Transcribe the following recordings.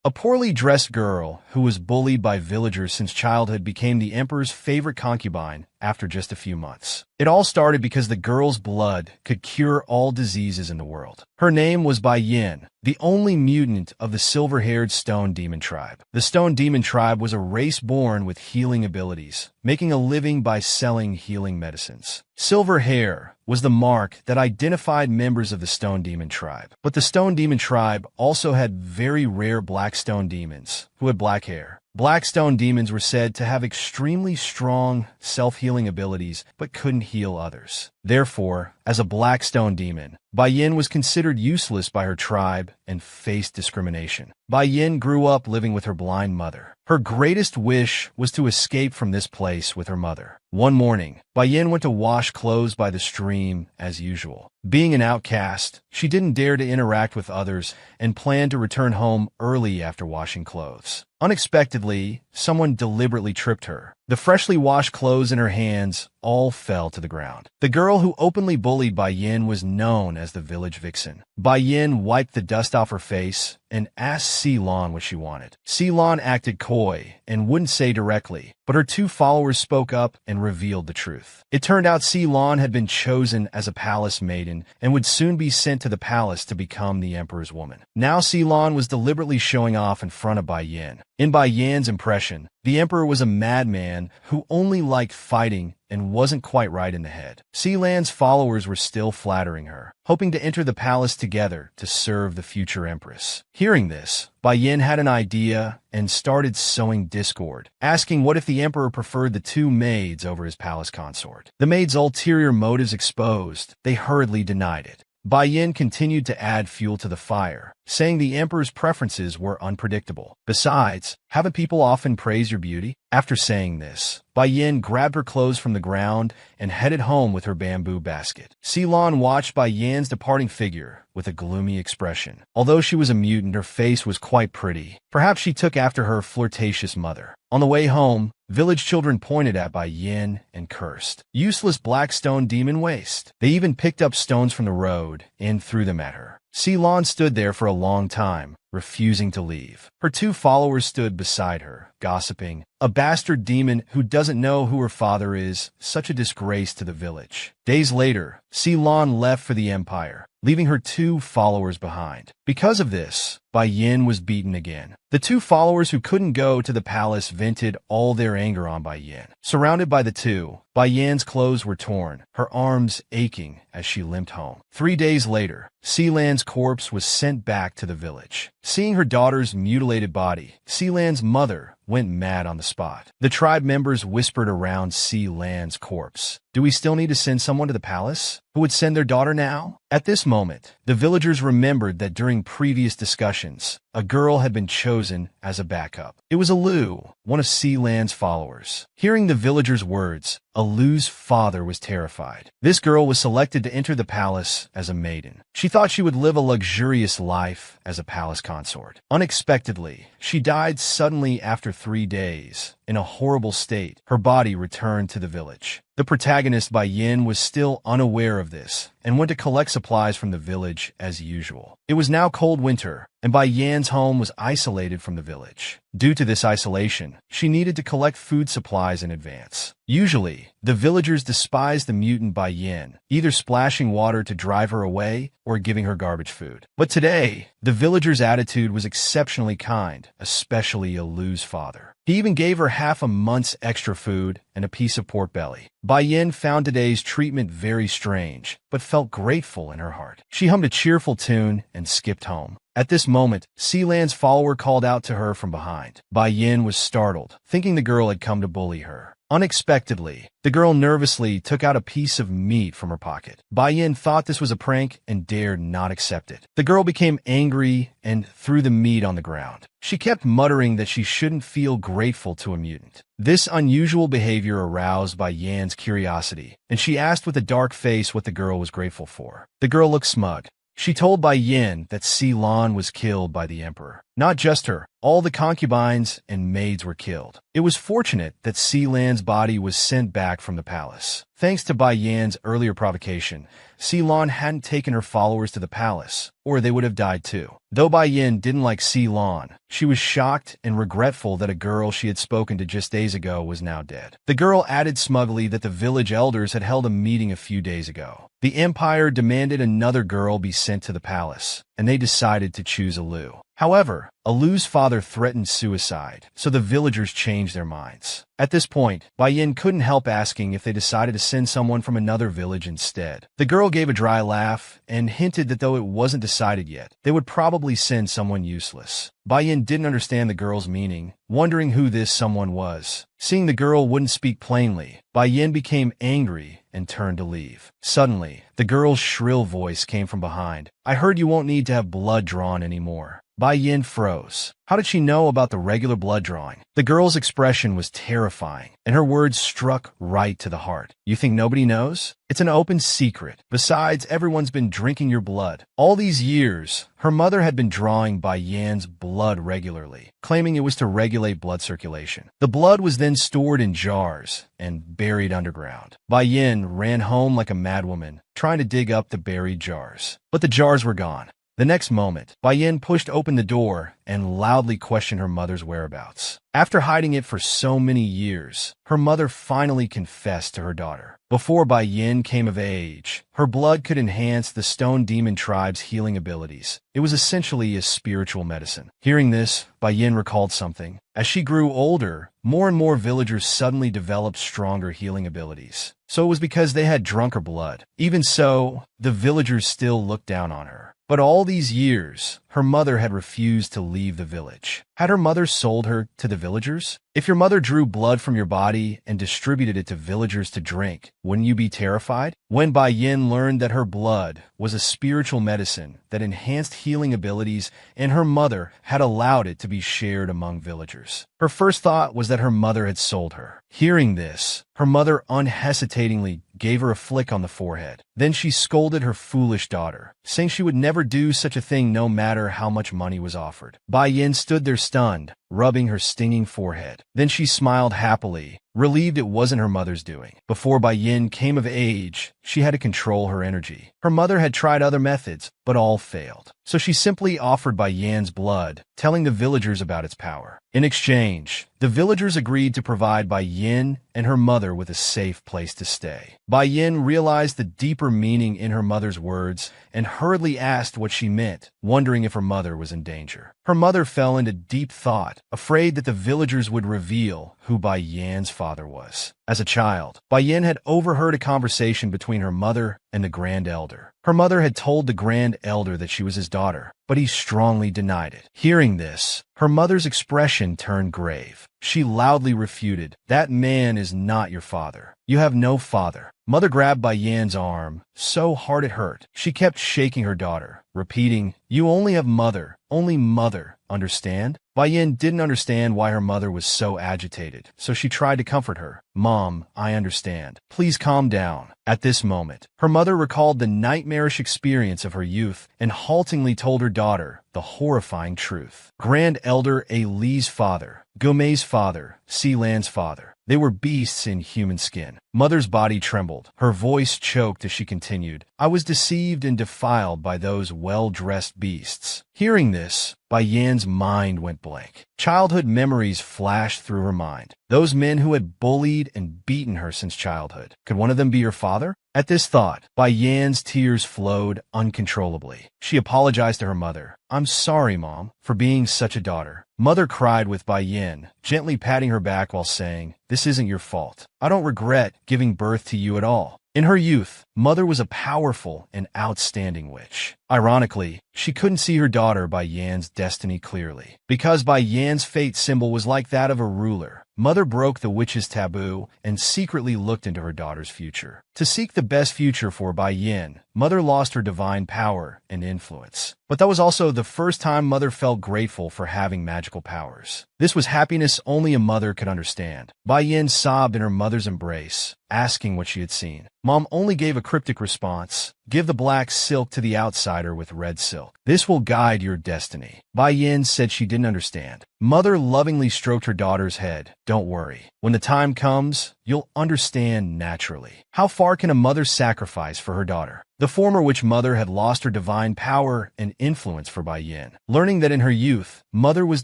A poorly dressed girl who was bullied by villagers since childhood became the emperor's favorite concubine after just a few months. It all started because the girl's blood could cure all diseases in the world. Her name was Bai Yin, the only mutant of the silver-haired stone demon tribe. The stone demon tribe was a race born with healing abilities, making a living by selling healing medicines. Silver hair was the mark that identified members of the stone demon tribe. But the stone demon tribe also had very rare black stone demons who had black hair. Black stone demons were said to have extremely strong self-healing abilities but couldn't heal others. Therefore, as a black stone demon, Bai Yin was considered useless by her tribe and faced discrimination. Bai Yin grew up living with her blind mother. Her greatest wish was to escape from this place with her mother. One morning, Bai Yin went to wash clothes by the stream as usual. Being an outcast, she didn't dare to interact with others and planned to return home early after washing clothes. Unexpectedly, someone deliberately tripped her. The freshly washed clothes in her hands all fell to the ground. The girl who openly bullied Bai Yin was known as the village vixen. Bai Yin wiped the dust off her face and asked Ceylon what she wanted. Ceylon acted coy and wouldn't say directly, but her two followers spoke up and revealed the truth. It turned out Ceylon had been chosen as a palace maiden and would soon be sent to the palace to become the emperor's woman. Now Ceylon was deliberately showing off in front of Bai Yin. In Bai Yin's impression, the emperor was a madman who only liked fighting and wasn't quite right in the head. Ceylon's followers were still flattering her, hoping to enter the palace together to serve the future empress. Hearing this, Bai Yin had an idea and started sowing discord, asking what if the emperor preferred the two maids over his palace consort. The maids' ulterior motives exposed, they hurriedly denied it. Bai Yin continued to add fuel to the fire, saying the emperor's preferences were unpredictable. Besides, haven't people often praised your beauty? After saying this, Bai Yin grabbed her clothes from the ground and headed home with her bamboo basket. Ceylon watched Bai Yin's departing figure with a gloomy expression. Although she was a mutant, her face was quite pretty. Perhaps she took after her flirtatious mother. On the way home, village children pointed at Bai Yin and cursed. Useless black stone demon waste. They even picked up stones from the road and threw them at her. Ceylon stood there for a long time, refusing to leave. Her two followers stood beside her, gossiping. A bastard demon who doesn't know who her father is, such a disgrace to the village. Days later, Ceylon left for the empire, leaving her two followers behind. Because of this, Bai Yin was beaten again. The two followers who couldn't go to the palace vented all their anger on Bai Yin. Surrounded by the two, Bai Yin's clothes were torn, her arms aching as she limped home. 3 days later, Ceylon's corpse was sent back to the village. Seeing her daughter's mutilated body, Ceylon's mother went mad on the spot. The tribe members whispered around Ceylon's corpse. Do we still need to send someone to the palace? Who would send their daughter now? At this moment, the villagers remembered that during previous discussions, a girl had been chosen as a backup. It was Alu, one of Ceylon's followers. Hearing the villagers' words, Alu's father was terrified. This girl was selected to enter the palace as a maiden. She thought she would live a luxurious life as a palace consort. Unexpectedly, she died suddenly after 3 days. In a horrible state, her body returned to the village. The protagonist, Bai Yin, was still unaware of this and went to collect supplies from the village as usual. It was now cold winter, and Bai Yin's home was isolated from the village. Due to this isolation, she needed to collect food supplies in advance. Usually, the villagers despised the mutant Bai Yin, either splashing water to drive her away or giving her garbage food. But today, the villagers' attitude was exceptionally kind, especially Alu's father. He even gave her half a month's extra food and a piece of pork belly. Bai Yin found today's treatment very strange, but felt grateful in her heart. She hummed a cheerful tune and skipped home. At this moment, Ceylon's follower called out to her from behind. Bai Yin was startled, thinking the girl had come to bully her. Unexpectedly, the girl nervously took out a piece of meat from her pocket. Bai Yin thought this was a prank and dared not accept it. The girl became angry and threw the meat on the ground. She kept muttering that she shouldn't feel grateful to a mutant. This unusual behavior aroused Bai Yin's curiosity, and she asked with a dark face what the girl was grateful for. The girl looked smug. She told Bai Yin that Ceylon was killed by the emperor. Not just her, all the concubines and maids were killed. It was fortunate that Sealan's body was sent back from the palace. Thanks to Bai Yan's earlier provocation, Sealan hadn't taken her followers to the palace, or they would have died too. Though Bai Yan didn't like Sealan, she was shocked and regretful that a girl she had spoken to just days ago was now dead. The girl added smugly that the village elders had held a meeting a few days ago. The empire demanded another girl be sent to the palace, and they decided to choose Alu. However, Alu's father threatened suicide, so the villagers changed their minds. At this point, Bai Yan couldn't help asking if they decided to send someone from another village instead. The girl gave a dry laugh and hinted that though it wasn't decided yet, they would probably send someone useless. Bai Yan didn't understand the girl's meaning, wondering who this someone was. Seeing the girl wouldn't speak plainly, Bai Yan became angry and turned to leave. Suddenly, the girl's shrill voice came from behind. "I heard you won't need to have blood drawn anymore." Bai Yan froze. How did she know about the regular blood drawing? The girl's expression was terrifying, and her words struck right to the heart. "You think nobody knows? It's an open secret. Besides, everyone's been drinking your blood." All these years, her mother had been drawing Bai Yan's blood regularly, claiming it was to regulate blood circulation. The blood was then stored in jars and buried underground. Bai Yan ran home like a madwoman, trying to dig up the buried jars. But the jars were gone. The next moment, Bai Yan pushed open the door and loudly questioned her mother's whereabouts. After hiding it for so many years, her mother finally confessed to her daughter. Before Bai Yan came of age, her blood could enhance the Stone Demon tribe's healing abilities. It was essentially a spiritual medicine. Hearing this, Bai Yan recalled something. As she grew older, more and more villagers suddenly developed stronger healing abilities. So it was because they had drunk her blood. Even so, the villagers still looked down on her. But all these years, her mother had refused to leave the village. Had her mother sold her to the villagers? If your mother drew blood from your body and distributed it to villagers to drink, wouldn't you be terrified? When Bai Yan learned that her blood was a spiritual medicine that enhanced healing abilities and her mother had allowed it to be shared among villagers, her first thought was that her mother had sold her. Hearing this, her mother unhesitatingly gave her a flick on the forehead. Then she scolded her foolish daughter, saying she would never do such a thing no matter how much money was offered. Bai Yan stood there stunned, rubbing her stinging forehead. Then she smiled happily, relieved it wasn't her mother's doing. Before Bai Yan came of age, she had to control her energy. Her mother had tried other methods, but all failed. So she simply offered Bai Yan's blood, telling the villagers about its power. In exchange, the villagers agreed to provide Bai Yan and her mother with a safe place to stay. Bai Yan realized the deeper meaning in her mother's words and hurriedly asked what she meant, wondering if her mother was in danger. Her mother fell into deep thought, afraid that the villagers would reveal who Bai Yan's father was. As a child, Bai Yan had overheard a conversation between her mother and the Grand Elder. Her mother had told the Grand Elder that she was his daughter, but he strongly denied it. Hearing this, her mother's expression turned grave. She loudly refuted, "That man is not your father. You have no father." Mother grabbed Bai Yan's arm so hard it hurt. She kept shaking her daughter, repeating, "You only have mother, only mother, understand?" Bai Yan didn't understand why her mother was so agitated, so she tried to comfort her. "Mom, I understand. Please calm down." At this moment, her mother recalled the nightmarish experience of her youth and haltingly told her daughter the horrifying truth. Grand Elder Ali's father, Gomei's father, Sealan's father. They were beasts in human skin. Mother's body trembled. Her voice choked as she continued, "I was deceived and defiled by those well-dressed beasts." Hearing this, Bai Yan's mind went blank. Childhood memories flashed through her mind. Those men who had bullied and beaten her since childhood. Could one of them be her father? At this thought, Bai Yan's tears flowed uncontrollably. She apologized to her mother. "I'm sorry, Mom, for being such a daughter." Mother cried with Bai Yan, gently patting her back while saying, "This isn't your fault. I don't regret giving birth to you at all." In her youth, Mother was a powerful and outstanding witch. Ironically, she couldn't see her daughter Bai Yan's destiny clearly. Because Bai Yan's fate symbol was like that of a ruler, Mother broke the witch's taboo and secretly looked into her daughter's future. To seek the best future for Bai Yan, Mother lost her divine power and influence. But that was also the first time Mother felt grateful for having magical powers. This was happiness only a mother could understand. Bai Yin sobbed in her mother's embrace, asking what she had seen. Mom only gave a cryptic response. Give the black silk to the outsider with red silk. This will guide your destiny. Bai Yin said she didn't understand. Mother lovingly stroked her daughter's head. Don't worry. When the time comes, you'll understand naturally. How far can a mother sacrifice for her daughter? The former which Mother had lost her divine power and influence for Bai Yin. Learning that in her youth, Mother was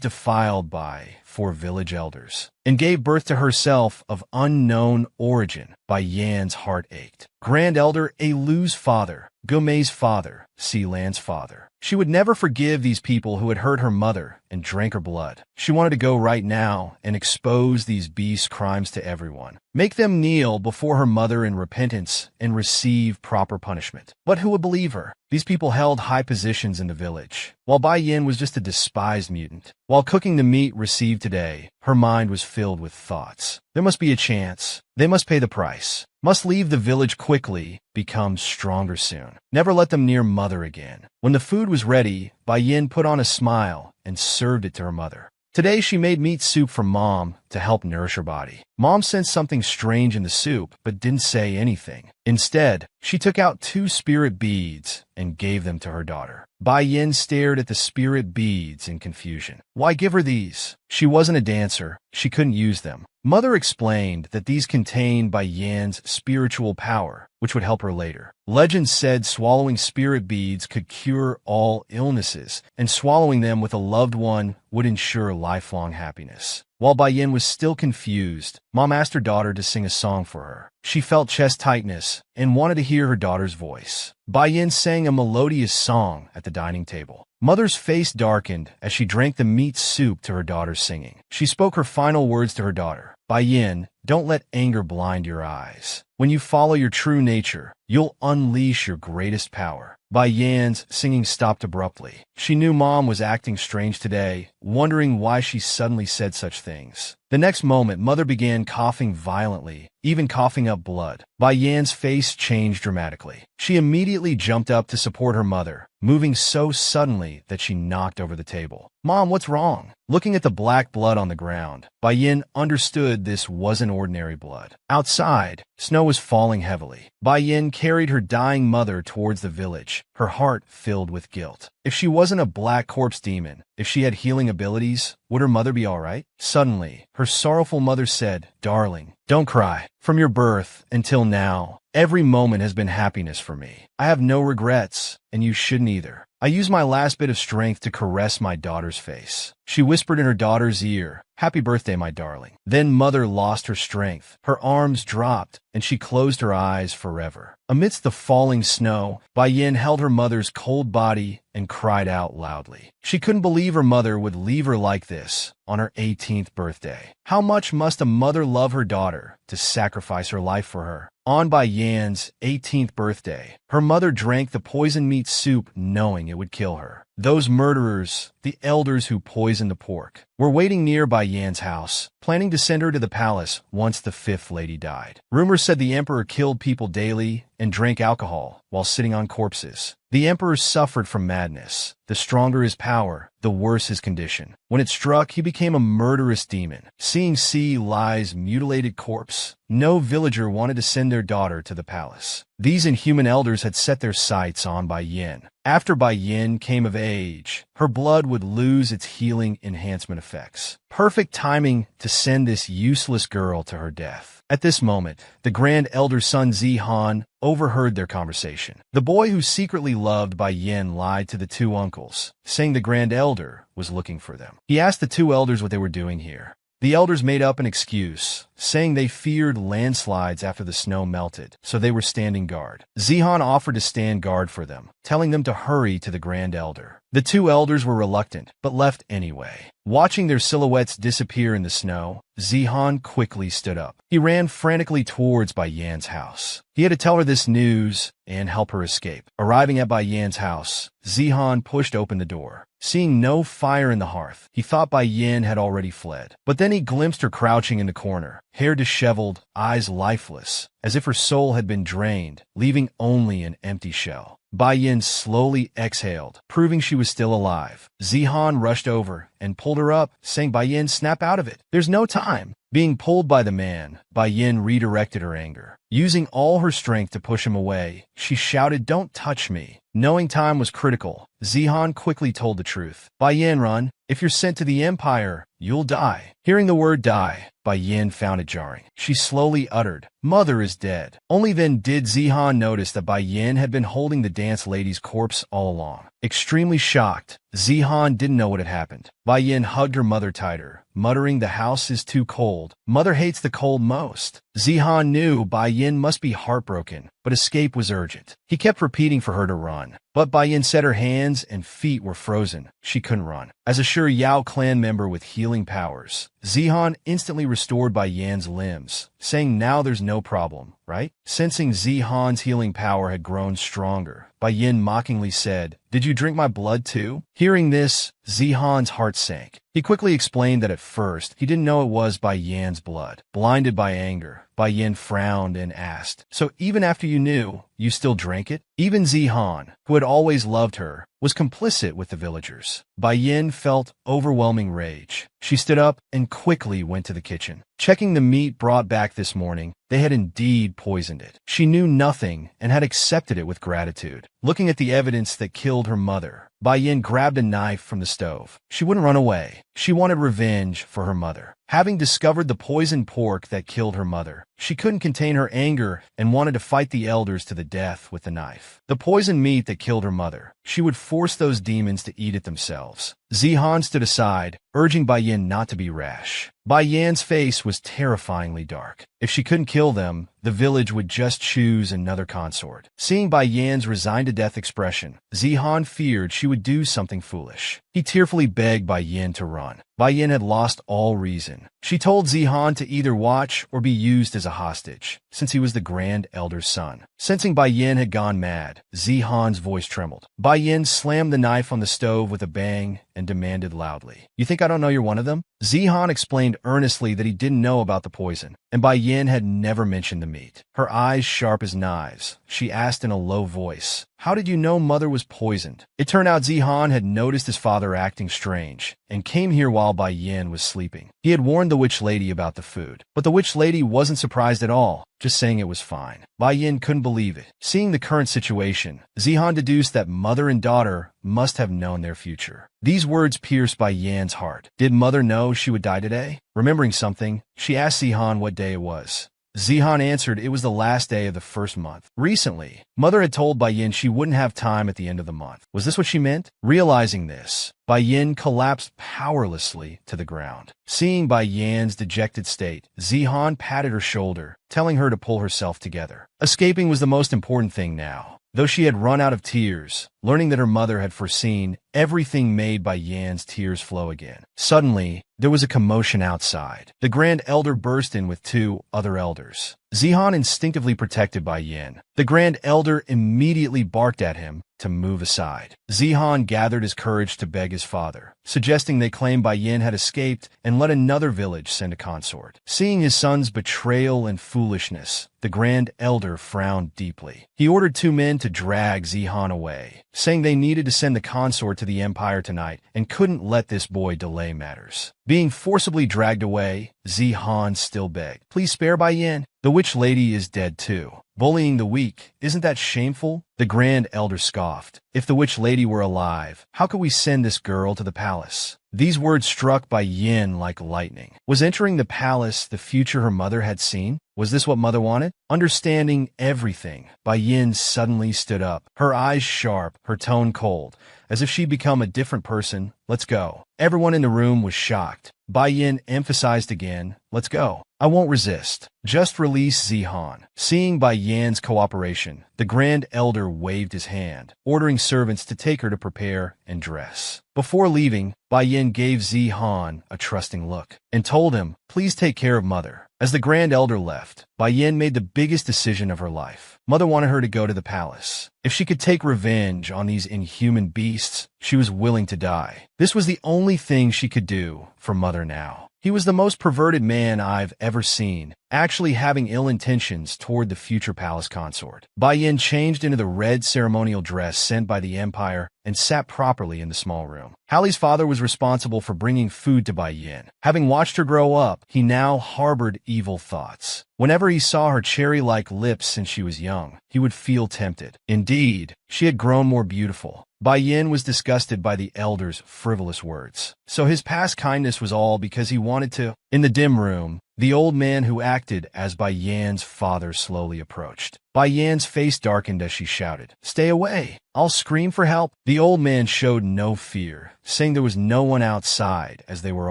defiled by 4 village elders and gave birth to herself of unknown origin, Bai Yan's heart ached. Grand Elder Alu's father, Gomei's father, Sealan's father. She would never forgive these people who had hurt her mother and drank her blood. She wanted to go right now and expose these beast crimes to everyone. Make them kneel before her mother in repentance and receive proper punishment. But who would believe her? These people held high positions in the village, while Bai Yin was just a despised mutant. While cooking the meat received today, her mind was filled with thoughts. There must be a chance. They must pay the price. Must leave the village quickly, become stronger soon. Never let them near Mother again. When the food was ready, Bai Yin put on a smile and served it to her mother. Today she made meat soup for Mom to help nourish her body. Mom sensed something strange in the soup, but didn't say anything. Instead, she took out 2 spirit beads and gave them to her daughter. Bai Yin stared at the spirit beads in confusion. Why give her these? She wasn't a dancer. She couldn't use them. Mother explained that these contained Bai Yan's spiritual power, which would help her later. Legend said swallowing spirit beads could cure all illnesses, and swallowing them with a loved one would ensure lifelong happiness. While Bai Yin was still confused, Mom asked her daughter to sing a song for her. She felt chest tightness and wanted to hear her daughter's voice. Bai Yin sang a melodious song at the dining table. Mother's face darkened as she drank the meat soup to her daughter's singing. She spoke her final words to her daughter. Bai Yin, don't let anger blind your eyes. When you follow your true nature, you'll unleash your greatest power. Bai Yan's singing stopped abruptly. She knew Mom was acting strange today, wondering why she suddenly said such things. The next moment, Mother began coughing violently, even coughing up blood. Bai Yan's face changed dramatically. She immediately jumped up to support her mother, moving so suddenly that she knocked over the table. Mom, what's wrong? Looking at the black blood on the ground, Bai Yin understood this wasn't ordinary blood. Outside, snow was falling heavily. Bai Yin carried her dying mother towards the village, her heart filled with guilt. If she wasn't a black corpse demon, if she had healing abilities, would her mother be all right? Suddenly, her sorrowful mother said, Darling, don't cry. From your birth until now, every moment has been happiness for me. I have no regrets, and you shouldn't either. I used my last bit of strength to caress my daughter's face. She whispered in her daughter's ear, Happy birthday, my darling. Then Mother lost her strength. Her arms dropped, and she closed her eyes forever. Amidst the falling snow, Bai Yin held her mother's cold body and cried out loudly. She couldn't believe her mother would leave her like this on her 18th birthday. How much must a mother love her daughter to sacrifice her life for her? On Bai Yan's 18th birthday, her mother drank the poisoned meat soup knowing it would kill her. Those murderers, the elders who poisoned the pork, were waiting near Bai Yan's house, planning to send her to the palace once the 5th lady died. Rumors said the emperor killed people daily and drank alcohol while sitting on corpses. The emperor suffered from madness. The stronger his power, the worse his condition. When it struck, he became a murderous demon. Seeing Si Lai's mutilated corpse, no villager wanted to send their daughter to the palace. These inhuman elders had set their sights on Bai Yin. After Bai Yin came of age, her blood would lose its healing enhancement effects. Perfect timing to send this useless girl to her death. At this moment, the Grand Elder's son Zihan overheard their conversation. The boy who secretly loved Bai Yin lied to the 2 uncles, saying the Grand Elder was looking for them. He asked the 2 elders what they were doing here. The elders made up an excuse, saying they feared landslides after the snow melted, so they were standing guard. Zihan offered to stand guard for them, telling them to hurry to the Grand Elder. The 2 elders were reluctant, but left anyway. Watching their silhouettes disappear in the snow, Zihan quickly stood up. He ran frantically towards Bai Yan's house. He had to tell her this news and help her escape. Arriving at Bai Yan's house, Zihan pushed open the door. Seeing no fire in the hearth, he thought Bai Yin had already fled. But then he glimpsed her crouching in the corner, hair disheveled, eyes lifeless, as if her soul had been drained, leaving only an empty shell. Bai Yin slowly exhaled, proving she was still alive. Zihan rushed over and pulled her up, saying, "Bai Yin, snap out of it. There's no time." Being pulled by the man, Bai Yin redirected her anger. Using all her strength to push him away, she shouted, "Don't touch me." Knowing time was critical, Zihan quickly told the truth. "Bai Yin, run. If you're sent to the Empire, you'll die." Hearing the word die, Bai Yin found it jarring. She slowly uttered, "Mother is dead." Only then did Zihan notice that Bai Yin had been holding the dance lady's corpse all along. Extremely shocked, Zihan didn't know what had happened. Bai Yin hugged her mother tighter, muttering, "The house is too cold. Mother hates the cold most." Zihan knew Bai Yin must be heartbroken, but escape was urgent. He kept repeating for her to run, but Bai Yin said her hands and feet were frozen. She couldn't run. As a sure Yao clan member with healing powers, Zihan instantly restored Bai Yin's limbs, saying, "Now there's no problem, right?" Sensing Zihan's healing power had grown stronger, Bai Yin mockingly said, "Did you drink my blood too?" Hearing this, Zihan's heart sank. He quickly explained that at first, he didn't know it was Bai Yin's blood. Blinded by anger, Bai Yin frowned and asked, "So even after you knew, you still drank it?" Even Zihan, who had always loved her, was complicit with the villagers. Bai Yin felt overwhelming rage. She stood up and quickly went to the kitchen. Checking the meat brought back this morning, they had indeed poisoned it. She knew nothing and had accepted it with gratitude. Looking at the evidence that killed her mother, Bai Yin grabbed a knife from the stove. She wouldn't run away. She wanted revenge for her mother. Having discovered the poisoned pork that killed her mother, she couldn't contain her anger and wanted to fight the elders to the death with the knife. The poisoned meat that killed her mother, she would force those demons to eat it themselves. Zihan stood aside, urging Bai Yin not to be rash. Bai Yin's face was terrifyingly dark. If she couldn't kill them, the village would just choose another consort. Seeing Bai Yin's resigned-to-death expression, Zihan feared she would do something foolish. He tearfully begged Bai Yin to run. Bai Yin had lost all reason. She told Zihan to either watch or be used as a hostage, since he was the Grand Elder's son. Sensing Bai Yin had gone mad, Zihan's voice trembled. Bai Yin slammed the knife on the stove with a bang and demanded loudly, "You think I don't know you're one of them?" Zihan explained earnestly that he didn't know about the poison, and Bai Yin had never mentioned the meat. Her eyes sharp as knives, she asked in a low voice, "How did you know Mother was poisoned?" It turned out Zihan had noticed his father acting strange, and came here while Bai Yin was sleeping. He had warned the witch lady about the food, but the witch lady wasn't surprised at all, just saying it was fine. Bai Yin couldn't believe it. Seeing the current situation, Zihan deduced that mother and daughter must have known their future. These words pierced Bai Yin's heart. Did Mother know she would die today? Remembering something, she asked Zihan what day it was. Zihan answered it was the last day of the first month. Recently, Mother had told Bai Yin she wouldn't have time at the end of the month. Was this what she meant? Realizing this, Bai Yin collapsed powerlessly to the ground. Seeing Bai Yin's dejected state, Zihan patted her shoulder, telling her to pull herself together. Escaping was the most important thing now. Though she had run out of tears, learning that her mother had foreseen everything made Bai Yin's tears flow again. Suddenly, there was a commotion outside. The Grand Elder burst in with two other elders. Zihan instinctively protected Bai Yin. The Grand Elder immediately barked at him to move aside. Zihan gathered his courage to beg his father, suggesting they claim Bai Yin had escaped and let another village send a consort. Seeing his son's betrayal and foolishness, the Grand Elder frowned deeply. He ordered two men to drag Zihan away, saying they needed to send the consort to the Empire tonight and couldn't let this boy delay matters. Being forcibly dragged away, Zihan still begged, "Please spare Bai Yin. The witch lady is dead too. Bullying the weak, isn't that shameful?" The Grand Elder scoffed. "If the witch lady were alive, how could we send this girl to the palace?" These words struck Bai Yin like lightning. Was entering the palace the future her mother had seen? Was this what Mother wanted? Understanding everything, Bai Yin suddenly stood up, her eyes sharp, her tone cold, as if she'd become a different person. "Let's go." Everyone in the room was shocked. Bai Yin emphasized again, let's go. I won't resist. Just release Zihan. Seeing Bai Yan's cooperation, the Grand Elder waved his hand, ordering servants to take her to prepare and dress. Before leaving, Bai Yan gave Zihan a trusting look and told him, please take care of Mother. As the Grand Elder left, Bai Yan made the biggest decision of her life. Mother wanted her to go to the palace. If she could take revenge on these inhuman beasts, she was willing to die. This was the only thing she could do for Mother now. He was the most perverted man I've ever seen, actually having ill intentions toward the future palace consort. Bai Yan changed into the red ceremonial dress sent by the Empire and sat properly in the small room. Hallie's father was responsible for bringing food to Bai Yan. Having watched her grow up, he now harbored evil thoughts. Whenever he saw her cherry-like lips since she was young, he would feel tempted. Indeed, she had grown more beautiful. Bai Yan was disgusted by the elder's frivolous words. So his past kindness was all because he wanted to. In the dim room, the old man who acted as Bai Yan's father slowly approached. Bai Yan's face darkened as she shouted, "Stay away! I'll scream for help." The old man showed no fear, saying there was no one outside as they were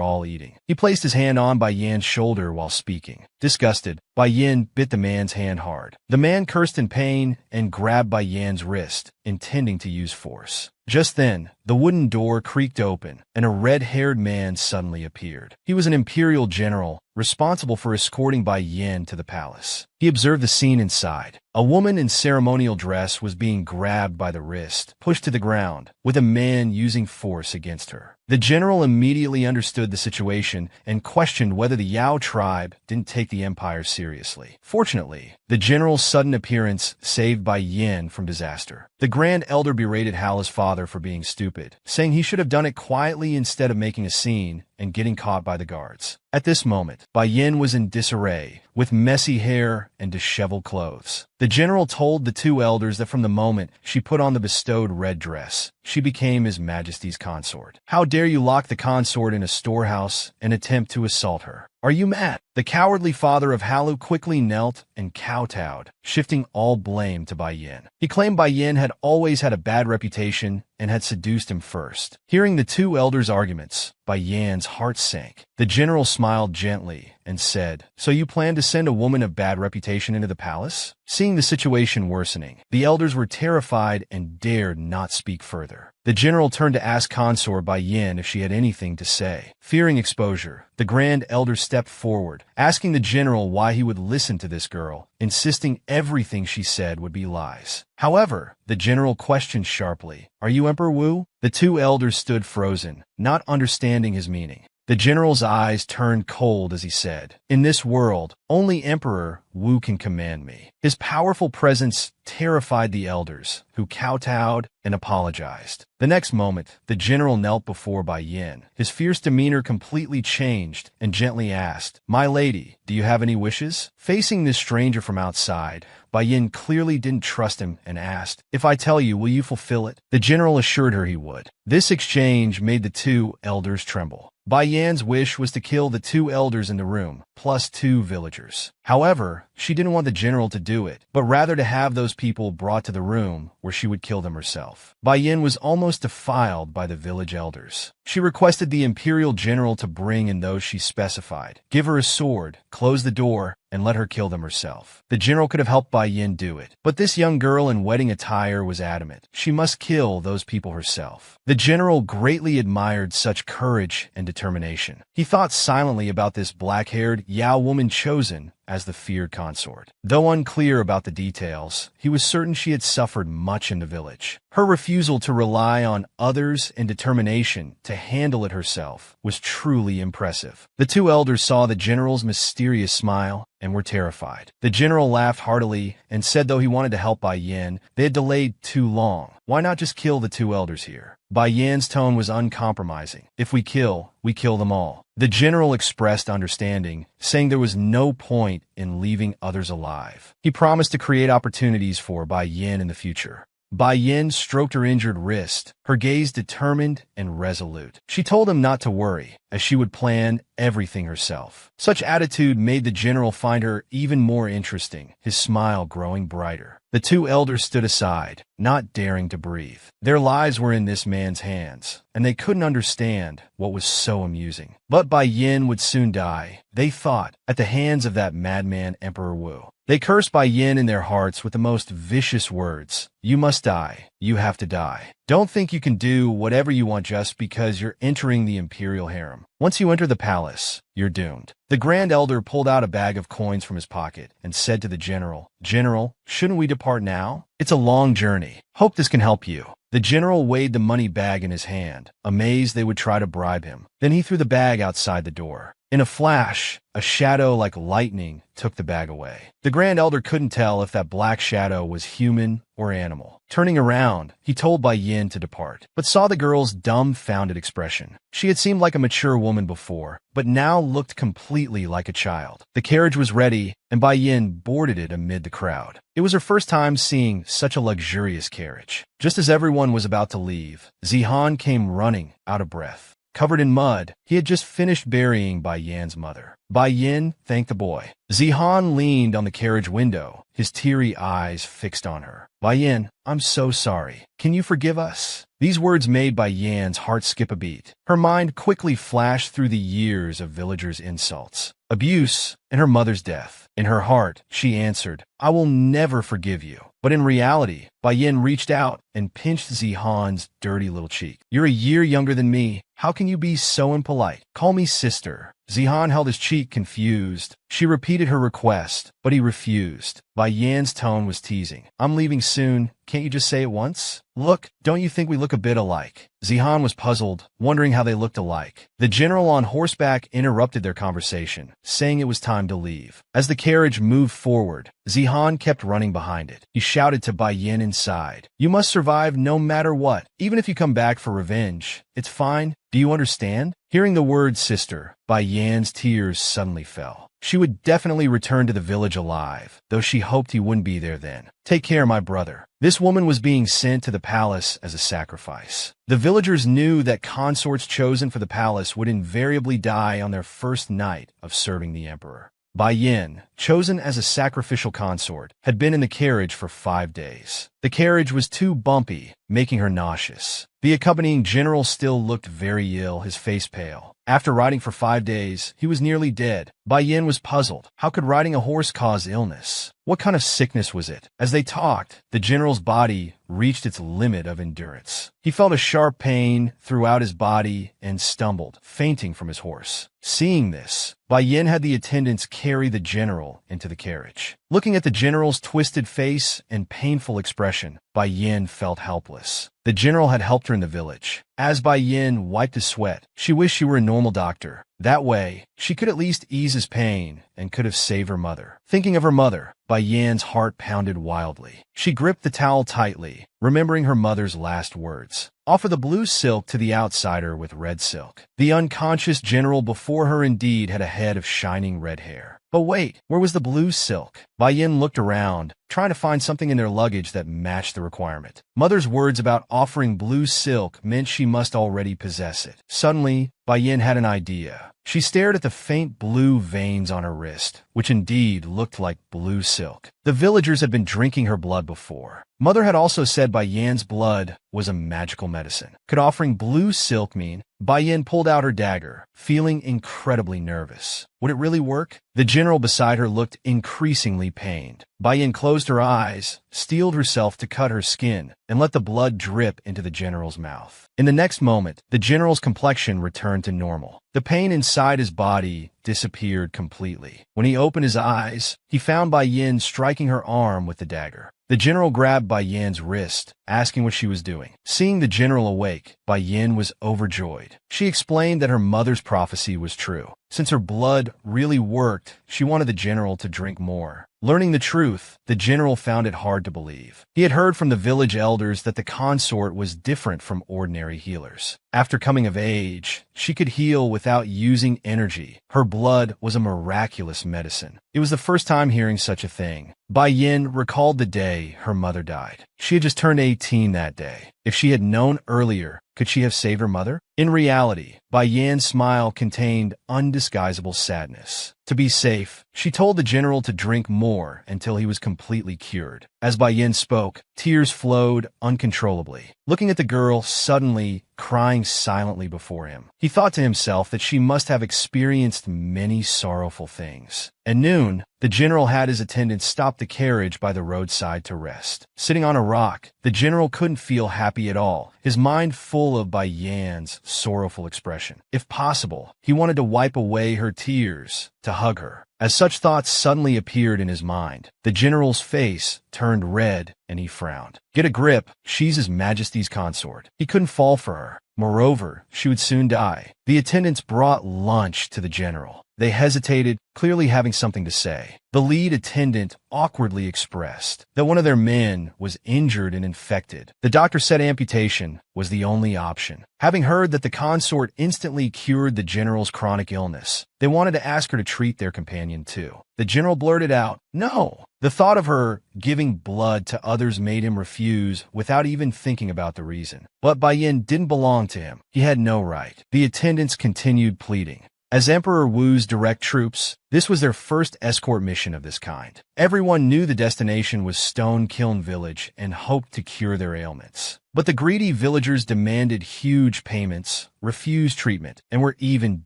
all eating. He placed his hand on Bai Yan's shoulder while speaking. Disgusted, Bai Yan bit the man's hand hard. The man cursed in pain and grabbed Bai Yan's wrist, intending to use force. Just then, the wooden door creaked open, and a red-haired man suddenly appeared. He was an imperial general, responsible for escorting Bai Yan to the palace. He observed the scene inside. A woman in ceremonial dress was being grabbed by the wrist, pushed to the ground, with a man using force against her. The general immediately understood the situation and questioned whether the Yao tribe didn't take the empire seriously. Fortunately, the general's sudden appearance saved Bai Yan from disaster. The Grand Elder berated Hallie's father for being stupid, saying he should have done it quietly instead of making a scene and getting caught by the guards. At this moment, Bai Yan was in disarray, with messy hair and disheveled clothes. The general told the two elders that from the moment she put on the bestowed red dress, she became His Majesty's consort. How dare you lock the consort in a storehouse and attempt to assault her? Are you mad? The cowardly father of Halu quickly knelt and kowtowed, shifting all blame to Bai Yan. He claimed Bai Yan had always had a bad reputation and had seduced him first. Hearing the two elders' arguments, Bai Yan's heart sank. The general smiled gently and said, "So you plan to send a woman of bad reputation into the palace?" Seeing the situation worsening, the elders were terrified and dared not speak further. The general turned to ask Consort Bai Yan if she had anything to say. Fearing exposure, the Grand Elder stepped forward, asking the general why he would listen to this girl, insisting everything she said would be lies. However, the general questioned sharply, "Are you Emperor Wu?" The two elders stood frozen, not understanding his meaning. The general's eyes turned cold as he said, "In this world, only Emperor Wu can command me." His powerful presence terrified the elders, who kowtowed and apologized. The next moment, the general knelt before Bai Yan. His fierce demeanor completely changed and gently asked, "My lady, do you have any wishes?" Facing this stranger from outside, Bai Yan clearly didn't trust him and asked, "If I tell you, will you fulfill it?" The general assured her he would. This exchange made the two elders tremble. Bai Yan's wish was to kill the two elders in the room, plus 2 villagers. However, she didn't want the general to do it, but rather to have those people brought to the room where she would kill them herself. Bai Yan was almost defiled by the village elders. She requested the imperial general to bring in those she specified, give her a sword, close the door, and let her kill them herself. The general could have helped Bai Yan do it, but this young girl in wedding attire was adamant. She must kill those people herself. The general greatly admired such courage and determination. He thought silently about this black-haired Yao woman chosen as the feared consort. Though unclear about the details, he was certain she had suffered much in the village. Her refusal to rely on others and determination to handle it herself was truly impressive. The two elders saw the general's mysterious smile and were terrified. The general laughed heartily and said though he wanted to help Bai Yan, they had delayed too long. Why not just kill the two elders here? Bai Yan's tone was uncompromising. If we kill them all. The general expressed understanding, saying there was no point in leaving others alive. He promised to create opportunities for Bai Yan in the future. Bai Yin stroked her injured wrist, her gaze determined and resolute. She told him not to worry, as she would plan everything herself. Such attitude made the general find her even more interesting, his smile growing brighter. The two elders stood aside, not daring to breathe. Their lives were in this man's hands, and they couldn't understand what was so amusing. But Bai Yin would soon die, they thought, at the hands of that madman Emperor Wu. They cursed Bai Yin in their hearts with the most vicious words. You must die. You have to die. Don't think you can do whatever you want just because you're entering the imperial harem. Once you enter the palace, you're doomed. The Grand Elder pulled out a bag of coins from his pocket and said to the general, General, shouldn't we depart now? It's a long journey. Hope this can help you. The general weighed the money bag in his hand, amazed they would try to bribe him. Then he threw the bag outside the door. In a flash, a shadow like lightning took the bag away. The Grand Elder couldn't tell if that black shadow was human or animal. Turning around, he told Bai Yin to depart, but saw the girl's dumbfounded expression. She had seemed like a mature woman before, but now looked completely like a child. The carriage was ready, and Bai Yin boarded it amid the crowd. It was her first time seeing such a luxurious carriage. Just as everyone was about to leave, Zihan came running, out of breath. Covered in mud, he had just finished burying Bai Yan's mother. Bai Yin thanked the boy. Zihan leaned on the carriage window, his teary eyes fixed on her. Bai Yin, I'm so sorry. Can you forgive us? These words made Bai Yan's heart skip a beat. Her mind quickly flashed through the years of villagers' insults, abuse, and her mother's death. In her heart, she answered, I will never forgive you. But in reality, Bai Yin reached out and pinched Zihan's dirty little cheek. You're a year younger than me. How can you be so impolite? Call me sister. Zihan held his cheek confused. She repeated her request, but he refused. Bai Yan's tone was teasing. I'm leaving soon. Can't you just say it once? Look, don't you think we look a bit alike? Zihan was puzzled, wondering how they looked alike. The general on horseback interrupted their conversation, saying it was time to leave. As the carriage moved forward, Zihan kept running behind it. He shouted to Bai Yin inside, You must survive no matter what, even if you come back for revenge. It's fine. Do you understand? Hearing the word sister, Bai Yan's tears suddenly fell. She would definitely return to the village alive, though she hoped he wouldn't be there then. Take care, my brother. This woman was being sent to the palace as a sacrifice. The villagers knew that consorts chosen for the palace would invariably die on their first night of serving the emperor. Bai Yin, chosen as a sacrificial consort, had been in the carriage for 5 days. The carriage was too bumpy, making her nauseous. The accompanying general still looked very ill, his face pale. After riding for 5 days, he was nearly dead. Bai Yin was puzzled. How could riding a horse cause illness? What kind of sickness was it? As they talked, the general's body reached its limit of endurance. He felt a sharp pain throughout his body and stumbled, fainting from his horse. Seeing this, Bai Yin had the attendants carry the general into the carriage. Looking at the general's twisted face and painful expression, Bai Yin felt helpless. The general had helped her in the village. As Bai Yin wiped his sweat, she wished she were a normal doctor. That way, she could at least ease his pain and could have saved her mother. Thinking of her mother, Bai Yan's heart pounded wildly. She gripped the towel tightly, remembering her mother's last words. Offer the blue silk to the outsider with red silk. The unconscious general before her indeed had a head of shining red hair. But wait, where was the blue silk? Bai Yin looked around, trying to find something in their luggage that matched the requirement. Mother's words about offering blue silk meant she must already possess it. Suddenly, Bai Yin had an idea. She stared at the faint blue veins on her wrist, which indeed looked like blue silk. The villagers had been drinking her blood before. Mother had also said Bai Yan's blood was a magical medicine. Could offering blue silk mean? Bai Yin pulled out her dagger, feeling incredibly nervous. Would it really work? The general beside her looked increasingly pained. Bai Yin closed her eyes, steeled herself to cut her skin, and let the blood drip into the general's mouth. In the next moment, the general's complexion returned to normal. The pain inside his body disappeared completely. When he opened his eyes, he found Bai Yin striking her arm with the dagger. The general grabbed Bai Yan's wrist, asking what she was doing. Seeing the general awake, Bai Yin was overjoyed. She explained that her mother's prophecy was true. Since her blood really worked, she wanted the general to drink more. Learning the truth, the general found it hard to believe. He had heard from the village elders that the consort was different from ordinary healers. After coming of age, she could heal without using energy. Her blood was a miraculous medicine. It was the first time hearing such a thing. Bai Yin recalled the day her mother died. She had just turned 18 that day. If she had known earlier, could she have saved her mother? In reality, Bai Yan's smile contained undisguisable sadness. To be safe, she told the general to drink more until he was completely cured. As Bai Yin spoke, tears flowed uncontrollably. Looking at the girl, suddenly crying silently before him, he thought to himself that she must have experienced many sorrowful things. At noon, the general had his attendants stop the carriage by the roadside to rest. Sitting on a rock, the general couldn't feel happy at all, his mind full of Bai Yan's sorrowful expression. If possible, he wanted to wipe away her tears, to hug her. As such thoughts suddenly appeared in his mind, the general's face turned red and he frowned. Get a grip, she's His Majesty's consort. He couldn't fall for her. Moreover, she would soon die. The attendants brought lunch to the general. They hesitated, clearly having something to say. The lead attendant awkwardly expressed that one of their men was injured and infected. The doctor said amputation was the only option. Having heard that the consort instantly cured the general's chronic illness, they wanted to ask her to treat their companion too. The general blurted out, "No." The thought of her giving blood to others made him refuse without even thinking about the reason. But Bai Yin didn't belong to him. He had no right. The attendants continued pleading. As Emperor Wu's direct troops, this was their first escort mission of this kind. Everyone knew the destination was Stone Kiln Village and hoped to cure their ailments. But the greedy villagers demanded huge payments, refused treatment, and were even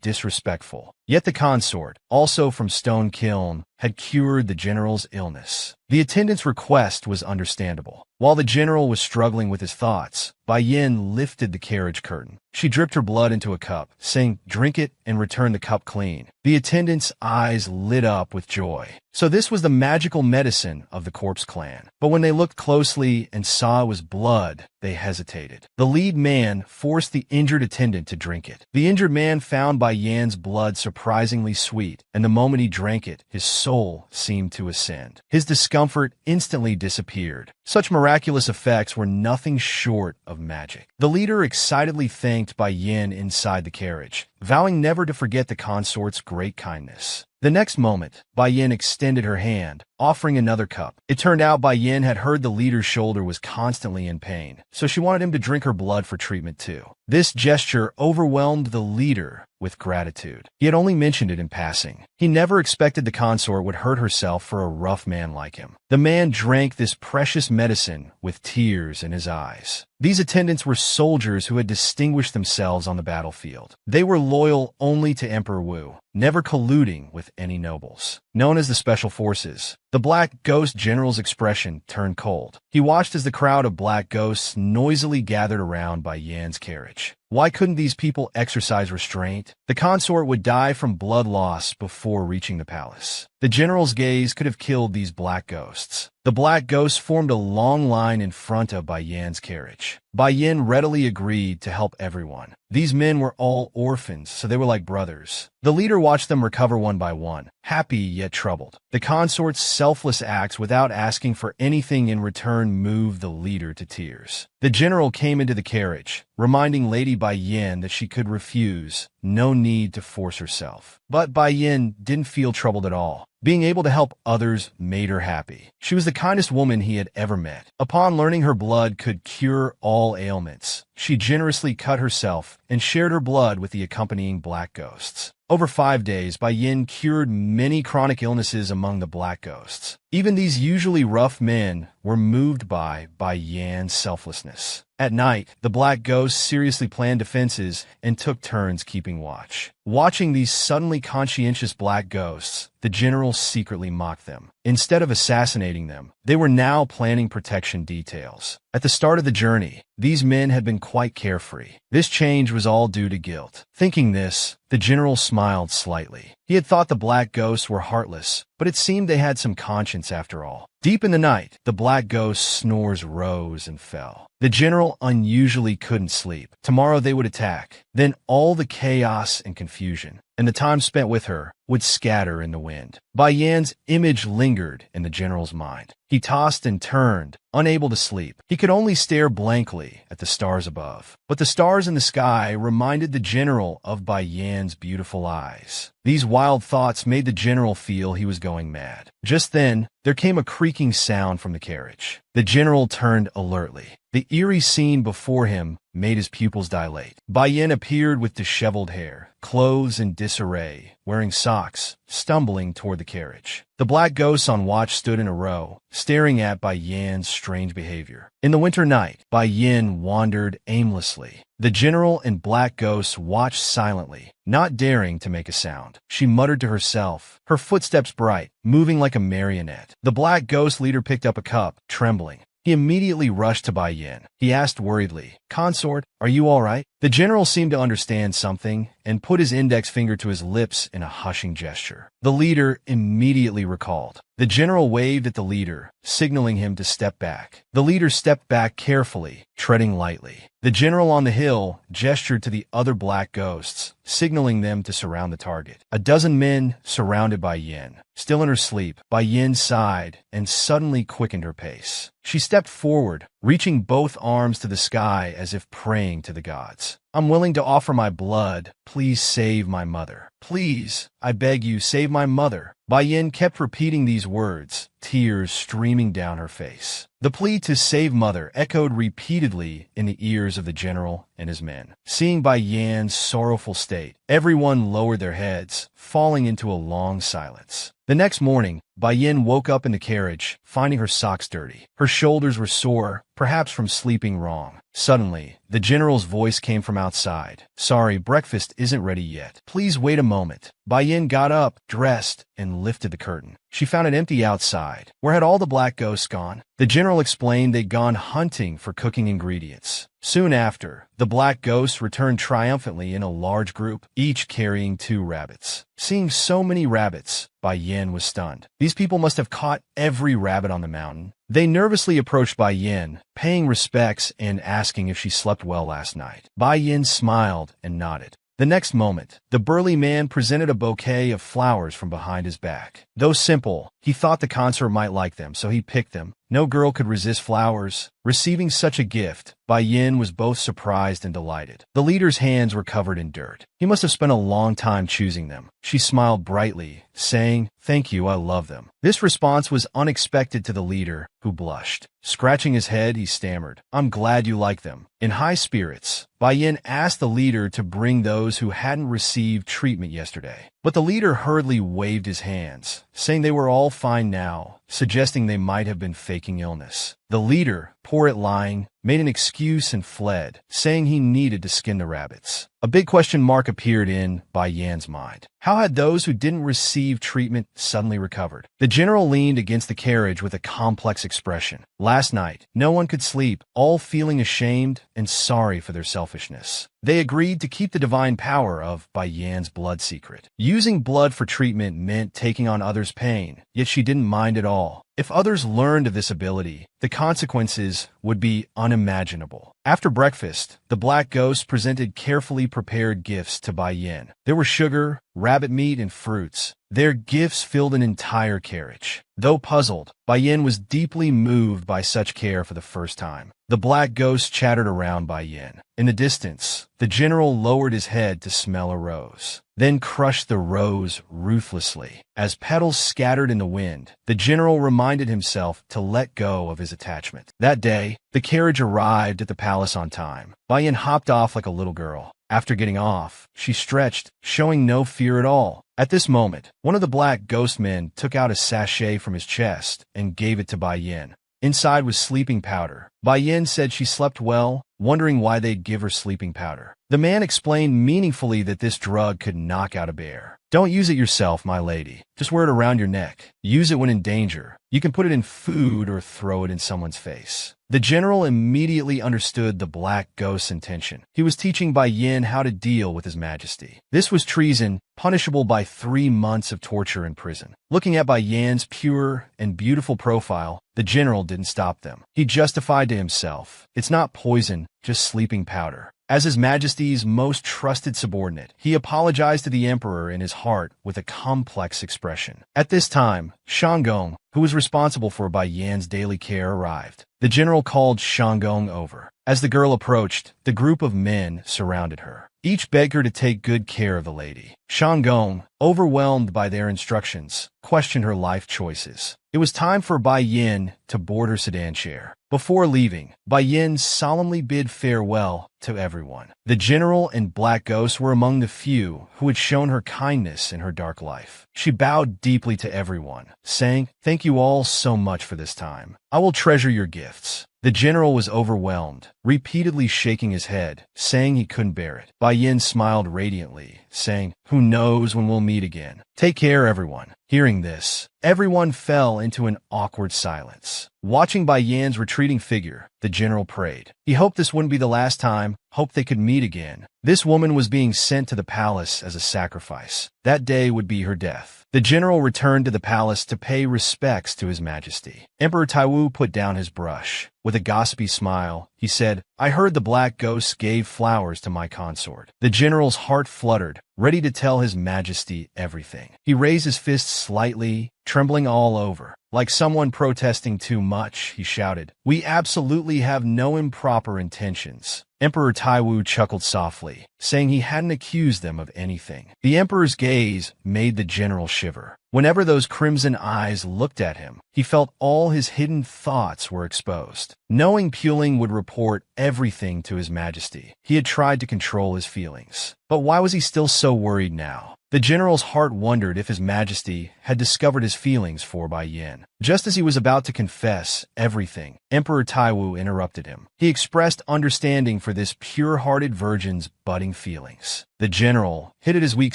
disrespectful. Yet the consort, also from Stone Kiln, had cured the general's illness. The attendant's request was understandable. While the general was struggling with his thoughts, Bai Yin lifted the carriage curtain. She dripped her blood into a cup, saying, "Drink it and return the cup clean." The attendant's eyes lit up with joy. So this was the magical medicine of the corpse clan. But when they looked closely and saw it was blood, they hesitated. The lead man forced the injured attendant to drink it. The injured man found Bai Yan's blood surprisingly sweet, and the moment he drank it, his soul seemed to ascend. His discomfort instantly disappeared. Such miraculous effects were nothing short of magic. The leader excitedly thanked Bai Yin inside the carriage, vowing never to forget the consort's great kindness. The next moment, Bai Yin extended her hand, offering another cup. It turned out Bai Yin had heard the leader's shoulder was constantly in pain, so she wanted him to drink her blood for treatment too. This gesture overwhelmed the leader with gratitude. He had only mentioned it in passing. He never expected the consort would hurt herself for a rough man like him. The man drank this precious medicine with tears in his eyes. These attendants were soldiers who had distinguished themselves on the battlefield. They were loyal only to Emperor Wu, never colluding with any nobles. Known as the Special Forces, the Black Ghost General's expression turned cold. He watched as the crowd of black ghosts noisily gathered around Bai Yan's carriage. Why couldn't these people exercise restraint? The consort would die from blood loss before reaching the palace. The general's gaze could have killed these black ghosts. The black ghosts formed a long line in front of Bai Yan's carriage. Bai Yin readily agreed to help everyone. These men were all orphans, so they were like brothers. The leader watched them recover one by one, happy yet troubled. The consort's selfless acts without asking for anything in return moved the leader to tears. The general came into the carriage, reminding Lady Bai Yin that she could refuse, no need to force herself. But Bai Yin didn't feel troubled at all. Being able to help others made her happy. She was the kindest woman he had ever met. Upon learning her blood could cure all ailments, she generously cut herself and shared her blood with the accompanying black ghosts. Over 5 days, Bai Yin cured many chronic illnesses among the black ghosts. Even these usually rough men were moved by Bai Yan's selflessness. At night, the black ghosts seriously planned defenses and took turns keeping watch. Watching these suddenly conscientious black ghosts, the general secretly mocked them. Instead of assassinating them, they were now planning protection details. At the start of the journey, these men had been quite carefree. This change was all due to guilt. Thinking this, the general smiled slightly. He had thought the black ghosts were heartless, but it seemed they had some conscience after all. Deep in the night, the black ghost's snores rose and fell. The general unusually couldn't sleep. Tomorrow they would attack. Then all the chaos and confusion. and the time spent with her would scatter in the wind. Bai Yan's image lingered in the general's mind. He tossed and turned, unable to sleep. He could only stare blankly at the stars above. But the stars in the sky reminded the general of Bai Yan's beautiful eyes. These wild thoughts made the general feel he was going mad. Just then, there came a creaking sound from the carriage. The general turned alertly. The eerie scene before him made his pupils dilate. Bai Yan appeared with disheveled hair, clothes in disarray, wearing socks, stumbling toward the carriage. The black ghosts on watch stood in a row, staring at Bai Yan's strange behavior. In the winter night, Bai Yan wandered aimlessly. The general and black ghosts watched silently, not daring to make a sound. She muttered to herself, her footsteps bright, moving like a marionette. The black ghost leader picked up a cup, trembling. He immediately rushed to Bai Yan. He asked worriedly, "Consort, are you all right?" The general seemed to understand something and put his index finger to his lips in a hushing gesture. The leader immediately recalled. The general waved at the leader, signaling him to step back. The leader stepped back carefully, treading lightly. The general on the hill gestured to the other black ghosts, signaling them to surround the target. A dozen men surrounded Bai Yan. Still in her sleep, Bai Yan sighed and suddenly quickened her pace. She stepped forward, reaching both arms to the sky as if praying to the gods. "I'm willing to offer my blood. Please save my mother. Please, I beg you, save my mother." Bai Yan kept repeating these words, tears streaming down her face. The plea to save mother echoed repeatedly in the ears of the general and his men. Seeing Bai Yan's sorrowful state, everyone lowered their heads, falling into a long silence. The next morning, Bai Yan woke up in the carriage, finding her socks dirty. Her shoulders were sore, perhaps from sleeping wrong. Suddenly, the general's voice came from outside. "Sorry, breakfast isn't ready yet. Please wait a moment." Bai Yan got up, dressed, and lifted the curtain. She found it empty outside. Where had all the black ghosts gone? The general explained they'd gone hunting for cooking ingredients. Soon after, the black ghosts returned triumphantly in a large group, each carrying 2 rabbits. Seeing so many rabbits, Bai Yan was stunned. These people must have caught every rabbit on the mountain. They nervously approached Bai Yan, paying respects and asking if she slept well last night. Bai Yan smiled and nodded. The next moment, the burly man presented a bouquet of flowers from behind his back. Though simple, he thought the consort might like them, so he picked them. No girl could resist flowers. Receiving such a gift, Bai Yan was both surprised and delighted. The leader's hands were covered in dirt. He must have spent a long time choosing them. She smiled brightly, saying, "Thank you, I love them." This response was unexpected to the leader, who blushed. Scratching his head, he stammered, "I'm glad you like them." In high spirits, Bai Yan asked the leader to bring those who hadn't received treatment yesterday. But the leader hurriedly waved his hands, saying they were all fine now, suggesting they might have been faking illness. The leader, poor at lying, made an excuse and fled, saying he needed to skin the rabbits. A big question mark appeared in Bai Yan's mind. How had those who didn't receive treatment suddenly recovered? The general leaned against the carriage with a complex expression. Last night, no one could sleep, all feeling ashamed and sorry for their selfishness. They agreed to keep the divine power of Bai Yan's blood secret. Using blood for treatment meant taking on others' pain, yet she didn't mind at all. If others learned of this ability, the consequences would be unimaginable. After breakfast, the black ghosts presented carefully prepared gifts to Bai Yan. There were sugar, rabbit meat, and fruits. Their gifts filled an entire carriage. Though puzzled, Bai Yan was deeply moved by such care for the first time. The black ghosts chattered around Bai Yan. In the distance, the general lowered his head to smell a rose, then crushed the rose ruthlessly. As petals scattered in the wind, the general reminded himself to let go of his attachment. That day, the carriage arrived at the palace on time. Bai Yan hopped off like a little girl. After getting off, she stretched, showing no fear at all. At this moment, one of the black ghost men took out a sachet from his chest and gave it to Bai Yan. Inside was sleeping powder. Bai Yan said she slept well, wondering why they'd give her sleeping powder. The man explained meaningfully that this drug could knock out a bear. "Don't use it yourself, my lady. Just wear it around your neck. Use it when in danger. You can put it in food or throw it in someone's face." The general immediately understood the black ghost's intention. He was teaching Bai Yan how to deal with his majesty. This was treason, punishable by 3 months of torture in prison. Looking at Bai Yan's pure and beautiful profile, the general didn't stop them. He justified to himself, "It's not poison, just sleeping powder." As His Majesty's most trusted subordinate, he apologized to the emperor in his heart with a complex expression. At this time, Shanggong, who was responsible for Bai Yan's daily care, arrived. The general called Shanggong over. As the girl approached, the group of men surrounded her. Each begged her to take good care of the lady. Shanggong, overwhelmed by their instructions, questioned her life choices. It was time for Bai Yan to board her sedan chair. Before leaving, Bai Yan solemnly bid farewell to everyone. The general and Black Ghost were among the few who had shown her kindness in her dark life. She bowed deeply to everyone, saying, "Thank you all so much for this time. I will treasure your gifts." The general was overwhelmed, repeatedly shaking his head, saying he couldn't bear it. Bai Yan smiled radiantly, saying, "Who knows when we'll meet again? Take care, everyone." Hearing this, everyone fell into an awkward silence. Watching Bai Yan's retreating figure, the general prayed. He hoped this wouldn't be the last time, hoped they could meet again. This woman was being sent to the palace as a sacrifice. That day would be her death. The general returned to the palace to pay respects to His Majesty. Emperor Taiwu put down his brush. With a gossipy smile, he said, "I heard the Black Ghosts gave flowers to my consort." The general's heart fluttered, ready to tell His Majesty everything. He raised his fist slightly, trembling all over. Like someone protesting too much, he shouted, "We absolutely have no improper intentions." Emperor Taiwu chuckled softly, saying he hadn't accused them of anything. The emperor's gaze made the general shiver. Whenever those crimson eyes looked at him, he felt all his hidden thoughts were exposed. Knowing Puling would report everything to His Majesty, he had tried to control his feelings. But why was he still so worried now? The general's heart wondered if His Majesty had discovered his feelings for Bai Yan. Just as he was about to confess everything, Emperor Taiwu interrupted him. He expressed understanding for this pure-hearted virgin's budding feelings. The general, hit at his weak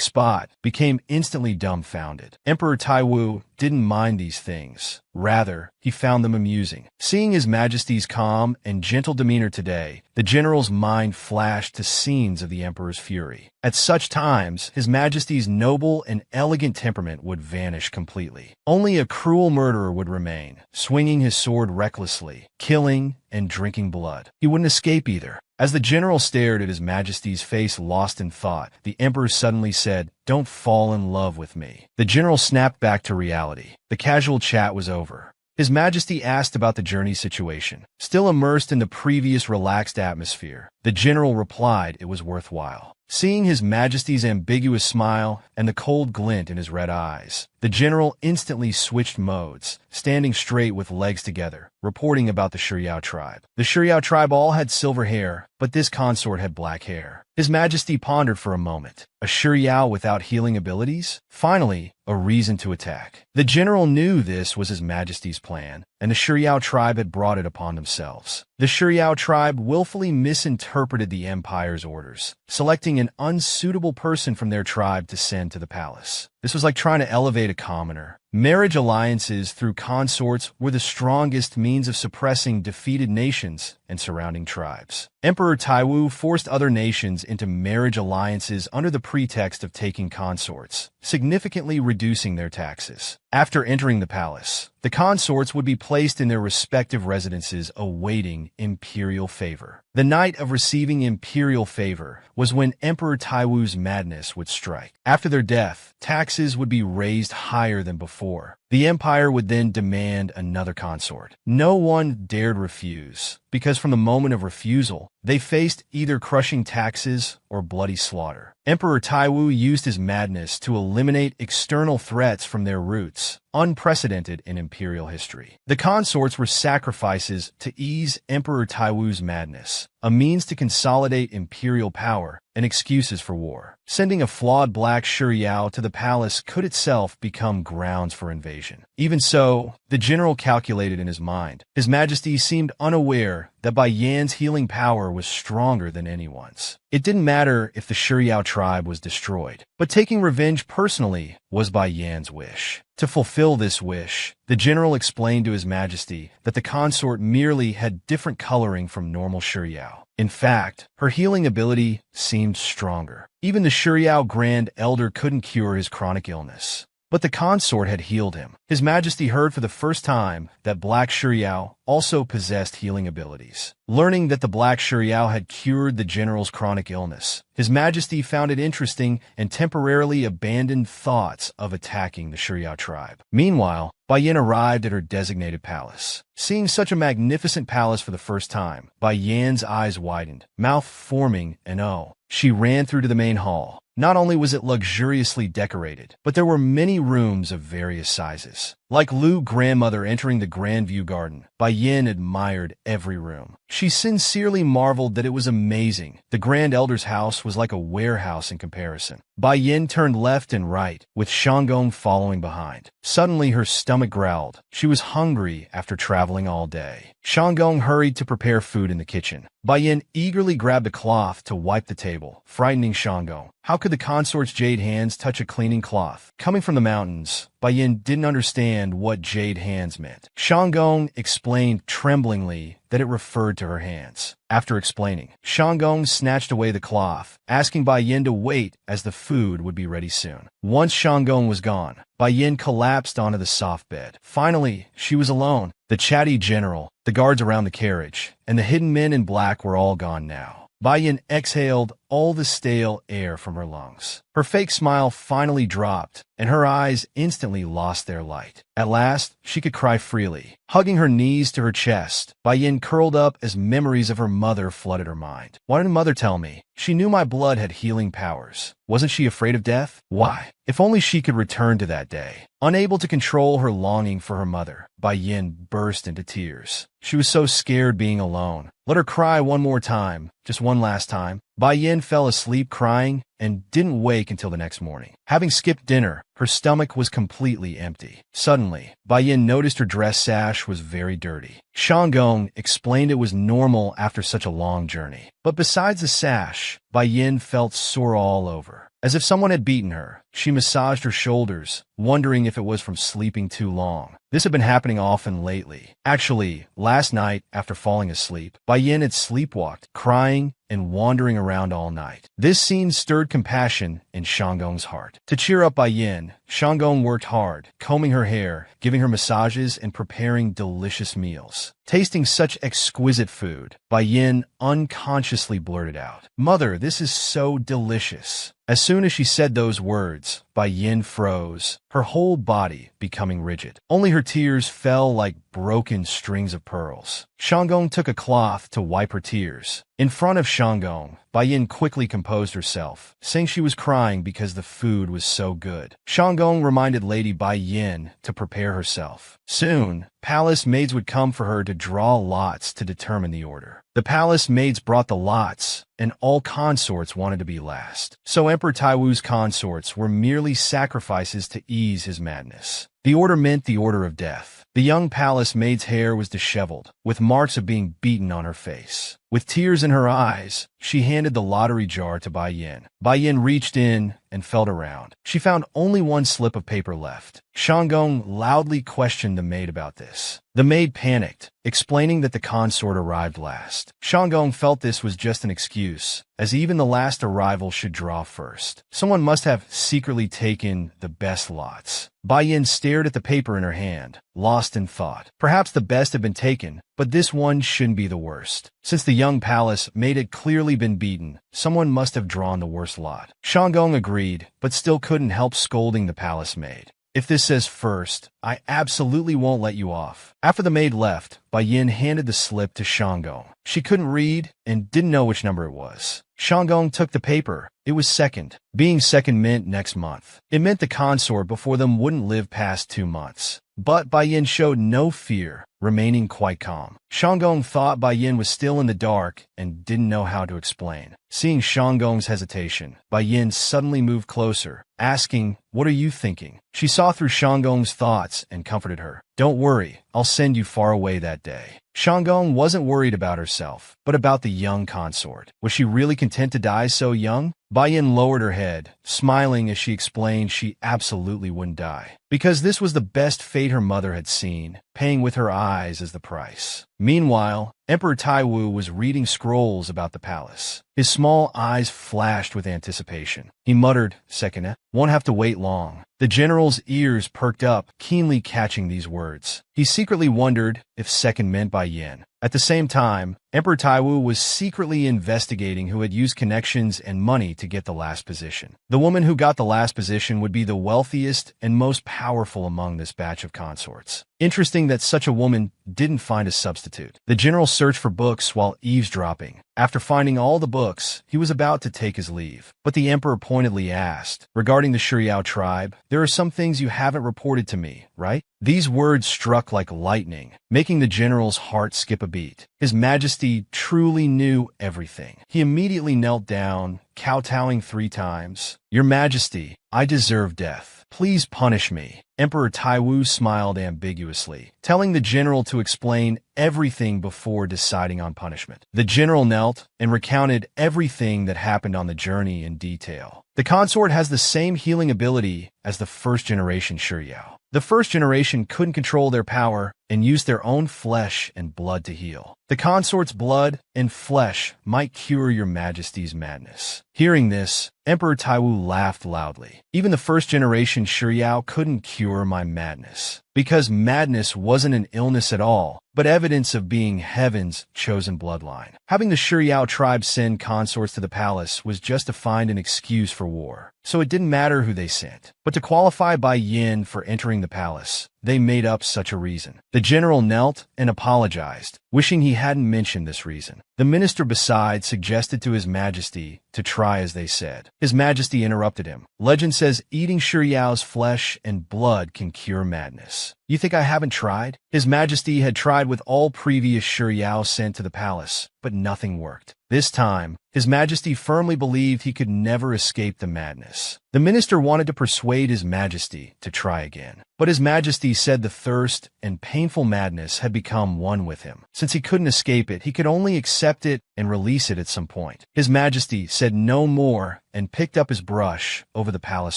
spot, became instantly dumbfounded. Emperor Taiwu didn't mind these things. Rather, he found them amusing. Seeing His Majesty's calm and gentle demeanor today, the general's mind flashed to scenes of the emperor's fury. At such times, His Majesty's noble and elegant temperament would vanish completely. Only a cruel murderer would remain, swinging his sword recklessly, killing and drinking blood. He wouldn't escape either. As the general stared at His Majesty's face lost in thought, the emperor suddenly said, "Don't fall in love with me." The general snapped back to reality. The casual chat was over. His Majesty asked about the journey situation. Still immersed in the previous relaxed atmosphere, the general replied it was worthwhile. Seeing His Majesty's ambiguous smile and the cold glint in his red eyes, the general instantly switched modes, standing straight with legs together, reporting about the Shiryao tribe. The Shiryao tribe all had silver hair, but this consort had black hair. His Majesty pondered for a moment. A Shiryao without healing abilities? Finally, a reason to attack. The general knew this was His Majesty's plan, and the Shiryao tribe had brought it upon themselves. The Shiryao tribe willfully misinterpreted the Empire's orders, selecting an unsuitable person from their tribe to send to the palace. This was like trying to elevate a commoner. Marriage alliances through consorts were the strongest means of suppressing defeated nations and surrounding tribes. Emperor Taiwu forced other nations into marriage alliances under the pretext of taking consorts, significantly reducing their taxes. After entering the palace, the consorts would be placed in their respective residences awaiting imperial favor. The night of receiving imperial favor was when Emperor Taiwu's madness would strike. After their death, taxes would be raised higher than before. The empire would then demand another consort. No one dared refuse, because from the moment of refusal, they faced either crushing taxes or bloody slaughter. Emperor Taiwu used his madness to eliminate external threats from their roots, unprecedented in imperial history. The consorts were sacrifices to ease Emperor Taiwu's madness, a means to consolidate imperial power, and excuses for war. Sending a flawed black Shiryao to the palace could itself become grounds for invasion. Even so, the general calculated in his mind. His Majesty seemed unaware that Bai Yan's healing power was stronger than anyone's. It didn't matter if the Shiryao tribe was destroyed, but taking revenge personally was Bai Yan's wish. To fulfill this wish, the general explained to His Majesty that the consort merely had different coloring from normal Shiryao. In fact, her healing ability seemed stronger. Even the Shiryao Grand Elder couldn't cure his chronic illness. But the consort had healed him. His Majesty heard for the first time that Black Shuriao also possessed healing abilities. Learning that the Black Shuriao had cured the general's chronic illness, His Majesty found it interesting and temporarily abandoned thoughts of attacking the Shuriao tribe. Meanwhile, Bai Yin arrived at her designated palace. Seeing such a magnificent palace for the first time, Bai Yan's eyes widened, mouth forming an O. She ran through to the main hall. Not only was it luxuriously decorated, but there were many rooms of various sizes. Like Lu's grandmother entering the Grand View Garden, Bai Yin admired every room. She sincerely marveled that it was amazing. The Grand Elder's house was like a warehouse in comparison. Bai Yin turned left and right, with Shanggong following behind. Suddenly her stomach growled. She was hungry after traveling all day. Shanggong hurried to prepare food in the kitchen. Bai Yin eagerly grabbed a cloth to wipe the table, frightening Shanggong. How could the consort's jade hands touch a cleaning cloth? Coming from the mountains, Bai Yin didn't understand what jade hands meant. Shanggong explained tremblingly that it referred to her hands. After explaining, Shanggong snatched away the cloth, asking Bai Yin to wait as the food would be ready soon. Once Shanggong was gone, Bai Yin collapsed onto the soft bed. Finally, she was alone. The chatty general, the guards around the carriage, and the hidden men in black were all gone now. Bai Yin exhaled all the stale air from her lungs. Her fake smile finally dropped, and her eyes instantly lost their light. At last, she could cry freely. Hugging her knees to her chest, Bai Yin curled up as memories of her mother flooded her mind. Why didn't Mother tell me? She knew my blood had healing powers. Wasn't she afraid of death? Why? If only she could return to that day. Unable to control her longing for her mother, Bai Yin burst into tears. She was so scared being alone. Let her cry one more time, just one last time. Bai Yin fell asleep crying and didn't wake until the next morning. Having skipped dinner, her stomach was completely empty. Suddenly, Bai Yin noticed her dress sash was very dirty. Shanggong explained it was normal after such a long journey. But besides the sash, Bai Yin felt sore all over. As if someone had beaten her, she massaged her shoulders, wondering if it was from sleeping too long. This had been happening often lately. Actually, last night, after falling asleep, Bai Yin had sleepwalked, crying and wandering around all night. This scene stirred compassion in Shanggong's heart. To cheer up Bai Yin, Shanggong worked hard, combing her hair, giving her massages, and preparing delicious meals. Tasting such exquisite food, Bai Yin unconsciously blurted out, "Mother, this is so delicious." As soon as she said those words, Bai Yin froze, her whole body becoming rigid. Only her tears fell like broken strings of pearls. Shanggong took a cloth to wipe her tears. In front of Shanggong, Bai Yin quickly composed herself, saying she was crying because the food was so good. Shanggong reminded Lady Bai Yin to prepare herself. Soon, palace maids would come for her to draw lots to determine the order. The palace maids brought the lots, and all consorts wanted to be last. So Emperor Taiwu's consorts were merely sacrifices to ease his madness. The order meant the order of death. The young palace maid's hair was disheveled, with marks of being beaten on her face. With tears in her eyes, she handed the lottery jar to Bai Yin. Bai Yin reached in and felt around. She found only one slip of paper left. Shanggong loudly questioned the maid about this. The maid panicked, explaining that the consort arrived last. Shanggong felt this was just an excuse, as even the last arrival should draw first. Someone must have secretly taken the best lots. Bai Yin stared at the paper in her hand, lost in thought. Perhaps the best had been taken, but this one shouldn't be the worst. Since the young palace maid had clearly been beaten, someone must have drawn the worst lot. Shanggong agreed, but still couldn't help scolding the palace maid. "If this says first, I absolutely won't let you off." After the maid left, Bai Yin handed the slip to Shanggong. She couldn't read and didn't know which number it was. Shanggong took the paper. It was second. Being second meant next month. It meant the consort before them wouldn't live past 2 months. But Bai Yin showed no fear, remaining quite calm. Shanggong thought Bai Yin was still in the dark and didn't know how to explain. Seeing Shanggong's hesitation, Bai Yin suddenly moved closer, asking, "What are you thinking?" She saw through Shanggong's thoughts and comforted her. "Don't worry, I'll send you far away that day." Shanggong wasn't worried about herself, but about the young consort. Was she really content to die so young? Bai Yin lowered her head, smiling as she explained she absolutely wouldn't die, because this was the best fate her mother had seen, paying with her eyes as the price. Meanwhile, Emperor Taiwu was reading scrolls about the palace. His small eyes flashed with anticipation. He muttered, "Second, won't have to wait long." The general's ears perked up, keenly catching these words. He secretly wondered if second meant Bai Yin. At the same time, Emperor Taiwu was secretly investigating who had used connections and money to get the last position. The woman who got the last position would be the wealthiest and most powerful among this batch of consorts. Interesting that such a woman didn't find a substitute. The general searched for books while eavesdropping. After finding all the books, he was about to take his leave. But the emperor pointedly asked, "Regarding the Shiryao tribe, there are some things you haven't reported to me, right?" These words struck like lightning, making the general's heart skip a beat. His Majesty truly knew everything. He immediately knelt down, kowtowing 3 times. "Your Majesty, I deserve death. Please punish me." Emperor Taiwu smiled ambiguously, telling the general to explain everything before deciding on punishment. The general knelt and recounted everything that happened on the journey in detail. The consort has the same healing ability as the first-generation Shiryao. The first generation couldn't control their power and used their own flesh and blood to heal. The consort's blood and flesh might cure your Majesty's madness. Hearing this, Emperor Taiwu laughed loudly. Even the first-generation Shiryao couldn't cure my madness, because madness wasn't an illness at all, but evidence of being heaven's chosen bloodline. Having the Shiryao tribe send consorts to the palace was just to find an excuse for war, so it didn't matter who they sent. But to qualify Bai Yin for entering the palace, they made up such a reason. The general knelt and apologized, wishing he hadn't mentioned this reason. The minister beside suggested to His Majesty to try as they said. His Majesty interrupted him. "Legend says eating Shiryao's flesh and blood can cure madness. You think I haven't tried?" His Majesty had tried with all previous Shiryao sent to the palace, but nothing worked. This time, His Majesty firmly believed he could never escape the madness. The minister wanted to persuade His Majesty to try again, but His Majesty said the thirst and painful madness had become one with him. Since he couldn't escape it, he could only accept it and release it at some point. His Majesty said no more and picked up his brush over the palace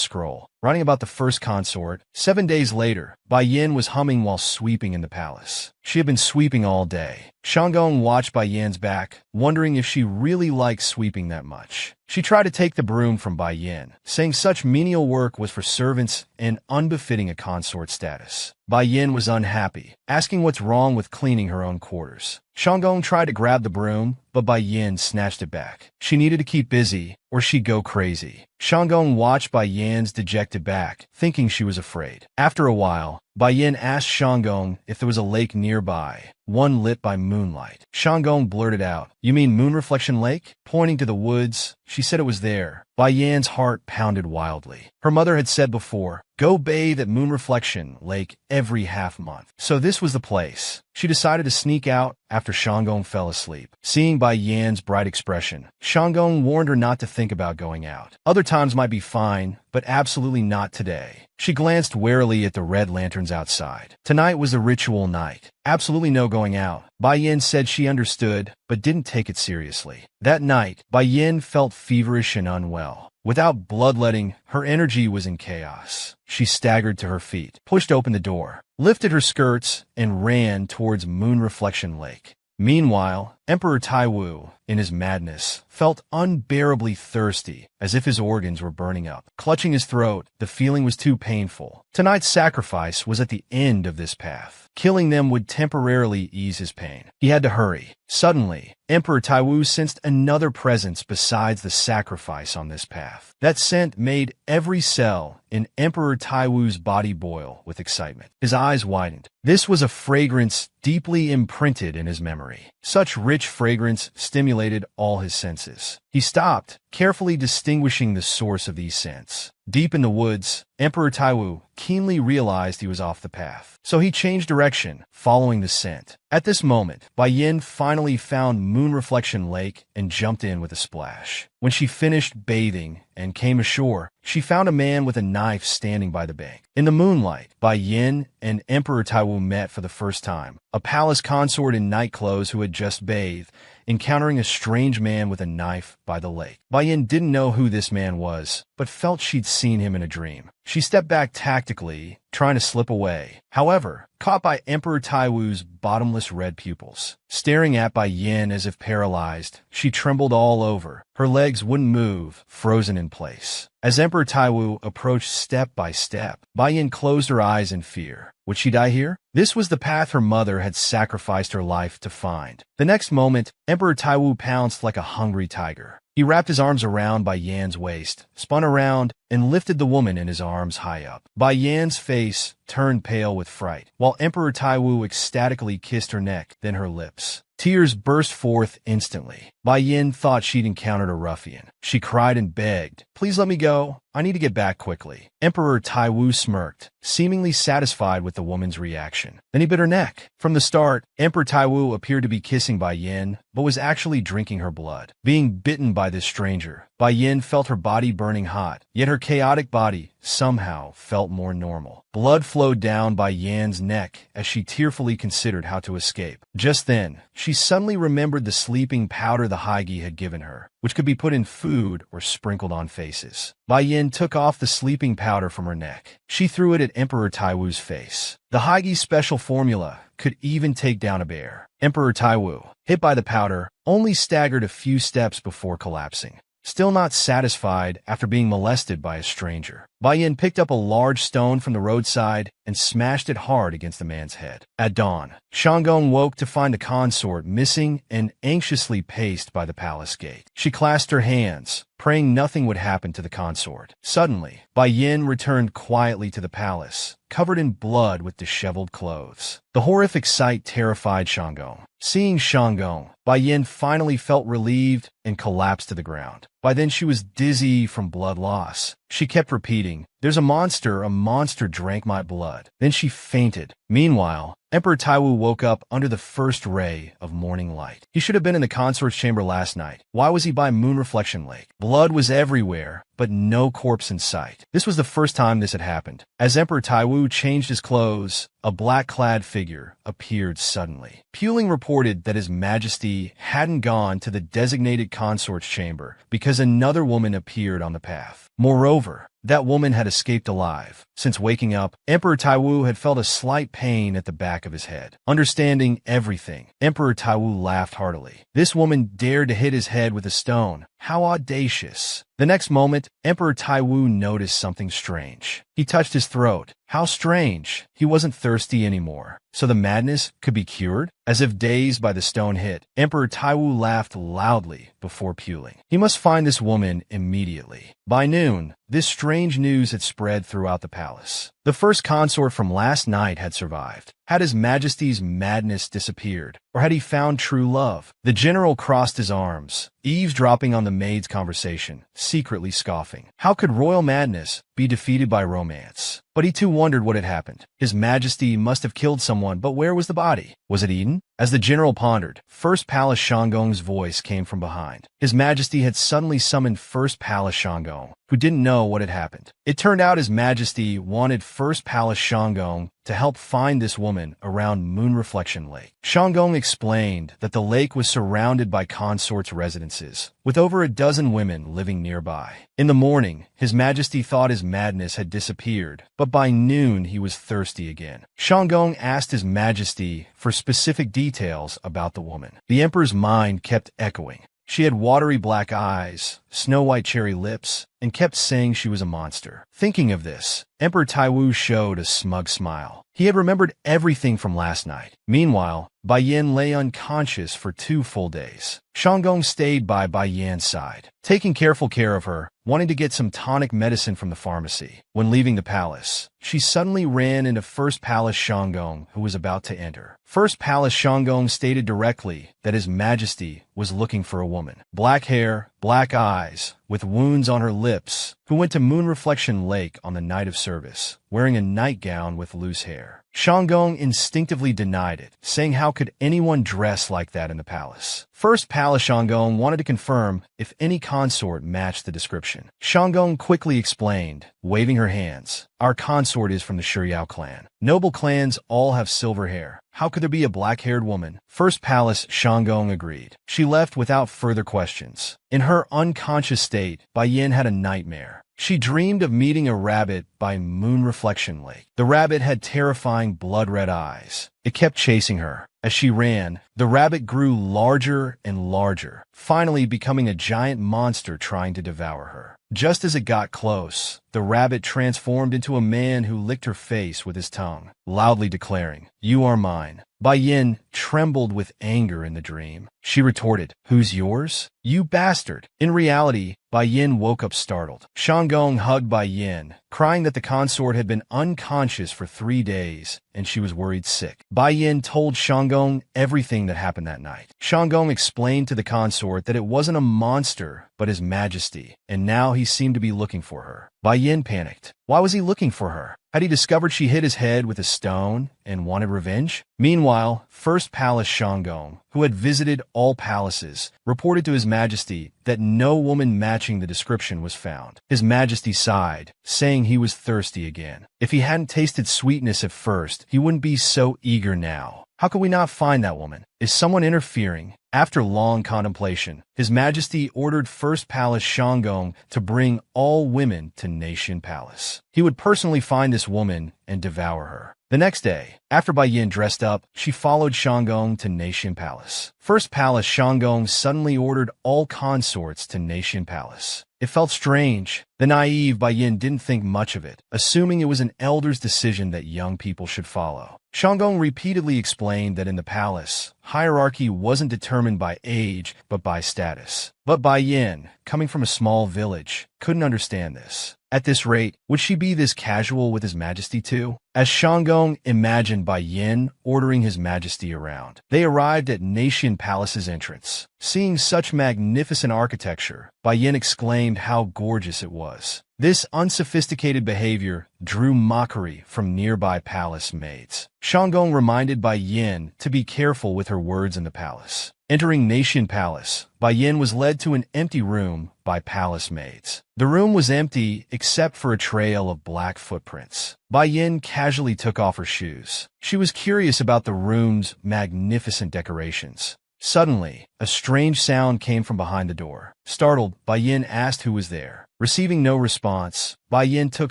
scroll. Writing about the first consort, 7 days later, Bai Yin was humming while sweeping in the palace. She had been sweeping all day. Shanggong watched Bai Yin's back, wondering if she really liked sweeping that much. She tried to take the broom from Bai Yin, saying such menial work was for servants and unbefitting a consort status. Bai Yin was unhappy, asking what's wrong with cleaning her own quarters. Shanggong tried to grab the broom, but Bai Yin snatched it back. She needed to keep busy, or she'd go crazy. Shanggong watched Bai Yin's dejected back, thinking she was afraid. After a while, Bai Yin asked Shanggong if there was a lake nearby, one lit by moonlight. Shanggong blurted out, "You mean Moon Reflection Lake?" Pointing to the woods, she said it was there. Bai Yan's heart pounded wildly. Her mother had said before, "Go bathe at Moon Reflection Lake every half-month." So this was the place. She decided to sneak out after Shanggong fell asleep. Seeing Bai Yan's bright expression, Shanggong warned her not to think about going out. Other times might be fine, but absolutely not today. She glanced warily at the red lanterns outside. Tonight was the ritual night. Absolutely no going out. Bai Yin said she understood, but didn't take it seriously. That night, Bai Yin felt feverish and unwell. Without bloodletting, her energy was in chaos. She staggered to her feet, pushed open the door, lifted her skirts, and ran towards Moon Reflection Lake. Meanwhile, Emperor Taiwu, in his madness, felt unbearably thirsty, as if his organs were burning up. Clutching his throat, the feeling was too painful. Tonight's sacrifice was at the end of this path. Killing them would temporarily ease his pain. He had to hurry. Suddenly, Emperor Taiwu sensed another presence besides the sacrifice on this path. That scent made every cell in Emperor Taiwu's body boil with excitement. His eyes widened. This was a fragrance deeply imprinted in his memory. Such rich fragrance stimulated all his senses. He stopped, carefully distinguishing the source of these scents. Deep in the woods, Emperor Taiwu keenly realized he was off the path. So he changed direction, following the scent. At this moment, Bai Yin finally found Moon Reflection Lake and jumped in with a splash. When she finished bathing and came ashore, she found a man with a knife standing by the bank. In the moonlight, Bai Yin and Emperor Taiwu met for the first time. A palace consort in night clothes who had just bathed, encountering a strange man with a knife by the lake. Bai Yin didn't know who this man was, but felt she'd seen him in a dream. She stepped back tactically, trying to slip away. However, caught by Emperor Taiwu's bottomless red pupils. Staring at Bai Yin as if paralyzed, she trembled all over. Her legs wouldn't move, frozen in place. As Emperor Taiwu approached step by step, Bai Yin closed her eyes in fear. Would she die here? This was the path her mother had sacrificed her life to find. The next moment, Emperor Taiwu pounced like a hungry tiger. He wrapped his arms around Bai Yan's waist, spun around, and lifted the woman in his arms high up. Bai Yan's face turned pale with fright, while Emperor Taiwu ecstatically kissed her neck, then her lips. Tears burst forth instantly. Bai Yin thought she'd encountered a ruffian. She cried and begged, "Please let me go. I need to get back quickly." Emperor Taiwu smirked, seemingly satisfied with the woman's reaction. Then he bit her neck. From the start, Emperor Taiwu appeared to be kissing Bai Yin, but was actually drinking her blood. Being bitten by this stranger, Bai Yin felt her body burning hot, yet her chaotic body somehow felt more normal. Blood flowed down Bai Yan's neck as she tearfully considered how to escape. Just then, she suddenly remembered the sleeping powder the Haigi had given her, which could be put in food or sprinkled on faces. Bai Yin took off the sleeping powder from her neck. She threw it at Emperor Taiwu's face. The Haigi's special formula could even take down a bear. Emperor Taiwu, hit by the powder, only staggered a few steps before collapsing. Still not satisfied after being molested by a stranger, Bai Yin picked up a large stone from the roadside and smashed it hard against the man's head. At dawn, Shanggong woke to find the consort missing and anxiously paced by the palace gate. She clasped her hands, praying nothing would happen to the consort. Suddenly, Bai Yin returned quietly to the palace, covered in blood with disheveled clothes. The horrific sight terrified Shanggong. Seeing Shanggong, Bai Yin finally felt relieved and collapsed to the ground. By then she was dizzy from blood loss. She kept repeating, "There's a monster drank my blood." Then she fainted. Meanwhile, Emperor Taiwu woke up under the first ray of morning light. He should have been in the consort's chamber last night. Why was he by Moon Reflection Lake? Blood was everywhere, but no corpse in sight. This was the first time this had happened. As Emperor Taiwu changed his clothes, a black-clad figure appeared suddenly. Puling reported that His Majesty hadn't gone to the designated consort's chamber because another woman appeared on the path. Moreover, that woman had escaped alive. Since waking up, Emperor Taiwu had felt a slight pain at the back of his head. Understanding everything, Emperor Taiwu laughed heartily. This woman dared to hit his head with a stone. How audacious. The next moment, Emperor Taiwu noticed something strange. He touched his throat. How strange. He wasn't thirsty anymore. So the madness could be cured? As if dazed by the stone hit, Emperor Taiwu laughed loudly before puling. He must find this woman immediately. By noon, this strange news had spread throughout the palace. The first consort from last night had survived. Had His Majesty's madness disappeared? Or had he found true love? The general crossed his arms, eavesdropping on the maid's conversation, secretly scoffing. How could royal madness be defeated by romance? But he too wondered what had happened. His Majesty must have killed someone, but where was the body? Was it eaten? As the general pondered, First Palace Shanggong's voice came from behind. His Majesty had suddenly summoned First Palace Shanggong, who didn't know what had happened. It turned out His Majesty wanted First Palace Shanggong to help find this woman around Moon Reflection Lake. Shanggong explained that the lake was surrounded by consorts' residences, with over a dozen women living nearby. In the morning, His Majesty thought his madness had disappeared, but by noon he was thirsty again. Shanggong asked His Majesty for specific details about the woman. The Emperor's mind kept echoing. She had watery black eyes, snow-white cherry lips, and kept saying she was a monster. Thinking of this, Emperor Taiwu showed a smug smile. He had remembered everything from last night. Meanwhile, Bai Yin lay unconscious for 2 full days. Shanggong stayed by Bai Yan's side, taking careful care of her, wanting to get some tonic medicine from the pharmacy. When leaving the palace, she suddenly ran into First Palace Shanggong, who was about to enter. First Palace Shanggong stated directly that His Majesty was looking for a woman. Black hair, black eyes, with wounds on her lips, who went to Moon Reflection Lake on the night of service, wearing a nightgown with loose hair. Shanggong instinctively denied it, saying how could anyone dress like that in the palace. First Palace Shanggong wanted to confirm if any consort matched the description. Shanggong quickly explained, waving her hands, "Our consort is from the Shiryao clan. Noble clans all have silver hair. How could there be a black-haired woman?" First Palace Shanggong agreed. She left without further questions. In her unconscious state, Bai Yin had a nightmare. She dreamed of meeting a rabbit by Moon Reflection Lake. The rabbit had terrifying blood-red eyes. It kept chasing her. As she ran, the rabbit grew larger and larger, finally becoming a giant monster trying to devour her. Just as it got close, the rabbit transformed into a man who licked her face with his tongue, loudly declaring, "You are mine." Bai Yin trembled with anger in the dream. She retorted, "Who's yours? You bastard." In reality, Bai Yin woke up startled. Shanggong hugged Bai Yin, crying that the consort had been unconscious for 3 days, and she was worried sick. Bai Yin told Shanggong everything that happened that night. Shanggong explained to the consort that it wasn't a monster, but his majesty, and now he seemed to be looking for her. Bai Yin panicked. Why was he looking for her? Had he discovered she hit his head with a stone and wanted revenge? Meanwhile, First Palace Shanggong, who had visited all palaces, reported to His Majesty that no woman matching the description was found. His Majesty sighed, saying he was thirsty again. If he hadn't tasted sweetness at first, he wouldn't be so eager now. How could we not find that woman? Is someone interfering? After long contemplation, His Majesty ordered First Palace Shanggong to bring all women to Nation Palace. He would personally find this woman and devour her. The next day, after Bai Yin dressed up, she followed Shanggong to Nation Palace. First Palace Shanggong suddenly ordered all consorts to Nation Palace. It felt strange. The naive Bai Yin didn't think much of it, assuming it was an elder's decision that young people should follow. Shanggong repeatedly explained that in the palace, hierarchy wasn't determined by age, but by status. But Bai Yin, coming from a small village, couldn't understand this. At this rate, would she be this casual with His Majesty too? As Shanggong imagined Bai Yin ordering His Majesty around, they arrived at Nation Palace's entrance. Seeing such magnificent architecture, Bai Yin exclaimed how gorgeous it was. This unsophisticated behavior drew mockery from nearby palace maids. Shanggong reminded Bai Yin to be careful with her words in the palace. Entering Nation Palace, Bai Yin was led to an empty room by palace maids. The room was empty except for a trail of black footprints. Bai Yin casually took off her shoes. She was curious about the room's magnificent decorations. Suddenly, a strange sound came from behind the door. Startled, Bai Yin asked who was there. Receiving no response, Bai Yin took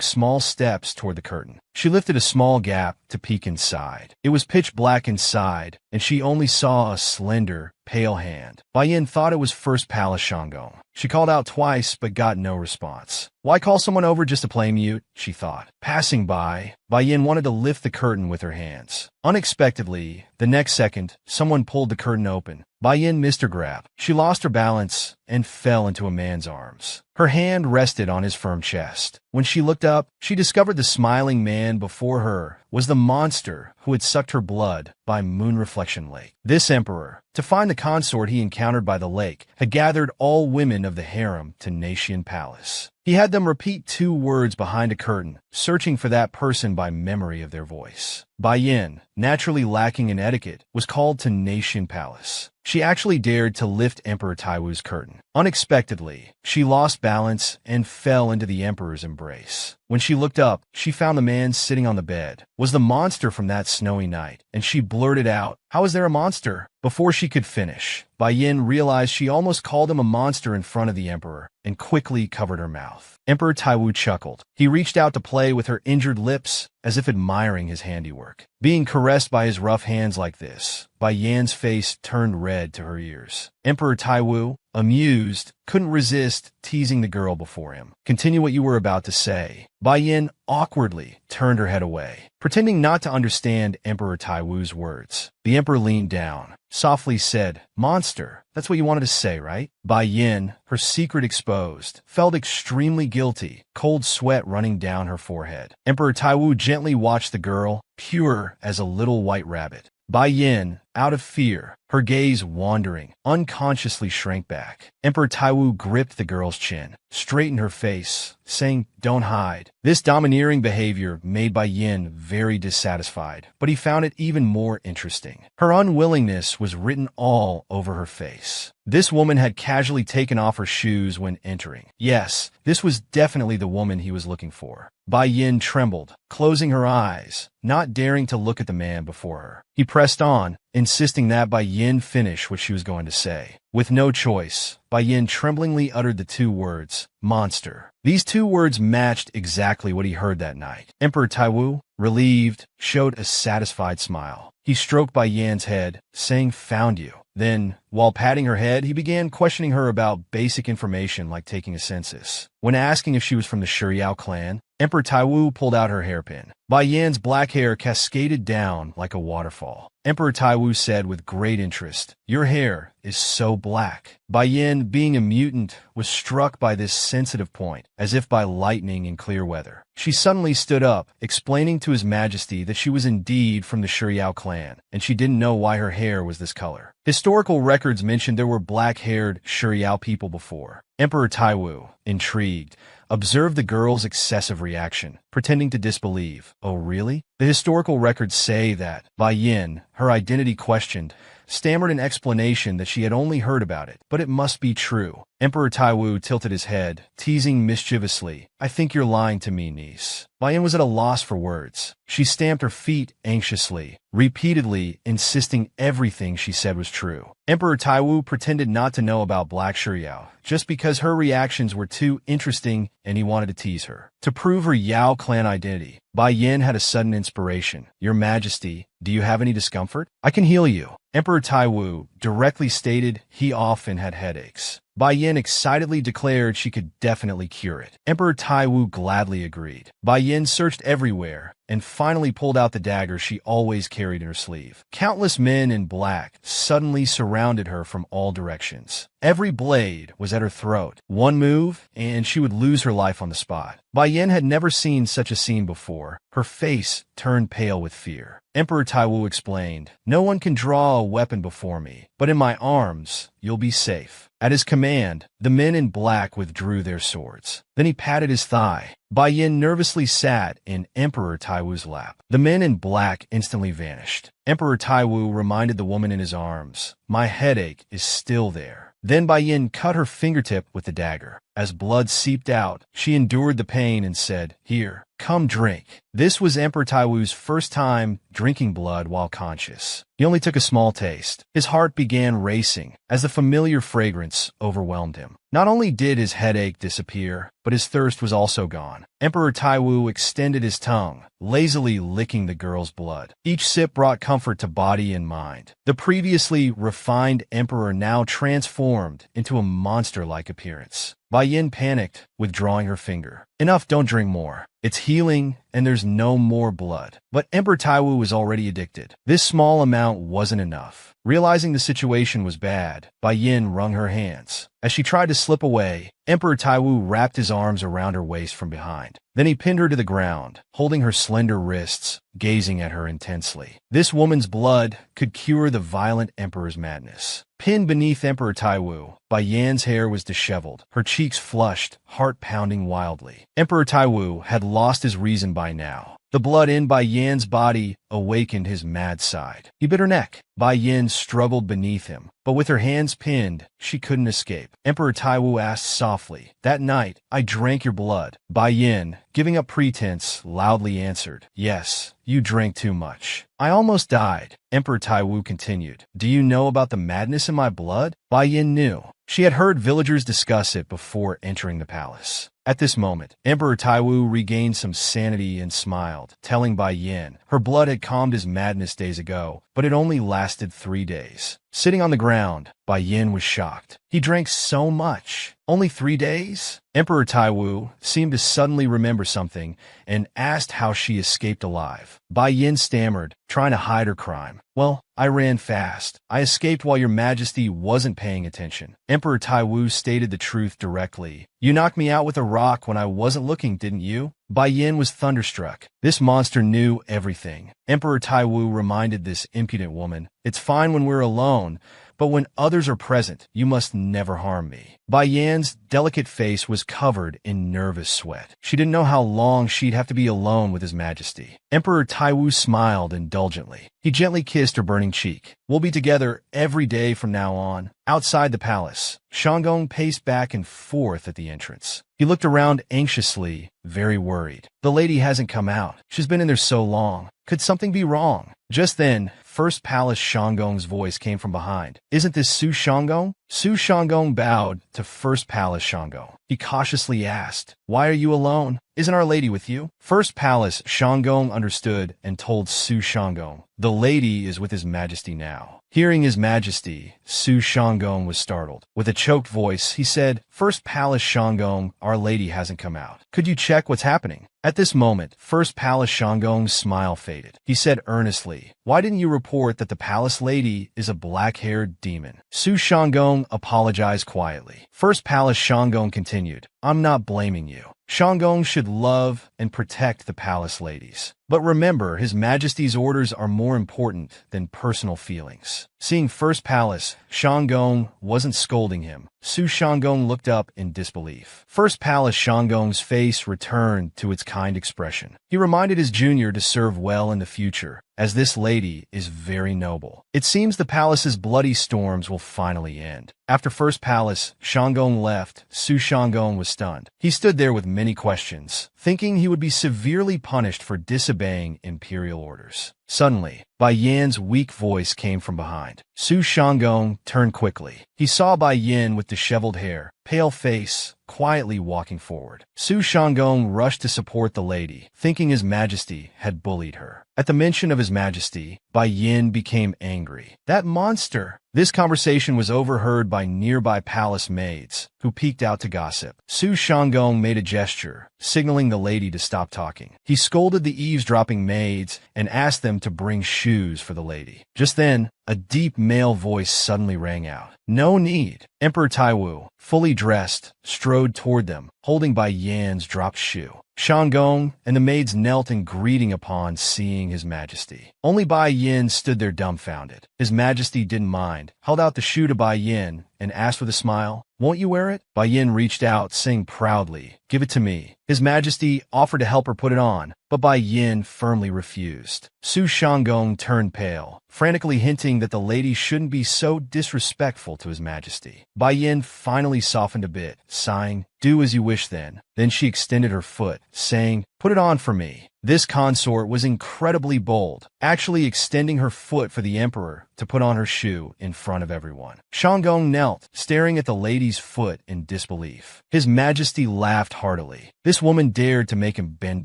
small steps toward the curtain. She lifted a small gap to peek inside. It was pitch black inside, and she only saw a slender, pale hand. Bai Yin thought it was First Palace Shanggong. She called out twice, but got no response. Why call someone over just to play mute, she thought. Passing by, Bai Yin wanted to lift the curtain with her hands. Unexpectedly, the next second, someone pulled the curtain open. Bai Yin missed her grab. She lost her balance and fell into a man's arms. Her hand rested on his firm chest. When she looked up, she discovered the smiling man before her was the monster who had sucked her blood by Moon Reflection Lake. This emperor, to find the consort he encountered by the lake, had gathered all women of the harem to Nation Palace. He had them repeat 2 words behind a curtain, searching for that person by memory of their voice. Bai Yin, naturally lacking in etiquette, was called to Nation Palace. She actually dared to lift Emperor Taiwu's curtain. Unexpectedly, she lost balance and fell into the emperor's embrace. When she looked up, she found the man sitting on the bed was the monster from that snowy night, and she blurted out, "How is there a monster?" Before she could finish, Bai Yin realized she almost called him a monster in front of the emperor and quickly covered her mouth. Emperor Taiwu chuckled. He reached out to play with her injured lips as if admiring his handiwork. Being caressed by his rough hands like this, Bai Yan's face turned red to her ears. Emperor Taiwu, amused, couldn't resist teasing the girl before him. "Continue what you were about to say." Bai Yin awkwardly turned her head away, pretending not to understand Emperor Taiwu's words. The emperor leaned down, softly said, "Monster, that's what you wanted to say, right?" Bai Yin, her secret exposed, felt extremely guilty, cold sweat running down her forehead. Emperor Taiwu gently watched the girl, pure as a little white rabbit. Bai Yin, out of fear, her gaze wandering, unconsciously shrank back. Emperor Taiwu gripped the girl's chin, straightened her face, saying, "Don't hide." This domineering behavior made Bai Yin very dissatisfied, but he found it even more interesting. Her unwillingness was written all over her face. This woman had casually taken off her shoes when entering. Yes, this was definitely the woman he was looking for. Bai Yin trembled, closing her eyes, not daring to look at the man before her. He pressed on, insisting that Bai Yin finish what she was going to say. With no choice, Bai Yin tremblingly uttered the two words, "monster." These two words matched exactly what he heard that night. Emperor Taiwu, relieved, showed a satisfied smile. He stroked Bai Yan's head, saying, "Found you." Then, while patting her head, he began questioning her about basic information like taking a census. When asking if she was from the Shiryao clan, Emperor Taiwu pulled out her hairpin. Bai Yan's black hair cascaded down like a waterfall. Emperor Taiwu said with great interest, "Your hair is so black." Bai Yan, being a mutant, was struck by this sensitive point, as if by lightning in clear weather. She suddenly stood up, explaining to His Majesty that she was indeed from the Shiryao clan, and she didn't know why her hair was this color. Historical records mentioned there were black-haired Shiryao people before. Emperor Taiwu, intrigued, observed the girl's excessive reaction, pretending to disbelieve. "Oh, really?" The historical records say that Bai Yin, her identity questioned, stammered an explanation that she had only heard about it, but it must be true. Emperor Taiwu tilted his head, teasing mischievously, "I think you're lying to me, niece." Bai Yin was at a loss for words. She stamped her feet anxiously, repeatedly insisting everything she said was true. Emperor Taiwu pretended not to know about Black Shiryao, just because her reactions were too interesting and he wanted to tease her. To prove her Yao clan identity, Bai Yin had a sudden inspiration. "Your Majesty, do you have any discomfort? I can heal you." Emperor Taiwu directly stated he often had headaches. Bai Yin excitedly declared she could definitely cure it. Emperor Taiwu gladly agreed. Bai Yin searched everywhere and finally pulled out the dagger she always carried in her sleeve. Countless men in black suddenly surrounded her from all directions. Every blade was at her throat. One move, and she would lose her life on the spot. Bai Yin had never seen such a scene before. Her face turned pale with fear. Emperor Taiwu explained, "No one can draw a weapon before me, but in my arms, you'll be safe." At his command, the men in black withdrew their swords. Then he patted his thigh. Bai Yin nervously sat in Emperor Taiwu's lap. The men in black instantly vanished. Emperor Taiwu reminded the woman in his arms, "My headache is still there." Then Bai Yin cut her fingertip with the dagger. As blood seeped out, she endured the pain and said, "Here, come drink." This was Emperor Taiwu's first time drinking blood while conscious. He only took a small taste. His heart began racing as the familiar fragrance overwhelmed him. Not only did his headache disappear, but his thirst was also gone. Emperor Taiwu extended his tongue, lazily licking the girl's blood. Each sip brought comfort to body and mind. The previously refined emperor now transformed into a monster-like appearance. Bai Yin panicked, withdrawing her finger. "Enough, don't drink more. It's healing, and there's no more blood." But Emperor Taiwu was already addicted. This small amount wasn't enough. Realizing the situation was bad, Bai Yin wrung her hands. As she tried to slip away, Emperor Taiwu wrapped his arms around her waist from behind. Then he pinned her to the ground, holding her slender wrists, gazing at her intensely. This woman's blood could cure the violent emperor's madness. Pinned beneath Emperor Taiwu, Bai Yan's hair was disheveled, her cheeks flushed, heart pounding wildly. Emperor Taiwu had lost his reason by now. The blood in Bai Yan's body awakened his mad side. He bit her neck. Bai Yin struggled beneath him, but with her hands pinned, she couldn't escape. Emperor Taiwu asked softly, "That night, I drank your blood." Bai Yin, giving up pretense, loudly answered, "Yes, you drank too much. I almost died." Emperor Taiwu continued, "Do you know about the madness in my blood?" Bai Yin knew. She had heard villagers discuss it before entering the palace. At this moment, Emperor Taiwu regained some sanity and smiled, telling Bai Yin her blood had calmed his madness days ago, but it only lasted 3 days. Sitting on the ground, Bai Yin was shocked. He drank so much. Only 3 days? Emperor Taiwu seemed to suddenly remember something and asked how she escaped alive. Bai Yin stammered, trying to hide her crime. "Well, I ran fast. I escaped while your majesty wasn't paying attention." Emperor Taiwu stated the truth directly, You knocked me out with a rock when I wasn't looking, didn't you? Bai Yin was thunderstruck. This monster knew everything. Emperor Taiwu reminded this impudent woman, "It's fine when we're alone, but when others are present, you must never harm me." Bai Yan's delicate face was covered in nervous sweat. She didn't know how long she'd have to be alone with His Majesty. Emperor Taiwu smiled indulgently. He gently kissed her burning cheek. "We'll be together every day from now on." Outside the palace, Shanggong paced back and forth at the entrance. He looked around anxiously, very worried. The lady hasn't come out. She's been in there so long. Could something be wrong? Just then, First Palace Shanggong's voice came from behind. "Isn't this Su Shanggong?" Su Shanggong bowed to First Palace Shanggong. He cautiously asked, "Why are you alone? Isn't Our Lady with you?" First Palace Shanggong understood and told Su Shanggong, "The lady is with His Majesty now." Hearing His Majesty, Su Shanggong was startled. With a choked voice, he said, "First Palace Shanggong, Our Lady hasn't come out. Could you check what's happening?" At this moment, First Palace Shanggong's smile faded. He said earnestly, "Why didn't you report that the palace lady is a black-haired demon?" Su Shanggong apologized quietly. First Palace Shanggong continued, "I'm not blaming you. Shanggong should love and protect the palace ladies. But remember, His Majesty's orders are more important than personal feelings." Seeing First Palace Shanggong wasn't scolding him, Su Shanggong looked up in disbelief. First Palace Shanggong's face returned to its kind expression. He reminded his junior to serve well in the future, as this lady is very noble. It seems the palace's bloody storms will finally end. After First Palace Shanggong left, Su Shanggong was stunned. He stood there with many questions, thinking he would be severely punished for disobeying imperial orders. Suddenly, Bai Yan's weak voice came from behind. Su Shanggong turned quickly. He saw Bai Yan with disheveled hair, pale face, quietly walking forward. Su Shanggong rushed to support the lady, thinking His Majesty had bullied her. At the mention of His Majesty, Bai Yan became angry. "That monster!" This conversation was overheard by nearby palace maids, who peeked out to gossip. Su Shanggong made a gesture, signaling the lady to stop talking. He scolded the eavesdropping maids and asked them to bring shoes for the lady. Just then, a deep male voice suddenly rang out. "No need." Emperor Taiwu, fully dressed, strode toward them, holding Bai Yan's dropped shoe. Shanggong and the maids knelt in greeting upon seeing His Majesty. Only Bai Yin stood there dumbfounded. His Majesty didn't mind, held out the shoe to Bai Yin, and asked with a smile, "Won't you wear it?" Bai Yin reached out, saying proudly, "Give it to me." His Majesty offered to help her put it on, but Bai Yin firmly refused. Su Shanggong turned pale, frantically hinting that the lady shouldn't be so disrespectful to His Majesty. Bai Yin finally softened a bit, sighing, "Do as you wish then." Then she extended her foot, saying, "Put it on for me." This consort was incredibly bold, actually extending her foot for the emperor to put on her shoe in front of everyone. Shanggong knelt, staring at the lady's foot in disbelief. His Majesty laughed heartily. This woman dared to make him bend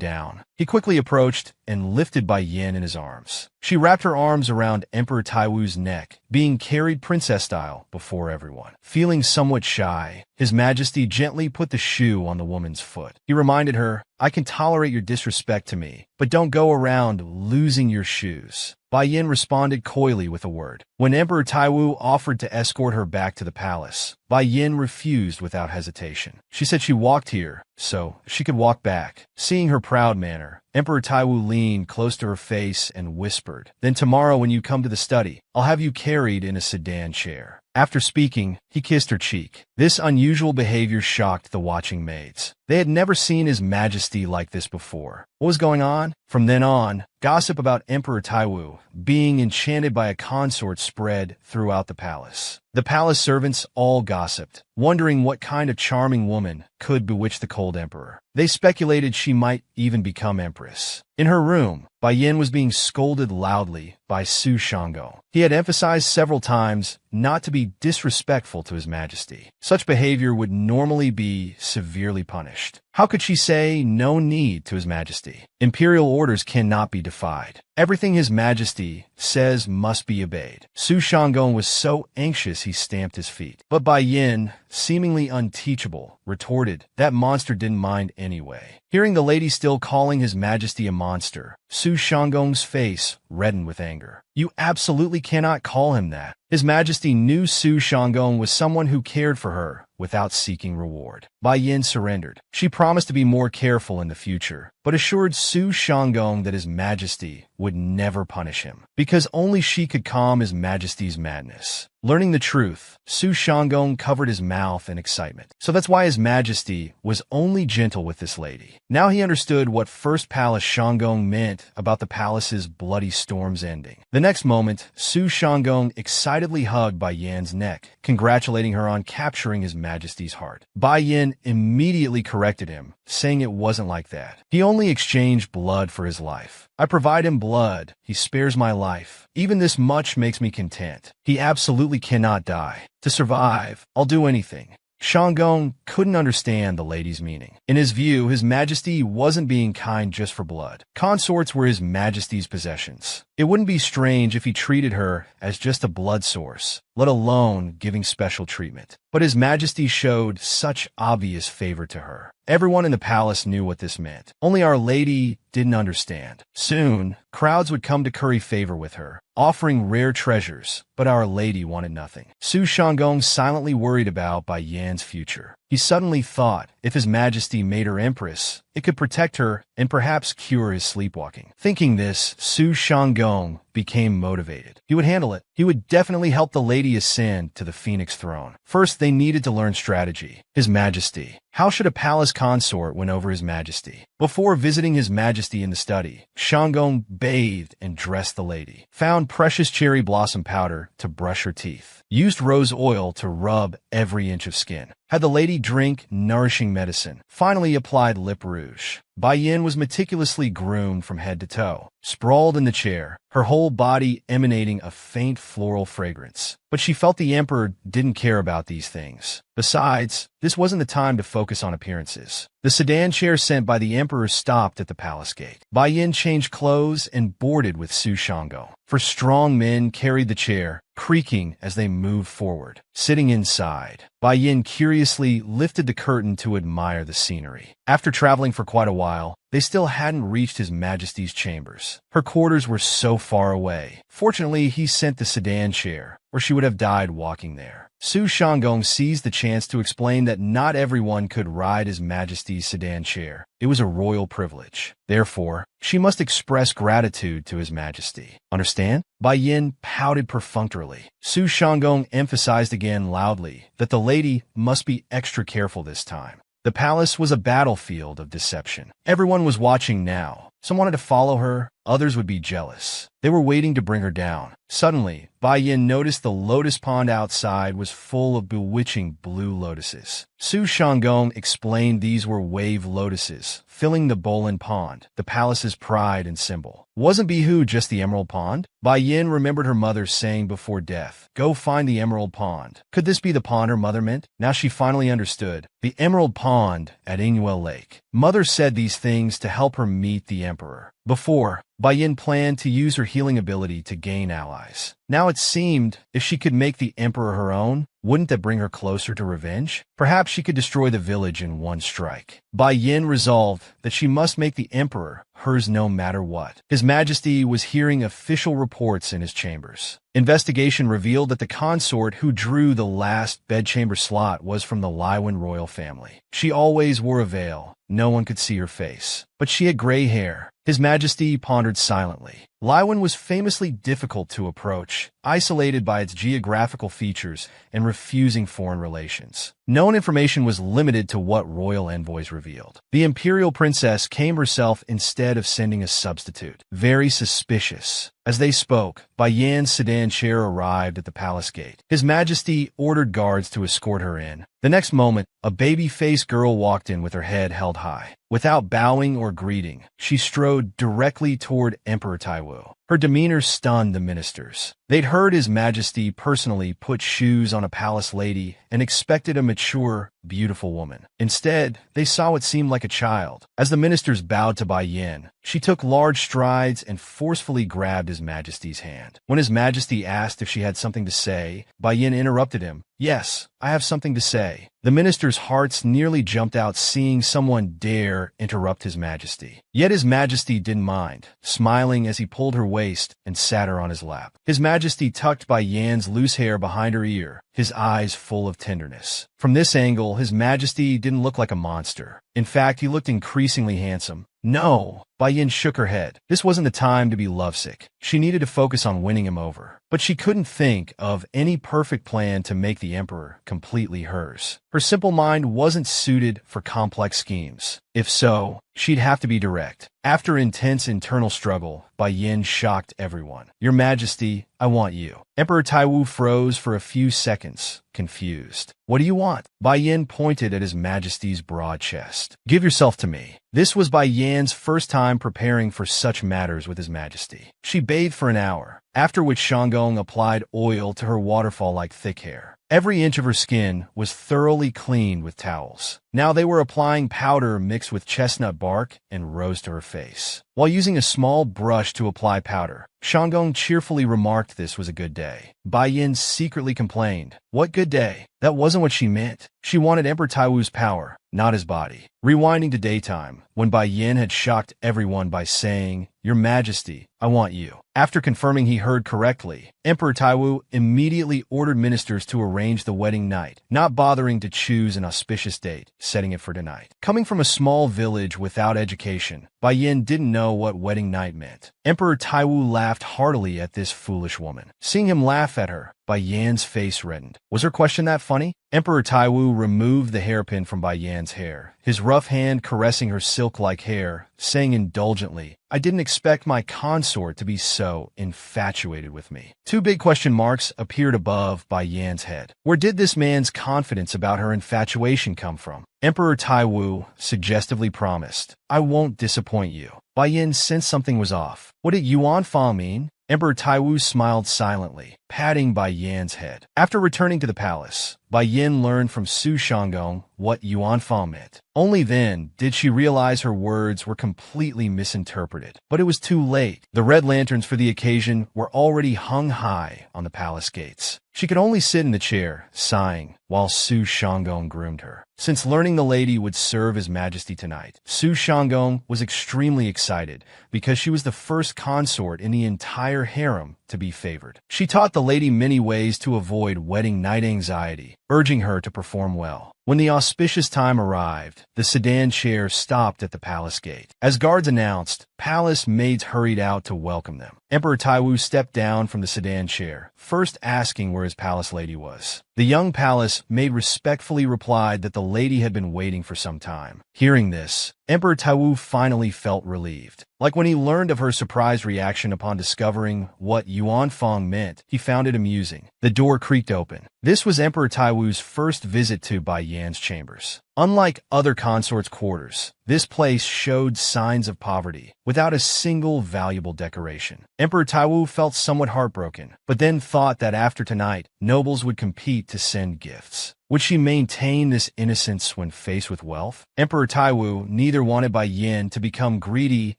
down. He quickly approached and lifted Bai Yin in his arms. She wrapped her arms around Emperor Taiwu's neck, being carried princess style before everyone. Feeling somewhat shy, His Majesty gently put the shoe on the woman's foot. He reminded her, "I can tolerate your disrespect to me, but don't go around losing your shoes." Bai Yin responded coyly with a word. When Emperor Taiwu offered to escort her back to the palace, Bai Yin refused without hesitation. She said she walked here, so she could walk back. Seeing her proud manner, Emperor Taiwu leaned close to her face and whispered, "Then tomorrow when you come to the study, I'll have you carried in a sedan chair." After speaking, he kissed her cheek. This unusual behavior shocked the watching maids. They had never seen His Majesty like this before. What was going on? From then on, gossip about Emperor Taiwu being enchanted by a consort spread throughout the palace. The palace servants all gossiped, wondering what kind of charming woman could bewitch the cold emperor. They speculated she might even become empress. In her room, Bai Yin was being scolded loudly by Su Shanggong. He had emphasized several times not to be disrespectful to His Majesty. Such behavior would normally be severely punished. How could she say no need to His Majesty? Imperial orders cannot be defied. Everything His Majesty says must be obeyed. Su Shanggong was so anxious he stamped his feet. But Bai Yin, seemingly unteachable, retorted, "That monster didn't mind anyway." Hearing the lady still calling His Majesty a monster, Su Shanggong's face reddened with anger. "You absolutely cannot call him that. His Majesty knew Su Shanggong was someone who cared for her without seeking reward. Bai Yin surrendered. She promised to be more careful in the future, but assured Su Shanggong that His Majesty would never punish him, because only she could calm His Majesty's madness. Learning the truth, Su Shanggong covered his mouth in excitement. So that's why His Majesty was only gentle with this lady. Now he understood what First Palace Shanggong meant about the palace's bloody storms ending. The next moment, Su Shanggong excitedly hugged Bai Yan's neck, congratulating her on capturing His Majesty's heart. Bai Yin immediately corrected him, saying it wasn't like that. He only exchanged blood for his life. I provide him blood. He spares my life. Even this much makes me content. He absolutely cannot die. To survive, I'll do anything. Shanggong couldn't understand the lady's meaning. In his view, His Majesty wasn't being kind just for blood. Consorts were His Majesty's possessions. It wouldn't be strange if he treated her as just a blood source, let alone giving special treatment. But His Majesty showed such obvious favor to her. Everyone in the palace knew what this meant. Only Our Lady didn't understand. Soon, crowds would come to curry favor with her, offering rare treasures, but Our Lady wanted nothing. Su Shanggong silently worried about Bai Yan's future. He suddenly thought if His Majesty made her empress, it could protect her and perhaps cure his sleepwalking. Thinking this, Su Shanggong became motivated. He would handle it. He would definitely help the lady ascend to the Phoenix throne. First, they needed to learn strategy. His Majesty. How should a palace consort win over His Majesty? Before visiting His Majesty in the study, Shanggong bathed and dressed the lady, found precious cherry blossom powder to brush her teeth, used rose oil to rub every inch of skin, had the lady drink nourishing medicine, finally applied lip rouge. Bai Yin was meticulously groomed from head to toe, sprawled in the chair, her whole body emanating a faint floral fragrance. But she felt the emperor didn't care about these things. Besides, this wasn't the time to focus on appearances. The sedan chair sent by the emperor stopped at the palace gate. Bai Yin changed clothes and boarded with Su Shanggong. For strong men carried the chair, creaking as they moved forward. Sitting inside, Bai Yin curiously lifted the curtain to admire the scenery. After traveling for quite a while, they still hadn't reached His Majesty's chambers. Her quarters were so far away. Fortunately, he sent the sedan chair, or she would have died walking there. Su Shanggong seized the chance to explain that not everyone could ride His Majesty's sedan chair. It was a royal privilege. Therefore, she must express gratitude to His Majesty. Understand? Bai Yin pouted perfunctorily. Su Shanggong emphasized again loudly that the lady must be extra careful this time. The palace was a battlefield of deception. Everyone was watching now. Some wanted to follow her, others would be jealous. They were waiting to bring her down. Suddenly, Bai Yin noticed the lotus pond outside was full of bewitching blue lotuses. Su Shanggong explained these were wave lotuses, filling the Bolin Pond, the palace's pride and symbol. Wasn't Bihu just the Emerald Pond? Bai Yin remembered her mother saying before death, "Go find the Emerald Pond." Could this be the pond her mother meant? Now she finally understood. The Emerald Pond at Inuel Lake. Mother said these things to help her meet the emperor. Before, Bai Yin planned to use her healing ability to gain allies. Now it seemed if she could make the emperor her own, wouldn't that bring her closer to revenge? Perhaps she could destroy the village in one strike. Bai Yin resolved that she must make the emperor hers no matter what. His Majesty was hearing official reports in his chambers. Investigation revealed that the consort who drew the last bedchamber slot was from the Laiwan royal family. She always wore a veil. No one could see her face. But she had gray hair. His Majesty pondered silently. Laiwan was famously difficult to approach, isolated by its geographical features and refusing foreign relations. Known information was limited to what royal envoys revealed. The imperial princess came herself instead of sending a substitute. Very suspicious. As they spoke, Bai Yan's sedan chair arrived at the palace gate. His Majesty ordered guards to escort her in. The next moment, a baby-faced girl walked in with her head held high. Without bowing or greeting, she strode directly toward Emperor Taiwu. Her demeanor stunned the ministers. They'd heard His Majesty personally put shoes on a palace lady and expected a mature, beautiful woman. Instead, they saw what seemed like a child. As the ministers bowed to Bai Yin, she took large strides and forcefully grabbed His Majesty's hand. When His Majesty asked if she had something to say, Bai Yin interrupted him. Yes, I have something to say. The minister's hearts nearly jumped out seeing someone dare interrupt His Majesty. Yet His Majesty didn't mind, smiling as he pulled her waist and sat her on his lap. His Majesty tucked Bai Yan's loose hair behind her ear, his eyes full of tenderness. From this angle, His Majesty didn't look like a monster. In fact, he looked increasingly handsome. No, Bai Yan shook her head. This wasn't the time to be lovesick. She needed to focus on winning him over. But she couldn't think of any perfect plan to make the emperor completely hers. Her simple mind wasn't suited for complex schemes. If so, she'd have to be direct. After intense internal struggle, Bai Yan shocked everyone. Your Majesty, I want you. Emperor Taiwu froze for a few seconds, confused. What do you want? Bai Yan pointed at His Majesty's broad chest. Give yourself to me. This was Bai Yan's first time preparing for such matters with His Majesty. She bathed for an hour, after which Shanggong applied oil to her waterfall-like thick hair. Every inch of her skin was thoroughly cleaned with towels. Now they were applying powder mixed with chestnut bark and rose to her face. While using a small brush to apply powder, Shanggong cheerfully remarked this was a good day. Bai Yan secretly complained. What good day? That wasn't what she meant. She wanted Emperor Taiwu's power, not his body. Rewinding to daytime, when Bai Yan had shocked everyone by saying, Your Majesty, I want you. After confirming he heard correctly, Emperor Taiwu immediately ordered ministers to arrange the wedding night, not bothering to choose an auspicious date, setting it for tonight. Coming from a small village without education, Bai Yan didn't know what wedding night meant. Emperor Taiwu laughed heartily at this foolish woman. Seeing him laugh at her, Bai Yan's face reddened. Was her question that funny? Emperor Taiwu removed the hairpin from Bai Yan's hair, his rough hand caressing her silk-like hair, saying indulgently, I didn't expect my consort to be so infatuated with me. Two big question marks appeared above Bai Yan's head. Where did this man's confidence about her infatuation come from? Emperor Taiwu suggestively promised, I won't disappoint you. Bai Yan sensed something was off. What did Yuan Fang mean? Emperor Taiwu smiled silently, patting Bai Yan's head. After returning to the palace, Bai Yan learned from Su Shanggong what Yuan Fang meant. Only then did she realize her words were completely misinterpreted. But it was too late. The red lanterns for the occasion were already hung high on the palace gates. She could only sit in the chair, sighing, while Su Shanggong groomed her. Since learning the lady would serve His Majesty tonight, Su Shanggong was extremely excited because she was the first consort in the entire harem to be favored. She taught the lady many ways to avoid wedding night anxiety, urging her to perform well. When the auspicious time arrived, the sedan chair stopped at the palace gate. As guards announced, palace maids hurried out to welcome them. Emperor Taiwu stepped down from the sedan chair, first asking where his palace lady was. The young palace maid respectfully replied that the lady had been waiting for some time. Hearing this, Emperor Taiwu finally felt relieved. Like when he learned of her surprised reaction upon discovering what Yuan Fang meant, he found it amusing. The door creaked open. This was Emperor Taiwu's first visit to Bai Yan's chambers. Unlike other consorts' quarters, this place showed signs of poverty, without a single valuable decoration. Emperor Taiwu felt somewhat heartbroken, but then thought that after tonight, nobles would compete to send gifts. Would she maintain this innocence when faced with wealth? Emperor Taiwu neither wanted Bai Yan to become greedy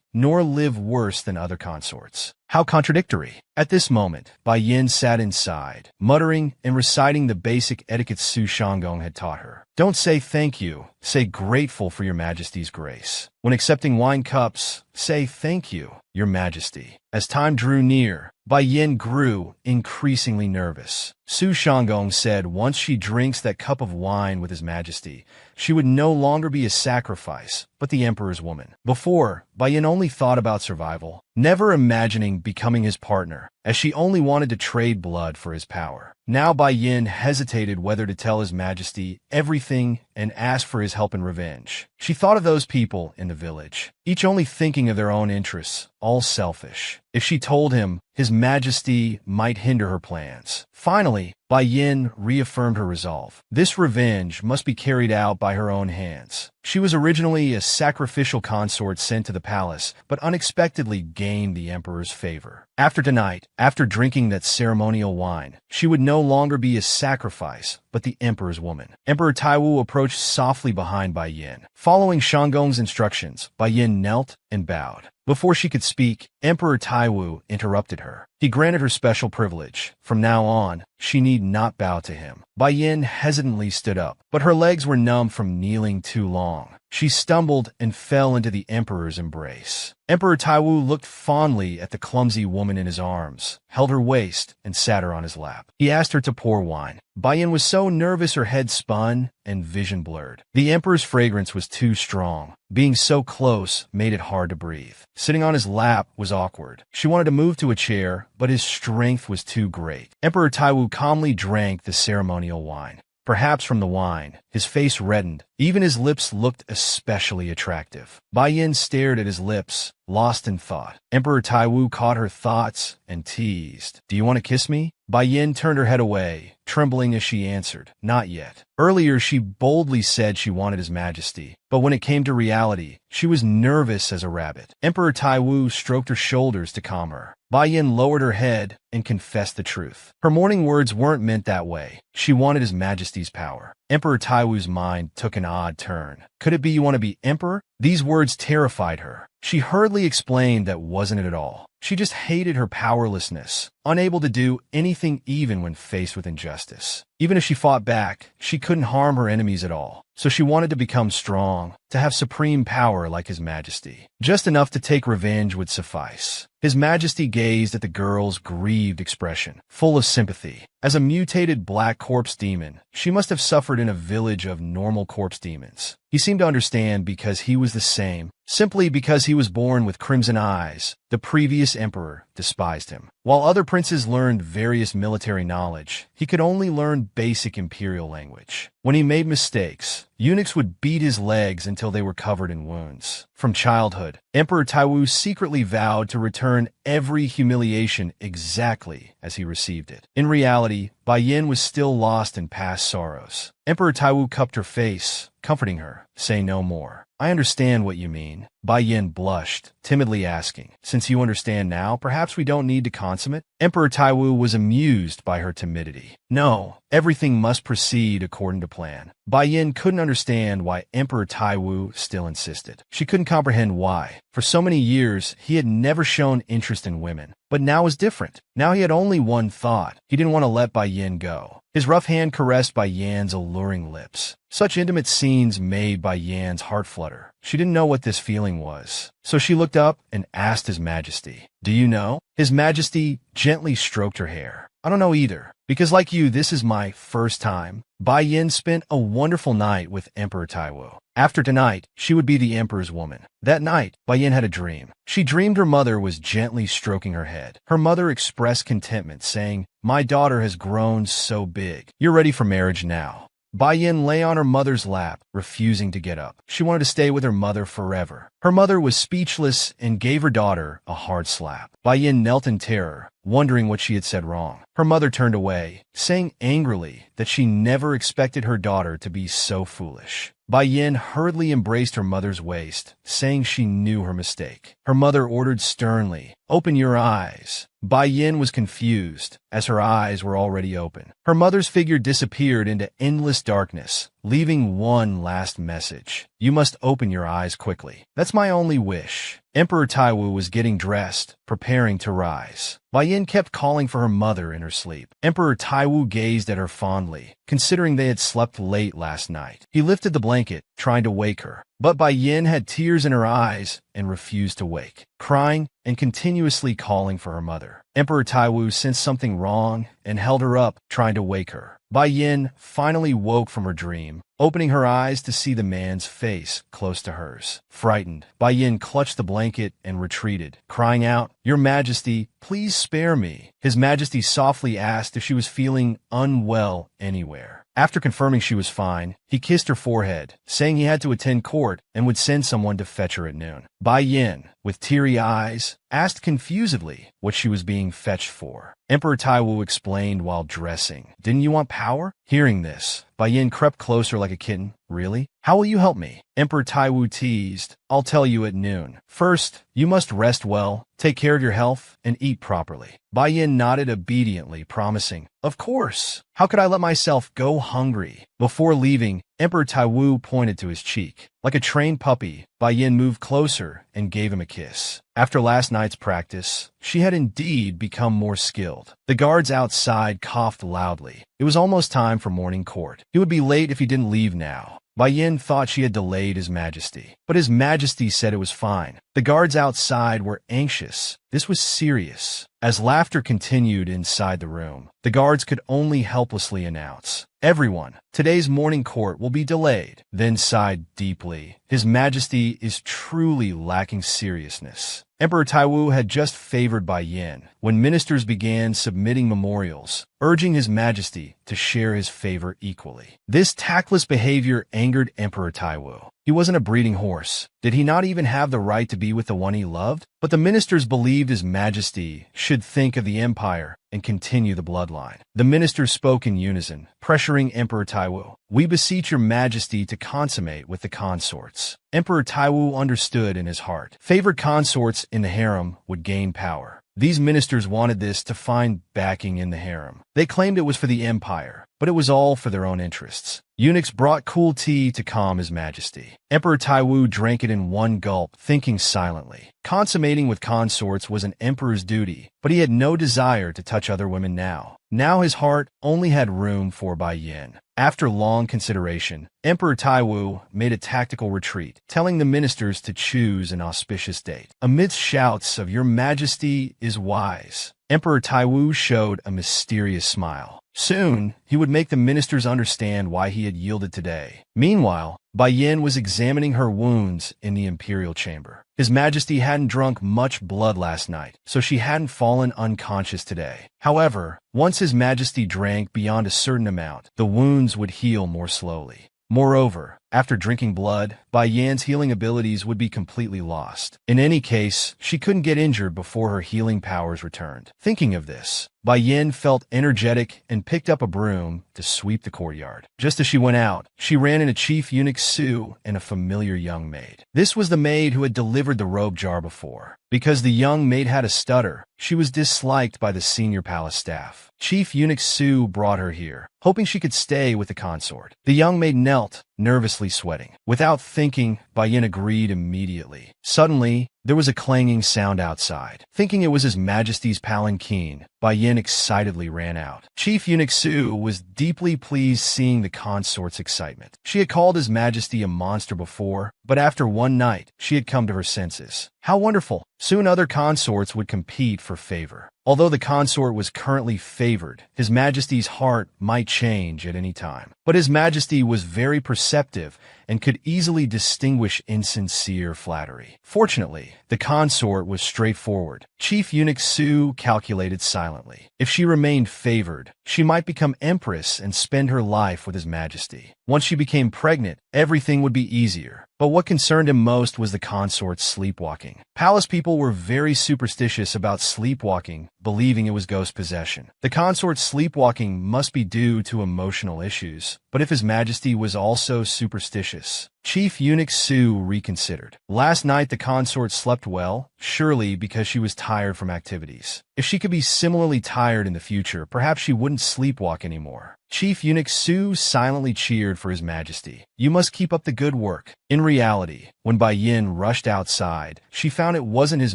nor live worse than other consorts. How contradictory. At this moment, Bai Yan sat inside, muttering and reciting the basic etiquette Su Shanggong had taught her. Don't say thank you, say grateful for Your Majesty's grace. When accepting wine cups, say thank you, Your Majesty. As time drew near, Bai Yan grew increasingly nervous. Su Shanggong said once she drinks that cup of wine with His Majesty, she would no longer be a sacrifice, but the emperor's woman. Before, Bai Yan only thought about survival, never imagining becoming his partner, as she only wanted to trade blood for his power. Now Bai Yan hesitated whether to tell His Majesty everything and ask for his help in revenge. She thought of those people in the village, each only thinking of their own interests, all selfish. If she told him, His Majesty might hinder her plans. Finally, Bai Yan reaffirmed her resolve. This revenge must be carried out by her own hands. She was originally a sacrificial consort sent to the palace, but unexpectedly gained the emperor's favor. After tonight, after drinking that ceremonial wine, she would no longer be a sacrifice, but the emperor's woman. Emperor Taiwu approached softly behind Bai Yan. Following Shanggong's instructions, Bai Yan knelt and bowed. Before she could speak, Emperor Taiwu interrupted her. He granted her special privilege. From now on, she need not bow to him. Bai Yin hesitantly stood up, but her legs were numb from kneeling too long. She stumbled and fell into the emperor's embrace. Emperor Taiwu looked fondly at the clumsy woman in his arms, held her waist, and sat her on his lap. He asked her to pour wine. Bai Yin was so nervous her head spun and vision blurred. The emperor's fragrance was too strong. Being so close made it hard to breathe. Sitting on his lap was awkward. She wanted to move to a chair, but his strength was too great. Emperor Taiwu calmly drank the ceremonial wine. Perhaps from the wine, his face reddened. Even his lips looked especially attractive. Bai Yin stared at his lips, lost in thought. Emperor Taiwu caught her thoughts and teased. "Do you want to kiss me?" Bai Yin turned her head away, trembling as she answered, "Not yet." Earlier, she boldly said she wanted His Majesty, but when it came to reality, she was nervous as a rabbit. Emperor Taiwu stroked her shoulders to calm her. Bai Yin lowered her head and confessed the truth. Her morning words weren't meant that way. She wanted His Majesty's power. Emperor Taiwu's mind took an odd turn. Could it be you want to be emperor? These words terrified her. She hurriedly explained that wasn't it at all. She just hated her powerlessness, unable to do anything even when faced with injustice. Even if she fought back, she couldn't harm her enemies at all. So she wanted to become strong, to have supreme power like His Majesty. Just enough to take revenge would suffice. His Majesty gazed at the girl's grieved expression, full of sympathy. As a mutated black corpse demon, she must have suffered in a village of normal corpse demons. He seemed to understand because he was the same, simply because he was born with crimson eyes. The previous emperor despised him. While other princes learned various military knowledge, he could only learn basic imperial language. When he made mistakes, eunuchs would beat his legs until they were covered in wounds. From childhood, Emperor Taiwu secretly vowed to return every humiliation exactly as he received it. In reality, Bai Yin was still lost in past sorrows. Emperor Taiwu cupped her face, comforting her. "Say no more. I understand what you mean." Bai Yin blushed, timidly asking, "Since you understand now, perhaps we don't need to consummate?" Emperor Taiwu was amused by her timidity. "No, everything must proceed according to plan." Bai Yin couldn't understand why Emperor Taiwu still insisted. She couldn't comprehend why. For so many years, he had never shown interest in women. But now was different. Now he had only one thought. He didn't want to let Bai Yin go. His rough hand caressed Bai Yan's alluring lips. Such intimate scenes made Bai Yan's heart flutter. She didn't know what this feeling was. So she looked up and asked His Majesty, "Do you know?" His Majesty gently stroked her hair. "I don't know either. Because like you, this is my first time." Bai Yin spent a wonderful night with Emperor Taiwu. After tonight, she would be the emperor's woman. That night, Bai Yin had a dream. She dreamed her mother was gently stroking her head. Her mother expressed contentment, saying, "My daughter has grown so big. You're ready for marriage now." Bai Yin lay on her mother's lap, refusing to get up. She wanted to stay with her mother forever. Her mother was speechless and gave her daughter a hard slap. Bai Yin knelt in terror, wondering what she had said wrong. Her mother turned away, saying angrily that she never expected her daughter to be so foolish. Bai Yin hurriedly embraced her mother's waist, saying she knew her mistake. Her mother ordered sternly, "Open your eyes." Bai Yin was confused, as her eyes were already open. Her mother's figure disappeared into endless darkness, leaving one last message. "You must open your eyes quickly. That's my only wish." Emperor Taiwu was getting dressed, preparing to rise. Bai Yin kept calling for her mother in her sleep. Emperor Taiwu gazed at her fondly, considering they had slept late last night. He lifted the blanket, trying to wake her. But Bai Yin had tears in her eyes and refused to wake, crying and continuously calling for her mother. Emperor Taiwu sensed something wrong and held her up, trying to wake her. Bai Yin finally woke from her dream, opening her eyes to see the man's face close to hers. Frightened, Bai Yin clutched the blanket and retreated, crying out, "Your Majesty, please spare me." His Majesty softly asked if she was feeling unwell anywhere. After confirming she was fine, he kissed her forehead, saying he had to attend court and would send someone to fetch her at noon. Bai Yin, with teary eyes, asked confusedly what she was being fetched for. Emperor Taiwu explained while dressing, "Didn't you want power?" Hearing this, Bai Yin crept closer like a kitten. "Really? How will you help me?" Emperor Taiwu teased, "I'll tell you at noon. First, you must rest well, take care of your health, and eat properly." Bai Yin nodded obediently, promising, "Of course. How could I let myself go hungry?" Before leaving, Emperor Taiwu pointed to his cheek. Like a trained puppy, Bai Yin moved closer and gave him a kiss. After last night's practice, she had indeed become more skilled. The guards outside coughed loudly. It was almost time for morning court. He would be late if he didn't leave now. Bai Yin thought she had delayed His Majesty, but His Majesty said it was fine. The guards outside were anxious. This was serious. As laughter continued inside the room, the guards could only helplessly announce, "Everyone, today's morning court will be delayed," then sighed deeply. His Majesty is truly lacking seriousness. Emperor Taiwu had just favored Bai Yin when ministers began submitting memorials, urging His Majesty to share his favor equally. This tactless behavior angered Emperor Taiwu. He wasn't a breeding horse. Did he not even have the right to be with the one he loved? But the ministers believed His Majesty should think of the empire and continue the bloodline. The ministers spoke in unison, pressuring Emperor Taiwu. "We beseech your Majesty to consummate with the consorts." Emperor Taiwu understood in his heart. Favored consorts in the harem would gain power. These ministers wanted this to find backing in the harem. They claimed it was for the empire, but it was all for their own interests. Eunuchs brought cool tea to calm His Majesty. Emperor Taiwu drank it in one gulp, thinking silently. Consummating with consorts was an emperor's duty, but he had no desire to touch other women now. Now his heart only had room for Bai Yin. After long consideration, Emperor Taiwu made a tactical retreat, telling the ministers to choose an auspicious date. Amidst shouts of "Your Majesty is wise," Emperor Taiwu showed a mysterious smile. Soon, he would make the ministers understand why he had yielded today. Meanwhile, Bai Yin was examining her wounds in the imperial chamber. His Majesty hadn't drunk much blood last night, so she hadn't fallen unconscious today. However, once His Majesty drank beyond a certain amount, the wounds would heal more slowly. Moreover, after drinking blood, Bai Yan's healing abilities would be completely lost. In any case, she couldn't get injured before her healing powers returned. Thinking of this, Bai Yin felt energetic and picked up a broom to sweep the courtyard. Just as she went out, she ran into Chief Eunuch Su and a familiar young maid. This was the maid who had delivered the robe jar before. Because the young maid had a stutter, she was disliked by the senior palace staff. Chief Eunuch Su brought her here, hoping she could stay with the consort. The young maid knelt, nervously sweating. Without thinking, Bai Yin agreed immediately. Suddenly, there was a clanging sound outside. Thinking it was His Majesty's palanquin, Bai Yin excitedly ran out. Chief Eunuch Su was deeply pleased seeing the consort's excitement. She had called His Majesty a monster before, but after one night, she had come to her senses. How wonderful! Soon other consorts would compete for favor. Although the consort was currently favored, His Majesty's heart might change at any time. But His Majesty was very perceptive and could easily distinguish insincere flattery. Fortunately, the consort was straightforward. Chief Eunuch Su calculated silently. If she remained favored, she might become empress and spend her life with His Majesty. Once she became pregnant, everything would be easier. But what concerned him most was the consort's sleepwalking. Palace people were very superstitious about sleepwalking, believing it was ghost possession. The consort's sleepwalking must be due to emotional issues, but if His Majesty was also superstitious, Chief Eunuch Su reconsidered. Last night the consort slept well, surely because she was tired from activities. If she could be similarly tired in the future, perhaps she wouldn't sleepwalk anymore. Chief Eunuch Su silently cheered for His Majesty. "You must keep up the good work." In reality, when Bai Yin rushed outside, she found it wasn't His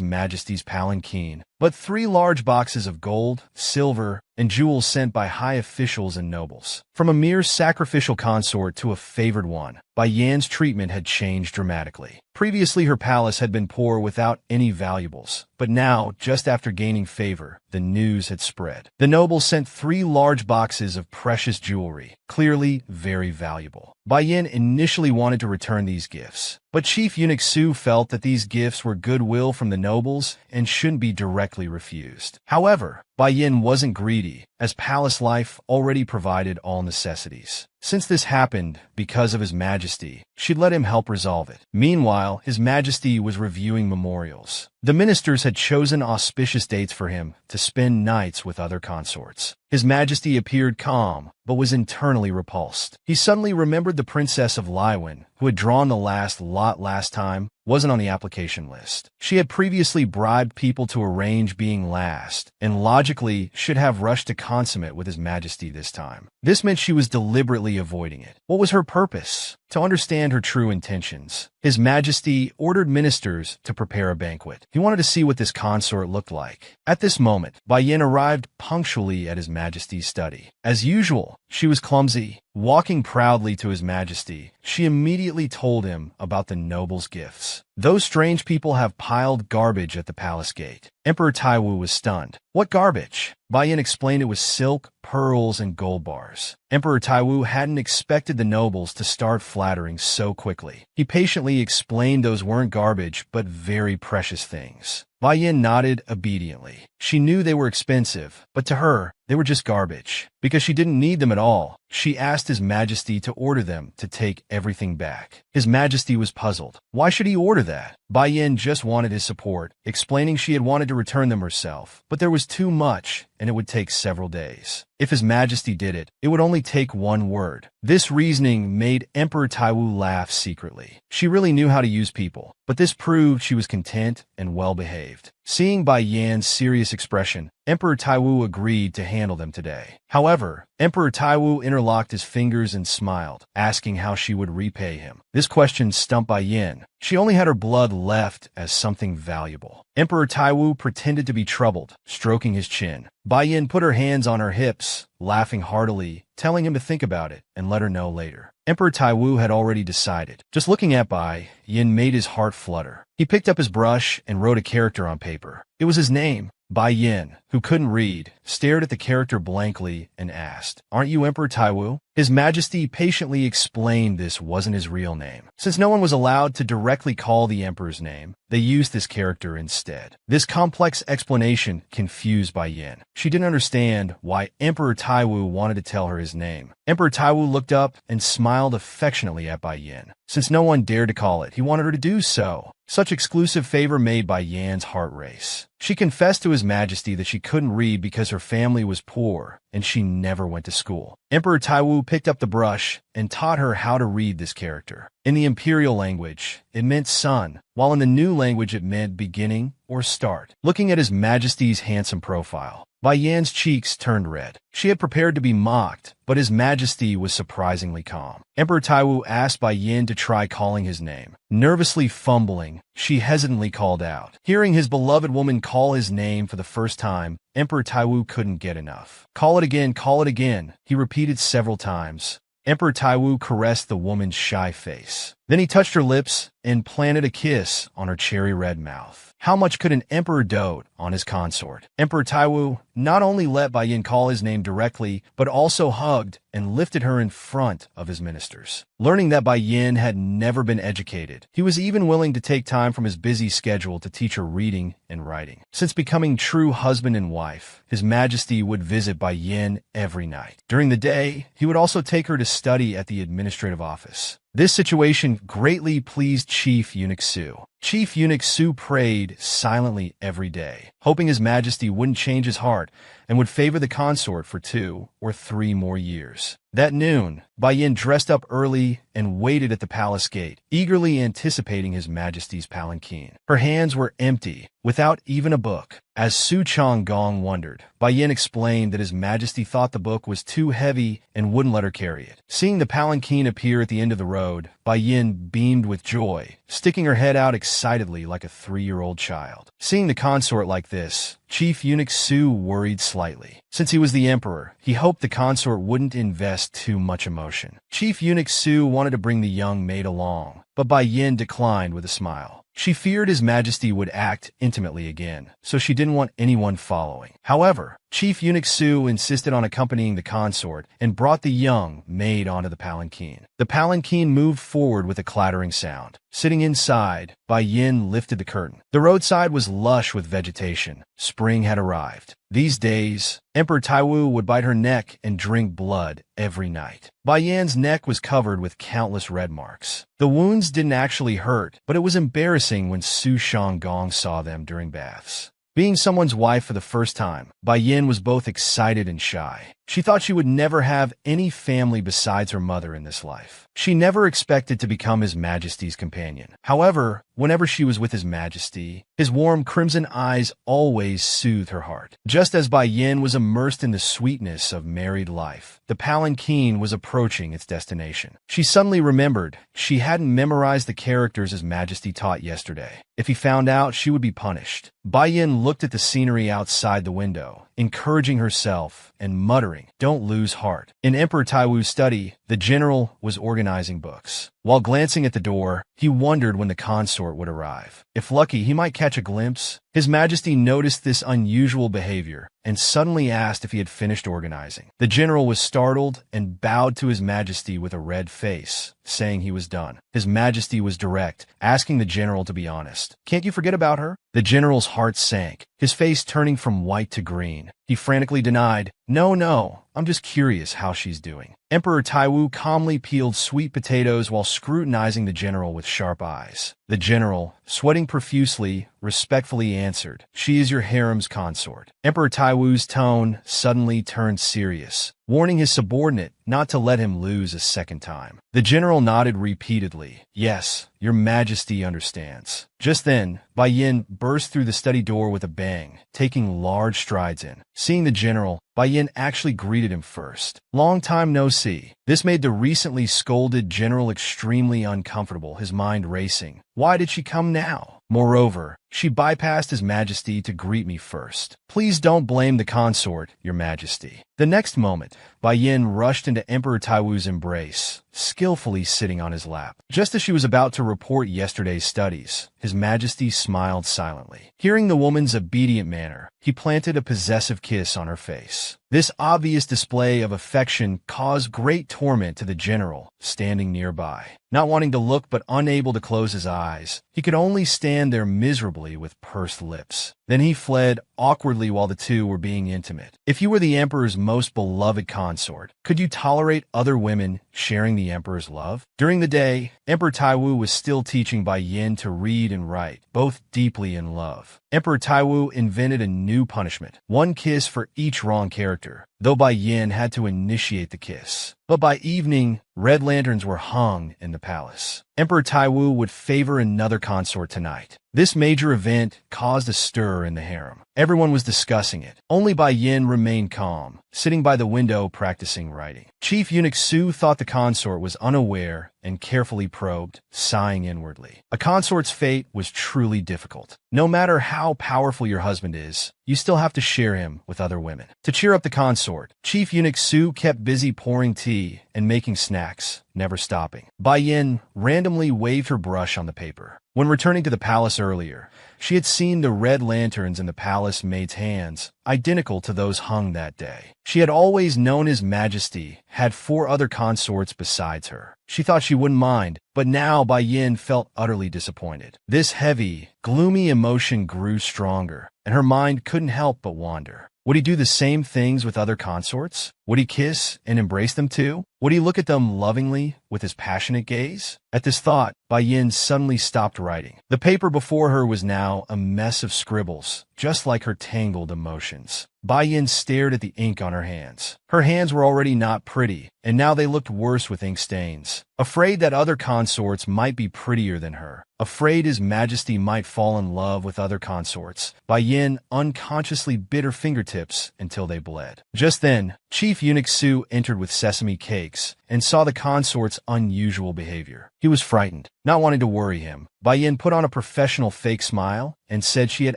Majesty's palanquin, but 3 large boxes of gold, silver, and jewels sent by high officials and nobles. From a mere sacrificial consort to a favored one, Bai Yan's treatment had changed dramatically. Previously her palace had been poor without any valuables, but now, just after gaining favor, the news had spread. The nobles sent 3 large boxes of precious jewelry, clearly very valuable. Bai Yin initially wanted to return these gifts, but Chief Eunuch Su felt that these gifts were goodwill from the nobles and shouldn't be directly refused. However, Bai Yin wasn't greedy, as palace life already provided all necessities. Since this happened because of His Majesty, she'd let him help resolve it. Meanwhile, His Majesty was reviewing memorials. The ministers had chosen auspicious dates for him to spend nights with other consorts. His Majesty appeared calm, but was internally repulsed. He suddenly remembered the Princess of Laiwan, who had drawn the last lot last time, wasn't on the application list. She had previously bribed people to arrange being last, and logically should have rushed to consummate with His Majesty this time. This meant she was deliberately avoiding it. What was her purpose? to understand her true intentions. His Majesty ordered ministers to prepare a banquet. He wanted to see what this consort looked like. At this moment, Bai Yin arrived punctually at His Majesty's study. As usual, she was clumsy. Walking proudly to His Majesty, she immediately told him about the noble's gifts. Those strange people have piled garbage at the palace gate. Emperor Taiwu was stunned. What garbage? Bai Yin explained it was silk, pearls, and gold bars. Emperor Taiwu hadn't expected the nobles to start flattering so quickly. He patiently explained those weren't garbage, but very precious things. Bai Yin nodded obediently. She knew they were expensive, but to her, they were just garbage. Because she didn't need them at all, she asked His Majesty to order them to take everything back. His Majesty was puzzled. Why should he order that? Bai Yin just wanted his support, explaining she had wanted to return them herself, but there was too much, and it would take several days. If His Majesty did it, it would only take one word. This reasoning made Emperor Taiwu laugh secretly. She really knew how to use people, but this proved she was content and well-behaved. Seeing Bai Yan's serious expression, Emperor Taiwu agreed to handle them today. However, Emperor Taiwu interlocked his fingers and smiled, asking how she would repay him. This question stumped Bai Yin. She only had her blood left as something valuable. Emperor Taiwu pretended to be troubled, stroking his chin. Bai Yin put her hands on her hips, laughing heartily, telling him to think about it and let her know later. Emperor Taiwu had already decided. Just looking at Bai Yin made his heart flutter. He picked up his brush and wrote a character on paper. It was his name. Bai Yin, who couldn't read, stared at the character blankly and asked, "Aren't you Emperor Taiwu?" His Majesty patiently explained this wasn't his real name. Since no one was allowed to directly call the emperor's name, they used this character instead. This complex explanation confused Bai Yin. She didn't understand why Emperor Taiwu wanted to tell her his name. Emperor Taiwu looked up and smiled affectionately at Bai Yin. Since no one dared to call it, he wanted her to do so. Such exclusive favor made Bai Yan's heart race. She confessed to His Majesty that she couldn't read because her family was poor and she never went to school. Emperor Taiwu picked up the brush and taught her how to read this character. In the imperial language, it meant son, while in the new language it meant beginning or start. Looking at His Majesty's handsome profile, Bai Yan's cheeks turned red. She had prepared to be mocked, but His Majesty was surprisingly calm. Emperor Taiwu asked Bai Yin to try calling his name. Nervously fumbling, she hesitantly called out. Hearing his beloved woman call his name for the first time, Emperor Taiwu couldn't get enough. Call it again, he repeated several times. Emperor Taiwu caressed the woman's shy face. Then he touched her lips and planted a kiss on her cherry-red mouth. How much could an emperor dote on his consort? Emperor Taiwu not only let Bai Yin call his name directly, but also hugged and lifted her in front of his ministers. Learning that Bai Yin had never been educated, he was even willing to take time from his busy schedule to teach her reading and writing. Since becoming true husband and wife, His Majesty would visit Bai Yin every night. During the day, he would also take her to study at the administrative office. This situation greatly pleased Chief Eunuch Su. Chief Eunuch Su prayed silently every day, hoping His Majesty wouldn't change his heart and would favor the consort for 2 or 3 more years. That noon, Bai Yin dressed up early and waited at the palace gate, eagerly anticipating His Majesty's palanquin. Her hands were empty, without even a book. As Su Chang Gong wondered, Bai Yin explained that His Majesty thought the book was too heavy and wouldn't let her carry it. Seeing the palanquin appear at the end of the road, Bai Yin beamed with joy, sticking her head out excitedly like a 3-year-old child. Seeing the consort like this, Chief Eunuch Su worried slightly. Since he was the emperor, he hoped the consort wouldn't invest too much emotion. Chief Eunuch Su wanted to bring the young maid along, but Bai Yin declined with a smile. She feared His Majesty would act intimately again, so she didn't want anyone following. However, Chief Eunuch Su insisted on accompanying the consort and brought the young maid onto the palanquin. The palanquin moved forward with a clattering sound. Sitting inside, Bai Yin lifted the curtain. The roadside was lush with vegetation. Spring had arrived. These days, Emperor Taiwu would bite her neck and drink blood every night. Bai Yan's neck was covered with countless red marks. The wounds didn't actually hurt, but it was embarrassing when Su Shang Gong saw them during baths. Being someone's wife for the first time, Bai Yin was both excited and shy. She thought she would never have any family besides her mother in this life. She never expected to become His Majesty's companion. However, whenever she was with His Majesty, his warm crimson eyes always soothed her heart. Just as Bai Yin was immersed in the sweetness of married life, the palanquin was approaching its destination. She suddenly remembered she hadn't memorized the characters His Majesty taught yesterday. If he found out, she would be punished. Bai Yin looked at the scenery outside the window, encouraging herself and muttering, "Don't lose heart." In Emperor Taiwu's study, the general was organizing books. While glancing at the door, he wondered when the consort would arrive. If lucky, he might catch a glimpse. His Majesty noticed this unusual behavior and suddenly asked if he had finished organizing. The general was startled and bowed to His Majesty with a red face, saying he was done. His Majesty was direct, asking the general to be honest. "Can't you forget about her?" The general's heart sank, his face turning from white to green. He frantically denied, No, I'm just curious how she's doing." Emperor Taiwu calmly peeled sweet potatoes while scrutinizing the general with sharp eyes. The general, sweating profusely, respectfully answered, "She is your harem's consort." Emperor Taiwu's tone suddenly turned serious, warning his subordinate not to let him lose a second time. The general nodded repeatedly. "Yes, your Majesty understands." Just then, Bai Yin burst through the study door with a bang, taking large strides in. Seeing the general, Bai Yin actually greeted him first. "Long time no see." This made the recently scolded general extremely uncomfortable, his mind racing. Why did she come now? Moreover, she bypassed His Majesty to greet me first. "Please don't blame the consort, Your Majesty." The next moment, Bai Yin rushed into Emperor Taiwu's embrace, skillfully sitting on his lap. Just as she was about to report yesterday's studies, His Majesty smiled silently. Hearing the woman's obedient manner, he planted a possessive kiss on her face. This obvious display of affection caused great torment to the general, standing nearby. Not wanting to look but unable to close his eyes, he could only stand there miserably with pursed lips. Then he fled awkwardly while the two were being intimate. If you were the emperor's most beloved consort, could you tolerate other women sharing the emperor's love? During the day, Emperor Taiwu was still teaching Bai Yin to read and write, both deeply in love. Emperor Taiwu invented a new punishment, one kiss for each wrong character, though Bai Yin had to initiate the kiss. But by evening, red lanterns were hung in the palace. Emperor Taiwu would favor another consort tonight. This major event caused a stir in the harem. Everyone was discussing it. Only Bai Yin remained calm, sitting by the window practicing writing. Chief Eunuch Su thought the consort was unaware and carefully probed, sighing inwardly. A consort's fate was truly difficult. No matter how powerful your husband is, you still have to share him with other women. To cheer up the consort, Chief Eunuch Su kept busy pouring tea and making snacks, never stopping. Bai Yin randomly waved her brush on the paper. When returning to the palace earlier, she had seen the red lanterns in the palace maid's hands, identical to those hung that day. She had always known His Majesty had 4 other consorts besides her. She thought she wouldn't mind, but now Bai Yin felt utterly disappointed. This heavy, gloomy emotion grew stronger, and her mind couldn't help but wander. Would he do the same things with other consorts? Would he kiss and embrace them too? Would he look at them lovingly with his passionate gaze? At this thought, Bai Yin suddenly stopped writing. The paper before her was now a mess of scribbles, just like her tangled emotions. Bai Yin stared at the ink on her hands. Her hands were already not pretty, and now they looked worse with ink stains. Afraid that other consorts might be prettier than her, afraid His Majesty might fall in love with other consorts, Bai Yin unconsciously bit her fingertips until they bled. Just then, Chief Eunuch Su entered with sesame cakes and saw the consort's unusual behavior. He was frightened. Not wanting to worry him, Bai Yin put on a professional fake smile and said she had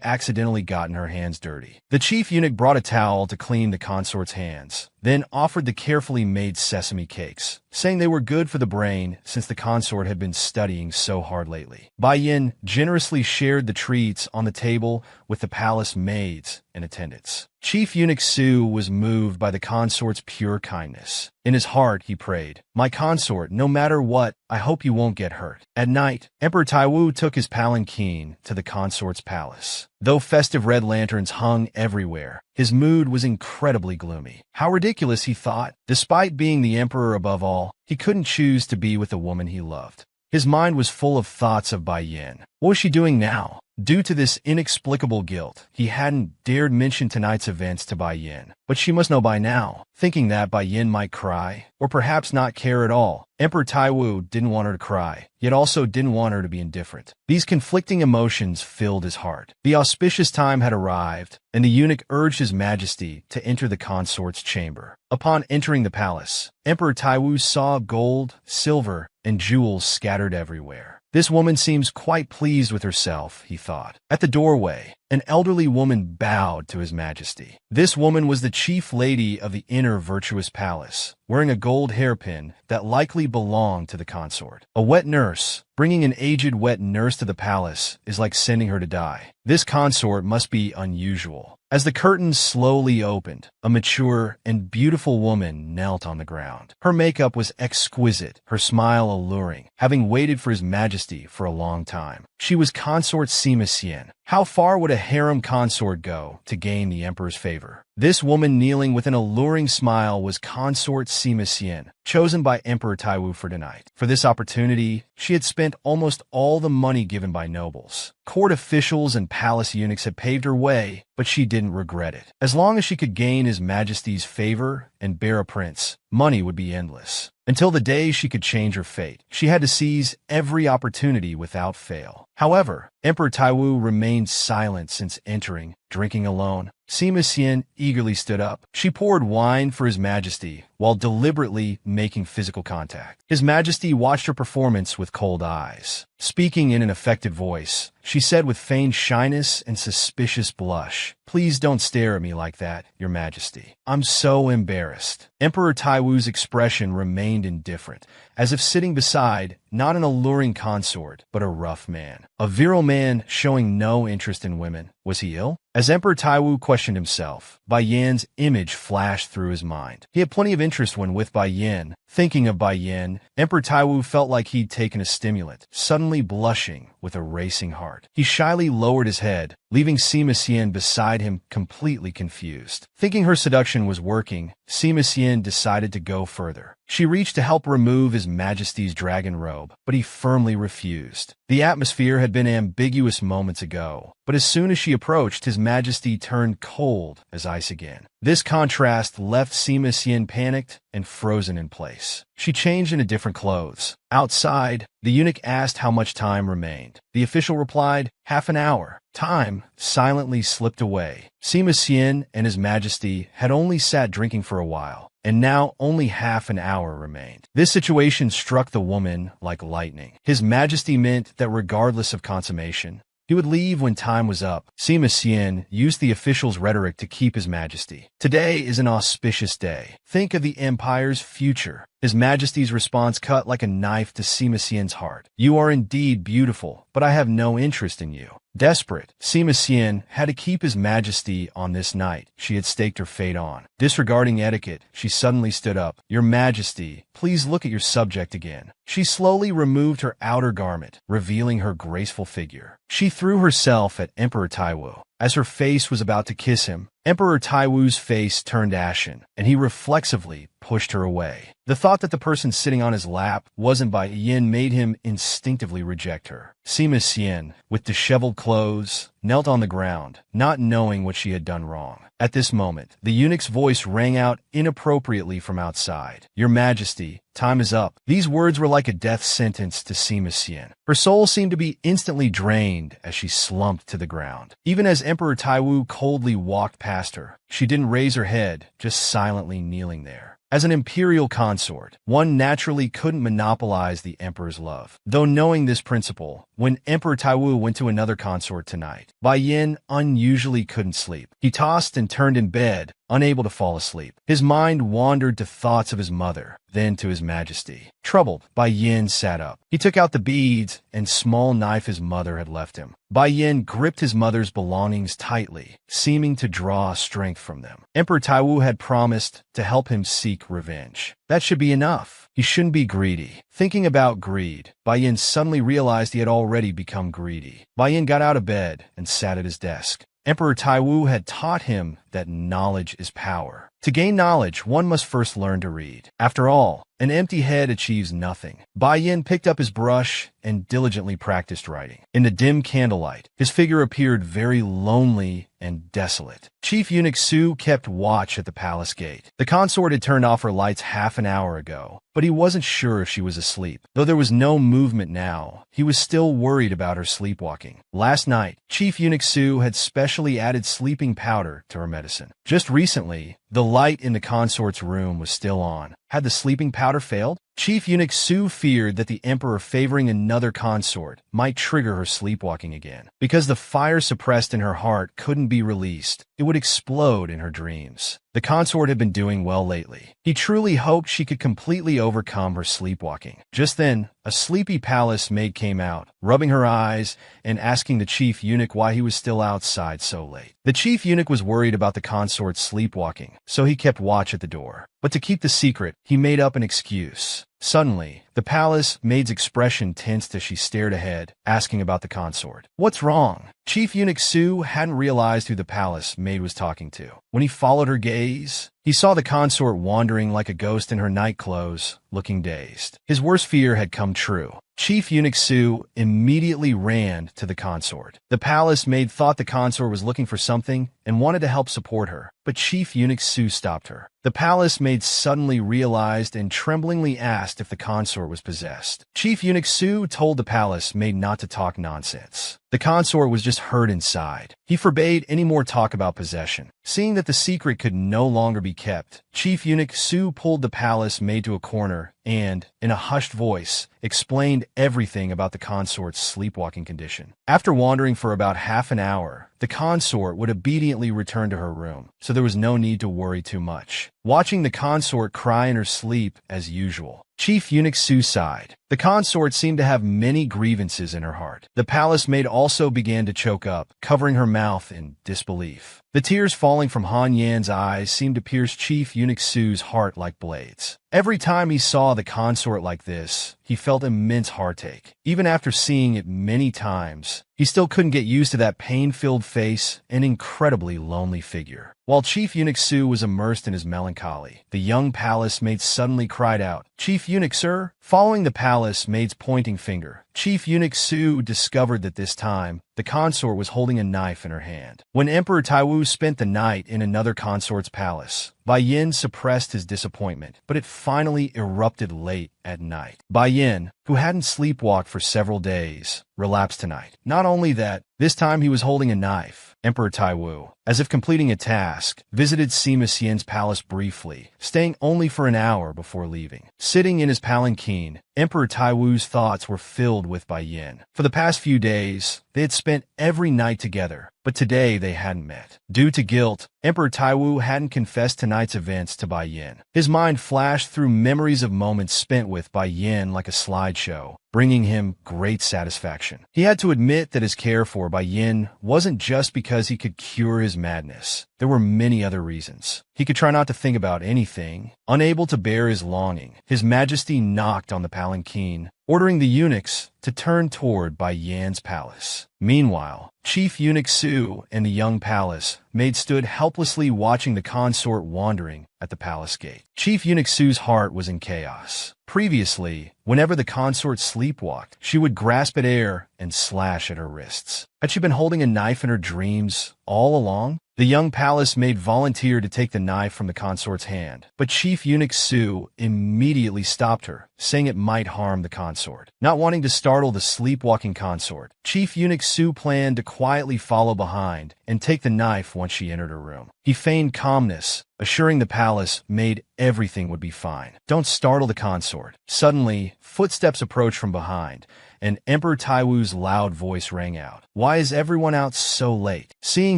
accidentally gotten her hands dirty. The chief eunuch brought a towel to clean the consort's hands, then offered the carefully made sesame cakes, saying they were good for the brain since the consort had been studying so hard lately. Bai Yin generously shared the treats on the table with the palace maids and attendants. Chief Eunuch Su was moved by the consort's pure kindness. In his heart, he prayed, "My consort, no matter what, I hope you won't get hurt." At night, Emperor Taiwu took his palanquin to the consort's palace. Though festive red lanterns hung everywhere, his mood was incredibly gloomy. How ridiculous, he thought. Despite being the emperor above all, he couldn't choose to be with the woman he loved. His mind was full of thoughts of Bai Yin. What was she doing now? Due to this inexplicable guilt, he hadn't dared mention tonight's events to Bai Yin. But she must know by now, thinking that Bai Yin might cry, or perhaps not care at all. Emperor Taiwu didn't want her to cry, yet also didn't want her to be indifferent. These conflicting emotions filled his heart. The auspicious time had arrived, and the eunuch urged his majesty to enter the consort's chamber. Upon entering the palace, Emperor Taiwu saw gold, silver, and jewels scattered everywhere. This woman seems quite pleased with herself, he thought. At the doorway, an elderly woman bowed to his majesty. This woman was the chief lady of the inner virtuous palace, wearing a gold hairpin that likely belonged to the consort. A wet nurse, bringing an aged wet nurse to the palace, is like sending her to die. This consort must be unusual. As the curtains slowly opened, a mature and beautiful woman knelt on the ground. Her makeup was exquisite, her smile alluring, having waited for his majesty for a long time. She was consort Sima Xian. How far would a harem consort go to gain the emperor's favor? This woman kneeling with an alluring smile was consort Sima Xian, chosen by Emperor Taiwu for tonight. For this opportunity, she had spent almost all the money given by nobles. Court officials and palace eunuchs had paved her way, but she didn't regret it. As long as she could gain his majesty's favor and bear a prince, money would be endless. Until the day she could change her fate, she had to seize every opportunity without fail. However, Emperor Taiwu remained silent since entering, drinking alone. Sima Xian eagerly stood up. She poured wine for his majesty while deliberately making physical contact. His majesty watched her performance with cold eyes. Speaking in an affected voice, she said with feigned shyness and suspicious blush, "Please don't stare at me like that, your majesty. I'm so embarrassed." Emperor Taiwu's expression remained indifferent, as if sitting beside not an alluring consort, but a rough man. A virile man showing no interest in women. Was he ill? As Emperor Taiwu questioned himself, Bai Yan's image flashed through his mind. He had plenty of interest when with Bai Yan. Thinking of Bai Yan, Emperor Taiwu felt like he'd taken a stimulant, suddenly blushing with a racing heart. He shyly lowered his head, leaving Sima Xian beside him completely confused. Thinking her seduction was working, Sima Xian decided to go further. She reached to help remove His Majesty's dragon robe, but he firmly refused. The atmosphere had been ambiguous moments ago, but as soon as she approached, His Majesty turned cold as ice again. This contrast left Sima Xian panicked and frozen in place. She changed into different clothes. Outside, the eunuch asked how much time remained. The official replied, "Half an hour." Time silently slipped away. Sima Xian and His Majesty had only sat drinking for a while, and now only half an hour remained. This situation struck the woman like lightning. His Majesty meant that regardless of consummation, he would leave when time was up. Sima Xian used the official's rhetoric to keep His Majesty. Today is an auspicious day. Think of the empire's future. His Majesty's response cut like a knife to Sima Xian's heart. "You are indeed beautiful, but I have no interest in you." Desperate, Sima Xian had to keep His Majesty on this night she had staked her fate on. Disregarding etiquette, she suddenly stood up. "Your Majesty, please look at your subject again." She slowly removed her outer garment, revealing her graceful figure. She threw herself at Emperor Taiwu. As her face was about to kiss him, Emperor Taiwu's face turned ashen, and he reflexively pushed her away. The thought that the person sitting on his lap wasn't Bai Yin made him instinctively reject her. Sima Xian, with disheveled clothes, knelt on the ground, not knowing what she had done wrong. At this moment, the eunuch's voice rang out inappropriately from outside. "Your Majesty, time is up." These words were like a death sentence to Sima Xian. Her soul seemed to be instantly drained as she slumped to the ground. Even as Emperor Taiwu coldly walked past her, she didn't raise her head, just silently kneeling there. As an imperial consort, one naturally couldn't monopolize the emperor's love. Though knowing this principle, when Emperor Taiwu went to another consort tonight, Bai Yin unusually couldn't sleep. He tossed and turned in bed, unable to fall asleep. His mind wandered to thoughts of his mother, then to His Majesty. Troubled, Bai Yin sat up. He took out the beads and small knife his mother had left him. Bai Yin gripped his mother's belongings tightly, seeming to draw strength from them. Emperor Taiwu had promised to help him seek revenge. That should be enough. He shouldn't be greedy. Thinking about greed, Bai Yin suddenly realized he had already become greedy. Bai Yin got out of bed and sat at his desk. Emperor Taiwu had taught him that knowledge is power. To gain knowledge, one must first learn to read. After all, An empty head achieves nothing. Bai Yin picked up his brush and diligently practiced writing. In the dim candlelight, his figure appeared very lonely and desolate. Chief Eunuch Su kept watch at the palace gate. The consort had turned off her lights half an hour ago, but he wasn't sure if she was asleep. Though there was no movement now, he was still worried about her sleepwalking. Last night, Chief Eunuch Su had specially added sleeping powder to her medicine. Just recently, the light in the consort's room was still on. Had the sleeping powder failed? Chief Eunuch Su feared that the emperor favoring another consort might trigger her sleepwalking again. Because the fire suppressed in her heart couldn't be released, it would explode in her dreams. The consort had been doing well lately. He truly hoped she could completely overcome her sleepwalking. Just then, a sleepy palace maid came out, rubbing her eyes and asking the chief eunuch why he was still outside so late. The chief eunuch was worried about the consort's sleepwalking, so he kept watch at the door. But to keep the secret, he made up an excuse. Suddenly, the palace maid's expression tensed as she stared ahead, asking about the consort. "What's wrong?" Chief Eunuch Su hadn't realized who the palace maid was talking to. When he followed her gaze, he saw the consort wandering like a ghost in her night clothes, looking dazed. His worst fear had come true. Chief Eunuch Su immediately ran to the consort. The palace maid thought the consort was looking for something and wanted to help support her, but Chief Eunuch Su stopped her. The palace maid suddenly realized and tremblingly asked if the consort was possessed. Chief Eunuch Su told the palace maid not to talk nonsense. The consort was just hurt inside. He forbade any more talk about possession. Seeing that the secret could no longer be kept, Chief Eunuch Su pulled the palace maid to a corner and, in a hushed voice, explained everything about the consort's sleepwalking condition. After wandering for about half an hour, the consort would obediently return to her room, so there was no need to worry too much. Watching the consort cry in her sleep as usual, Chief Eunuch Su sighed. The consort seemed to have many grievances in her heart. The palace maid also began to choke up, covering her mouth in disbelief. The tears falling from Han Yan's eyes seemed to pierce Chief Eunuch Su's heart like blades. Every time he saw the consort like this, he felt immense heartache. Even after seeing it many times, he still couldn't get used to that pain-filled face and incredibly lonely figure. While Chief Eunuch Su was immersed in his melancholy, the young palace maid suddenly cried out, "Chief Eunuch, sir!" Following the palace maid's pointing finger, Chief Eunuch Su discovered that this time, the consort was holding a knife in her hand. When Emperor Taiwu spent the night in another consort's palace, Bai Yin suppressed his disappointment, but it finally erupted late at night. Bai Yin, who hadn't sleepwalked for several days, relapsed tonight. Not only that, this time he was holding a knife. Emperor Taiwu, as if completing a task, visited Sima Xian's palace briefly, staying only for an hour before leaving. Sitting in his palanquin, Emperor Taiwu's thoughts were filled with Bai Yin. For the past few days, they had spent every night together, but today they hadn't met. Due to guilt, Emperor Taiwu hadn't confessed tonight's events to Bai Yin. His mind flashed through memories of moments spent with Bai Yin like a slideshow, bringing him great satisfaction. He had to admit that his care for Bai Yin wasn't just because he could cure his madness. There were many other reasons. He could try not to think about anything. Unable to bear his longing, His Majesty knocked on the palanquin, ordering the eunuchs to turn toward Bai Yan's palace. Meanwhile, Chief Eunuch Su and the young palace maid stood helplessly watching the consort wandering at the palace gate. Chief Eunuch Su's heart was in chaos. Previously, whenever the consort sleepwalked, she would grasp at air and slash at her wrists. Had she been holding a knife in her dreams all along? The young palace maid volunteered to take the knife from the consort's hand, but Chief Eunuch Su immediately stopped her, saying it might harm the consort. Not wanting to startle the sleepwalking consort, Chief Eunuch Su planned to quietly follow behind and take the knife once she entered her room. He feigned calmness, assuring the palace maid everything would be fine. "Don't startle the consort." Suddenly, footsteps approached from behind, and Emperor Taiwu's loud voice rang out. "Why is everyone out so late?" Seeing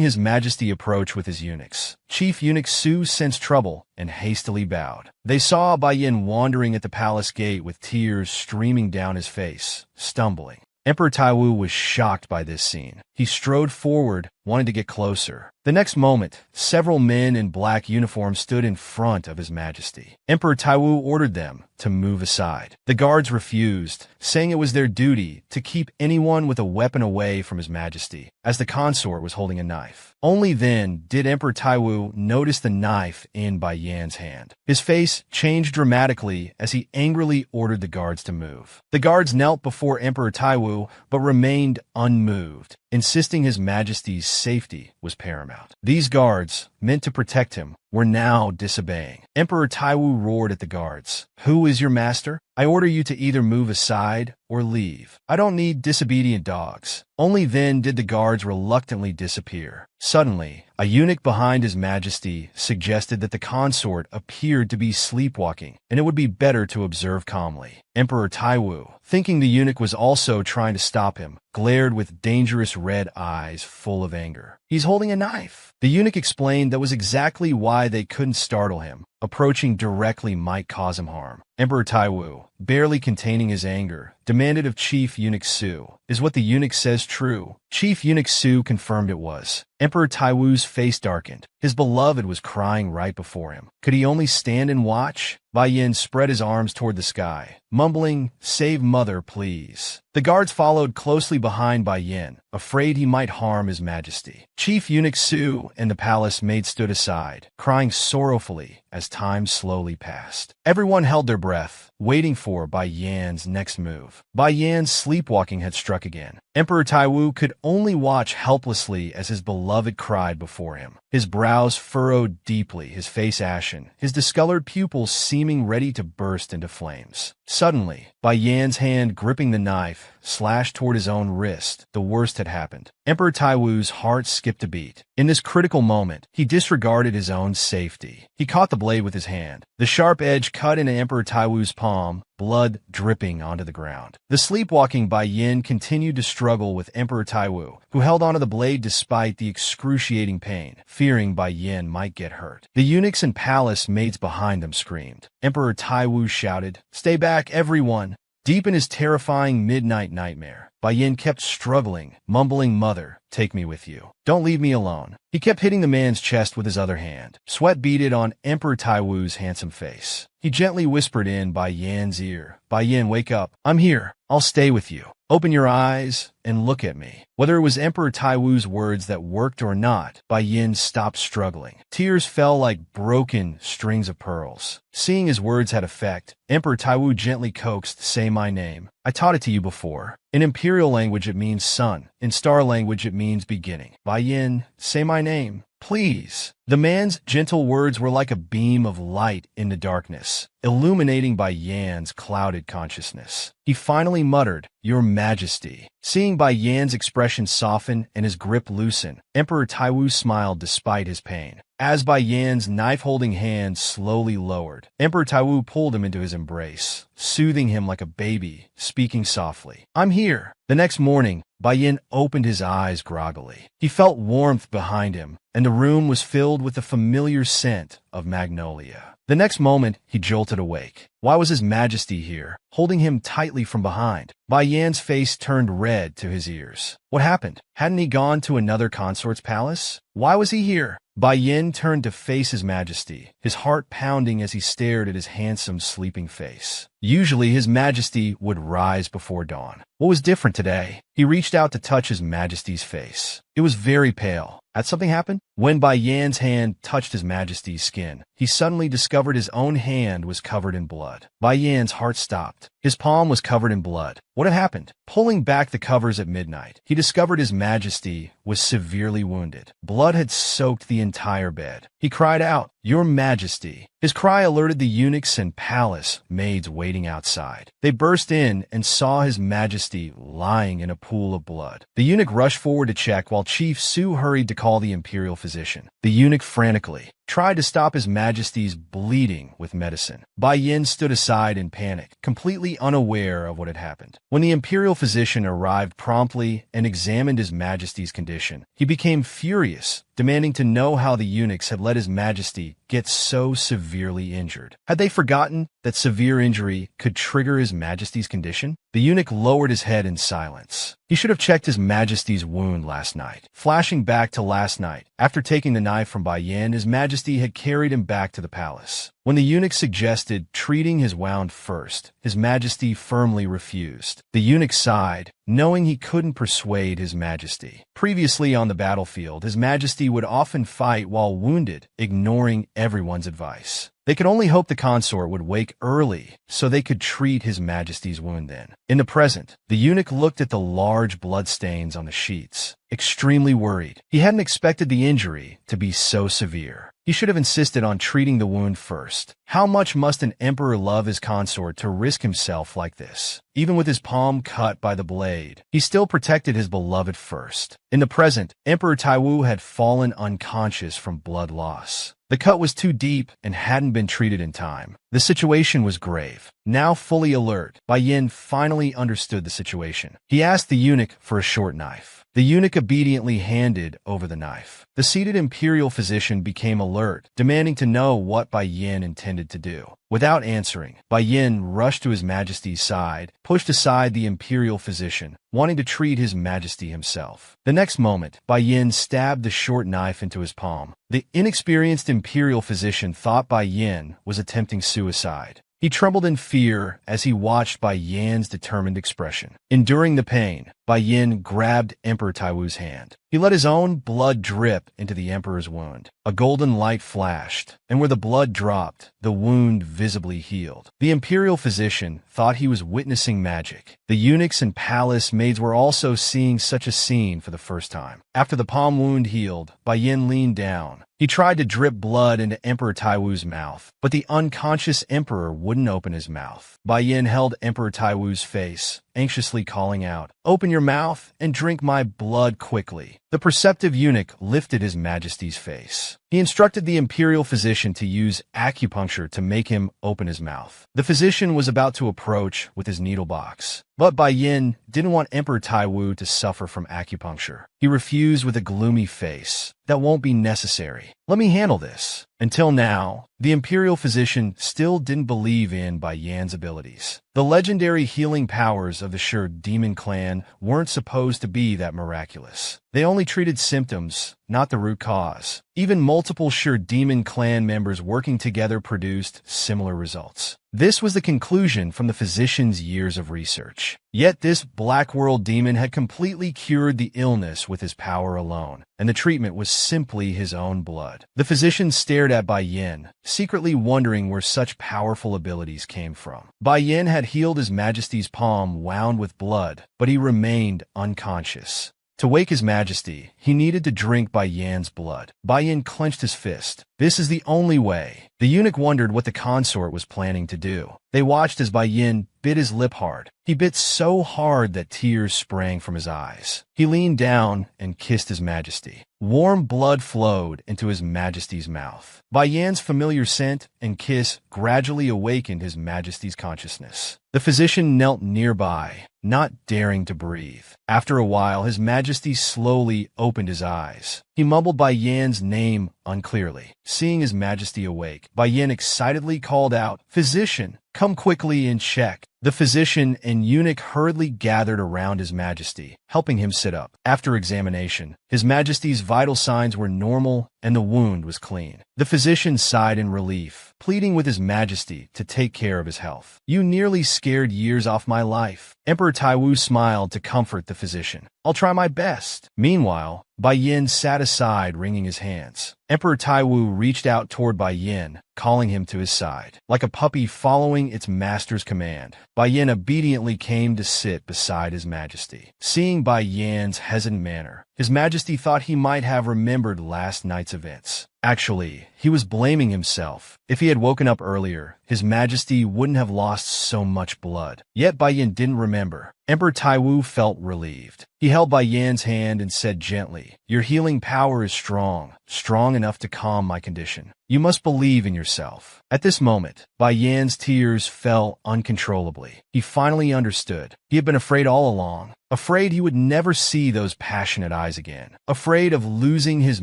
His Majesty approach with his eunuchs, Chief Eunuch Su sensed trouble and hastily bowed. They saw Bai Yin wandering at the palace gate with tears streaming down his face, stumbling. Emperor Taiwu was shocked by this scene. He strode forward, wanted to get closer. The next moment, several men in black uniforms stood in front of His Majesty. Emperor Taiwu ordered them to move aside. The guards refused, saying it was their duty to keep anyone with a weapon away from His Majesty, as the consort was holding a knife. Only then did Emperor Taiwu notice the knife in Bai Yan's hand. His face changed dramatically as he angrily ordered the guards to move. The guards knelt before Emperor Taiwu, but remained unmoved, insisting His Majesty's safety was paramount. These guards, meant to protect him, were now disobeying. Emperor Taiwu roared at the guards. "Who is your master? I order you to either move aside or leave. I don't need disobedient dogs." Only then did the guards reluctantly disappear. Suddenly, a eunuch behind His Majesty suggested that the consort appeared to be sleepwalking, and it would be better to observe calmly. Emperor Taiwu, thinking the eunuch was also trying to stop him, glared with dangerous red eyes full of anger. "He's holding a knife." The eunuch explained that was exactly why they couldn't startle him. Approaching directly might cause him harm. Emperor Taiwu, barely containing his anger, demanded of Chief Eunuch Su, "Is what the eunuch says true?" Chief Eunuch Su confirmed it was. Emperor Taiwu's face darkened. His beloved was crying right before him. Could he only stand and watch? Bai Yin spread his arms toward the sky, mumbling, "Save mother, please." The guards followed closely behind Bai Yin, afraid he might harm His Majesty. Chief Eunuch Su and the palace maid stood aside, crying sorrowfully as time slowly passed. Everyone held their breath, waiting for Bai Yan's next move. Bai Yan's sleepwalking had struck again. Emperor Taiwu could only watch helplessly as his beloved cried before him. His brows furrowed deeply, his face ashen, his discolored pupils seeming ready to burst into flames. Suddenly, Bai Yan's hand gripping the knife, slashed toward his own wrist. The worst had happened. Emperor Taiwu's heart skipped a beat. In this critical moment, he disregarded his own safety. He caught the blade with his hand. The sharp edge cut into Emperor Taiwu's palm, blood dripping onto the ground. The sleepwalking Bai Yin continued to struggle with Emperor Taiwu, who held onto the blade despite the excruciating pain, fearing Bai Yin might get hurt. The eunuchs and palace maids behind them screamed. Emperor Taiwu shouted, "Stay back, everyone!" Deep in his terrifying midnight nightmare, Bai Yin kept struggling, mumbling, "Mother, take me with you. Don't leave me alone." He kept hitting the man's chest with his other hand. Sweat beaded on Emperor Taiwu's handsome face. He gently whispered in Bai Yan's ear, "Bai Yin, wake up. I'm here. I'll stay with you. Open your eyes and look at me." Whether it was Emperor Taiwu's words that worked or not, Bai Yin stopped struggling. Tears fell like broken strings of pearls. Seeing his words had effect, Emperor Taiwu gently coaxed, "Say my name. I taught it to you before. In imperial language it means son. In star language it means beginning. Bai Yin, say my name, please." The man's gentle words were like a beam of light in the darkness, illuminating Bai Yan's clouded consciousness. He finally muttered, "Your Majesty." Seeing Bai Yan's expression soften and his grip loosen, Emperor Taiwu smiled despite his pain. As Bai Yan's knife-holding hand slowly lowered, Emperor Taiwu pulled him into his embrace, soothing him like a baby, speaking softly, "I'm here." The next morning, Bai Yin opened his eyes groggily. He felt warmth behind him, and the room was filled with the familiar scent of magnolia. The next moment, he jolted awake. Why was His Majesty here, holding him tightly from behind? Bai Yan's face turned red to his ears. What happened? Hadn't he gone to another consort's palace? Why was he here? Bai Yin turned to face His Majesty, his heart pounding as he stared at his handsome sleeping face. Usually His Majesty would rise before dawn. What was different today? He reached out to touch His Majesty's face. It was very pale. Had something happened? When Bai Yan's hand touched His Majesty's skin, he suddenly discovered his own hand was covered in blood. Bai Yan's heart stopped. His palm was covered in blood. What had happened? Pulling back the covers at midnight, he discovered His Majesty was severely wounded. Blood had soaked the entire bed. He cried out, "Your Majesty." His cry alerted the eunuchs and palace maids waiting outside. They burst in and saw His Majesty lying in a pool of blood. The eunuch rushed forward to check while Chief Su hurried to call the imperial physician. The eunuch frantically tried to stop His Majesty's bleeding with medicine. Bai Yin stood aside in panic, completely unaware of what had happened. When the imperial physician arrived promptly and examined His Majesty's condition, he became furious, demanding to know how the eunuchs had let His Majesty get so severely injured. Had they forgotten that severe injury could trigger His Majesty's condition? The eunuch lowered his head in silence. He should have checked His Majesty's wound last night. Flashing back to last night, after taking the knife from Bai Yin, His Majesty had carried him back to the palace. When the eunuch suggested treating his wound first, His Majesty firmly refused. The eunuch sighed, knowing he couldn't persuade His Majesty. Previously on the battlefield, His Majesty would often fight while wounded, ignoring everyone's advice. They could only hope the consort would wake early so they could treat His Majesty's wound then. In the present, the eunuch looked at the large bloodstains on the sheets, extremely worried. He hadn't expected the injury to be so severe. He should have insisted on treating the wound first. How much must an emperor love his consort to risk himself like this? Even with his palm cut by the blade, he still protected his beloved first. In the present, Emperor Taiwu had fallen unconscious from blood loss. The cut was too deep and hadn't been treated in time. The situation was grave. Now fully alert, Bai Yin finally understood the situation. He asked the eunuch for a short knife. The eunuch obediently handed over the knife. The seated imperial physician became alert, demanding to know what Bai Yin intended to do. Without answering, Bai Yin rushed to His Majesty's side, pushed aside the imperial physician, wanting to treat His Majesty himself. The next moment, Bai Yin stabbed the short knife into his palm. The inexperienced imperial physician thought Bai Yin was attempting suicide. He trembled in fear as he watched Bai Yan's determined expression. Enduring the pain, Bai Yin grabbed Emperor Taiwu's hand. He let his own blood drip into the emperor's wound. A golden light flashed, and where the blood dropped, the wound visibly healed. The imperial physician thought he was witnessing magic. The eunuchs and palace maids were also seeing such a scene for the first time. After the palm wound healed, Bai Yin leaned down. He tried to drip blood into Emperor Taiwu's mouth, but the unconscious emperor wouldn't open his mouth. Bai Yin held Emperor Taiwu's face, anxiously calling out, "Open your mouth and drink my blood quickly." The perceptive eunuch lifted His Majesty's face. He instructed the imperial physician to use acupuncture to make him open his mouth. The physician was about to approach with his needle box, but Bai Yin didn't want Emperor Taiwu to suffer from acupuncture. He refused with a gloomy face. "That won't be necessary. Let me handle this." Until now, the imperial physician still didn't believe in Bai Yan's abilities. The legendary healing powers of the Shi demon clan weren't supposed to be that miraculous. They only treated symptoms, not the root cause. Even multiple Shi demon clan members working together produced similar results. This was the conclusion from the physician's years of research. Yet this Black World demon had completely cured the illness with his power alone, and the treatment was simply his own blood. The physician stared at Bai Yin, secretly wondering where such powerful abilities came from. Bai Yin had healed His Majesty's palm wound with blood, but he remained unconscious. To wake His Majesty, he needed to drink Bai Yan's blood. Bai Yin clenched his fist. This is the only way. The eunuch wondered what the consort was planning to do. They watched as Bai Yin bit his lip hard. He bit so hard that tears sprang from his eyes. He leaned down and kissed His Majesty. Warm blood flowed into His Majesty's mouth. Bai Yan's familiar scent and kiss gradually awakened His Majesty's consciousness. The physician knelt nearby, not daring to breathe. After a while, His Majesty slowly opened his eyes. He mumbled Bai Yan's name unclearly. Seeing His Majesty awake, Bai Yin excitedly called out, "Physician, come quickly and check." The physician and eunuch hurriedly gathered around His Majesty, helping him sit up. After examination, His Majesty's vital signs were normal and the wound was clean. The physician sighed in relief, pleading with His Majesty to take care of his health. "You nearly scared years off my life." Emperor Taiwu smiled to comfort the physician. "I'll try my best." Meanwhile, Bai Yin sat aside, wringing his hands. Emperor Taiwu reached out toward Bai Yin, calling him to his side. Like a puppy following its master's command, Bai Yin obediently came to sit beside His Majesty. Seeing Bai Yan's hesitant manner, His Majesty thought he might have remembered last night's events. Actually, he was blaming himself. If he had woken up earlier, His Majesty wouldn't have lost so much blood. Yet Bai Yin didn't remember. Emperor Taiwu felt relieved. He held Bai Yan's hand and said gently, "Your healing power is strong enough to calm my condition. You must believe in yourself." At this moment, Bai Yan's tears fell uncontrollably. He finally understood. He had been afraid all along. Afraid he would never see those passionate eyes again. Afraid of losing His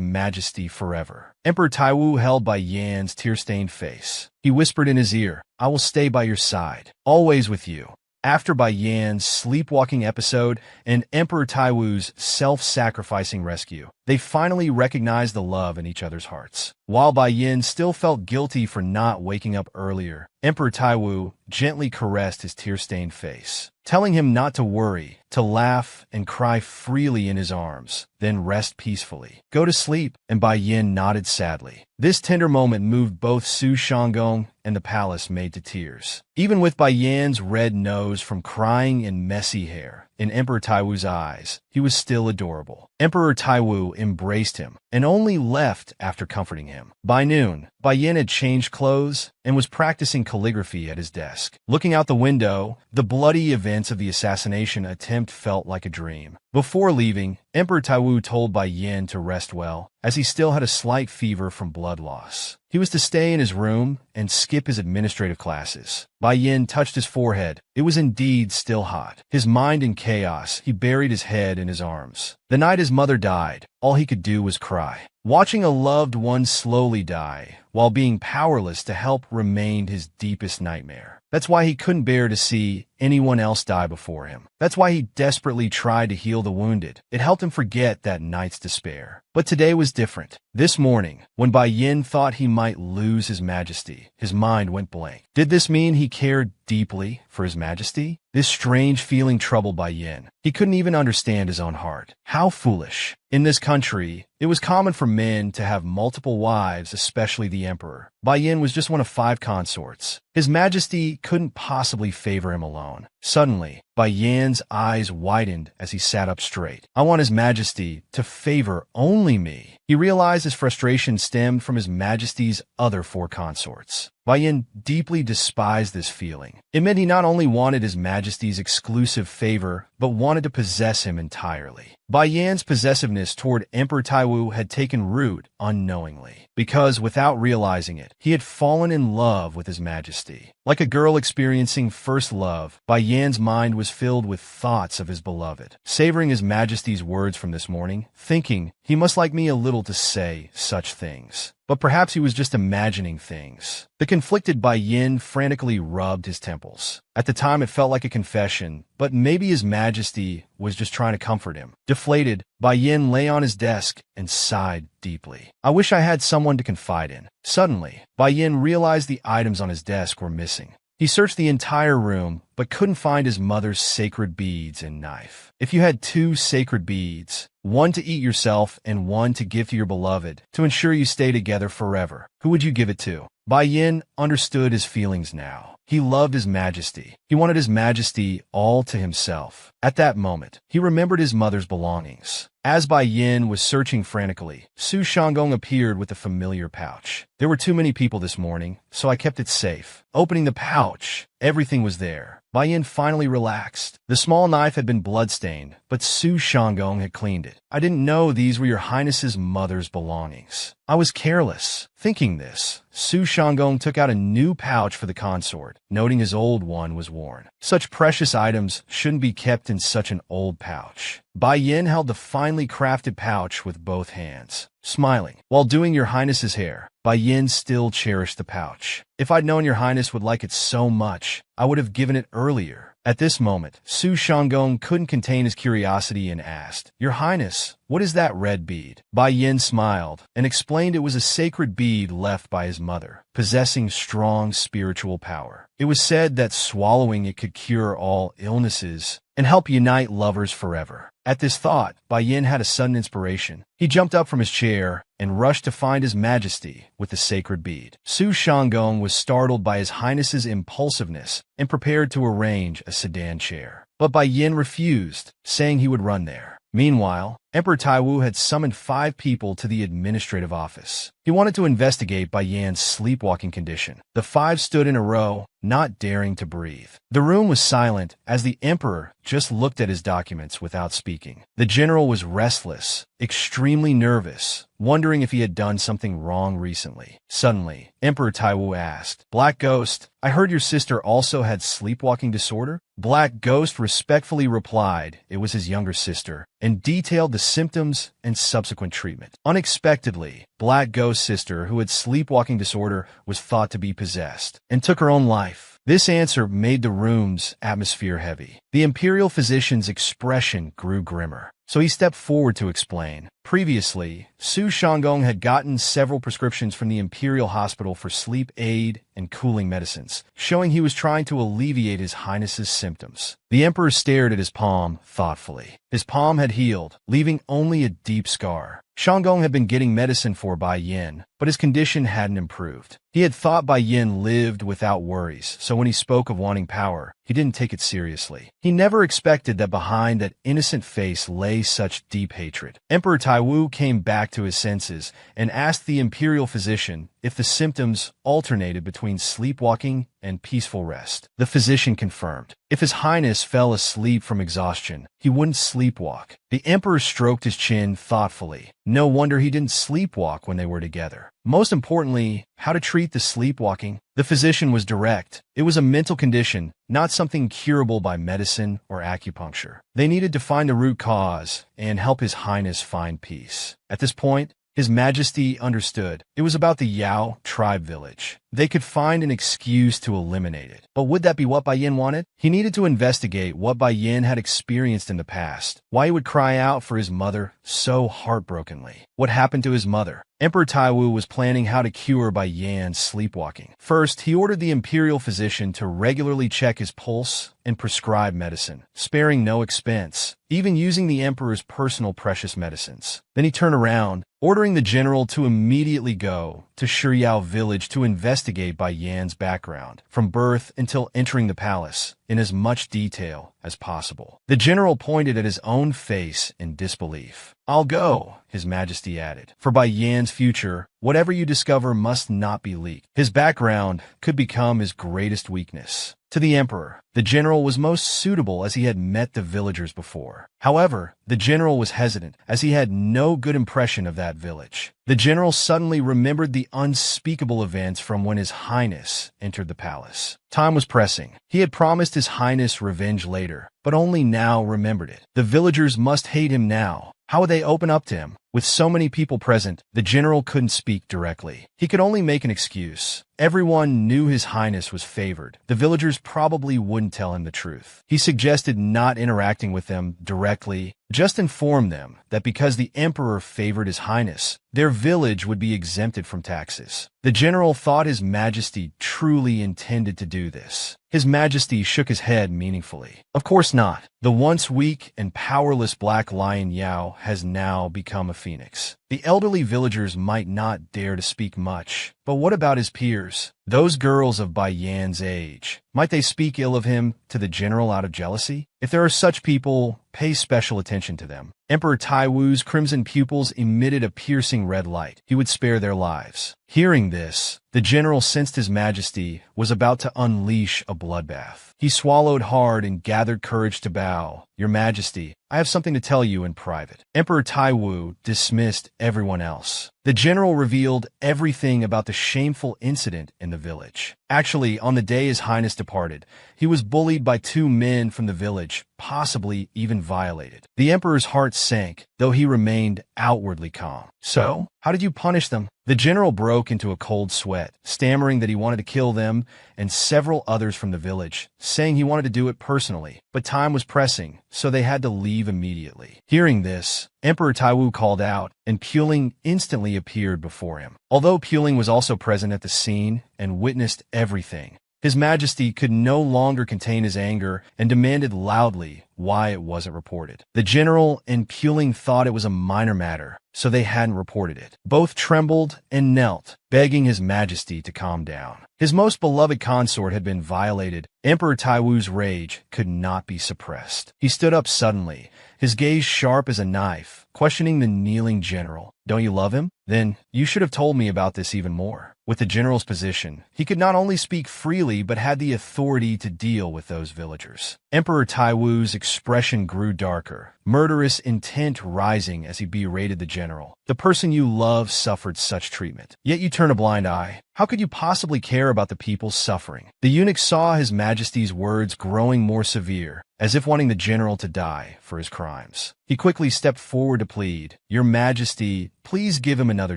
Majesty forever. Emperor Taiwu held Bai Yan's tear-stained face. He whispered in his ear, "I will stay by your side, always with you." After Bai Yan's sleepwalking episode and Emperor Taiwu's self-sacrificing rescue, they finally recognized the love in each other's hearts. While Bai Yan still felt guilty for not waking up earlier, Emperor Taiwu gently caressed his tear-stained face, telling him not to worry, to laugh and cry freely in his arms, then rest peacefully. Go to sleep, and Bai Yin nodded sadly. This tender moment moved both Su Shanggong and the palace maid to tears. Even with Bai Yan's red nose from crying and messy hair, in Emperor Taiwu's eyes, he was still adorable. Emperor Taiwu embraced him and only left after comforting him. By noon, Bai Yin had changed clothes and was practicing calligraphy at his desk. Looking out the window, the bloody events of the assassination attempt felt like a dream. Before leaving, Emperor Taiwu told Bai Yin to rest well, as he still had a slight fever from blood loss. He was to stay in his room and skip his administrative classes. Bai Yin touched his forehead. It was indeed still hot. His mind in chaos, he buried his head in his arms. The night his mother died, all he could do was cry. Watching a loved one slowly die, while being powerless to help, remained his deepest nightmare. That's why he couldn't bear to see anyone else die before him. That's why he desperately tried to heal the wounded. It helped him forget that night's despair. But today was different. This morning, when Bai Yin thought he might lose his majesty, his mind went blank. Did this mean he cared deeply for his majesty? This strange feeling troubled Bai Yin. He couldn't even understand his own heart. How foolish. In this country, it was common for men to have multiple wives, especially the emperor. Bai Yin was just one of 5 consorts. His majesty couldn't possibly favor him alone. Suddenly, Bai Yan's eyes widened as he sat up straight. I want his majesty to favor only me. He realized his frustration stemmed from his majesty's other 4 consorts. Bai Yin deeply despised this feeling. It meant he not only wanted his majesty's exclusive favor, but wanted to possess him entirely. Bai Yan's possessiveness toward Emperor Taiwu had taken root unknowingly, because without realizing it, he had fallen in love with his majesty. Like a girl experiencing first love, Bai Yan's mind was filled with thoughts of his beloved. Savoring his majesty's words from this morning, thinking, he must like me a little to say such things. But perhaps he was just imagining things. The conflicted Bai Yin frantically rubbed his temples. At the time, it felt like a confession, but maybe his majesty was just trying to comfort him. Deflated, Bai Yin lay on his desk and sighed deeply. I wish I had someone to confide in. Suddenly, Bai Yin realized the items on his desk were missing. He searched the entire room, but couldn't find his mother's sacred beads and knife. If you had 2 sacred beads, one to eat yourself and one to give to your beloved, to ensure you stay together forever, who would you give it to? Bai Yin understood his feelings now. He loved his majesty. He wanted his majesty all to himself. At that moment, he remembered his mother's belongings. As Bai Yin was searching frantically, Su Shanggong appeared with a familiar pouch. There were too many people this morning, so I kept it safe. Opening the pouch, everything was there. Bai Yin finally relaxed. The small knife had been bloodstained, but Su Shanggong had cleaned it. I didn't know these were your highness's mother's belongings. I was careless. Thinking this, Su Shanggong took out a new pouch for the consort, noting his old one was worn. Such precious items shouldn't be kept in such an old pouch. Bai Yin held the finely crafted pouch with both hands, smiling. While doing your highness's hair, Bai Yin still cherished the pouch. If I'd known your highness would like it so much, I would have given it earlier. At this moment, Su Shanggong couldn't contain his curiosity and asked, Your Highness, what is that red bead? Bai Yin smiled and explained it was a sacred bead left by his mother, possessing strong spiritual power. It was said that swallowing it could cure all illnesses and help unite lovers forever. At this thought, Bai Yin had a sudden inspiration. He jumped up from his chair and rushed to find his majesty with the sacred bead. Su Shanggong was startled by his highness's impulsiveness and prepared to arrange a sedan chair. But Bai Yin refused, saying he would run there. Meanwhile, Emperor Taiwu had summoned 5 people to the administrative office. He wanted to investigate Bai Yan's sleepwalking condition. The 5 stood in a row, not daring to breathe. The room was silent as the emperor just looked at his documents without speaking. The general was restless, extremely nervous, wondering if he had done something wrong recently. Suddenly, Emperor Taiwu asked, Black Ghost, I heard your sister also had sleepwalking disorder? Black Ghost respectfully replied it was his younger sister, and detailed the symptoms and subsequent treatment. Unexpectedly, Black Ghost's sister, who had sleepwalking disorder, was thought to be possessed, and took her own life. This answer made the room's atmosphere heavy. The imperial physician's expression grew grimmer. So he stepped forward to explain. Previously, Su Shanggong had gotten several prescriptions from the Imperial Hospital for sleep aid and cooling medicines, showing he was trying to alleviate His Highness's symptoms. The Emperor stared at his palm thoughtfully. His palm had healed, leaving only a deep scar. Shanggong had been getting medicine for Bai Yin, but his condition hadn't improved. He had thought Bai Yin lived without worries, so when he spoke of wanting power, he didn't take it seriously. He never expected that behind that innocent face lay such deep hatred. Emperor Taiwu came back to his senses and asked the imperial physician if the symptoms alternated between sleepwalking and peaceful rest. The physician confirmed. If His Highness fell asleep from exhaustion, he wouldn't sleepwalk. The Emperor stroked his chin thoughtfully. No wonder he didn't sleepwalk when they were together. Most importantly, how to treat the sleepwalking? The physician was direct. It was a mental condition, not something curable by medicine or acupuncture. They needed to find the root cause and help His Highness find peace. At this point, His Majesty understood. It was about the Yao tribe village. They could find an excuse to eliminate it. But would that be what Bai Yin wanted? He needed to investigate what Bai Yin had experienced in the past, why he would cry out for his mother so heartbrokenly. What happened to his mother? Emperor Taiwu was planning how to cure Bai Yan's sleepwalking. First, he ordered the imperial physician to regularly check his pulse and prescribe medicine, sparing no expense, even using the emperor's personal precious medicines. Then he turned around, ordering the general to immediately go to Shiyao village to investigate Bai Yan's background, from birth until entering the palace, in as much detail as possible. The general pointed at his own face in disbelief. "I'll go," His Majesty added. "For Bai Yan's future, whatever you discover must not be leaked. His background could become his greatest weakness." To the emperor, the general was most suitable as he had met the villagers before. However, the general was hesitant as he had no good impression of that village. The general suddenly remembered the unspeakable events from when His Highness entered the palace. Time was pressing. He had promised His Highness revenge later, but only now remembered it. The villagers must hate him now. How would they open up to him? With so many people present, the general couldn't speak directly. He could only make an excuse. Everyone knew His Highness was favored. The villagers probably wouldn't tell him the truth. He suggested not interacting with them directly, just inform them that because the emperor favored His Highness, their village would be exempted from taxes. The general thought His Majesty truly intended to do this. His Majesty shook his head meaningfully. Of course not. The once weak and powerless Black Lion Yao has now become a phoenix. The elderly villagers might not dare to speak much, but what about his peers? Those girls of Bai Yan's age. Might they speak ill of him to the general out of jealousy? If there are such people, pay special attention to them. Emperor Taiwu's crimson pupils emitted a piercing red light. He would spare their lives. Hearing this, the general sensed His Majesty was about to unleash a bloodbath. He swallowed hard and gathered courage to bow. "Your Majesty, I have something to tell you in private." Emperor Taiwu dismissed everyone else. The general revealed everything about the shameful incident in the village. Actually, on the day His Highness departed, he was bullied by two men from the village, possibly even violated. The emperor's heart sank, though he remained outwardly calm. "So, how did you punish them?" The general broke into a cold sweat, stammering that he wanted to kill them and several others from the village, saying he wanted to do it personally. But time was pressing, so they had to leave immediately. Hearing this, Emperor Taiwu called out, and Puling instantly appeared before him. Although Puling was also present at the scene and witnessed everything, His Majesty could no longer contain his anger and demanded loudly why it wasn't reported. The general and Puling thought it was a minor matter, so they hadn't reported it. Both trembled and knelt, begging His Majesty to calm down. His most beloved consort had been violated. Emperor Taiwu's rage could not be suppressed. He stood up suddenly, his gaze sharp as a knife, questioning the kneeling general. "Don't you love him? Then you should have told me about this even more." With the general's position, he could not only speak freely but had the authority to deal with those villagers. Emperor Taiwu's expression grew darker, murderous intent rising as he berated the general. The person you love suffered such treatment. Yet you turn a blind eye. How could you possibly care about the people suffering? The eunuch saw His Majesty's words growing more severe, as if wanting the general to die for his crimes. He quickly stepped forward to plead, "Your Majesty, please give him another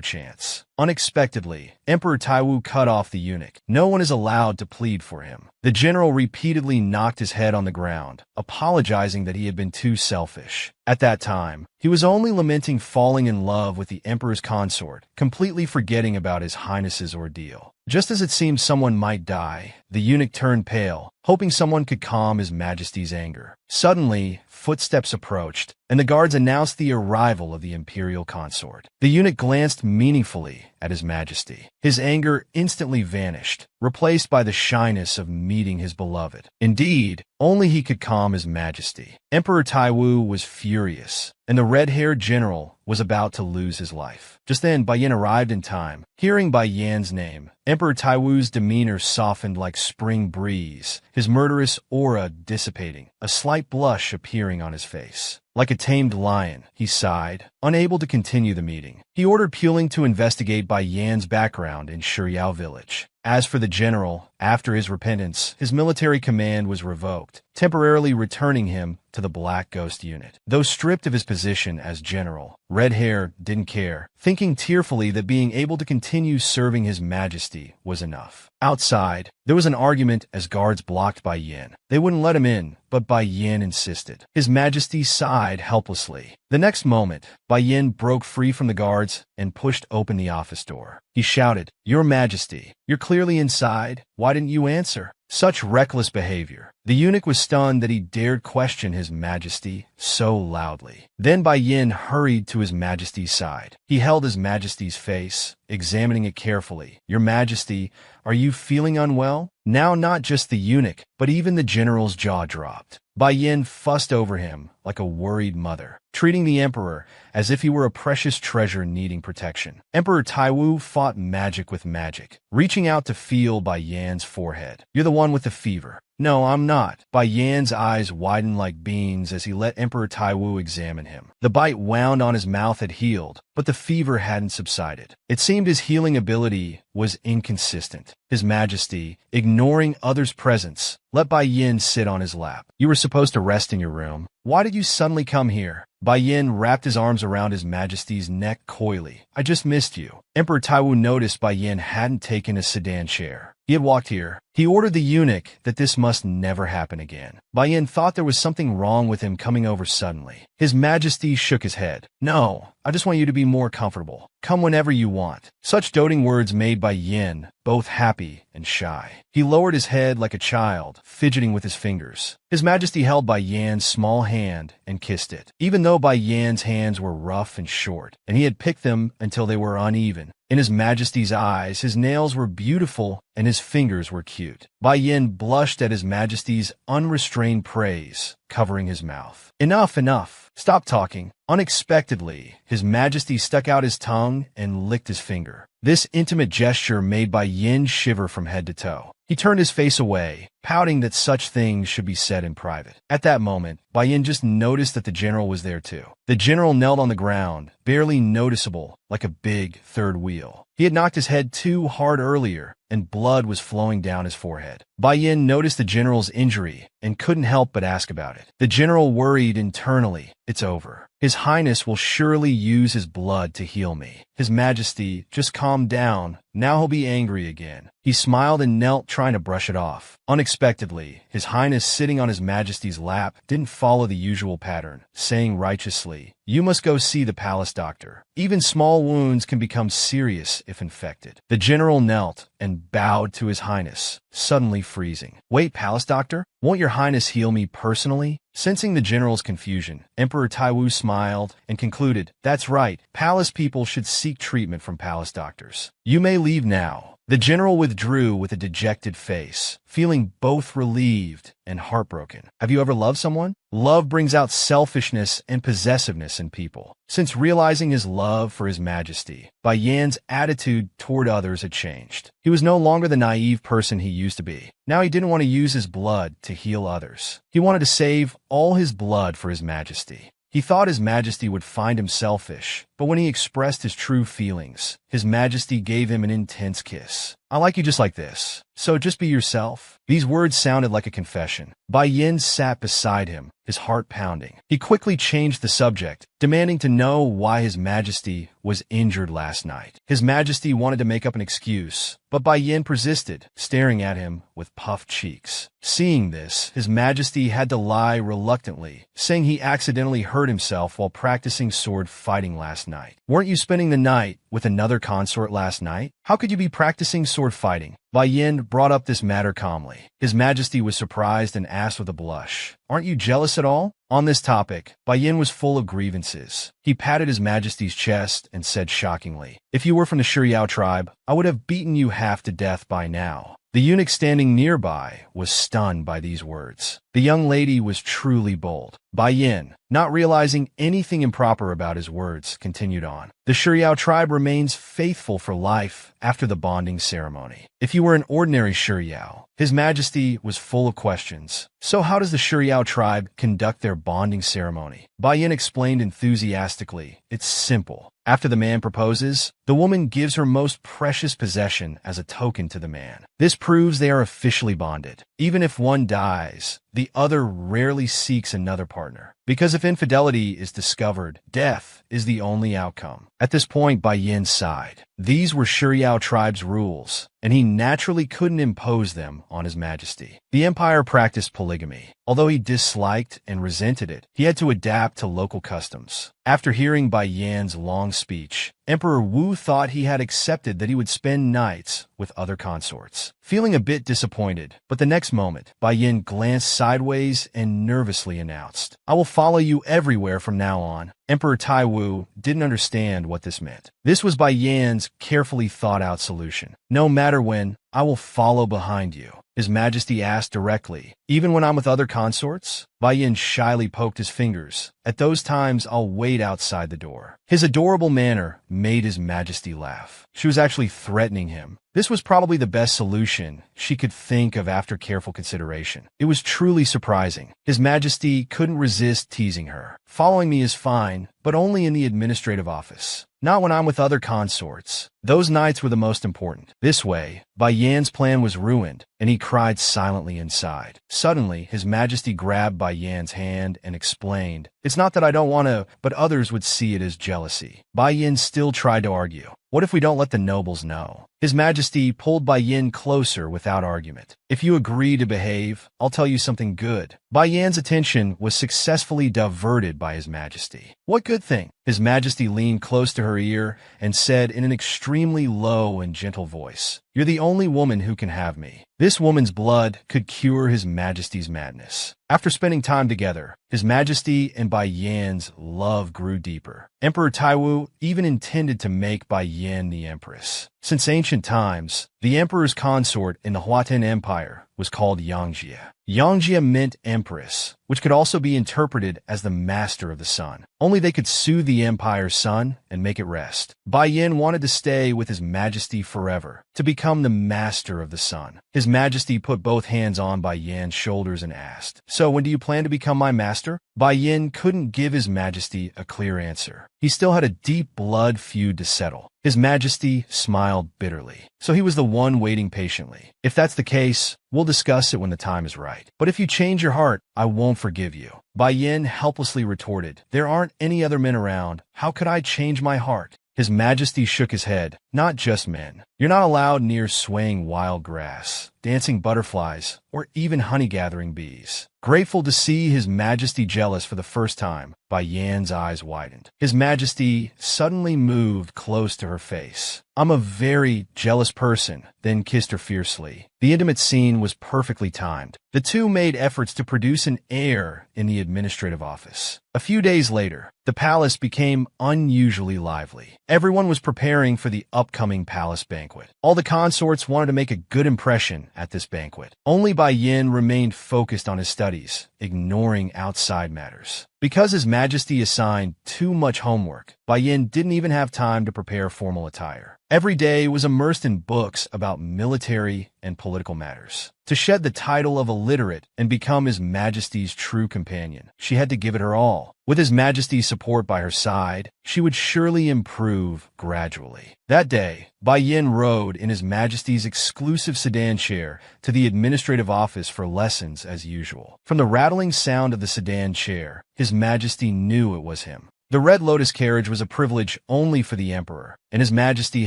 chance." Unexpectedly, Emperor Taiwu cut off the eunuch. No one is allowed to plead for him. The general repeatedly knocked his head on the ground, apologizing that he had been too selfish. At that time, he was only lamenting falling in love with the emperor's consort, completely forgetting about His Highness's ordeal. Just as it seemed someone might die, the eunuch turned pale, hoping someone could calm His Majesty's anger. Suddenly, footsteps approached, and the guards announced the arrival of the imperial consort. The eunuch glanced meaningfully at His Majesty. His anger instantly vanished, replaced by the shyness of meeting his beloved. Indeed, only he could calm His Majesty. Emperor Taiwu was furious, and the red-haired general was about to lose his life. Just then, Bai Yan arrived in time. Hearing Bai Yan's name, Emperor Taiwu's demeanor softened like spring breeze, his murderous aura dissipating, a slight blush appearing on his face. Like a tamed lion, he sighed, unable to continue the meeting. He ordered Puling to investigate Bai Yan's background in Shiryao village. As for the general, after his repentance, his military command was revoked, temporarily returning him to the Black Ghost unit. Though stripped of his position as general, Red Hair didn't care, thinking tearfully that being able to continue serving His Majesty was enough. Outside, there was an argument as guards blocked Bai Yan. They wouldn't let him in, but Bai Yan insisted. His Majesty sighed helplessly. The next moment, Bai Yan broke free from the guards and pushed open the office door. He shouted, "Your Majesty, you're clearly inside. Why didn't you answer?" Such reckless behavior. The eunuch was stunned that he dared question His Majesty so loudly. Then Bai Yan hurried to His Majesty's side. He held His Majesty's face, examining it carefully. "Your Majesty, are you feeling unwell?" Now not just the eunuch, but even the general's jaw dropped. Bai Yan fussed over him like a worried mother, treating the emperor as if he were a precious treasure needing protection. Emperor Taiwu fought magic with magic, reaching out to feel Bai Yan's forehead. "You're the one with the fever." "No, I'm not." Bai Yan's eyes widened like beans as he let Emperor Taiwu examine him. The bite wound on his mouth had healed, but the fever hadn't subsided. It seemed his healing ability was inconsistent. His Majesty, ignoring others' presence, let Bai Yan sit on his lap. "You were supposed to rest in your room. Why did you suddenly come here?" Bai Yan wrapped his arms around His Majesty's neck coyly. "I just missed you." Emperor Taiwu noticed Bai Yan hadn't taken a sedan chair. He had walked here. He ordered the eunuch that this must never happen again. Bai Yan thought there was something wrong with him coming over suddenly. His Majesty shook his head. "No, I just want you to be more comfortable. Come whenever you want." Such doting words made Bai Yan both happy and shy. He lowered his head like a child, fidgeting with his fingers. His Majesty held Bai Yan's small hand and kissed it, even though Bai Yan's hands were rough and short, and he had picked them until they were uneven. In His Majesty's eyes, his nails were beautiful and his fingers were cute. Bai Yan blushed at His Majesty's unrestrained praise, covering his mouth. "Enough, enough. Stop talking." Unexpectedly, His Majesty stuck out his tongue and licked his finger. This intimate gesture made Bai Yan shiver from head to toe. He turned his face away, pouting that such things should be said in private. At that moment, Bai Yan just noticed that the general was there too. The general knelt on the ground, barely noticeable, like a big third wheel. He had knocked his head too hard earlier, and blood was flowing down his forehead. Bai Yan noticed the general's injury and couldn't help but ask about it. The general worried internally. "It's over. His Highness will surely use his blood to heal me. His Majesty, just calm down. Now he'll be angry again." He smiled and knelt, trying to brush it off. Unexpectedly, His Highness, sitting on His Majesty's lap, didn't follow the usual pattern, saying righteously, "You must go see the palace doctor. Even small wounds can become serious if infected." The general knelt and bowed to His Highness, suddenly freezing. "Wait, palace doctor? Won't your Highness heal me personally?" Sensing the general's confusion, Emperor Taiwu smiled and concluded, "That's right. Palace people should seek treatment from palace doctors. You may leave now." The general withdrew with a dejected face, feeling both relieved and heartbroken. Have you ever loved someone? Love brings out selfishness and possessiveness in people. Since realizing his love for His Majesty, Bai Yan's attitude toward others had changed. He was no longer the naive person he used to be. Now he didn't want to use his blood to heal others. He wanted to save all his blood for His Majesty. He thought His Majesty would find him selfish, but when he expressed his true feelings, His Majesty gave him an intense kiss. "I like you just like this, so just be yourself." These words sounded like a confession. Bai Yin sat beside him, his heart pounding. He quickly changed the subject, demanding to know why His Majesty was injured last night. His Majesty wanted to make up an excuse, but Bai Yin persisted, staring at him with puffed cheeks. Seeing this, His Majesty had to lie reluctantly, saying he accidentally hurt himself while practicing sword fighting last night. "Weren't you spending the night with another consort last night? How could you be practicing sword fighting?" Bai Yin brought up this matter calmly. His Majesty was surprised and asked with a blush, "Aren't you jealous at all?" On this topic, Bai Yin was full of grievances. He patted His Majesty's chest and said shockingly, "If you were from the Shiryao tribe, I would have beaten you half to death by now." The eunuch standing nearby was stunned by these words. The young lady was truly bold. Bai Yin, not realizing anything improper about his words, continued on. "The Shiryao tribe remains faithful for life after the bonding ceremony. If you were an ordinary Shiryao," His Majesty was full of questions. "So how does the Shiryao tribe conduct their bonding ceremony?" Bai Yin explained enthusiastically, "It's simple. After the man proposes, the woman gives her most precious possession as a token to the man. This proves they are officially bonded. Even if one dies, the other rarely seeks another partner. Because if infidelity is discovered, death is the only outcome." At this point, Bai Yin sighed. These were Shiryao tribe's rules, and he naturally couldn't impose them on His Majesty. The empire practiced polygamy. Although he disliked and resented it, he had to adapt to local customs. After hearing Bai Yan's long speech, Emperor Wu thought he had accepted that he would spend nights with other consorts. Feeling a bit disappointed, but the next moment, Bai Yin glanced sideways and nervously announced, "I will follow you everywhere from now on." Emperor Tai Wu didn't understand what this meant. This was Bai Yan's carefully thought-out solution. "No matter when, I will follow behind you." His Majesty asked directly, "Even when I'm with other consorts?" Bai Yin shyly poked his fingers. "At those times, I'll wait outside the door." His adorable manner made His Majesty laugh. She was actually threatening him. This was probably the best solution she could think of after careful consideration. It was truly surprising. His Majesty couldn't resist teasing her. "Following me is fine, but only in the administrative office. Not when I'm with other consorts. Those nights were the most important." This way, Bai Yan's plan was ruined, and he cried silently inside. Suddenly, His Majesty grabbed Bai Yan's hand and explained, "It's not that I don't want to, but others would see it as jealousy." Bai Yin still tried to argue. "What if we don't let the nobles know?" His Majesty pulled Bai Yin closer without argument. "If you agree to behave, I'll tell you something good." Bai Yan's attention was successfully diverted by His Majesty. "What good thing?" His Majesty leaned close to her ear and said in an extremely low and gentle voice, "You're the only woman who can have me." This woman's blood could cure His Majesty's madness. After spending time together, His Majesty and Bai Yan's love grew deeper. Emperor Taiwu even intended to make Bai Yan the empress. Since ancient times, the emperor's consort in the Huatan Empire was called Yangjia. Yangjia meant empress, which could also be interpreted as the master of the sun. Only they could soothe the empire's sun and make it rest. Bai Yin wanted to stay with His Majesty forever, to become the master of the sun. His Majesty put both hands on Bai Yan's shoulders and asked, "So when do you plan to become my master?" Bai Yin couldn't give His Majesty a clear answer. He still had a deep blood feud to settle. His Majesty smiled bitterly. So he was the one waiting patiently. "If that's the case, we'll discuss it when the time is right. But if you change your heart, I won't forgive you." Bai Yin helplessly retorted, "There aren't any other men around. How could I change my heart?" His Majesty shook his head. "Not just men. You're not allowed near swaying wild grass, dancing butterflies, or even honey-gathering bees." Grateful to see His Majesty jealous for the first time, Bai Yan's eyes widened. His Majesty suddenly moved close to her face. "I'm a very jealous person," then kissed her fiercely. The intimate scene was perfectly timed. The two made efforts to produce an heir in the administrative office. A few days later, the palace became unusually lively. Everyone was preparing for the upcoming palace banquet. All the consorts wanted to make a good impression at this banquet. Only Bai Yin remained focused on his studies, ignoring outside matters. Because His Majesty assigned too much homework, Bai Yin didn't even have time to prepare formal attire. Every day was immersed in books about military and political matters. To shed the title of illiterate and become His Majesty's true companion, she had to give it her all. With His Majesty's support by her side, she would surely improve gradually. That day, Bai Yin rode in His Majesty's exclusive sedan chair to the administrative office for lessons as usual. From the rattling sound of the sedan chair, His Majesty knew it was him. The Red Lotus carriage was a privilege only for the Emperor, and His Majesty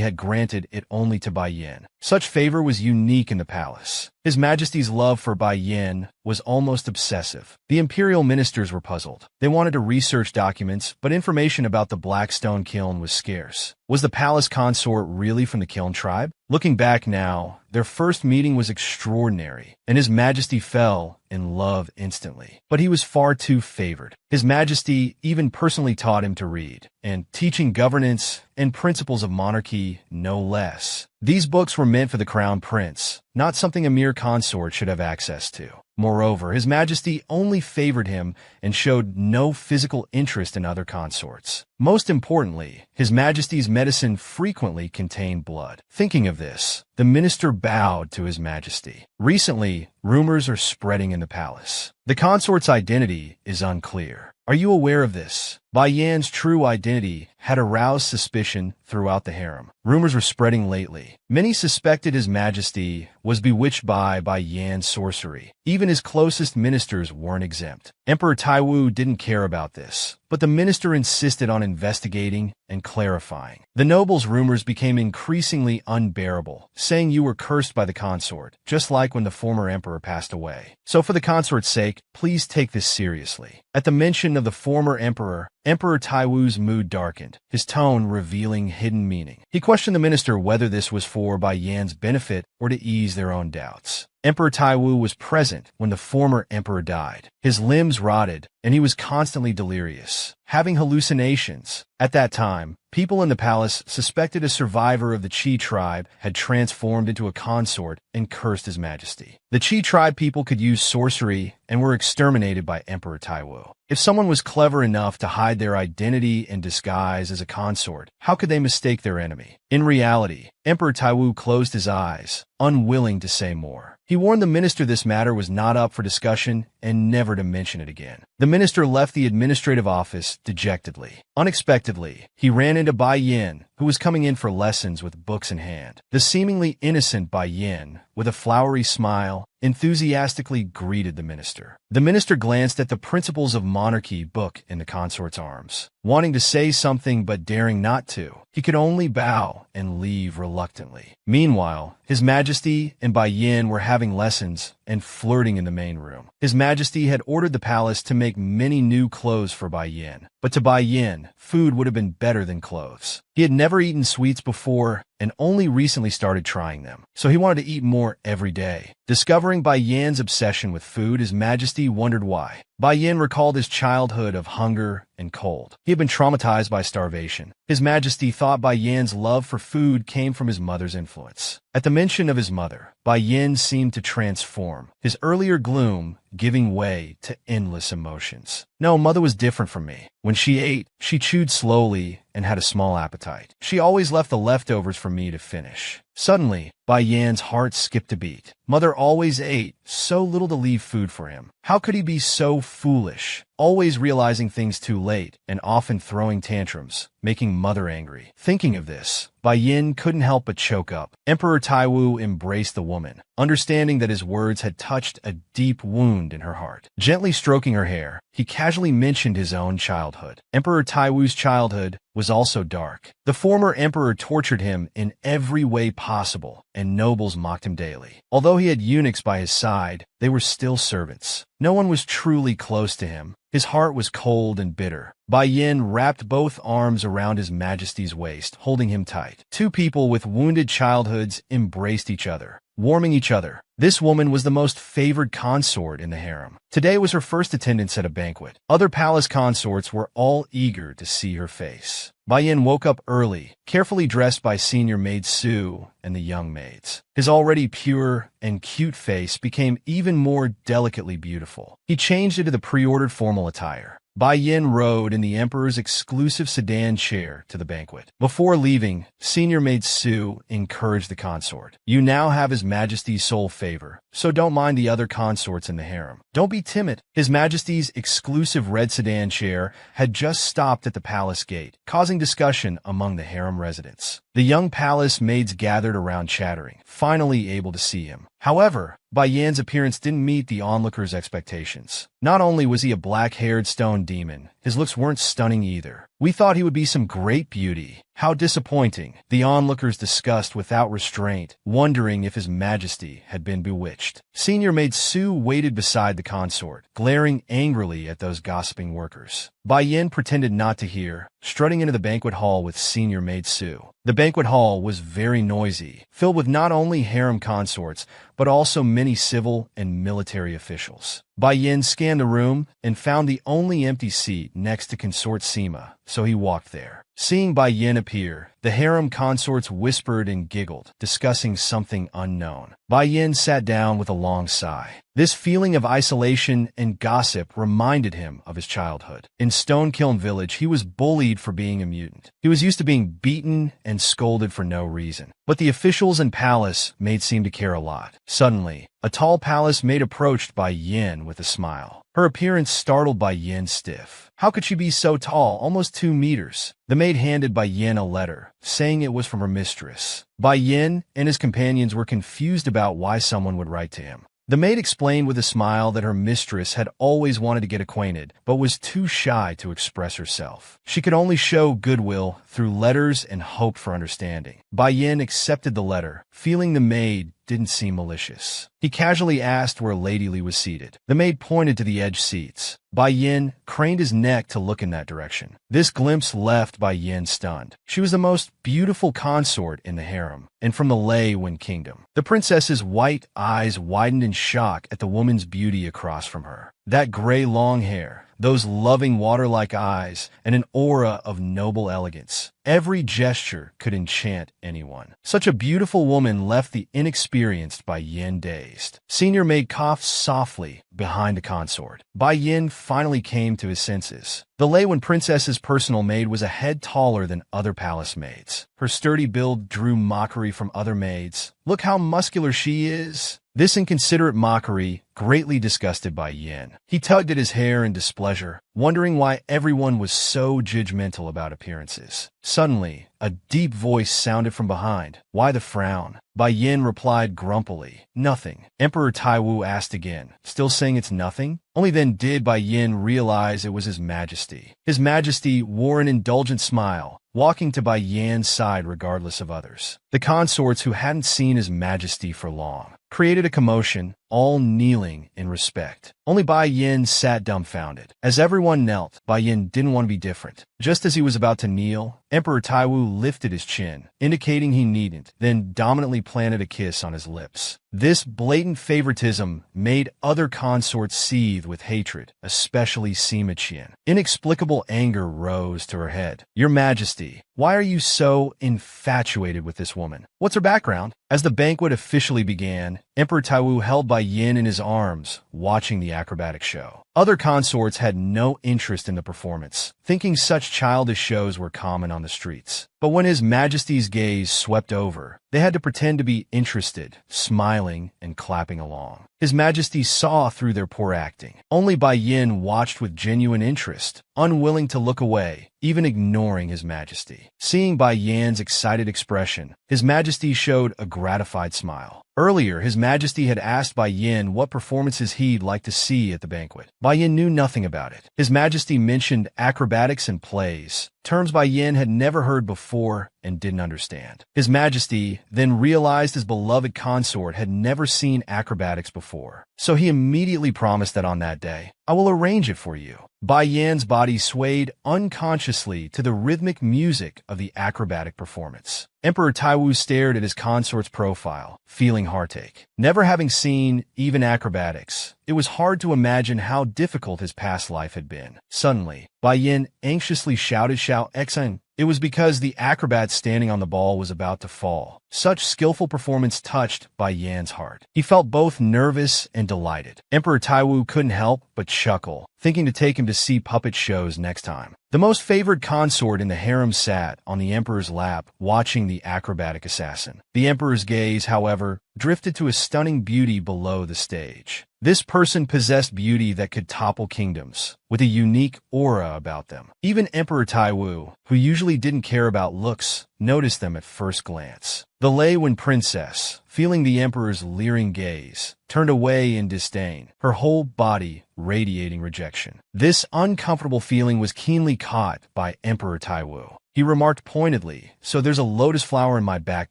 had granted it only to Bai Yin. Such favor was unique in the palace. His Majesty's love for Bai Yin was almost obsessive. The imperial ministers were puzzled. They wanted to research documents, but information about the Blackstone kiln was scarce. Was the palace consort really from the kiln tribe? Looking back now, their first meeting was extraordinary, and His Majesty fell in love instantly. But he was far too favored. His Majesty even personally taught him to read, and teaching governance and principles of monarchy no less. These books were meant for the crown prince, not something a mere consort should have access to. Moreover, His Majesty only favored him and showed no physical interest in other consorts. Most importantly, His Majesty's medicine frequently contained blood. Thinking of this, the minister bowed to His Majesty. Recently, rumors are spreading in the palace. The consort's identity is unclear. Are you aware of this? Bai Yan's true identity had aroused suspicion throughout the harem. Rumors were spreading lately. Many suspected His Majesty was bewitched by Bai Yan's sorcery. Even his closest ministers weren't exempt. Emperor Taiwu didn't care about this, but the minister insisted on investigating and clarifying. The noble's rumors became increasingly unbearable, saying you were cursed by the consort, just like when the former emperor passed away. So for the consort's sake, please take this seriously. At the mention of the former emperor, Emperor Taiwu's mood darkened, his tone revealing hidden meaning. He questioned the minister whether this was for Bai Yan's benefit or to ease their own doubts. Emperor Taiwu was present when the former emperor died. His limbs rotted, and he was constantly delirious, having hallucinations. At that time, people in the palace suspected a survivor of the Qi tribe had transformed into a consort and cursed His Majesty. The Qi tribe people could use sorcery and were exterminated by Emperor Taiwu. If someone was clever enough to hide their identity and disguise as a consort, how could they mistake their enemy? In reality, Emperor Taiwu closed his eyes, unwilling to say more. He warned the minister this matter was not up for discussion and never to mention it again. The minister left the administrative office dejectedly. Unexpectedly, he ran into Bai Yin, who was coming in for lessons with books in hand. The seemingly innocent Bai Yin, with a flowery smile, enthusiastically greeted the minister. The minister glanced at the Principles of Monarchy book in the consort's arms. Wanting to say something but daring not to, he could only bow and leave reluctantly. Meanwhile, His Majesty and Bai Yin were having lessons and flirting in the main room. His Majesty had ordered the palace to make many new clothes for Bai Yin, but to Bai Yin, food would have been better than clothes. He had never eaten sweets before and only recently started trying them, so he wanted to eat more every day. Discovering Bai Yan's obsession with food, His Majesty wondered why. Bai Yin recalled his childhood of hunger and cold. He had been traumatized by starvation. His Majesty thought Bai Yan's love for food came from his mother's influence. At the mention of his mother, Bai Yin seemed to transform, his earlier gloom giving way to endless emotions. No, mother was different from me. When she ate, she chewed slowly and had a small appetite. She always left the leftovers for me to finish. Suddenly, Bai Yan's heart skipped a beat. Mother always ate so little to leave food for him. How could he be so foolish? Always realizing things too late and often throwing tantrums, making mother angry. Thinking of this, Bai Yin couldn't help but choke up. Emperor Taiwu embraced the woman, understanding that his words had touched a deep wound in her heart. Gently stroking her hair, he casually mentioned his own childhood. Emperor Taiwu's childhood was also dark. The former emperor tortured him in every way possible, and nobles mocked him daily. Although he had eunuchs by his side, they were still servants. No one was truly close to him. His heart was cold and bitter. Bai Yin wrapped both arms around His Majesty's waist, holding him tight. Two people with wounded childhoods embraced each other, warming each other. This woman was the most favored consort in the harem. Today was her first attendance at a banquet. Other palace consorts were all eager to see her face. Bai Yin woke up early, carefully dressed by senior maid Su and the young maids. His already pure and cute face became even more delicately beautiful. He changed into the pre-ordered formal attire. Bai Yin rode in the emperor's exclusive sedan chair to the banquet. Before leaving, senior maid Su encouraged the consort. "You now have His Majesty's sole favor, so don't mind the other consorts in the harem. Don't be timid." His Majesty's exclusive red sedan chair had just stopped at the palace gate, causing discussion among the harem residents. The young palace maids gathered around chattering, finally able to see him. However, Bai Yan's appearance didn't meet the onlookers' expectations. Not only was he a black-haired stone demon, his looks weren't stunning either. "We thought he would be some great beauty. How disappointing," the onlookers discussed without restraint, wondering if His Majesty had been bewitched. Senior maid Su waited beside the consort, glaring angrily at those gossiping workers. Bai Yin pretended not to hear, strutting into the banquet hall with senior maid Su. The banquet hall was very noisy, filled with not only harem consorts, but also many civil and military officials. Bai Yin scanned the room and found the only empty seat next to consort Sima, so he walked there. Seeing Bai Yin appear, the harem consorts whispered and giggled, discussing something unknown. Bai Yin sat down with a long sigh. This feeling of isolation and gossip reminded him of his childhood. In Stonekiln Village, he was bullied for being a mutant. He was used to being beaten and scolded for no reason. But the officials and palace maids seemed to care a lot. Suddenly, a tall palace maid approached Bai Yin with a smile. Her appearance startled Bai Yin stiff. How could she be so tall, almost 2 meters? The maid handed Bai Yin a letter, saying it was from her mistress. Bai Yin and his companions were confused about why someone would write to him. The maid explained with a smile that her mistress had always wanted to get acquainted, but was too shy to express herself. She could only show goodwill through letters and hoped for understanding. Bai Yin accepted the letter, feeling the maid didn't seem malicious. He casually asked where Lady Li was seated. The maid pointed to the edge seats. Bai Yin craned his neck to look in that direction. This glimpse left Bai Yin stunned. She was the most beautiful consort in the harem, and from the Lei Wen kingdom. The princess's white eyes widened in shock at the woman's beauty across from her. That gray long hair, those loving water-like eyes, and an aura of noble elegance. Every gesture could enchant anyone. Such a beautiful woman left the inexperienced Bai Yin dazed. Senior maid coughed softly behind the consort. Bai Yin finally came to his senses. The Lei Wen princess's personal maid was a head taller than other palace maids. Her sturdy build drew mockery from other maids. "Look how muscular she is." This inconsiderate mockery greatly disgusted Bai Yin. He tugged at his hair in displeasure, wondering why everyone was so judgmental about appearances. Suddenly, a deep voice sounded from behind. "Why the frown?" Bai Yin replied grumpily, "Nothing." Emperor Taiwu asked again, still saying it's nothing? Only then did Bai Yin realize it was His Majesty. His Majesty wore an indulgent smile, walking to Bai Yan's side regardless of others. The consorts who hadn't seen His Majesty for long created a commotion, all kneeling in respect. Only Bai Yin sat dumbfounded. As everyone knelt, Bai Yin didn't want to be different. Just as he was about to kneel, Emperor Taiwu lifted his chin, indicating he needn't, then dominantly planted a kiss on his lips. This blatant favoritism made other consorts seethe with hatred, especially Sima Qian. Inexplicable anger rose to her head. "Your Majesty, why are you so infatuated with this woman? What's her background?" As the banquet officially began, Emperor Taiwu held Bai Yin in his arms, watching the acrobatic show. Other consorts had no interest in the performance, thinking such childish shows were common on the streets. But when His Majesty's gaze swept over, they had to pretend to be interested, smiling and clapping along. His Majesty saw through their poor acting. Only Bai Yin watched with genuine interest, unwilling to look away, even ignoring His Majesty. Seeing Bai Yan's excited expression, His Majesty showed a gratified smile. Earlier, His Majesty had asked Bai Yin what performances he'd like to see at the banquet. Bai Yin knew nothing about it. His Majesty mentioned acrobatics and plays, terms Bai Yin had never heard before and didn't understand. His Majesty then realized his beloved consort had never seen acrobatics before, so he immediately promised that on that day, "I will arrange it for you." Bai Yan's body swayed unconsciously to the rhythmic music of the acrobatic performance. Emperor Taiwu stared at his consort's profile, feeling heartache. Never having seen even acrobatics, it was hard to imagine how difficult his past life had been. Suddenly, Bai Yin anxiously shouted, "Xiao Exan!" It was because the acrobat standing on the ball was about to fall. Such skillful performance touched Bai Yan's heart. He felt both nervous and delighted. Emperor Taiwu couldn't help but chuckle, thinking to take him to see puppet shows next time. The most favored consort in the harem sat on the emperor's lap, watching the acrobatic assassin. The emperor's gaze, however, drifted to a stunning beauty below the stage. This person possessed beauty that could topple kingdoms, with a unique aura about them. Even Emperor Taiwu, who usually didn't care about looks, noticed them at first glance. The Lei Wen princess, feeling the emperor's leering gaze, turned away in disdain, her whole body radiating rejection. This uncomfortable feeling was keenly caught by Emperor Taiwu. He remarked pointedly, "So there's a lotus flower in my back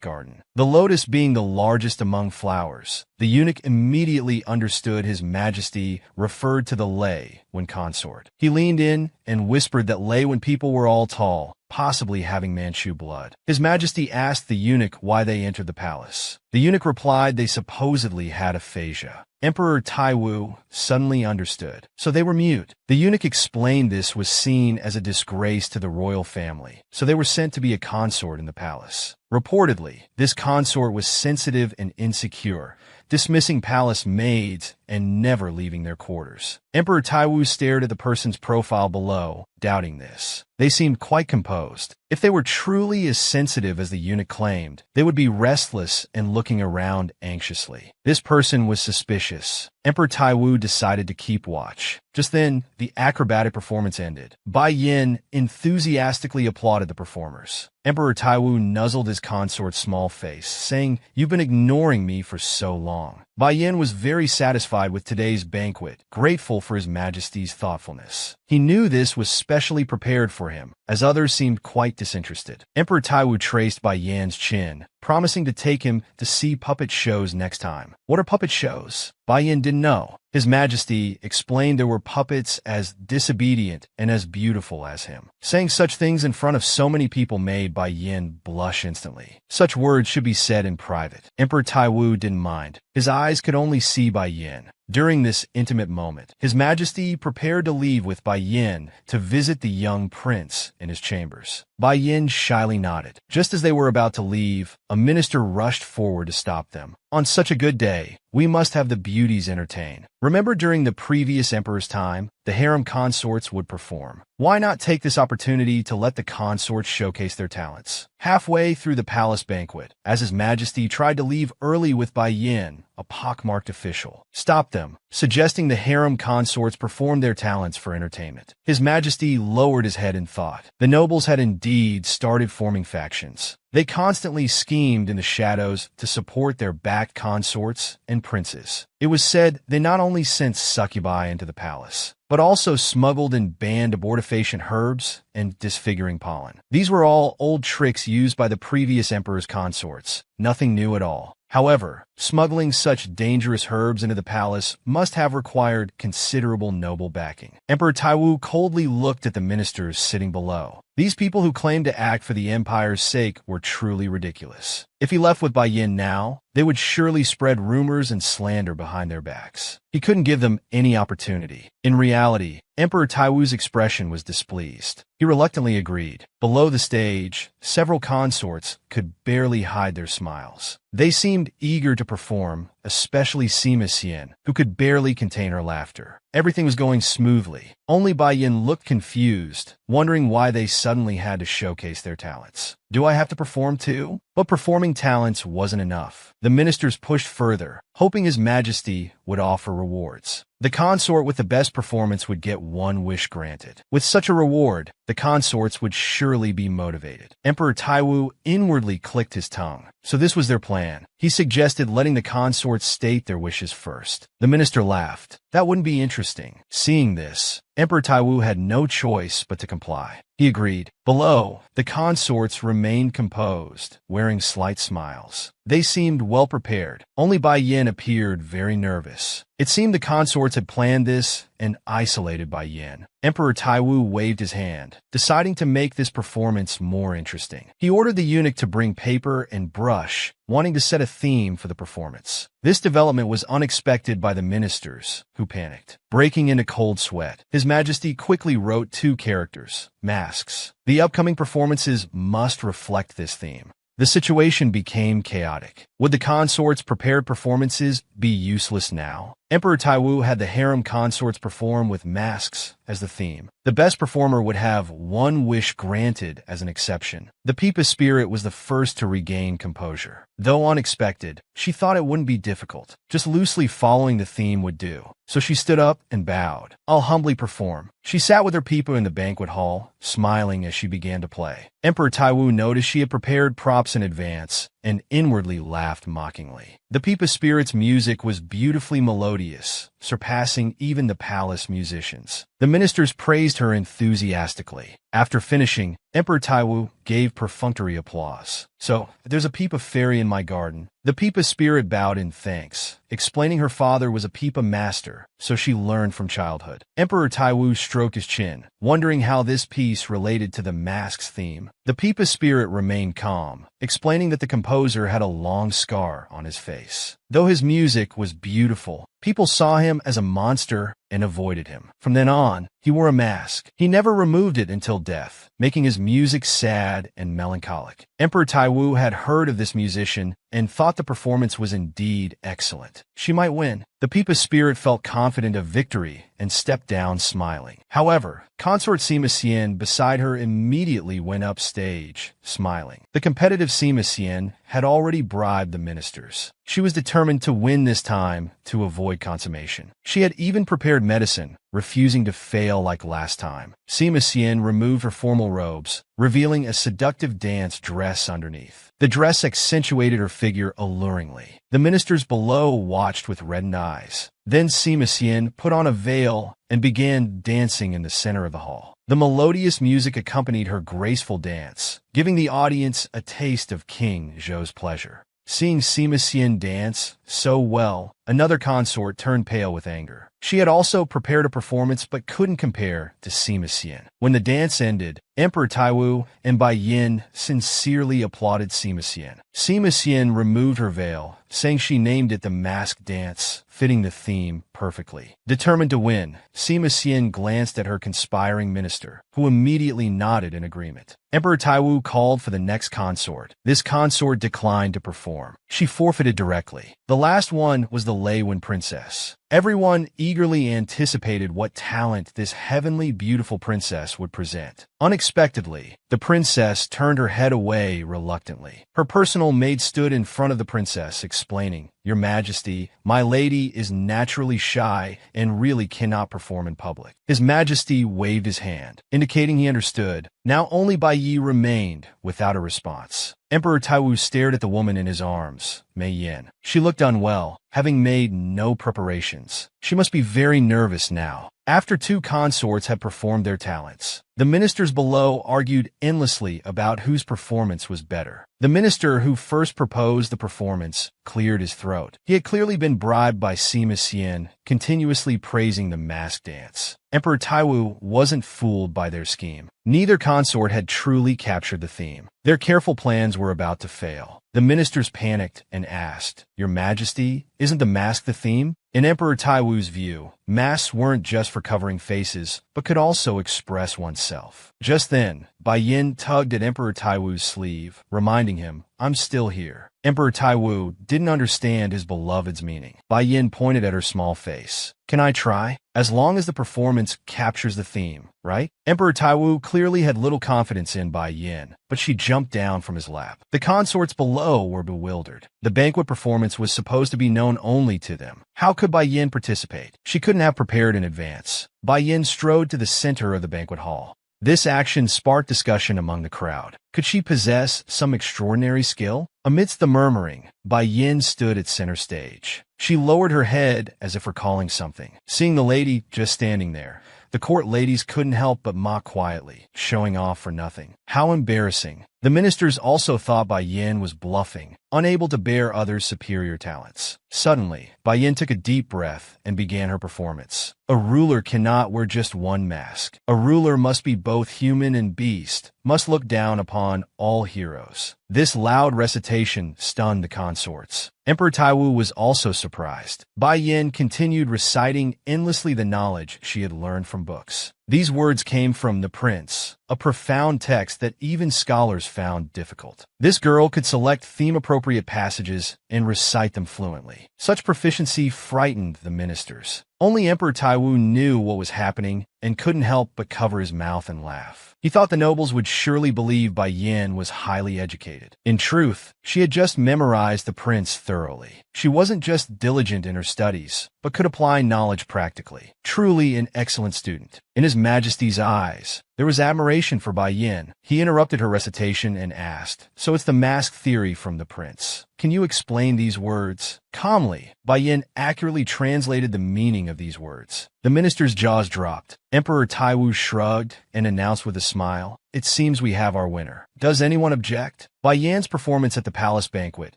garden." The lotus being the largest among flowers, the eunuch immediately understood His Majesty referred to the Lei Wen consort. He leaned in and whispered that Lei Wen people were all tall, possibly having Manchu blood. His Majesty asked the eunuch why they entered the palace. The eunuch replied they supposedly had aphasia. Emperor Taiwu suddenly understood, so they were mute. The eunuch explained this was seen as a disgrace to the royal family, so they were sent to be a consort in the palace. Reportedly, this consort was sensitive and insecure, dismissing palace maids and never leaving their quarters. Emperor Taiwu stared at the person's profile below, doubting this. They seemed quite composed. If they were truly as sensitive as the eunuch claimed, they would be restless and looking around anxiously. This person was suspicious. Emperor Taiwu decided to keep watch. Just then, the acrobatic performance ended. Bai Yin enthusiastically applauded the performers. Emperor Taiwu nuzzled his consort's small face, saying, "You've been ignoring me for so long." Bai Yin was very satisfied with today's banquet, grateful for His Majesty's thoughtfulness. He knew this was specially prepared for him, as others seemed quite disinterested. Emperor Taiwu traced Bai Yan's chin, promising to take him to see puppet shows next time. What are puppet shows? Bai Yan didn't know. His Majesty explained there were puppets as disobedient and as beautiful as him. Saying such things in front of so many people made Bai Yan blush instantly. Such words should be said in private. Emperor Taiwu didn't mind. His eyes could only see Bai Yan. During this intimate moment, His Majesty prepared to leave with Bai Yan to visit the young prince in his chambers. Bai Yan shyly nodded. Just as they were about to leave, a minister rushed forward to stop them. "On such a good day, we must have the beauties entertain. Remember during the previous emperor's time, the harem consorts would perform. Why not take this opportunity to let the consorts showcase their talents?" Halfway through the palace banquet, as His Majesty tried to leave early with Bai Yan, a pockmarked official stopped them, suggesting the harem consorts perform their talents for entertainment. His Majesty lowered his head in thought. The nobles had indeed started forming factions. They constantly schemed in the shadows to support their backed consorts and princes. It was said they not only sent succubi into the palace, but also smuggled and banned abortifacient herbs and disfiguring pollen. These were all old tricks used by the previous emperor's consorts, nothing new at all. However, smuggling such dangerous herbs into the palace must have required considerable noble backing. Emperor Taiwu coldly looked at the ministers sitting below. These people who claimed to act for the empire's sake were truly ridiculous. If he left with Bai Yan now, they would surely spread rumors and slander behind their backs. He couldn't give them any opportunity. In reality, Emperor Taiwu's expression was displeased. He reluctantly agreed. Below the stage, several consorts could barely hide their smiles. They seemed eager to perform, especially Sima Xian, who could barely contain her laughter. Everything was going smoothly. Only Bai Yan looked confused, wondering why they suddenly had to showcase their talents. "Do I have to perform too?" But performing talents wasn't enough. The ministers pushed further, hoping His Majesty would offer rewards. The consort with the best performance would get one wish granted. With such a reward, the consorts would surely be motivated. Emperor Taiwu inwardly clicked his tongue. So this was their plan. He suggested letting the consorts state their wishes first. The minister laughed. That wouldn't be interesting. Seeing this, Emperor Taiwu had no choice but to comply. He agreed. Below, the consorts remained composed, wearing slight smiles. They seemed well prepared. Only Bai Yan appeared very nervous. It seemed the consorts had planned this and isolated Bai Yan. Emperor Taiwu waved his hand, deciding to make this performance more interesting. He ordered the eunuch to bring paper and brush, wanting to set a theme for the performance. This development was unexpected by the ministers, who panicked. Breaking into cold sweat, His Majesty quickly wrote 2 characters, masks. The upcoming performances must reflect this theme. The situation became chaotic. Would the consorts' prepared performances be useless now? Emperor Taiwu had the harem consorts perform with masks as the theme. The best performer would have 1 wish granted as an exception. The Pipa spirit was the first to regain composure. Though unexpected, she thought it wouldn't be difficult. Just loosely following the theme would do. So she stood up and bowed. I'll humbly perform. She sat with her Pipa in the banquet hall, smiling as she began to play. Emperor Taiwu noticed she had prepared props in advance and inwardly laughed mockingly. The Pipa spirit's music was beautifully melodious, surpassing even the palace musicians. The ministers praised her enthusiastically. After finishing, Emperor Taiwu gave perfunctory applause. So, there's a Pipa fairy in my garden. The Pipa spirit bowed in thanks, explaining her father was a Pipa master, so she learned from childhood. Emperor Taiwu stroked his chin, wondering how this piece related to the mask's theme. The Pipa spirit remained calm, explaining that the composer had a long scar on his face. Though his music was beautiful, people saw him as a monster and avoided him. From then on, he wore a mask. He never removed it until death, making his music sad and melancholic. Emperor Taiwu had heard of this musician and thought the performance was indeed excellent. She might win. The Pipa spirit felt confident of victory and stepped down smiling. However, consort Sima Xian beside her immediately went up stage, smiling. The competitive Sima Xian had already bribed the ministers. She was determined to win this time to avoid consummation. She had even prepared medicine, refusing to fail like last time. Sima Xian removed her formal robes, revealing a seductive dance dress underneath. The dress accentuated her figure alluringly. The ministers below watched with reddened eyes. Then Sima Xian put on a veil and began dancing in the center of the hall. The melodious music accompanied her graceful dance, giving the audience a taste of King Zhou's pleasure. Seeing Sima Xian dance so well, another consort turned pale with anger. She had also prepared a performance but couldn't compare to Sima Xian. When the dance ended, Emperor Taiwu and Bai Yin sincerely applauded Sima Xian. Sima Xian removed her veil, saying she named it the mask dance, fitting the theme perfectly. Determined to win, Sima Xian glanced at her conspiring minister, who immediately nodded in agreement. Emperor Taiwu called for the next consort. This consort declined to perform. She forfeited directly. The last one was the Lei Wen princess. Everyone eagerly anticipated what talent this heavenly beautiful princess would present. Unexpectedly, the princess turned her head away reluctantly. Her personal maid stood in front of the princess, explaining, "Your Majesty, my lady is naturally shy and really cannot perform in public." His Majesty waved his hand, indicating he understood. Now only Bai Yi remained without a response. Emperor Taiwu stared at the woman in his arms, Mei Yin. She looked unwell, having made no preparations. She must be very nervous now. After 2 consorts had performed their talents, the ministers below argued endlessly about whose performance was better. The minister who first proposed the performance cleared his throat. He had clearly been bribed by Sima Xian, continuously praising the mask dance. Emperor Taiwu wasn't fooled by their scheme. Neither consort had truly captured the theme. Their careful plans were about to fail. The ministers panicked and asked, "Your Majesty, isn't the mask the theme?" In Emperor Taiwu's view, masks weren't just for covering faces, but could also express oneself. Just then, Bai Yin tugged at Emperor Taiwu's sleeve, reminding him, "I'm still here." Emperor Taiwu didn't understand his beloved's meaning. Bai Yin pointed at her small face. "Can I try? As long as the performance captures the theme, right?" Emperor Taiwu clearly had little confidence in Bai Yin, but she jumped down from his lap. The consorts below were bewildered. The banquet performance was supposed to be known only to them. How could Bai Yin participate? She couldn't have prepared in advance. Bai Yin strode to the center of the banquet hall. This action sparked discussion among the crowd. Could she possess some extraordinary skill? Amidst the murmuring, Bai Yin stood at center stage. She lowered her head as if recalling something. Seeing the lady just standing there, the court ladies couldn't help but mock quietly, showing off for nothing. How embarrassing. The ministers also thought Bai Yin was bluffing, unable to bear others' superior talents. Suddenly, Bai Yin took a deep breath and began her performance. A ruler cannot wear just one mask. A ruler must be both human and beast, must look down upon all heroes. This loud recitation stunned the consorts. Emperor Taiwu was also surprised. Bai Yin continued reciting endlessly the knowledge she had learned from books. These words came from The Prince, a profound text that even scholars found difficult. This girl could select theme-appropriate passages and recite them fluently. Such proficiency frightened the ministers. Only Emperor Taiwu knew what was happening and couldn't help but cover his mouth and laugh. He thought the nobles would surely believe Bai Yin was highly educated. In truth, she had just memorized The Prince thoroughly. She wasn't just diligent in her studies, but could apply knowledge practically. Truly an excellent student. In His Majesty's eyes, there was admiration for Bai Yin. He interrupted her recitation and asked, "So it's the mask theory from The Prince. Can you explain these words?" Calmly, Bai Yin accurately translated the meaning of these words. The minister's jaws dropped. Emperor Taiwu shrugged and announced with a smile, "It seems we have our winner. Does anyone object?" Bai Yan's performance at the palace banquet,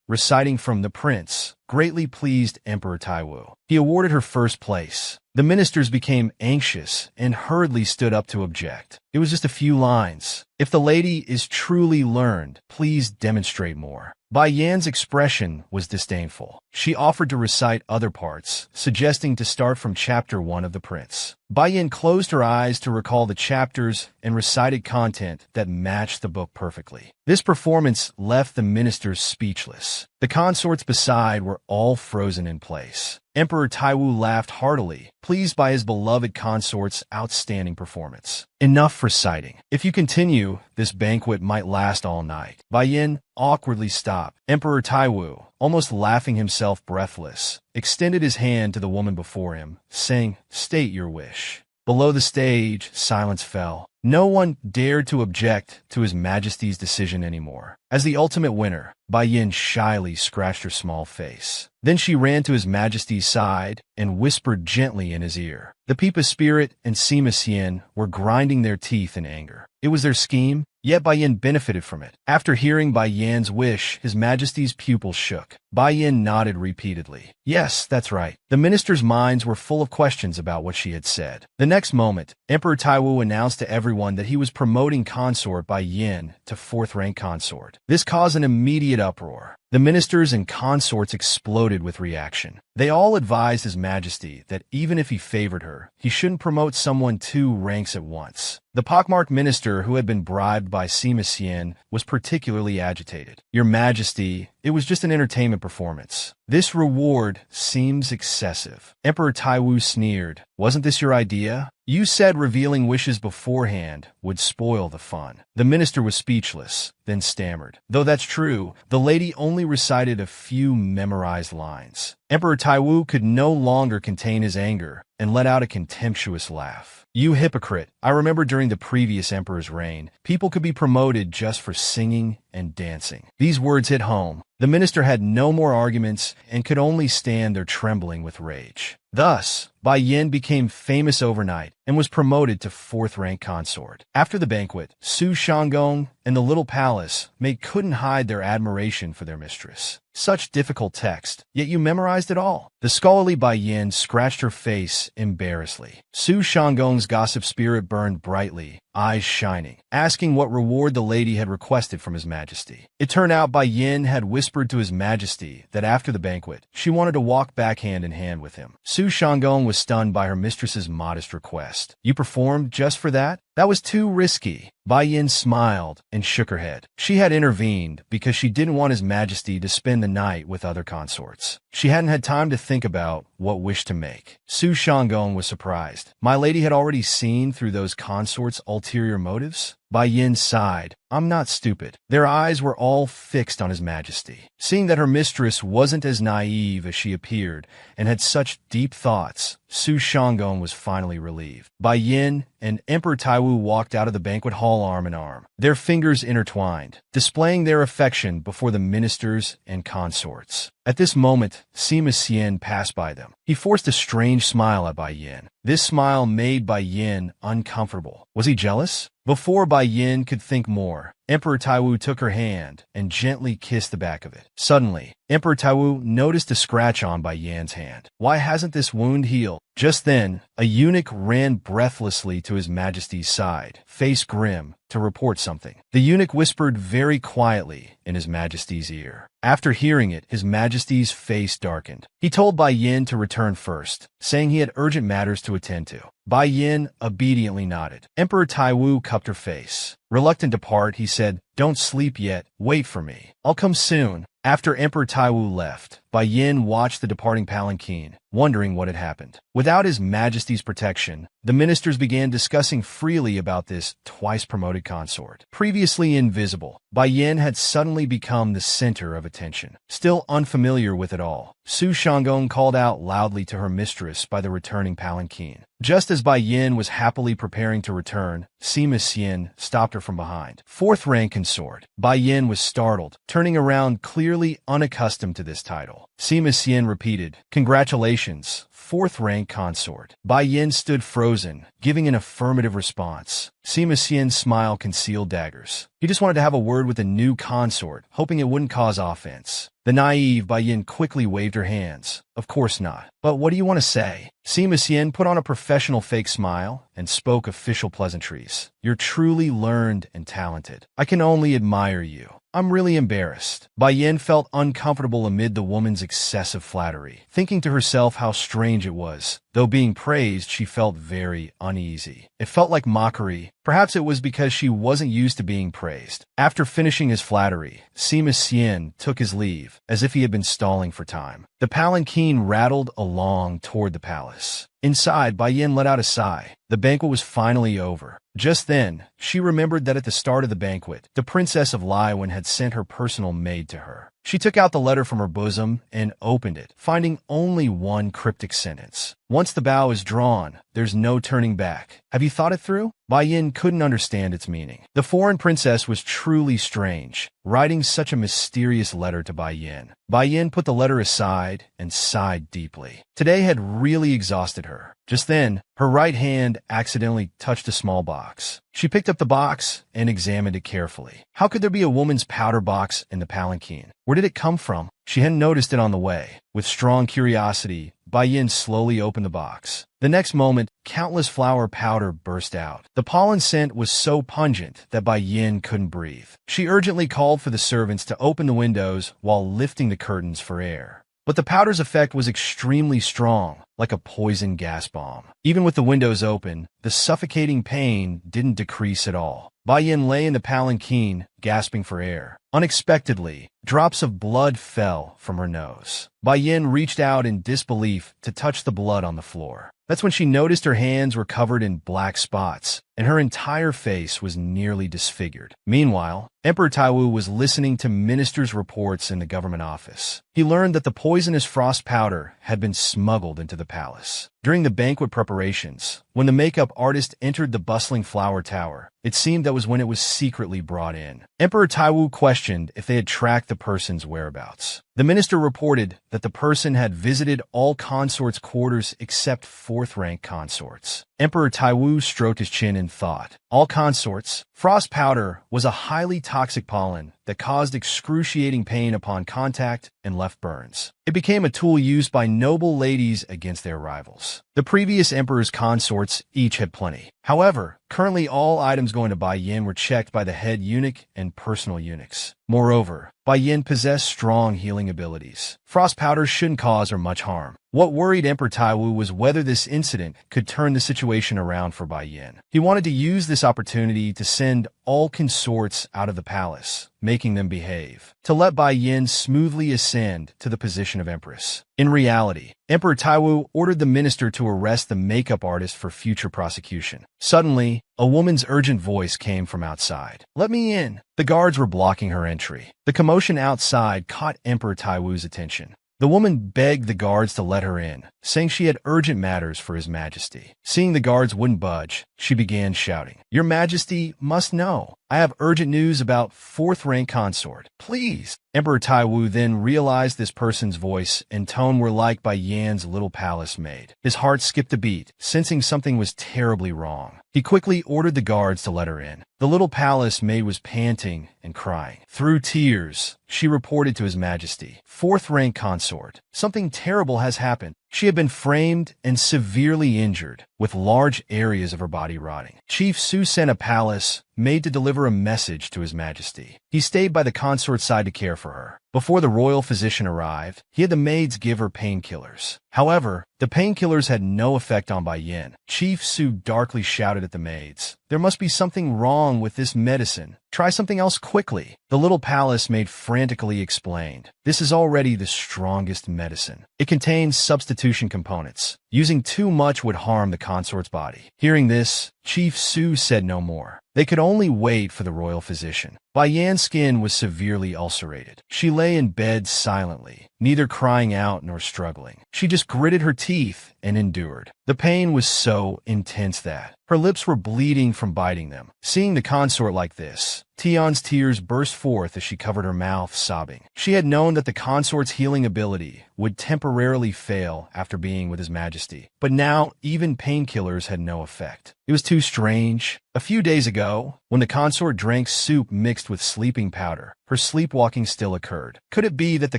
reciting from The Prince, greatly pleased Emperor Taiwu. He awarded her first place. The ministers became anxious and hurriedly stood up to object. It was just a few lines. "If the lady is truly learned, please demonstrate more." Bai Yan's expression was disdainful. She offered to recite other parts, suggesting to start from chapter 1 of The Prince. Bai Yan closed her eyes to recall the chapters and recited content that matched the book perfectly. This performance left the ministers speechless. The consorts beside were all frozen in place. Emperor Taiwu laughed heartily, pleased by his beloved consort's outstanding performance. "Enough reciting. If you continue, this banquet might last all night." Bai Yin awkwardly stopped. Emperor Taiwu, almost laughing himself breathless, extended his hand to the woman before him, saying, "State your wish." Below the stage, silence fell. No one dared to object to His Majesty's decision anymore. As the ultimate winner, Bai Yin shyly scratched her small face. Then she ran to His Majesty's side and whispered gently in his ear. The Pipa Spirit and Sima Xian were grinding their teeth in anger. It was their scheme, yet Bai Yin benefited from it. After hearing Bai Yan's wish, His Majesty's pupils shook. Bai Yin nodded repeatedly. Yes, that's right. The ministers' minds were full of questions about what she had said. The next moment, Emperor Taiwu announced to everyone that he was promoting consort Bai Yin to 4th rank consort. This caused an immediate uproar. The ministers and consorts exploded with reaction. They all advised His Majesty that even if he favored her, he shouldn't promote someone 2 ranks at once. The pockmarked minister who had been bribed by Sima Xian was particularly agitated. "Your Majesty, it was just an entertainment performance. This reward seems excessive." Emperor Taiwu sneered. "Wasn't this your idea? You said revealing wishes beforehand would spoil the fun." The minister was speechless, then stammered. "Though that's true, the lady only recited a few memorized lines." Emperor Taiwu could no longer contain his anger and let out a contemptuous laugh. "You hypocrite! I remember during the previous emperor's reign, people could be promoted just for singing and dancing." These words hit home. The minister had no more arguments and could only stand there trembling with rage. Thus, Bai Yin became famous overnight and was promoted to 4th rank consort. After the banquet, Su Shanggong and the little palace maid couldn't hide their admiration for their mistress. "Such difficult text, yet you memorized it all." The scholarly Bai Yin scratched her face embarrassedly. Su Shanggong's gossip spirit burned brightly, eyes shining, asking what reward the lady had requested from His Majesty. It turned out Bai Yin had whispered to His Majesty that after the banquet, she wanted to walk back hand in hand with him. Su Shanggong was stunned by her mistress's modest request. "You performed just for that? That was too risky." Bai Yin smiled and shook her head. She had intervened because she didn't want His Majesty to spend the night with other consorts. She hadn't had time to think about what wish to make. Su Shanggong was surprised. My lady had already seen through those consorts' ulterior motives? Bai Yin sighed. "I'm not stupid." Their eyes were all fixed on His Majesty. Seeing that her mistress wasn't as naive as she appeared and had such deep thoughts, Su Shanggong was finally relieved. Bai Yin and Emperor Taiwu walked out of the banquet hall arm in arm, their fingers intertwined, displaying their affection before the ministers and consorts. At this moment, Sima Xian passed by them. He forced a strange smile at Bai Yin. This smile made Bai Yin uncomfortable. Was he jealous? Before Bai Yin could think more, Emperor Taiwu took her hand and gently kissed the back of it. Suddenly, Emperor Taiwu noticed a scratch on Bai Yin's hand. Why hasn't this wound healed? Just then, a eunuch ran breathlessly to His Majesty's side, face grim, to report something. The eunuch whispered very quietly in His Majesty's ear. After hearing it, His Majesty's face darkened. He told Bai Yin to return first, saying he had urgent matters to attend to. Bai Yin obediently nodded. Emperor Taiwu cupped her face. Reluctant to part, he said, "Don't sleep yet. Wait for me. I'll come soon." After Emperor Taiwu left, Bai Yin watched the departing palanquin, wondering what had happened. Without His Majesty's protection, the ministers began discussing freely about this twice-promoted consort. Previously invisible, Bai Yin had suddenly become the center of attention. Still unfamiliar with it all, Su Shanggong called out loudly to her mistress by the returning palanquin. Just as Bai Yin was happily preparing to return, Sima Xian stopped her from behind. Fourth-rank consort. Bai Yin was startled, turning around clearly unaccustomed to this title. Sima Xian repeated, "Congratulations, fourth-rank consort." Bai Yin stood frozen, giving an affirmative response. Sima Xian's smile concealed daggers. He just wanted to have a word with the new consort, hoping it wouldn't cause offense. The naive Bai Yin quickly waved her hands. "Of course not. But what do you want to say?" Sima Xian put on a professional fake smile and spoke official pleasantries. "You're truly learned and talented. I can only admire you. I'm really embarrassed." Bai Yin felt uncomfortable amid the woman's excessive flattery, thinking to herself how strange it was. Though being praised, she felt very uneasy. It felt like mockery. Perhaps it was because she wasn't used to being praised. After finishing his flattery, Sima Xian took his leave, as if he had been stalling for time. The palanquin rattled along toward the palace. Inside, Bai Yin let out a sigh. The banquet was finally over. Just then, she remembered that at the start of the banquet, the Princess of Laiwan had sent her personal maid to her. She took out the letter from her bosom and opened it, finding only one cryptic sentence. "Once the bow is drawn, there's no turning back. Have you thought it through?" Bai Yin couldn't understand its meaning. The foreign princess was truly strange, writing such a mysterious letter to Bai Yin. Bai Yin put the letter aside and sighed deeply. Today had really exhausted her. Just then, her right hand accidentally touched a small box. She picked up the box and examined it carefully. How could there be a woman's powder box in the palanquin? Where did it come from? She hadn't noticed it on the way. With strong curiosity, Bai Yin slowly opened the box. The next moment, countless flower powder burst out. The pollen scent was so pungent that Bai Yin couldn't breathe. She urgently called for the servants to open the windows while lifting the curtains for air. But the powder's effect was extremely strong, like a poison gas bomb. Even with the windows open, the suffocating pain didn't decrease at all. Bai Yin lay in the palanquin, gasping for air. Unexpectedly, drops of blood fell from her nose. Bai Yin reached out in disbelief to touch the blood on the floor. That's when she noticed her hands were covered in black spots, and her entire face was nearly disfigured. Meanwhile, Emperor Taiwu was listening to ministers' reports in the government office. He learned that the poisonous frost powder had been smuggled into the palace. During the banquet preparations, when the makeup artist entered the bustling flower tower, it seemed that was when it was secretly brought in. Emperor Taiwu questioned if they had tracked the person's whereabouts. The minister reported that the person had visited all consorts' quarters except fourth-rank consorts. Emperor Taiwu stroked his chin in thought. All consorts. Frost powder was a highly toxic pollen that caused excruciating pain upon contact and left burns. It became a tool used by noble ladies against their rivals. The previous emperor's consorts each had plenty. However, currently all items going to Bai Yin were checked by the head eunuch and personal eunuchs. Moreover, Bai Yin possessed strong healing abilities. Frost powder shouldn't cause her much harm. What worried Emperor Taiwu was whether this incident could turn the situation around for Bai Yin. He wanted to use this opportunity to send all consorts out of the palace, making them behave, to let Bai Yin smoothly ascend to the position of empress. In reality, Emperor Taiwu ordered the minister to arrest the makeup artist for future prosecution. Suddenly, a woman's urgent voice came from outside. "Let me in." The guards were blocking her entry. The commotion outside caught Emperor Taiwu's attention. The woman begged the guards to let her in, saying she had urgent matters for His Majesty. Seeing the guards wouldn't budge, she began shouting, "Your Majesty must know. I have urgent news about fourth-rank consort. Please. Emperor Taiwu then realized this person's voice and tone were like Bai Yan's little palace maid. His heart skipped a beat, sensing something was terribly wrong. He quickly ordered the guards to let her in. The little palace maid was panting and crying. Through tears, she reported to His Majesty, fourth-rank consort, something terrible has happened. She had been framed and severely injured, with large areas of her body rotting. Chief Su sent a palace maid to deliver a message to His Majesty. He stayed by the consort's side to care for her. Before the royal physician arrived, he had the maids give her painkillers. However, the painkillers had no effect on Bai Yan. Chief Su darkly shouted at the maids, "There must be something wrong with this medicine. Try something else quickly." The little palace maid frantically explained, "This is already the strongest medicine. It contains substitution components. Using too much would harm the consort's body." Hearing this, Chief Su said no more. They could only wait for the royal physician. Bai Yan's skin was severely ulcerated. She lay in bed silently, neither crying out nor struggling. She just gritted her teeth and endured. The pain was so intense that her lips were bleeding from biting them. Seeing the consort like this, Tion's tears burst forth as she covered her mouth, sobbing. She had known that the consort's healing ability would temporarily fail after being with His Majesty, but now even painkillers had no effect. It was too strange. A few days ago, when the consort drank soup mixed with sleeping powder, her sleepwalking still occurred. Could it be that the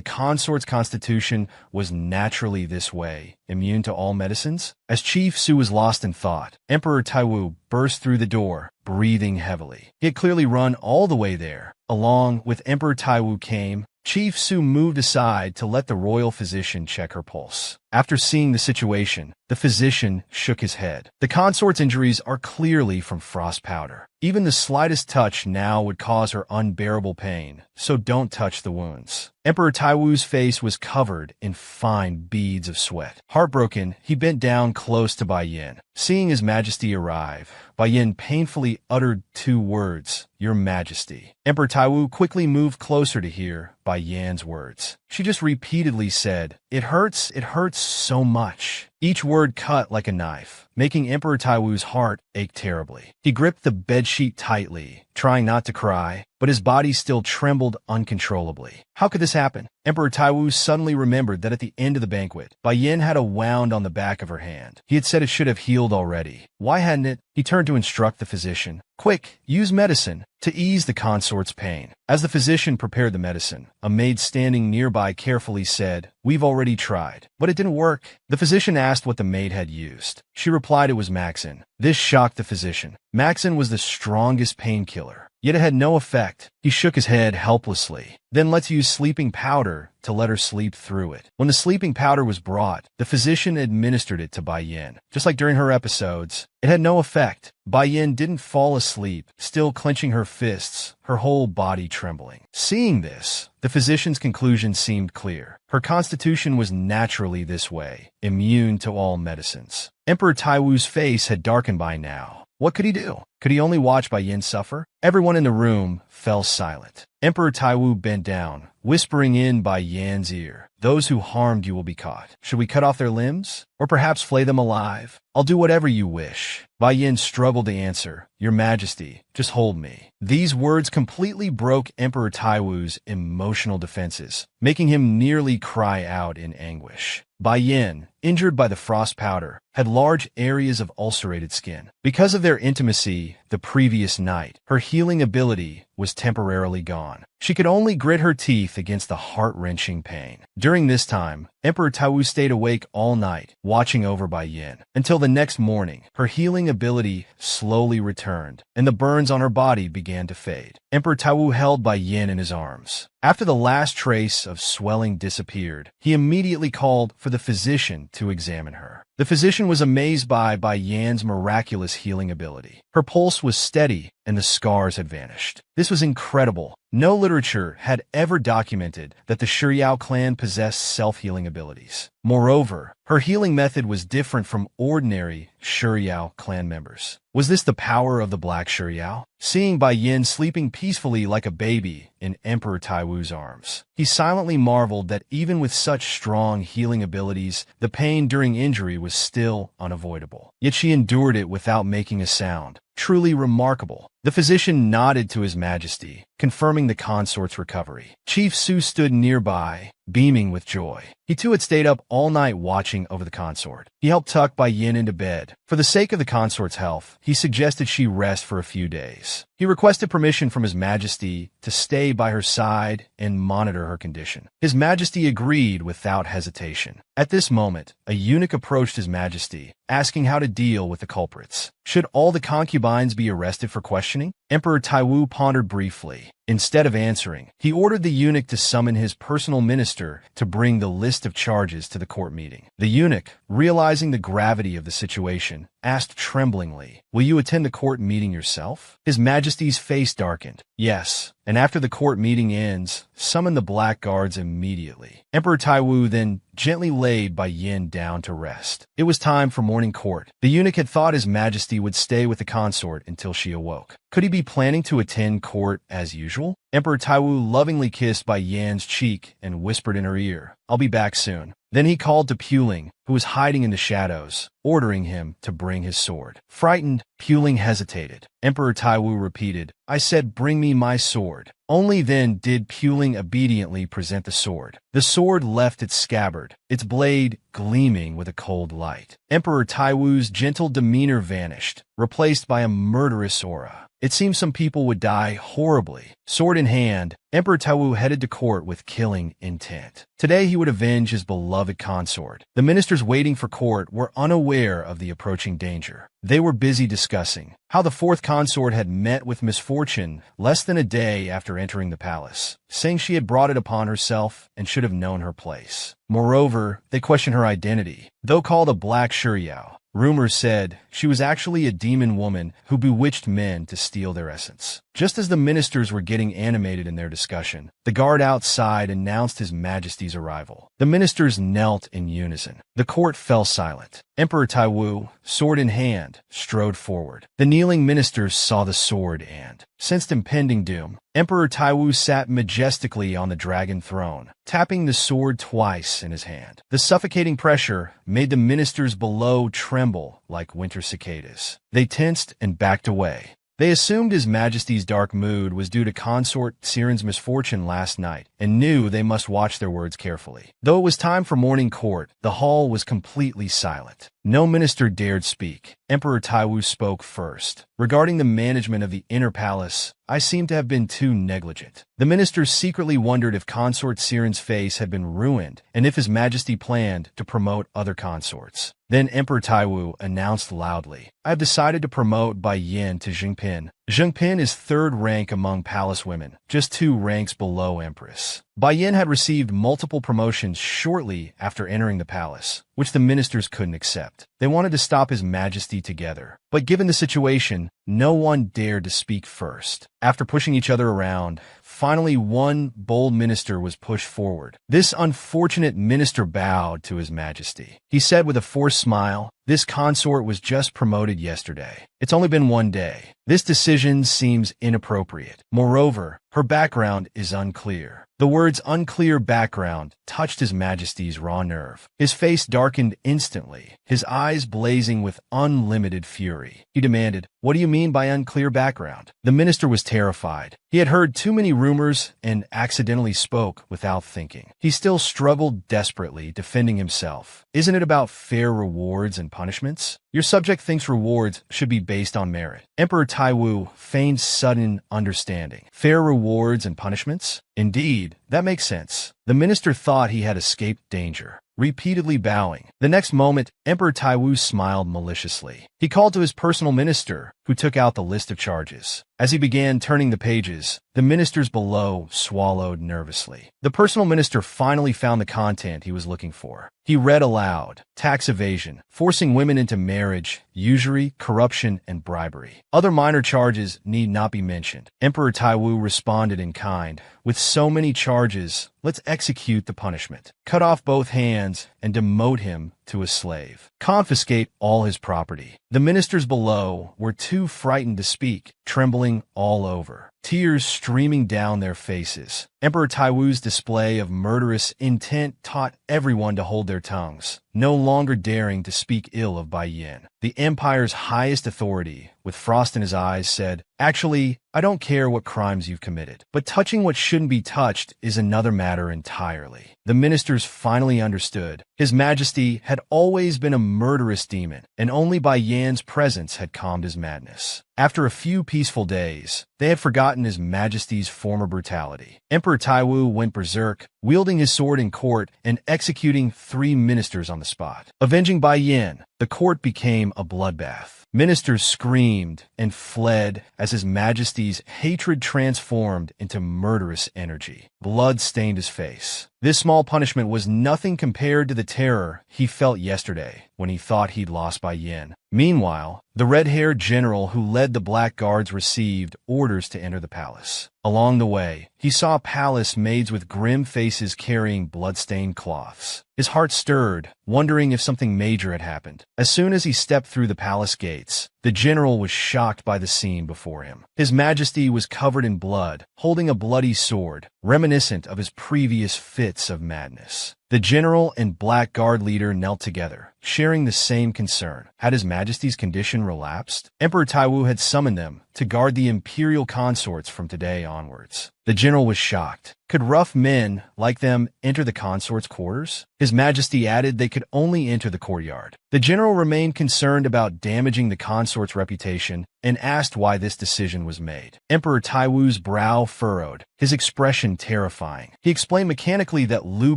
consort's constitution was naturally this way, immune to all medicines? As Chief Su was lost in thought, Emperor Taiwu burst through the door, breathing heavily. He had clearly run all the way there. Along with Emperor Taiwu came Chief Su moved aside to let the royal physician check her pulse. After seeing the situation, the physician shook his head. The consort's injuries are clearly from frost powder. Even the slightest touch now would cause her unbearable pain, so don't touch the wounds. Emperor Taiwu's face was covered in fine beads of sweat. Heartbroken, he bent down close to Bai Yan. Seeing His Majesty arrive, Bai Yan painfully uttered two words, "Your Majesty." Emperor Taiwu quickly moved closer to hear Bai Yan's words. She just repeatedly said, it hurts so much." Each word cut like a knife, making Emperor Taiwu's heart ache terribly. He gripped the bedsheet tightly, trying not to cry, but his body still trembled uncontrollably. How could this happen? Emperor Taiwu suddenly remembered that at the end of the banquet, Bai Yan had a wound on the back of her hand. He had said it should have healed already. Why hadn't it? He turned to instruct the physician. "Quick, use medicine to ease the consort's pain." As the physician prepared the medicine, a maid standing nearby carefully said, "We've already tried, but it didn't work." The physician asked what the maid had used. She replied it was Maxin. This shocked the physician. Maxin was the strongest painkiller, yet it had no effect. He shook his head helplessly. "Then let's use sleeping powder to let her sleep through it." When the sleeping powder was brought, the physician administered it to Bai Yan. Just like during her episodes, it had no effect. Bai Yan didn't fall asleep, still clenching her fists, her whole body trembling. Seeing this, the physician's conclusion seemed clear. Her constitution was naturally this way, immune to all medicines. Emperor Taiwu's face had darkened by now. What could he do? Could he only watch Bai Yan suffer? Everyone in the room fell silent. Emperor Taiwu bent down, whispering in Bai Yan's ear, "Those who harmed you will be caught. Should we cut off their limbs? Or perhaps flay them alive? I'll do whatever you wish." Bai Yan struggled to answer, "Your Majesty, just hold me." These words completely broke Emperor Taiwu's emotional defenses, making him nearly cry out in anguish. Bai Yan, injured by the frost powder, had large areas of ulcerated skin. Because of their intimacy the previous night, her healing ability was temporarily gone. She could only grit her teeth against the heart-wrenching pain. During this time, Emperor Taiwu stayed awake all night, watching over Bai Yan. Until the next morning, her healing ability slowly returned, and the burns on her body began to fade. Emperor Taiwu held Bai Yan in his arms. After the last trace of swelling disappeared, he immediately called for the physician to examine her. The physician was amazed by Bai Yan's miraculous healing ability. Her pulse was steady, and the scars had vanished. This was incredible. No literature had ever documented that the Shiryao clan possessed self-healing abilities. Moreover, her healing method was different from ordinary Shiryao clan members. Was this the power of the Black Shiryao? Seeing Bai Yin sleeping peacefully like a baby in Emperor Taiwu's arms, he silently marveled that even with such strong healing abilities, the pain during injury was still unavoidable. Yet she endured it without making a sound. Truly remarkable. The physician nodded to His Majesty, confirming the consort's recovery. Chief Su stood nearby, beaming with joy. He too had stayed up all night watching over the consort. He helped tuck Bai Yin into bed. For the sake of the consort's health, he suggested she rest for a few days. He requested permission from His Majesty to stay by her side and monitor her condition. His Majesty agreed without hesitation. At this moment, a eunuch approached His Majesty, asking how to deal with the culprits. Should all the concubines be arrested for questioning? Emperor Taiwu pondered briefly. Instead of answering, he ordered the eunuch to summon his personal minister to bring the list of charges to the court meeting. The eunuch, realizing the gravity of the situation, asked tremblingly, "Will you attend the court meeting yourself?" His Majesty's face darkened. "Yes, and after the court meeting ends, summon the black guards immediately." Emperor Taiwu then gently laid Bai Yin down to rest. It was time for morning court. The eunuch had thought His Majesty would stay with the consort until she awoke. Could he be planning to attend court as usual? Emperor Taiwu lovingly kissed Bai Yan's cheek and whispered in her ear, "I'll be back soon." Then he called to Puling, who was hiding in the shadows, ordering him to bring his sword. Frightened, Puling hesitated. Emperor Taiwu repeated, "I said bring me my sword." Only then did Puling obediently present the sword. The sword left its scabbard, its blade gleaming with a cold light. Emperor Taiwu's gentle demeanor vanished, replaced by a murderous aura. It seemed some people would die horribly. Sword in hand, Emperor Taiwu headed to court with killing intent. Today he would avenge his beloved consort. The ministers waiting for court were unaware of the approaching danger. They were busy discussing how the fourth consort had met with misfortune less than a day after entering the palace, saying she had brought it upon herself and should have known her place. Moreover, they questioned her identity. Though called a Black Shiryao, rumors said she was actually a demon woman who bewitched men to steal their essence. Just as the ministers were getting animated in their discussion, the guard outside announced His Majesty's arrival. The ministers knelt in unison. The court fell silent. Emperor Taiwu, sword in hand, strode forward. The kneeling ministers saw the sword and sensed impending doom. Emperor Taiwu sat majestically on the dragon throne, tapping the sword twice in his hand. The suffocating pressure made the ministers below tremble like winter cicadas. They tensed and backed away. They assumed His Majesty's dark mood was due to consort Siren's misfortune last night, and knew they must watch their words carefully. Though it was time for morning court, the hall was completely silent. No minister dared speak. Emperor Taiwu spoke first. "Regarding the management of the inner palace, I seem to have been too negligent." The ministers secretly wondered if consort Siren's face had been ruined, and if His Majesty planned to promote other consorts. Then Emperor Taiwu announced loudly, "I have decided to promote Bai Yin to Jingpin." Jingpin is third rank among palace women, just 2 ranks below Empress. Bai Yin had received multiple promotions shortly after entering the palace, which the ministers couldn't accept. They wanted to stop His Majesty together. But given the situation, no one dared to speak first. After pushing each other around, finally one bold minister was pushed forward. This unfortunate minister bowed to His Majesty. He said with a forced smile, "This consort was just promoted yesterday. It's only been 1 day. This decision seems inappropriate. Moreover, her background is unclear." The words "unclear background" touched His Majesty's raw nerve. His face darkened instantly, his eyes blazing with unlimited fury. He demanded, "What do you mean by unclear background?" The minister was terrified. He had heard too many rumors and accidentally spoke without thinking. He still struggled desperately, defending himself. "Isn't it about fair rewards and punishments? Your subject thinks rewards should be based on merit." Emperor Taiwu feigned sudden understanding. "Fair rewards and punishments? Indeed, that makes sense." The minister thought he had escaped danger, repeatedly bowing. The next moment, Emperor Taiwu smiled maliciously. He called to his personal minister, who took out the list of charges. As he began turning the pages, the ministers below swallowed nervously. The personal minister finally found the content he was looking for. He read aloud: tax evasion, forcing women into marriage, usury, corruption, and bribery. Other minor charges need not be mentioned. Emperor Taiwu responded in kind, "With so many charges, let's execute the punishment. Cut off both hands and demote him to a slave, confiscate all his property. The ministers below were too frightened to speak, trembling all over, tears streaming down their faces. Emperor Taiwu's display of murderous intent taught everyone to hold their tongues, no longer daring to speak ill of Bai Yin. The empire's highest authority, with frost in his eyes, said, "Actually, I don't care what crimes you've committed, but touching what shouldn't be touched is another matter entirely." The ministers finally understood. His Majesty had always been a murderous demon, and only Bai Yan's presence had calmed his madness. After a few peaceful days, they had forgotten His Majesty's former brutality. Emperor Taiwu went berserk, wielding his sword in court and executing 3 ministers on the spot. Avenging Bai Yan, the court became a bloodbath. Ministers screamed and fled as His Majesty's hatred transformed into murderous energy. Blood stained his face. This small punishment was nothing compared to the terror he felt yesterday when he thought he'd lost Bai Yin. Meanwhile, the red-haired general who led the Black Guards received orders to enter the palace. Along the way, he saw palace maids with grim faces carrying blood-stained cloths. His heart stirred, wondering if something major had happened. As soon as he stepped through the palace gates, the general was shocked by the scene before him. His Majesty was covered in blood, holding a bloody sword, reminiscent of his previous fits of madness. The general and Black Guard leader knelt together, sharing the same concern. Had His Majesty's condition relapsed? Emperor Taiwu had summoned them to guard the imperial consorts from today onwards. The general was shocked. Could rough men like them enter the consorts' quarters? His Majesty added they could only enter the courtyard. The general remained concerned about damaging the consort's reputation and asked why this decision was made. Emperor Taiwu's brow furrowed, his expression terrifying. He explained mechanically that Liu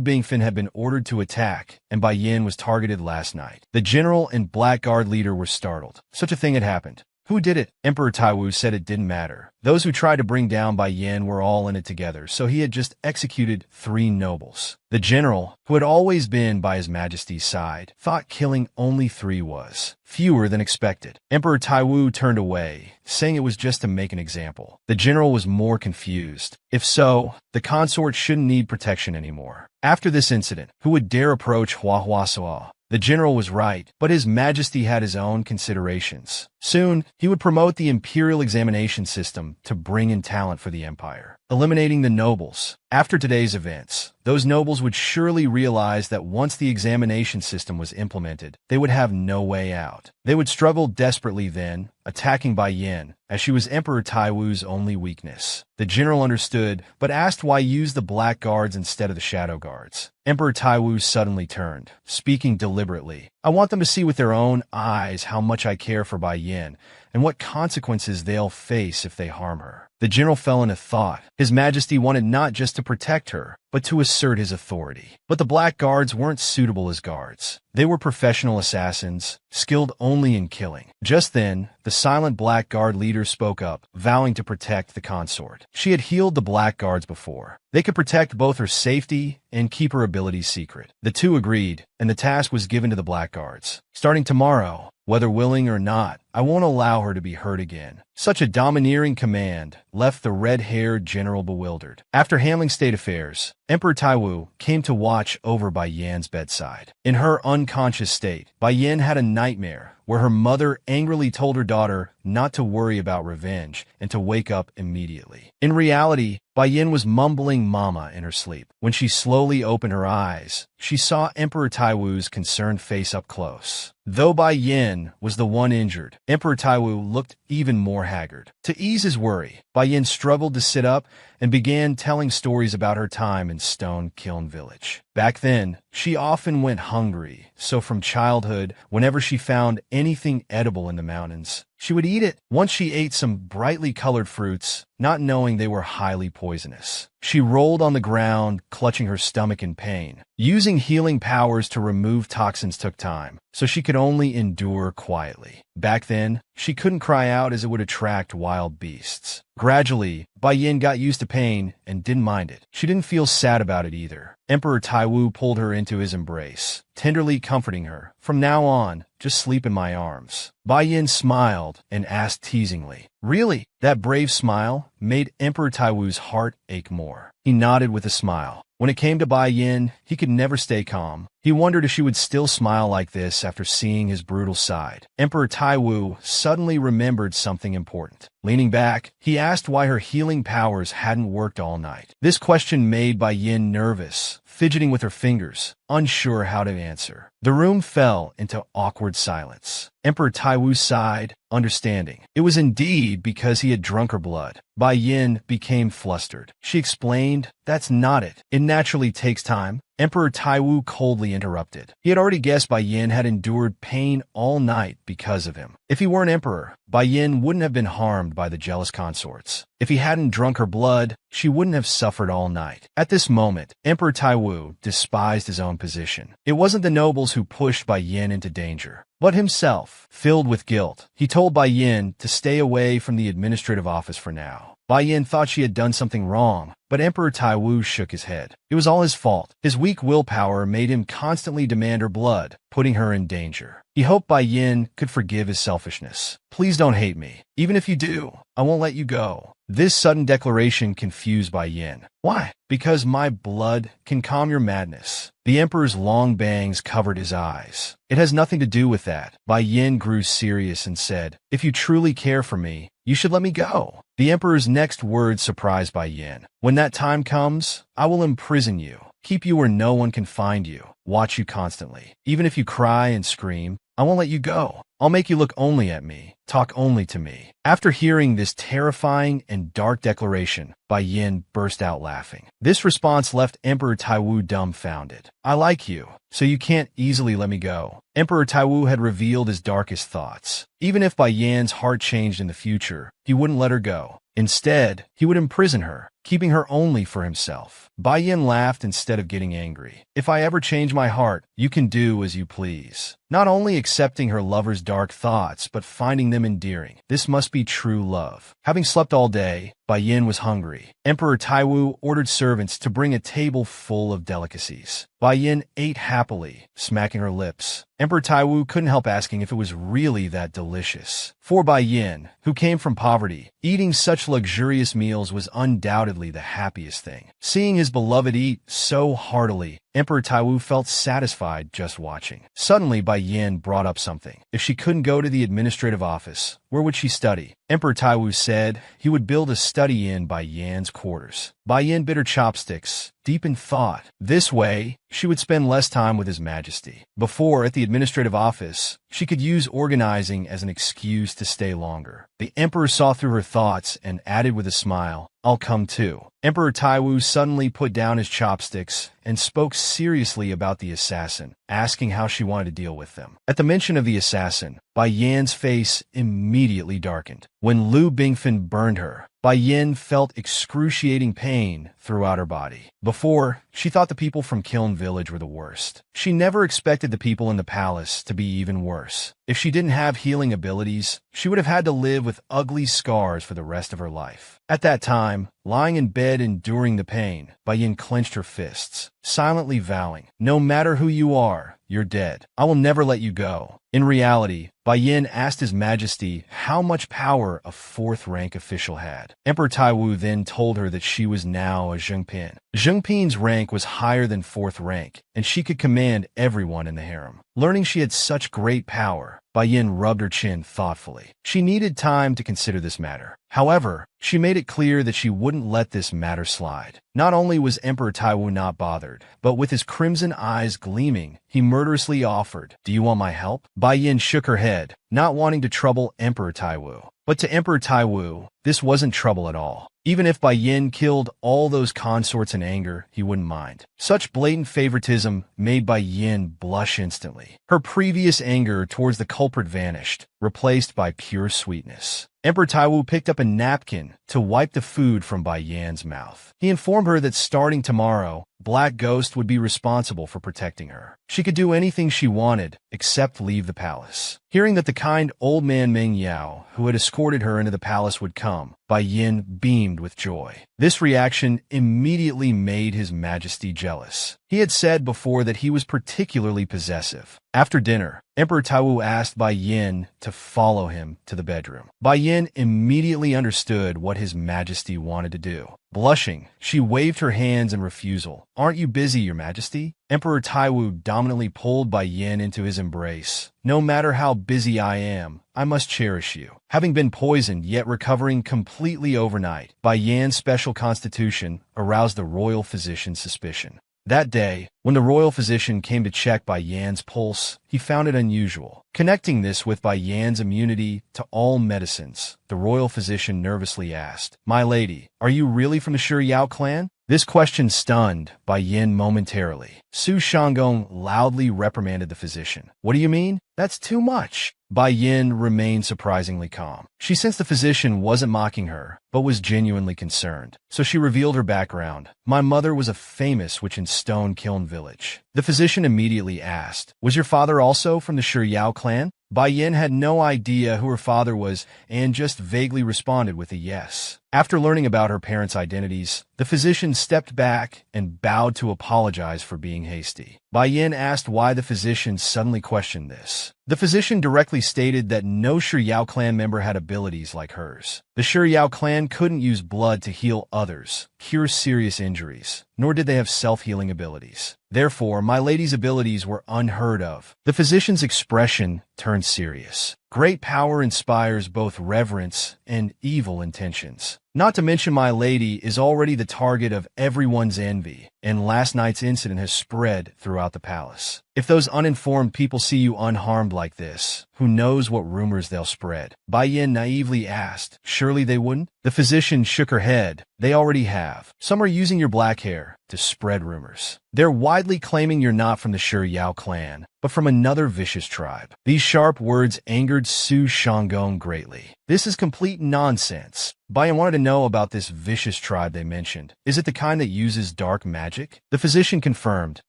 Bingfen had been ordered to attack, and Bai Yin was targeted last night. The general and Black Guard leader were startled. Such a thing had happened. Who did it? Emperor Taiwu said it didn't matter. Those who tried to bring down Bai Yin were all in it together, so he had just executed 3 nobles. The general, who had always been by His Majesty's side, thought killing only 3 was fewer than expected. Emperor Taiwu turned away, saying it was just to make an example. The general was more confused. If so, the consort shouldn't need protection anymore. After this incident, who would dare approach Hua Soa? The general was right, but His Majesty had his own considerations. Soon, he would promote the imperial examination system to bring in talent for the empire, eliminating the nobles. After today's events, those nobles would surely realize that once the examination system was implemented, they would have no way out. They would struggle desperately then, attacking Bai Yin, as she was Emperor Taiwu's only weakness. The general understood, but asked why use the Black Guards instead of the Shadow Guards. Emperor Taiwu suddenly turned, speaking deliberately. "I want them to see with their own eyes how much I care for Bai Yin, and what consequences they'll face if they harm her." The general fell into thought. His Majesty wanted not just to protect her, but to assert his authority. But the Black Guards weren't suitable as guards. They were professional assassins, skilled only in killing. Just then, the silent Black Guard leader spoke up, vowing to protect the consort. She had healed the Black Guards before. They could protect both her safety and keep her abilities secret. The two agreed, and the task was given to the Black Guards. "Starting tomorrow, whether willing or not, I won't allow her to be hurt again." Such a domineering command left the red-haired general bewildered. After handling state affairs, Emperor Taiwu came to watch over Bai Yan's bedside. In her unconscious state, Bai Yan had a nightmare where her mother angrily told her daughter not to worry about revenge and to wake up immediately. In reality, Bai Yin was mumbling mama in her sleep. When she slowly opened her eyes, she saw Emperor Taiwu's concerned face up close. Though Bai Yin was the one injured, Emperor Taiwu looked even more haggard. To ease his worry, Bai Yin struggled to sit up and began telling stories about her time in Stone Kiln Village. Back then, she often went hungry, so from childhood, whenever she found anything edible in the mountains, she would eat it. Once she ate some brightly colored fruits, not knowing they were highly poisonous. She rolled on the ground, clutching her stomach in pain. Using healing powers to remove toxins took time, so she could only endure quietly. Back then, she couldn't cry out as it would attract wild beasts. Gradually, Bai Yin got used to pain and didn't mind it. She didn't feel sad about it either. Emperor Taiwu pulled her into his embrace, tenderly comforting her. "From now on, just sleep in my arms." Bai Yin smiled and asked teasingly, "Really?" That brave smile made Emperor Taiwu's heart ache more. He nodded with a smile. When it came to Bai Yin, he could never stay calm. He wondered if she would still smile like this after seeing his brutal side. Emperor Taiwu suddenly remembered something important. Leaning back, he asked why her healing powers hadn't worked all night. This question made Bai Yin nervous, fidgeting with her fingers, unsure how to answer. The room fell into awkward silence. Emperor Taiwu sighed, understanding. It was indeed because he had drunk her blood. Bai Yin became flustered. She explained, "That's not it. It naturally takes time." Emperor Taiwu coldly interrupted. He had already guessed Bai Yin had endured pain all night because of him. If he weren't emperor, Bai Yin wouldn't have been harmed by the jealous consorts. If he hadn't drunk her blood, she wouldn't have suffered all night. At this moment, Emperor Taiwu despised his own position. It wasn't the nobles who pushed Bai Yin into danger, but himself. Filled with guilt, he told Bai Yin to stay away from the administrative office for now. Bai Yin thought she had done something wrong, but Emperor Taiwu shook his head. It was all his fault. His weak willpower made him constantly demand her blood, putting her in danger. He hoped Bai Yin could forgive his selfishness. "Please don't hate me. Even if you do, I won't let you go." This sudden declaration confused Bai Yin. "Why?" "Because my blood can calm your madness." The emperor's long bangs covered his eyes. "It has nothing to do with that." Bai Yin grew serious and said, "If you truly care for me, you should let me go." The emperor's next words surprised Bai Yin. "When that time comes, I will imprison you, keep you where no one can find you, watch you constantly. Even if you cry and scream, I won't let you go. I'll make you look only at me, talk only to me." After hearing this terrifying and dark declaration, Bai Yin burst out laughing. This response left Emperor Taiwu dumbfounded. "I like you, so you can't easily let me go." Emperor Taiwu had revealed his darkest thoughts. Even if Bai Yin's heart changed in the future, he wouldn't let her go. Instead, he would imprison her, keeping her only for himself. Bai Yin laughed instead of getting angry. "If I ever change my heart, you can do as you please." Not only accepting her lover's dark thoughts, but finding them endearing. This must be true love. Having slept all day, Bai Yin was hungry. Emperor Taiwu ordered servants to bring a table full of delicacies. Bai Yin ate happily, smacking her lips. Emperor Taiwu couldn't help asking if it was really that delicious. For Bai Yin, who came from poverty, eating such luxurious meals was undoubtedly the happiest thing. Seeing his beloved eat so heartily, Emperor Taiwu felt satisfied just watching. Suddenly, Bai Yin brought up something. If she couldn't go to the administrative office, where would she study? Emperor Taiwu said he would build a study in Bai Yin's quarters. Bai Yin bit her chopsticks, deep in thought. This way, she would spend less time with His Majesty. Before, at the administrative office, she could use organizing as an excuse to stay longer. The emperor saw through her thoughts and added with a smile, "I'll come too." Emperor Taiwu suddenly put down his chopsticks and spoke seriously about the assassin, asking how she wanted to deal with them. At the mention of the assassin, Bai Yan's face immediately darkened. When Liu Bingfen burned her, Bai Yin felt excruciating pain throughout her body. Before, she thought the people from Kiln Village were the worst. She never expected the people in the palace to be even worse. If she didn't have healing abilities, she would have had to live with ugly scars for the rest of her life. At that time, lying in bed enduring the pain, Bai Yin clenched her fists, silently vowing, "No matter who you are, you're dead. I will never let you go." In reality, Bai Yin asked His Majesty how much power a fourth-rank official had. Emperor Taiwu then told her that she was now a Zhengpin. Zhengpin's rank was higher than fourth rank, and she could command everyone in the harem. Learning she had such great power, Bai Yin rubbed her chin thoughtfully. She needed time to consider this matter. However, she made it clear that she wouldn't let this matter slide. Not only was Emperor Taiwu not bothered, but with his crimson eyes gleaming, he murderously offered, "Do you want my help?" Bai Yin shook her head, not wanting to trouble Emperor Taiwu. But to Emperor Taiwu, this wasn't trouble at all. Even if Bai Yin killed all those consorts in anger, he wouldn't mind. Such blatant favoritism made Bai Yin blush instantly. Her previous anger towards the culprit vanished, replaced by pure sweetness. Emperor Taiwu picked up a napkin to wipe the food from Bai Yan's mouth. He informed her that starting tomorrow, Black Ghost would be responsible for protecting her. She could do anything she wanted, except leave the palace. Hearing that the kind old man Meng Yao, who had escorted her into the palace, would come, Bai Yin beamed with joy. This reaction immediately made His Majesty jealous. He had said before that he was particularly possessive. After dinner, Emperor Taiwu asked Bai Yin to follow him to the bedroom. Bai Yin immediately understood what His Majesty wanted to do. Blushing, she waved her hands in refusal. "Aren't you busy, Your Majesty?" Emperor Taiwu dominantly pulled Bai Yin into his embrace. "No matter how busy I am, I must cherish you." Having been poisoned yet recovering completely overnight, Bai Yan's special constitution aroused the royal physician's suspicion. That day, when the royal physician came to check Bai Yan's pulse, he found it unusual. Connecting this with Bai Yan's immunity to all medicines, the royal physician nervously asked, "My lady, are you really from the Shiryao clan?" This question stunned Bai Yin momentarily. Su Shanggong loudly reprimanded the physician. "What do you mean? That's too much." Bai Yin remained surprisingly calm. She sensed the physician wasn't mocking her, but was genuinely concerned. So she revealed her background. "My mother was a famous witch in Stone Kiln Village." The physician immediately asked, "Was your father also from the Shiryao clan?" Bai Yin had no idea who her father was and just vaguely responded with a yes. After learning about her parents' identities, the physician stepped back and bowed to apologize for being hasty. Bai Yin asked why the physician suddenly questioned this. The physician directly stated that no Shiryao clan member had abilities like hers. The Shiryao clan couldn't use blood to heal others, cure serious injuries, nor did they have self-healing abilities. Therefore, my lady's abilities were unheard of. The physician's expression turned serious. Great power inspires both reverence and evil intentions. Not to mention my lady is already the target of everyone's envy, and last night's incident has spread throughout the palace. If those uninformed people see you unharmed like this, who knows what rumors they'll spread? Bai Yin naively asked. Surely they wouldn't? The physician shook her head. They already have. Some are using your black hair to spread rumors. They're widely claiming you're not from the Shiryao clan, but from another vicious tribe. These sharp words angered Su Shanggong greatly. This is complete nonsense. Bai Yin wanted to know about this vicious tribe they mentioned. Is it the kind that uses dark magic? The physician confirmed.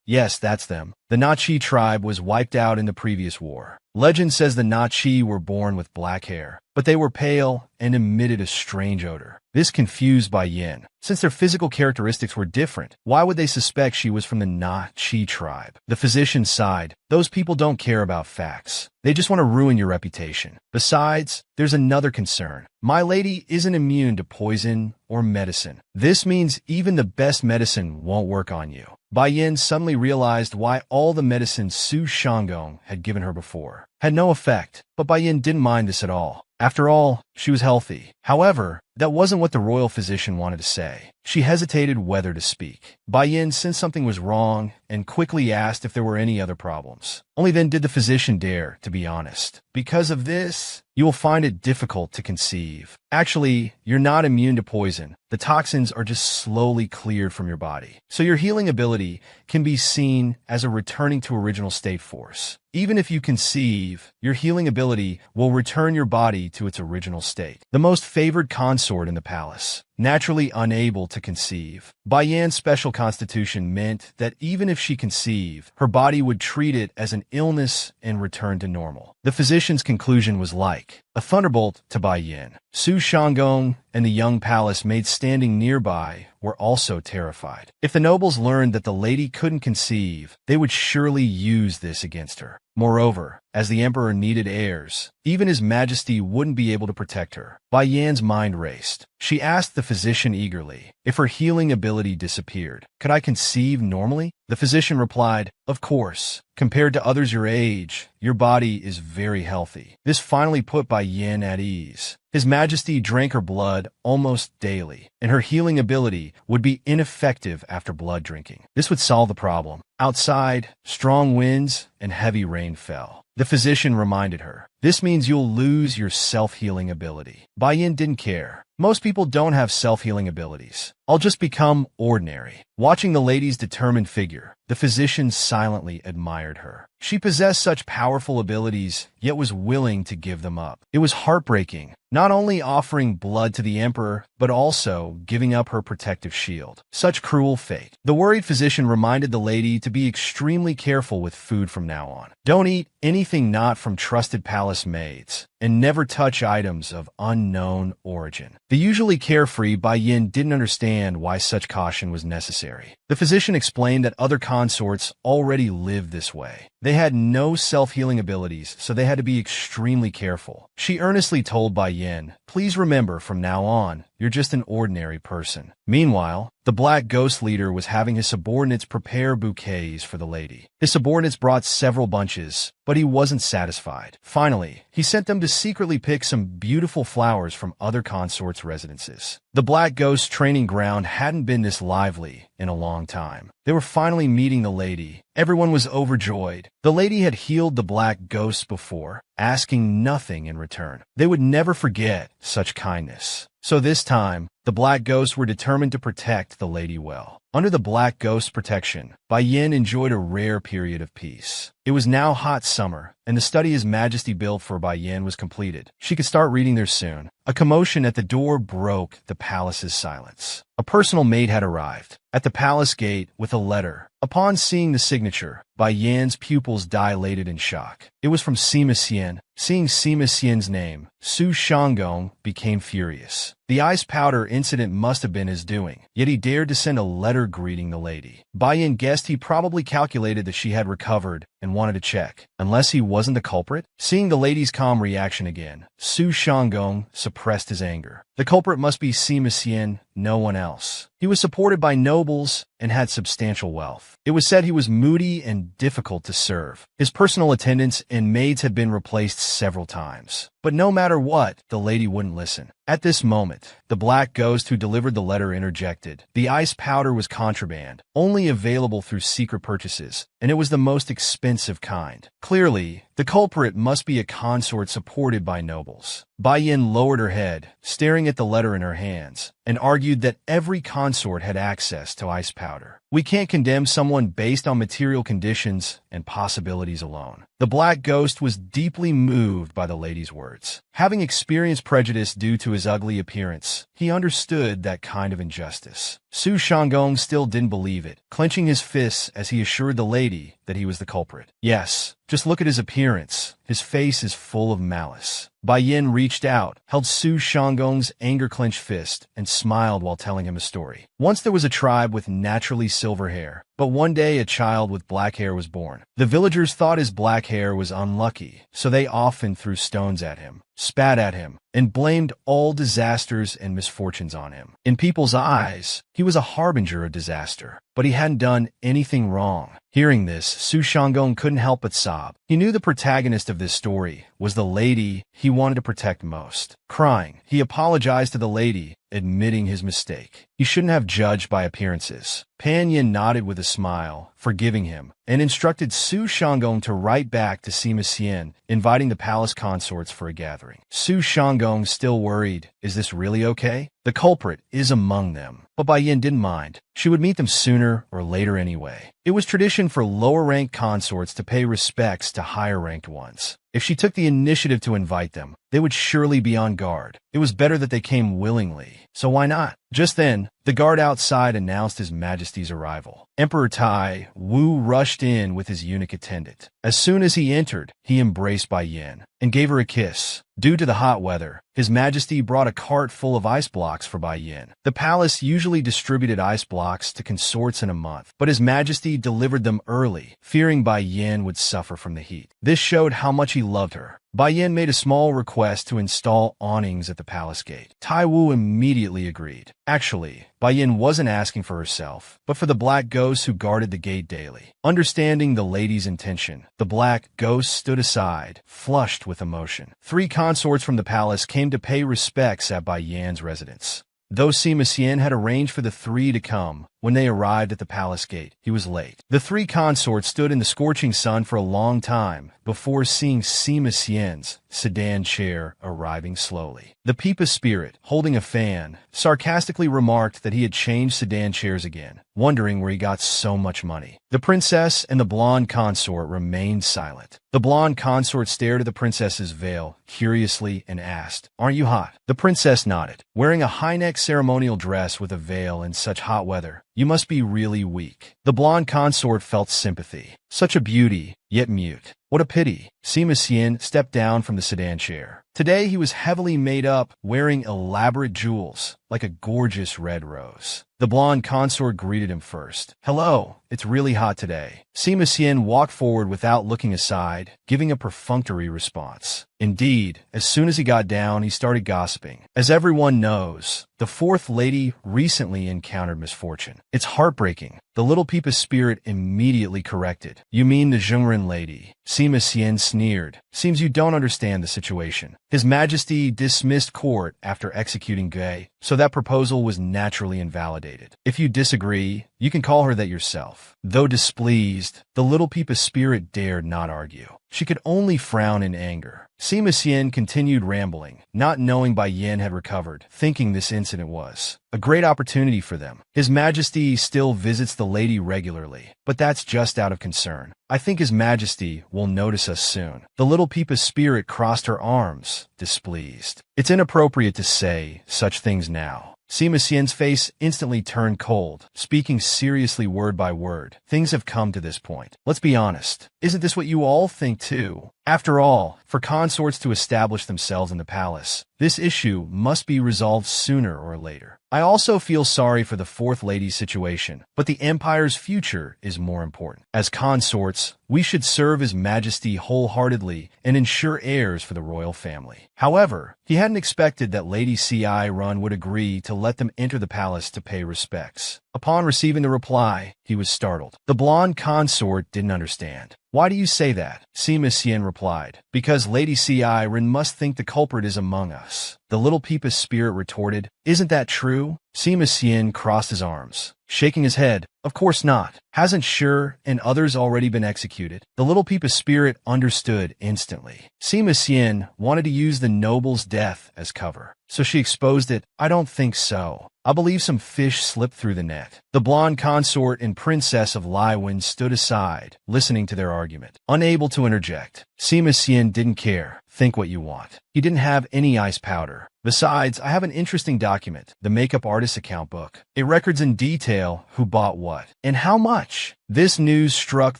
Yes, that's them. The Nachi tribe was wiped out in the previous war. Legend says the Nachi were born with black hair, but they were pale and emitted a strange odor. This confused Bai Yin. Since their physical characteristics were different, why would they suspect she was from the Nachi tribe? The physician sighed. Those people don't care about facts. They just want to ruin your reputation. Besides, there's another concern. My lady isn't immune to poison or medicine. This means even the best medicine won't work on you. Bai Yin suddenly realized why all the medicine Su Shanggong had given her before had no effect, but Bai Yin didn't mind this at all. After all, she was healthy. However, that wasn't what the royal physician wanted to say. She hesitated whether to speak. Bai Yin sensed something was wrong and quickly asked if there were any other problems. Only then did the physician dare to be honest. Because of this, you will find it difficult to conceive. Actually, you're not immune to poison. The toxins are just slowly cleared from your body. So your healing ability can be seen as a returning to original state force. Even if you conceive, your healing ability will return your body to its original state. The most favored consort in the palace, naturally unable to conceive. Bai Yan's special constitution meant that even if she conceived, her body would treat it as an illness and return to normal. The physician's conclusion was like a thunderbolt to Bai Yin. Su Shanggong and the young palace maids standing nearby were also terrified. If the nobles learned that the lady couldn't conceive, they would surely use this against her. Moreover, as the emperor needed heirs, even his majesty wouldn't be able to protect her. Bai Yan's mind raced. She asked the physician eagerly if her healing ability disappeared. Could I conceive normally? The physician replied, of course. Compared to others your age, your body is very healthy. This finally put Bai Yin at ease. His Majesty drank her blood almost daily, and her healing ability would be ineffective after blood drinking. This would solve the problem. Outside, strong winds and heavy rain fell. The physician reminded her, this means you'll lose your self-healing ability. Bai Yin didn't care. Most people don't have self-healing abilities. I'll just become ordinary. Watching the lady's determined figure, the physician silently admired her. She possessed such powerful abilities, yet was willing to give them up. It was heartbreaking, not only offering blood to the emperor, but also giving up her protective shield. Such cruel fate. The worried physician reminded the lady to be extremely careful with food from now on. Don't eat anything not from trusted palace maids, and never touch items of unknown origin. The usually carefree Bai Yin didn't understand why such caution was necessary. The physician explained that other consorts already lived this way. They had no self-healing abilities, so they had to be extremely careful. She earnestly told Bai Yin, "Please remember, from now on, you're just an ordinary person." Meanwhile, the Black Ghost leader was having his subordinates prepare bouquets for the lady. His subordinates brought several bunches, but he wasn't satisfied. Finally, he sent them to secretly pick some beautiful flowers from other consorts' residences. The Black Ghost training ground hadn't been this lively in a long time. They were finally meeting the lady. Everyone was overjoyed. The lady had healed the Black Ghosts before, asking nothing in return. They would never forget such kindness. So this time, the Black Ghosts were determined to protect the lady well. Under the Black Ghost's protection, Bai Yin enjoyed a rare period of peace. It was now hot summer, and the study His Majesty built for Bai Yin was completed. She could start reading there soon. A commotion at the door broke the palace's silence. A personal maid had arrived at the palace gate with a letter. Upon seeing the signature, Bai Yin's pupils dilated in shock. It was from Sima Xian. Seeing Sima Xian's name, Su Shanggong became furious. The ice powder incident must have been his doing, yet he dared to send a letter greeting the lady. Bai Yin guessed he probably calculated that she had recovered and wanted to check, unless he wasn't the culprit. Seeing the lady's calm reaction again, Su Shanggong suppressed his anger. The culprit must be Sima Xian, no one else. He was supported by nobles and had substantial wealth. It was said he was moody and difficult to serve. His personal attendants and maids had been replaced several times. But no matter what, the lady wouldn't listen. At this moment, the Black Ghost who delivered the letter interjected. The ice powder was contraband, only available through secret purchases, and it was the most expensive kind. Clearly, the culprit must be a consort supported by nobles. Bai Yin lowered her head, staring at the letter in her hands, and argued that every consort had access to ice powder. We can't condemn someone based on material conditions and possibilities alone. The Black Ghost was deeply moved by the lady's words. Having experienced prejudice due to his ugly appearance, he understood that kind of injustice. Su Shanggong still didn't believe it, clenching his fists as he assured the lady that he was the culprit. Yes, just look at his appearance. His face is full of malice. Bai Yin reached out, held Su Shanggong's anger-clenched fist, and smiled while telling him a story. Once there was a tribe with naturally silver hair, but one day a child with black hair was born. The villagers thought his black hair was unlucky, so they often threw stones at him, spat at him, and blamed all disasters and misfortunes on him. In people's eyes, he was a harbinger of disaster, but he hadn't done anything wrong. Hearing this, Su Shanggong couldn't help but sob. He knew the protagonist of this story was the lady he wanted to protect most. Crying, he apologized to the lady, admitting his mistake. He shouldn't have judged by appearances. Pan Yin nodded with a smile, forgiving him, and instructed Su Shanggong to write back to Sima Xian, inviting the palace consorts for a gathering. Su Shanggong, still worried, is this really okay? The culprit is among them. But Bai Yin didn't mind. She would meet them sooner or later anyway. It was tradition for lower-ranked consorts to pay respects to higher-ranked ones. If she took the initiative to invite them, they would surely be on guard. It was better that they came willingly, so why not? Just then, the guard outside announced His Majesty's arrival. Emperor Tai Wu rushed in with his eunuch attendant. As soon as he entered, he embraced Bai Yin and gave her a kiss. Due to the hot weather, His Majesty brought a cart full of ice blocks for Bai Yin. The palace usually distributed ice blocks to consorts in a month, but His Majesty delivered them early, fearing Bai Yin would suffer from the heat. This showed how much he loved her. Bai Yin made a small request to install awnings at the palace gate. Tai Wu immediately agreed. Actually, Bai Yin wasn't asking for herself, but for the Black Ghosts who guarded the gate daily. Understanding the lady's intention, the Black Ghost stood aside, flushed with emotion. 3 consorts from the palace came to pay respects at Bai Yin's residence. Though Sima Xian had arranged for the 3 to come, when they arrived at the palace gate, he was late. The 3 consorts stood in the scorching sun for a long time before seeing Sima Xian's sedan chair arriving slowly. The Peepa spirit, holding a fan, sarcastically remarked that he had changed sedan chairs again, wondering where he got so much money. The princess and the blonde consort remained silent. The blonde consort stared at the princess's veil curiously and asked, "Aren't you hot?" The princess nodded. Wearing a high-neck ceremonial dress with a veil in such hot weather, you must be really weak. The blonde consort felt sympathy. Such a beauty, yet mute. What a pity. Sima Xian stepped down from the sedan chair. Today he was heavily made up, wearing elaborate jewels, like a gorgeous red rose. The blonde consort greeted him first. "Hello, it's really hot today." Sima Xian walked forward without looking aside, giving a perfunctory response. Indeed, as soon as he got down, he started gossiping. As everyone knows, the fourth lady recently encountered misfortune. "It's heartbreaking." The little Peepa's spirit immediately corrected. "You mean the Zhengren lady?" Sima Xian sneered. "Seems you don't understand the situation. His Majesty dismissed court after executing Gui, so that proposal was naturally invalidated. If you disagree, you can call her that yourself." Though displeased, the little Peepa's spirit dared not argue. She could only frown in anger. Sima Xian continued rambling, not knowing Bai Yin had recovered, thinking this incident was a great opportunity for them. "His Majesty still visits the lady regularly, but that's just out of concern. I think His Majesty will notice us soon." The little Peepa's spirit crossed her arms, displeased. "It's inappropriate to say such things now." Sima Xian's face instantly turned cold, speaking seriously word by word. "Things have come to this point. Let's be honest. Isn't this what you all think too? After all, for consorts to establish themselves in the palace, this issue must be resolved sooner or later. I also feel sorry for the fourth lady's situation, but the empire's future is more important. As consorts, we should serve His Majesty wholeheartedly and ensure heirs for the royal family." However, he hadn't expected that Lady Ci Run would agree to let them enter the palace to pay respects. Upon receiving the reply, he was startled. The blonde consort didn't understand. "Why do you say that?" Sima Xian replied. "Because Lady Ci Ren must think the culprit is among us." The little Peepa's spirit retorted. "Isn't that true?" Sima Xian crossed his arms, shaking his head. "Of course not. Hasn't Sure and others already been executed?" The little Peepa's spirit understood instantly. Sima Xian wanted to use the noble's death as cover, so she exposed it. "I don't think so. I believe some fish slipped through the net." The blonde consort and princess of Laiwen stood aside, listening to their argument, unable to interject. Sima Xian didn't care. "Think what you want." He didn't have any ice powder. "Besides, I have an interesting document, the makeup artist account book. It records in detail who bought what, and how much." This news struck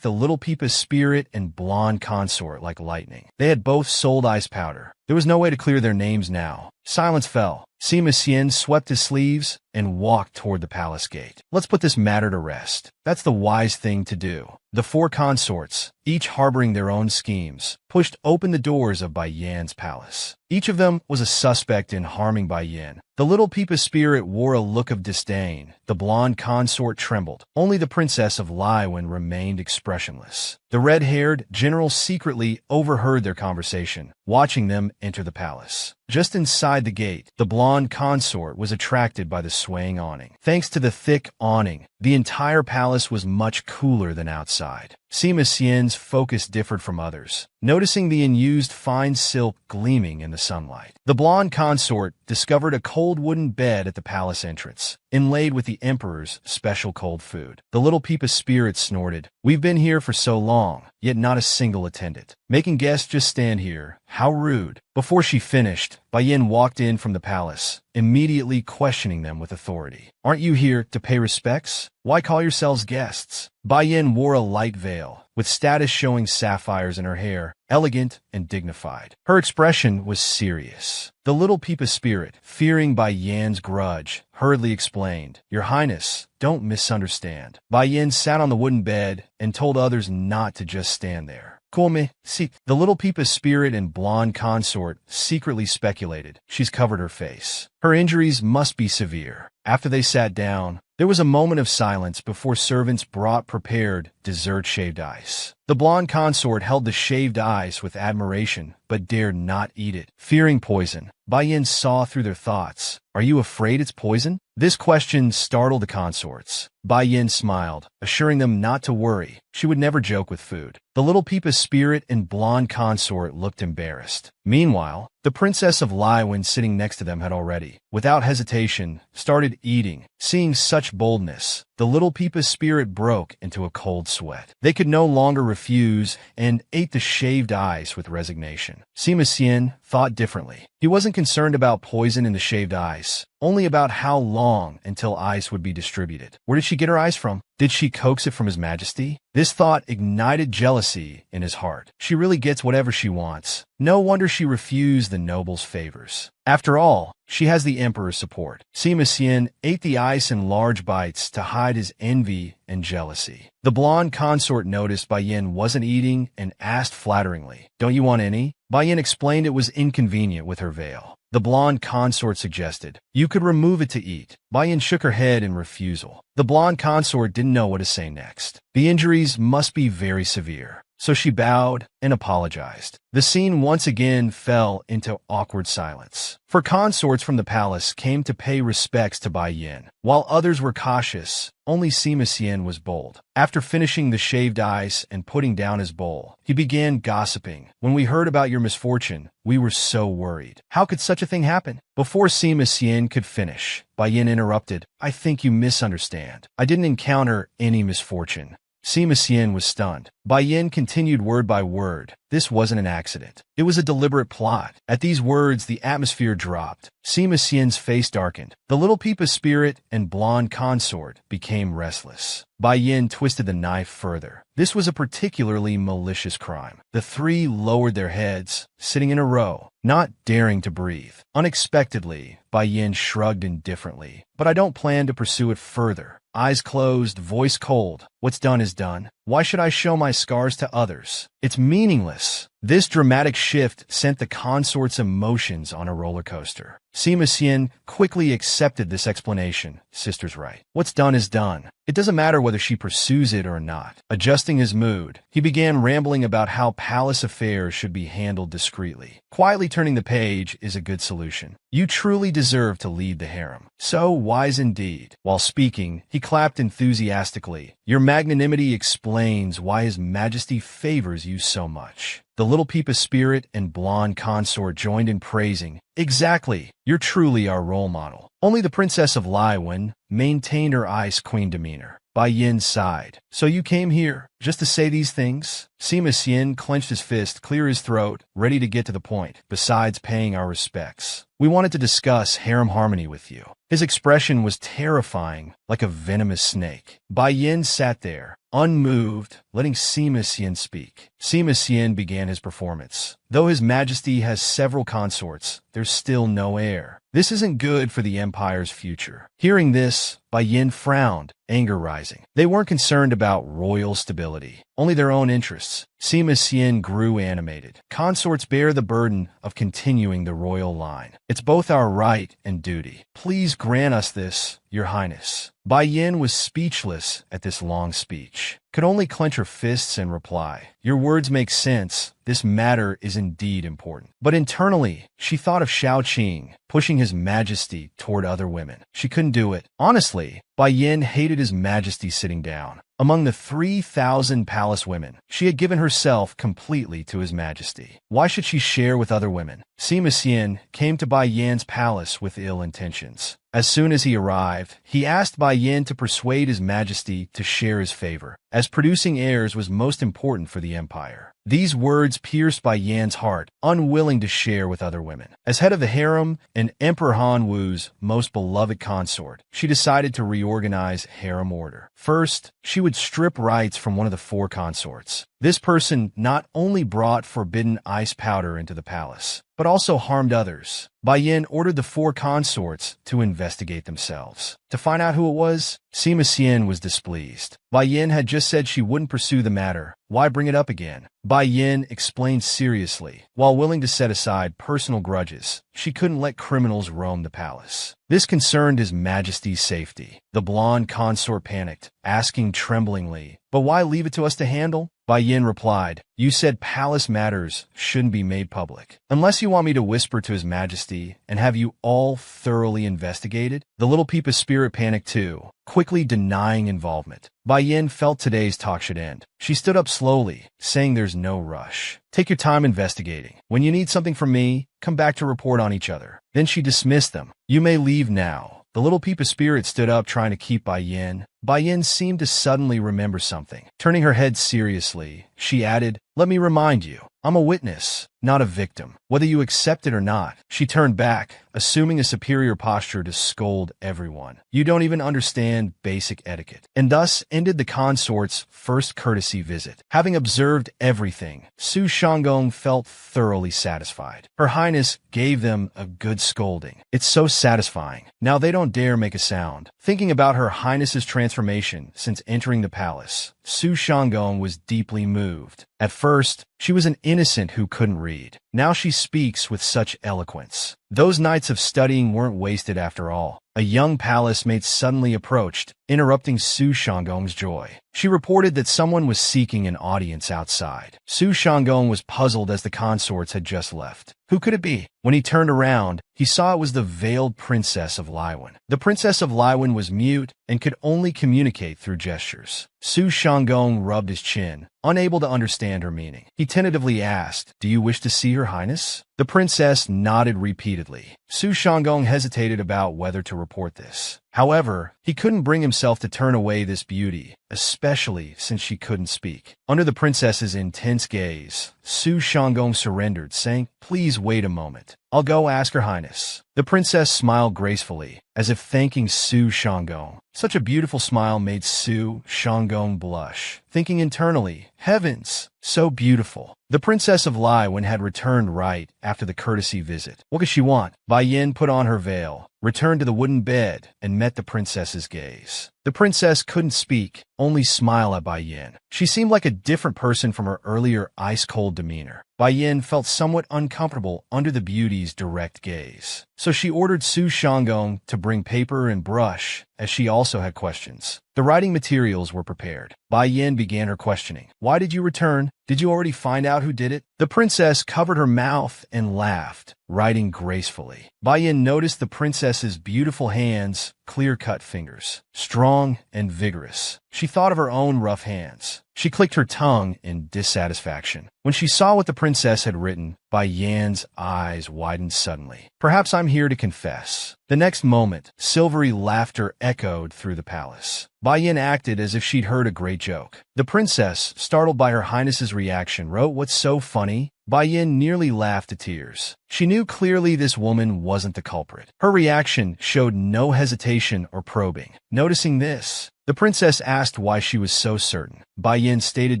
the little Peepa's spirit and blonde consort like lightning. They had both sold ice powder. There was no way to clear their names now. Silence fell. Sima Xian swept his sleeves and walked toward the palace gate. "Let's put this matter to rest. That's the wise thing to do." The four consorts, each harboring their own schemes, pushed open the doors of Bai Yan's palace. Each of them was a suspect in harming Bai Yan. The little Peepa's spirit wore a look of disdain. The blonde consort trembled. Only the princess of Laiwen remained expressionless. The red-haired general secretly overheard their conversation, watching them enter the palace. Just inside the gate, the blonde consort was attracted by the swaying awning. Thanks to the thick awning, the entire palace was much cooler than outside. Sima Xian's focus differed from others, noticing the unused fine silk gleaming in the sunlight. The blonde consort discovered a cold wooden bed at the palace entrance, inlaid with the emperor's special cold food. The little Peepa's spirit snorted. "We've been here for so long, yet not a single attendant. Making guests just stand here. How rude." Before she finished, Bai Yin walked in from the palace, immediately questioning them with authority. "Aren't you here to pay respects? Why call yourselves guests?" Bai Yin wore a light veil, with status showing sapphires in her hair, elegant and dignified. Her expression was serious. The little Peepa's spirit, fearing Bai Yan's grudge, hurriedly explained, "Your Highness, don't misunderstand." Bai Yin sat on the wooden bed and told others not to just stand there. "Come, see." The little Peepa's spirit and blonde consort secretly speculated. She's covered her face. Her injuries must be severe. After they sat down, there was a moment of silence before servants brought prepared dessert shaved ice. The blonde consort held the shaved ice with admiration, but dared not eat it, fearing poison. Bai Yin saw through their thoughts. "Are you afraid it's poison?" This question startled the consorts. Bai Yin smiled, assuring them not to worry. She would never joke with food. The little Peepa's spirit and blonde consort looked embarrassed. Meanwhile, the princess of Laiwen sitting next to them had already, without hesitation, started eating. Seeing such boldness, the little Peepa's spirit broke into a cold sweat. They could no longer refuse and ate the shaved ice with resignation. Sima Xian thought differently. He wasn't concerned about poison in the shaved ice. only about how long until ice would be distributed. Where did she get her ice from? Did she coax it from His Majesty? This thought ignited jealousy in his heart. She really gets whatever she wants. No wonder she refused the noble's favors. After all, she has the emperor's support. Sima Xian ate the ice in large bites to hide his envy and jealousy. The blonde consort noticed Bai Yin wasn't eating and asked flatteringly, "Don't you want any?" Bai Yin explained it was inconvenient with her veil. The blonde consort suggested, "You could remove it to eat." Bai Yin shook her head in refusal. The blonde consort didn't know what to say next. The injuries must be very severe. So she bowed and apologized. The scene once again fell into awkward silence. For consorts from the palace came to pay respects to Bai Yin. While others were cautious, only Sima Xian was bold. After finishing the shaved ice and putting down his bowl, he began gossiping. "When we heard about your misfortune, we were so worried. How could such a thing happen?" Before Sima Xian could finish, Bai Yin interrupted, "I think you misunderstand. I didn't encounter any misfortune." Sima Xian was stunned. Bai Yin continued word by word. This wasn't an accident. It was a deliberate plot. At these words, the atmosphere dropped. Sima Xian's face darkened. The little Peepa's spirit and blonde consort became restless. Bai Yin twisted the knife further. This was a particularly malicious crime. The three lowered their heads, sitting in a row, not daring to breathe. Unexpectedly, Bai Yin shrugged indifferently. "But I don't plan to pursue it further." Eyes closed, voice cold. "What's done is done. Why should I show my scars to others? It's meaningless." This dramatic shift sent the consort's emotions on a roller coaster. Sima Xian quickly accepted this explanation. Sister's right. What's done is done. It doesn't matter whether she pursues it or not. Adjusting his mood, he began rambling about how palace affairs should be handled discreetly. Quietly turning the page is a good solution. You truly deserve to lead the harem. So wise indeed. While speaking, he clapped enthusiastically. Your magnanimity explains why His Majesty favors you so much. The little Peepa spirit and blonde consort joined in praising. Exactly. You're truly our role model. Only the Princess of Laiwen maintained her ice queen demeanor. Bai Yin sighed. So you came here just to say these things? Sima Xian clenched his fist, clear his throat, ready to get to the point. Besides paying our respects, we wanted to discuss harem harmony with you. His expression was terrifying, like a venomous snake. Bai Yin sat there, unmoved, letting Sima Xian speak. Sima Xian began his performance. Though His Majesty has several consorts, there's still no heir. This isn't good for the empire's future. Hearing this, Bai Yin frowned, anger rising. They weren't concerned about royal stability, only their own interests. Sima Xian grew animated. Consorts bear the burden of continuing the royal line. It's both our right and duty. Please grant us this, Your Highness. Bai Yin was speechless at this long speech, could only clench her fists and reply. Your words make sense. This matter is indeed important. But internally, she thought of Shao Qing, pushing His Majesty toward other women. She couldn't do it. Honestly, Bai Yin hated His Majesty sitting down. Among the 3,000 palace women, she had given herself completely to His Majesty. Why should she share with other women? Sima Xian came to Bai Yin's palace with ill intentions. As soon as he arrived, he asked Bai Yin to persuade His Majesty to share his favor, as producing heirs was most important for the empire. These words pierced Bai Yan's heart, unwilling to share with other women. As head of the harem and Emperor Han Wu's most beloved consort, she decided to reorganize harem order. First, she would strip rights from one of the 4 consorts. This person not only brought forbidden ice powder into the palace, but also harmed others. Bai Yin ordered the 4 consorts to investigate themselves. To find out who it was, Sima Xian was displeased. Bai Yin had just said she wouldn't pursue the matter. Why bring it up again? Bai Yin explained seriously. While willing to set aside personal grudges, she couldn't let criminals roam the palace. This concerned His Majesty's safety. The blonde consort panicked, asking tremblingly, "But why leave it to us to handle?" Bai Yin replied, "You said palace matters shouldn't be made public. Unless you want me to whisper to His Majesty and have you all thoroughly investigated?" The little Peepa spirit panicked too, quickly denying involvement. Bai Yin felt today's talk should end. She stood up slowly, saying there's no rush. Take your time investigating. When you need something from me, come back to report on each other. Then she dismissed them. You may leave now. The little Peepa spirit stood up trying to keep Bai Yin, Bai Yin seemed to suddenly remember something. Turning her head seriously, she added, "Let me remind you, I'm a witness, not a victim, whether you accept it or not." She turned back, assuming a superior posture to scold everyone. "You don't even understand basic etiquette." And thus ended the consort's first courtesy visit. Having observed everything, Su Shanggong felt thoroughly satisfied. Her Highness gave them a good scolding. It's so satisfying. Now they don't dare make a sound. Thinking about Her Highness's transformation since entering the palace, Su Shanggong was deeply moved. At first, she was an innocent who couldn't read. Now she speaks with such eloquence. Those nights of studying weren't wasted after all. A young palace mate suddenly approached, interrupting Su Shanggong's joy. She reported that someone was seeking an audience outside. Su Shanggong was puzzled as the consorts had just left. Who could it be? When he turned around, he saw it was the veiled princess of Laiwan. The princess of Laiwan was mute and could only communicate through gestures. Su Shanggong rubbed his chin, unable to understand her meaning. He tentatively asked, "Do you wish to see Her Highness?" The princess nodded repeatedly. Su Shanggong hesitated about whether to report this. However, he couldn't bring himself to turn away this beauty, especially since she couldn't speak. Under the princess's intense gaze, Su Shanggong surrendered, saying, "Please wait a moment. I'll go ask Her Highness." The princess smiled gracefully, as if thanking Su Shanggong. Such a beautiful smile made Su Shanggong blush, thinking internally, "Heavens, so beautiful." The princess of Laiwan had returned right after the courtesy visit. What could she want? Bai Yin put on her veil, returned to the wooden bed, and met the princess's gaze. The princess couldn't speak, only smile at Bai Yin. She seemed like a different person from her earlier ice-cold demeanor. Bai Yin felt somewhat uncomfortable under the beauty's direct gaze. So she ordered Su Shanggong to bring paper and brush, as she also had questions. The writing materials were prepared. Bai Yin began her questioning. "Why did you return? Did you already find out who did it?" The princess covered her mouth and laughed, writing gracefully. Bai Yin noticed the princess's beautiful hands, clear-cut fingers, strong and vigorous. She thought of her own rough hands. She clicked her tongue in dissatisfaction. When she saw what the princess had written, Bai Yan's eyes widened suddenly. "Perhaps I'm here to confess." The next moment, silvery laughter echoed through the palace. Bai Yin acted as if she'd heard a great joke. The princess, startled by Her Highness's reaction, wrote, "What's so funny?" Bai Yin nearly laughed to tears. She knew clearly this woman wasn't the culprit. Her reaction showed no hesitation or probing. Noticing this, the princess asked why she was so certain. Bai Yin stated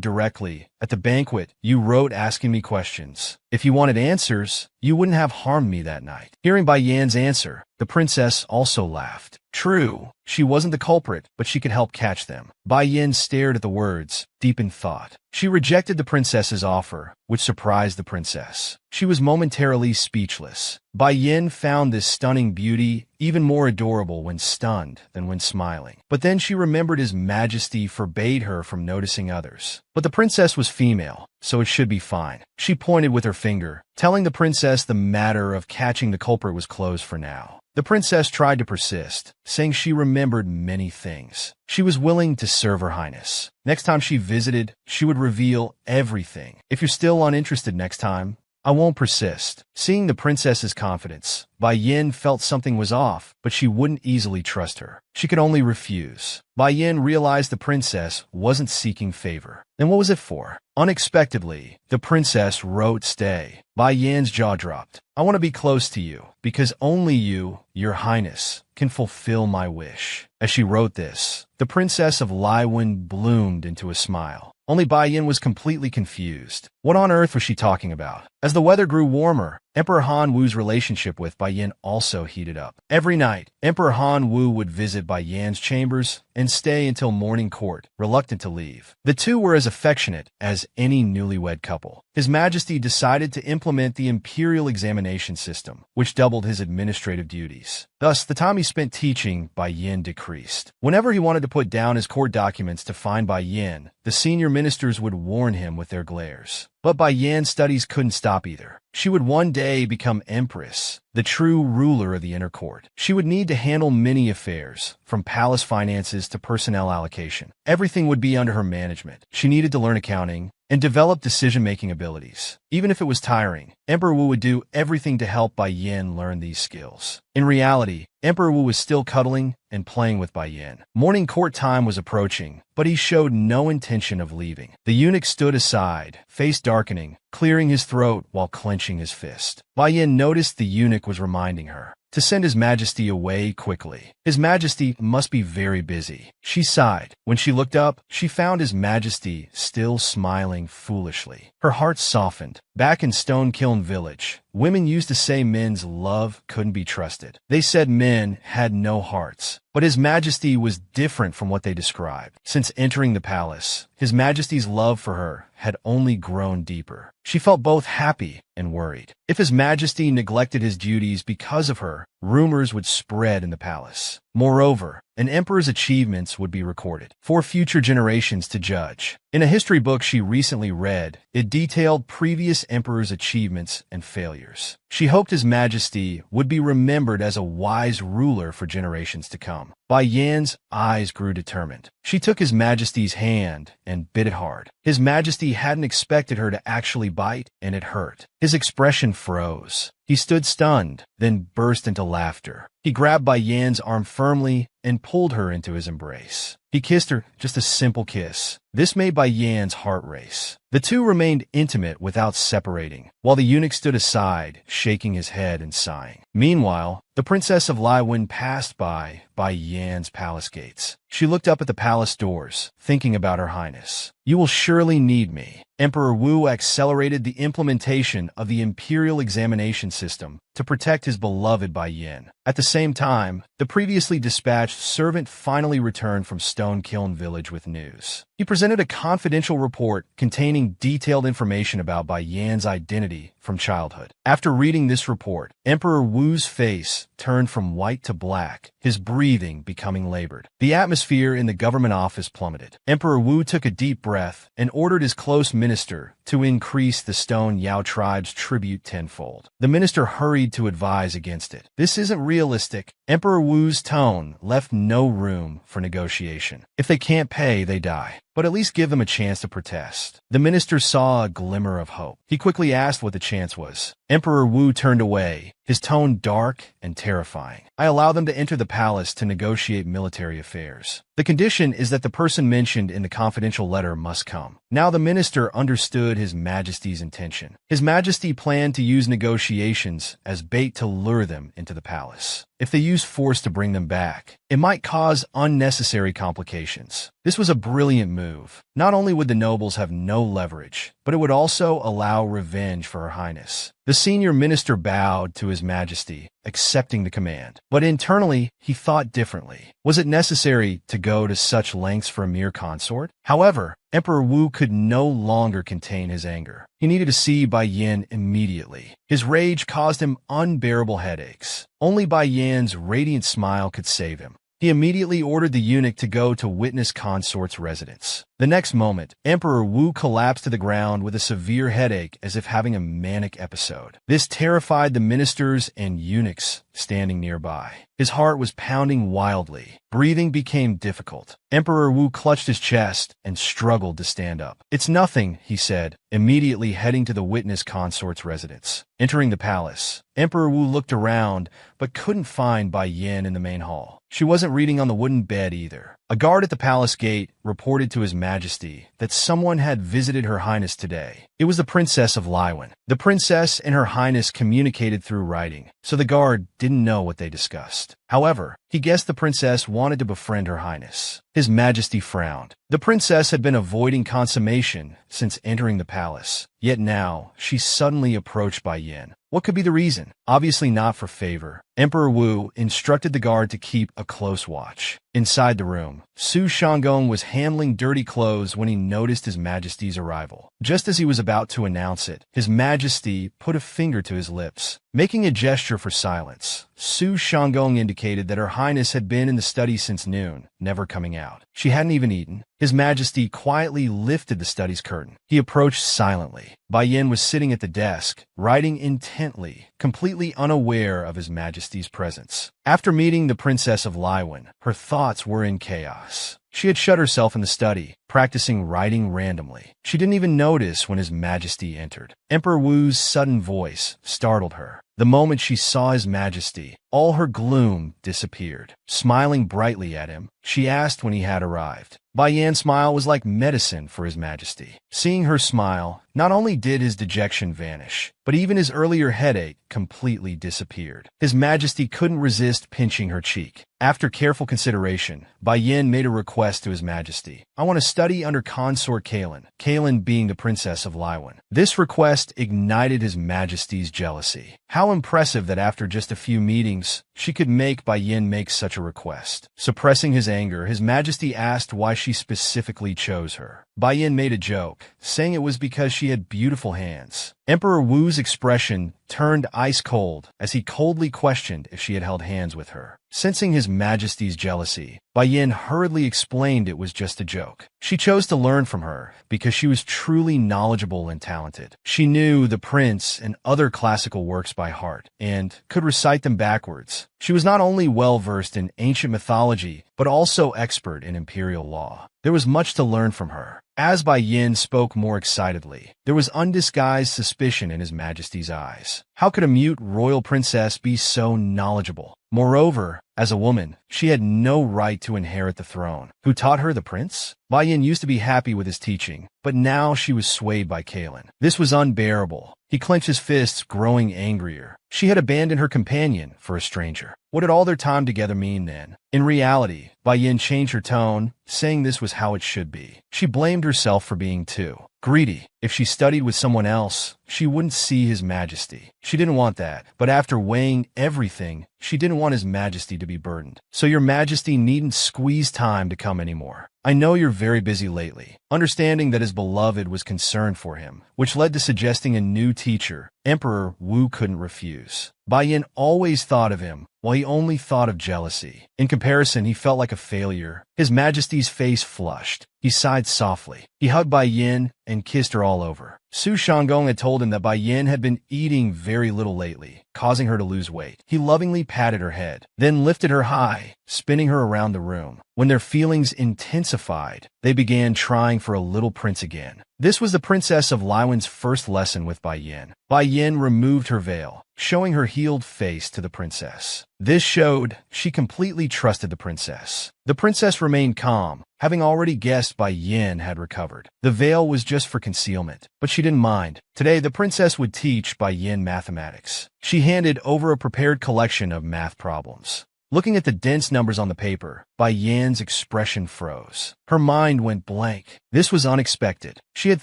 directly, "At the banquet, you wrote asking me questions. If you wanted answers, you wouldn't have harmed me that night." Hearing Bai Yan's answer, the princess also laughed. True, she wasn't the culprit, but she could help catch them. Bai Yin stared at the words, deep in thought. She rejected the princess's offer, which surprised the princess. She was momentarily speechless. Bai Yin found this stunning beauty even more adorable when stunned than when smiling. But then she remembered his majesty forbade her from noticing others. But the princess was female, so it should be fine. She pointed with her finger, telling the princess the matter of catching the culprit was closed for now. The princess tried to persist, saying she remembered many things. She was willing to serve Her Highness. Next time she visited, she would reveal everything. "If you're still uninterested next time, I won't persist." Seeing the princess's confidence, Bai Yin felt something was off, but she wouldn't easily trust her. She could only refuse. Bai Yin realized the princess wasn't seeking favor. Then what was it for? Unexpectedly, the princess wrote stay. Bai Yan's jaw dropped. "I want to be close to you, because only you, Your Highness, can fulfill my wish." As she wrote this, the princess of Laiwan bloomed into a smile. Only Bai Yin was completely confused. What on earth was she talking about? As the weather grew warmer, Emperor Han Wu's relationship with Bai Yin also heated up. Every night, Emperor Han Wu would visit Bai Yan's chambers and stay until morning court, reluctant to leave. The two were as affectionate as any newlywed couple. His Majesty decided to implement the imperial examination system, which doubled his administrative duties. Thus, the time he spent teaching Bai Yin decreased. Whenever he wanted to put down his court documents to find Bai Yin, the senior ministers would warn him with their glares. But Bai Yan's studies couldn't stop either. She would one day become empress, the true ruler of the inner court. She would need to handle many affairs, from palace finances to personnel allocation. Everything would be under her management. She needed to learn accounting, and develop decision-making abilities. Even if it was tiring, Emperor Wu would do everything to help Bai Yin learn these skills. In reality, Emperor Wu was still cuddling and playing with Bai Yin. Morning court time was approaching, but he showed no intention of leaving. The eunuch stood aside, face darkening, clearing his throat while clenching his fist. Bai Yin noticed the eunuch was reminding her to send His Majesty away quickly. His Majesty must be very busy. She sighed. When she looked up, she found His Majesty still smiling foolishly. Her heart softened. Back in Stone Kiln Village, women used to say men's love couldn't be trusted. They said men had no hearts. But His Majesty was different from what they described. Since entering the palace, His Majesty's love for her had only grown deeper. She felt both happy and worried. If His Majesty neglected his duties because of her, rumors would spread in the palace. Moreover, an emperor's achievements would be recorded for future generations to judge. In a history book she recently read, it detailed previous emperors' achievements and failures. She hoped His Majesty would be remembered as a wise ruler for generations to come. Bai Yan's eyes grew determined. She took His Majesty's hand and bit it hard. His Majesty hadn't expected her to actually bite, and it hurt. His expression froze. He stood stunned, then burst into laughter. He grabbed Bai Yan's arm firmly and pulled her into his embrace. He kissed her, just a simple kiss. This made Bai Yan's heart race. The two remained intimate without separating, while the eunuch stood aside, shaking his head and sighing. Meanwhile, the Princess of Laiwen passed by Bai Yan's palace gates. She looked up at the palace doors, thinking about Her Highness. You will surely need me. Emperor Wu accelerated the implementation of the imperial examination system to protect his beloved Bai Yin. At the same time, the previously dispatched servant finally returned from Stone Kiln Village with news. He presented a confidential report containing detailed information about Bai Yan's identity from childhood. After reading this report, Emperor Wu's face turned from white to black, his breathing becoming labored. The atmosphere in the government office plummeted. Emperor Wu took a deep breath and ordered his close minister to increase the Stone Yao tribe's tribute tenfold. The minister hurried to advise against it. This isn't realistic. Emperor Wu's tone left no room for negotiation. If they can't pay, they die. But at least give them a chance to protest. The minister saw a glimmer of hope. He quickly asked what the chance was. Emperor Wu turned away, his tone dark and terrifying. I allow them to enter the palace to negotiate military affairs. The condition is that the person mentioned in the confidential letter must come. Now the minister understood His Majesty's intention. His Majesty planned to use negotiations as bait to lure them into the palace. If they use force to bring them back, it might cause unnecessary complications. This was a brilliant move. Not only would the nobles have no leverage, but it would also allow revenge for Her Highness. The senior minister bowed to His Majesty, accepting the command. But internally, he thought differently. Was it necessary to go to such lengths for a mere consort? However, Emperor Wu could no longer contain his anger. He needed to see Bai Yin immediately. His rage caused him unbearable headaches. Only Bai Yan's radiant smile could save him. He immediately ordered the eunuch to go to witness consort's residence. The next moment, Emperor Wu collapsed to the ground with a severe headache as if having a manic episode. This terrified the ministers and eunuchs standing nearby. His heart was pounding wildly. Breathing became difficult. Emperor Wu clutched his chest and struggled to stand up. It's nothing, he said, immediately heading to the witness consort's residence. Entering the palace, Emperor Wu looked around but couldn't find Bai Yin in the main hall. She wasn't reading on the wooden bed either. A guard at the palace gate reported to His Majesty that someone had visited Her Highness today. It was the Princess of Laiwen. The princess and Her Highness communicated through writing, so the guard didn't know what they discussed. However, he guessed the princess wanted to befriend Her Highness. His Majesty frowned. The princess had been avoiding consummation since entering the palace, yet now she suddenly approached Bai Yin. What could be the reason? Obviously not for favor. Emperor Wu instructed the guard to keep a close watch. Inside the room, Su Shanggong was handling dirty clothes when he noticed His Majesty's arrival. Just as he was about to announce it, His Majesty put a finger to his lips. Making a gesture for silence, Su Shanggong indicated that Her Highness had been in the study since noon, never coming out. She hadn't even eaten. His Majesty quietly lifted the study's curtain. He approached silently. Bai Yin was sitting at the desk, writing intently, completely unaware of His Majesty's presence. After meeting the Princess of Laiwen, her thoughts were in chaos. She had shut herself in the study, practicing writing randomly. She didn't even notice when His Majesty entered. Emperor Wu's sudden voice startled her. The moment she saw His Majesty, all her gloom disappeared. Smiling brightly at him, she asked when he had arrived. Bai Yan's smile was like medicine for His Majesty. Seeing her smile, not only did his dejection vanish, but even his earlier headache completely disappeared. His Majesty couldn't resist pinching her cheek. After careful consideration, Bai Yan made a request to His Majesty. "I want to study under consort Kaelin," Kaelin being the Princess of Laiwan. This request ignited His Majesty's jealousy. How impressive that after just a few meetings, she could make Bai Yan make such a request. Suppressing his anger, His Majesty asked why she specifically chose her. Bai Yan made a joke, saying it was because she had beautiful hands. Emperor Wu's expression turned ice cold as he coldly questioned if she had held hands with her. Sensing His Majesty's jealousy, Bai Yan hurriedly explained it was just a joke. She chose to learn from her because she was truly knowledgeable and talented. She knew the Prince and other classical works by heart and could recite them backwards. She was not only well-versed in ancient mythology, but also expert in imperial law. There was much to learn from her. As Bai Yan spoke more excitedly, there was undisguised suspicion in His Majesty's eyes. How could a mute royal princess be so knowledgeable? Moreover, as a woman, she had no right to inherit the throne. Who taught her? The prince? Bai Yan used to be happy with his teaching, but now she was swayed by Kaelin. This was unbearable. He clenched his fists, growing angrier. She had abandoned her companion for a stranger. What did all their time together mean then? In reality, Bai Yan changed her tone, saying this was how it should be. She blamed herself for being too greedy. If she studied with someone else, she wouldn't see His Majesty. She didn't want that, but after weighing everything, she didn't want His Majesty to be burdened. So Your Majesty needn't squeeze time to come anymore. I know you're very busy lately. Understanding that his beloved was concerned for him, which led to suggesting a new teacher, Emperor Wu couldn't refuse. Bai Yan always thought of him, while he only thought of jealousy. In comparison, he felt like a failure. His Majesty's face flushed. He sighed softly. He hugged Bai Yan and kissed her all over. Su Shanggong had told him that Bai Yan had been eating very little lately, causing her to lose weight. He lovingly patted her head, then lifted her high, spinning her around the room. When their feelings intensified, they began trying for a little prince again. This was the Princess of Laiwan's first lesson with Bai Yan. Bai Yan removed her veil, showing her healed face to the princess. This showed she completely trusted the princess. The princess remained calm, having already guessed Bai Yan had recovered. The veil was just for concealment, but she didn't mind. Today, the princess would teach Bai Yan mathematics. She handed over a prepared collection of math problems. Looking at the dense numbers on the paper, Bai Yan's expression froze. Her mind went blank. This was unexpected. She had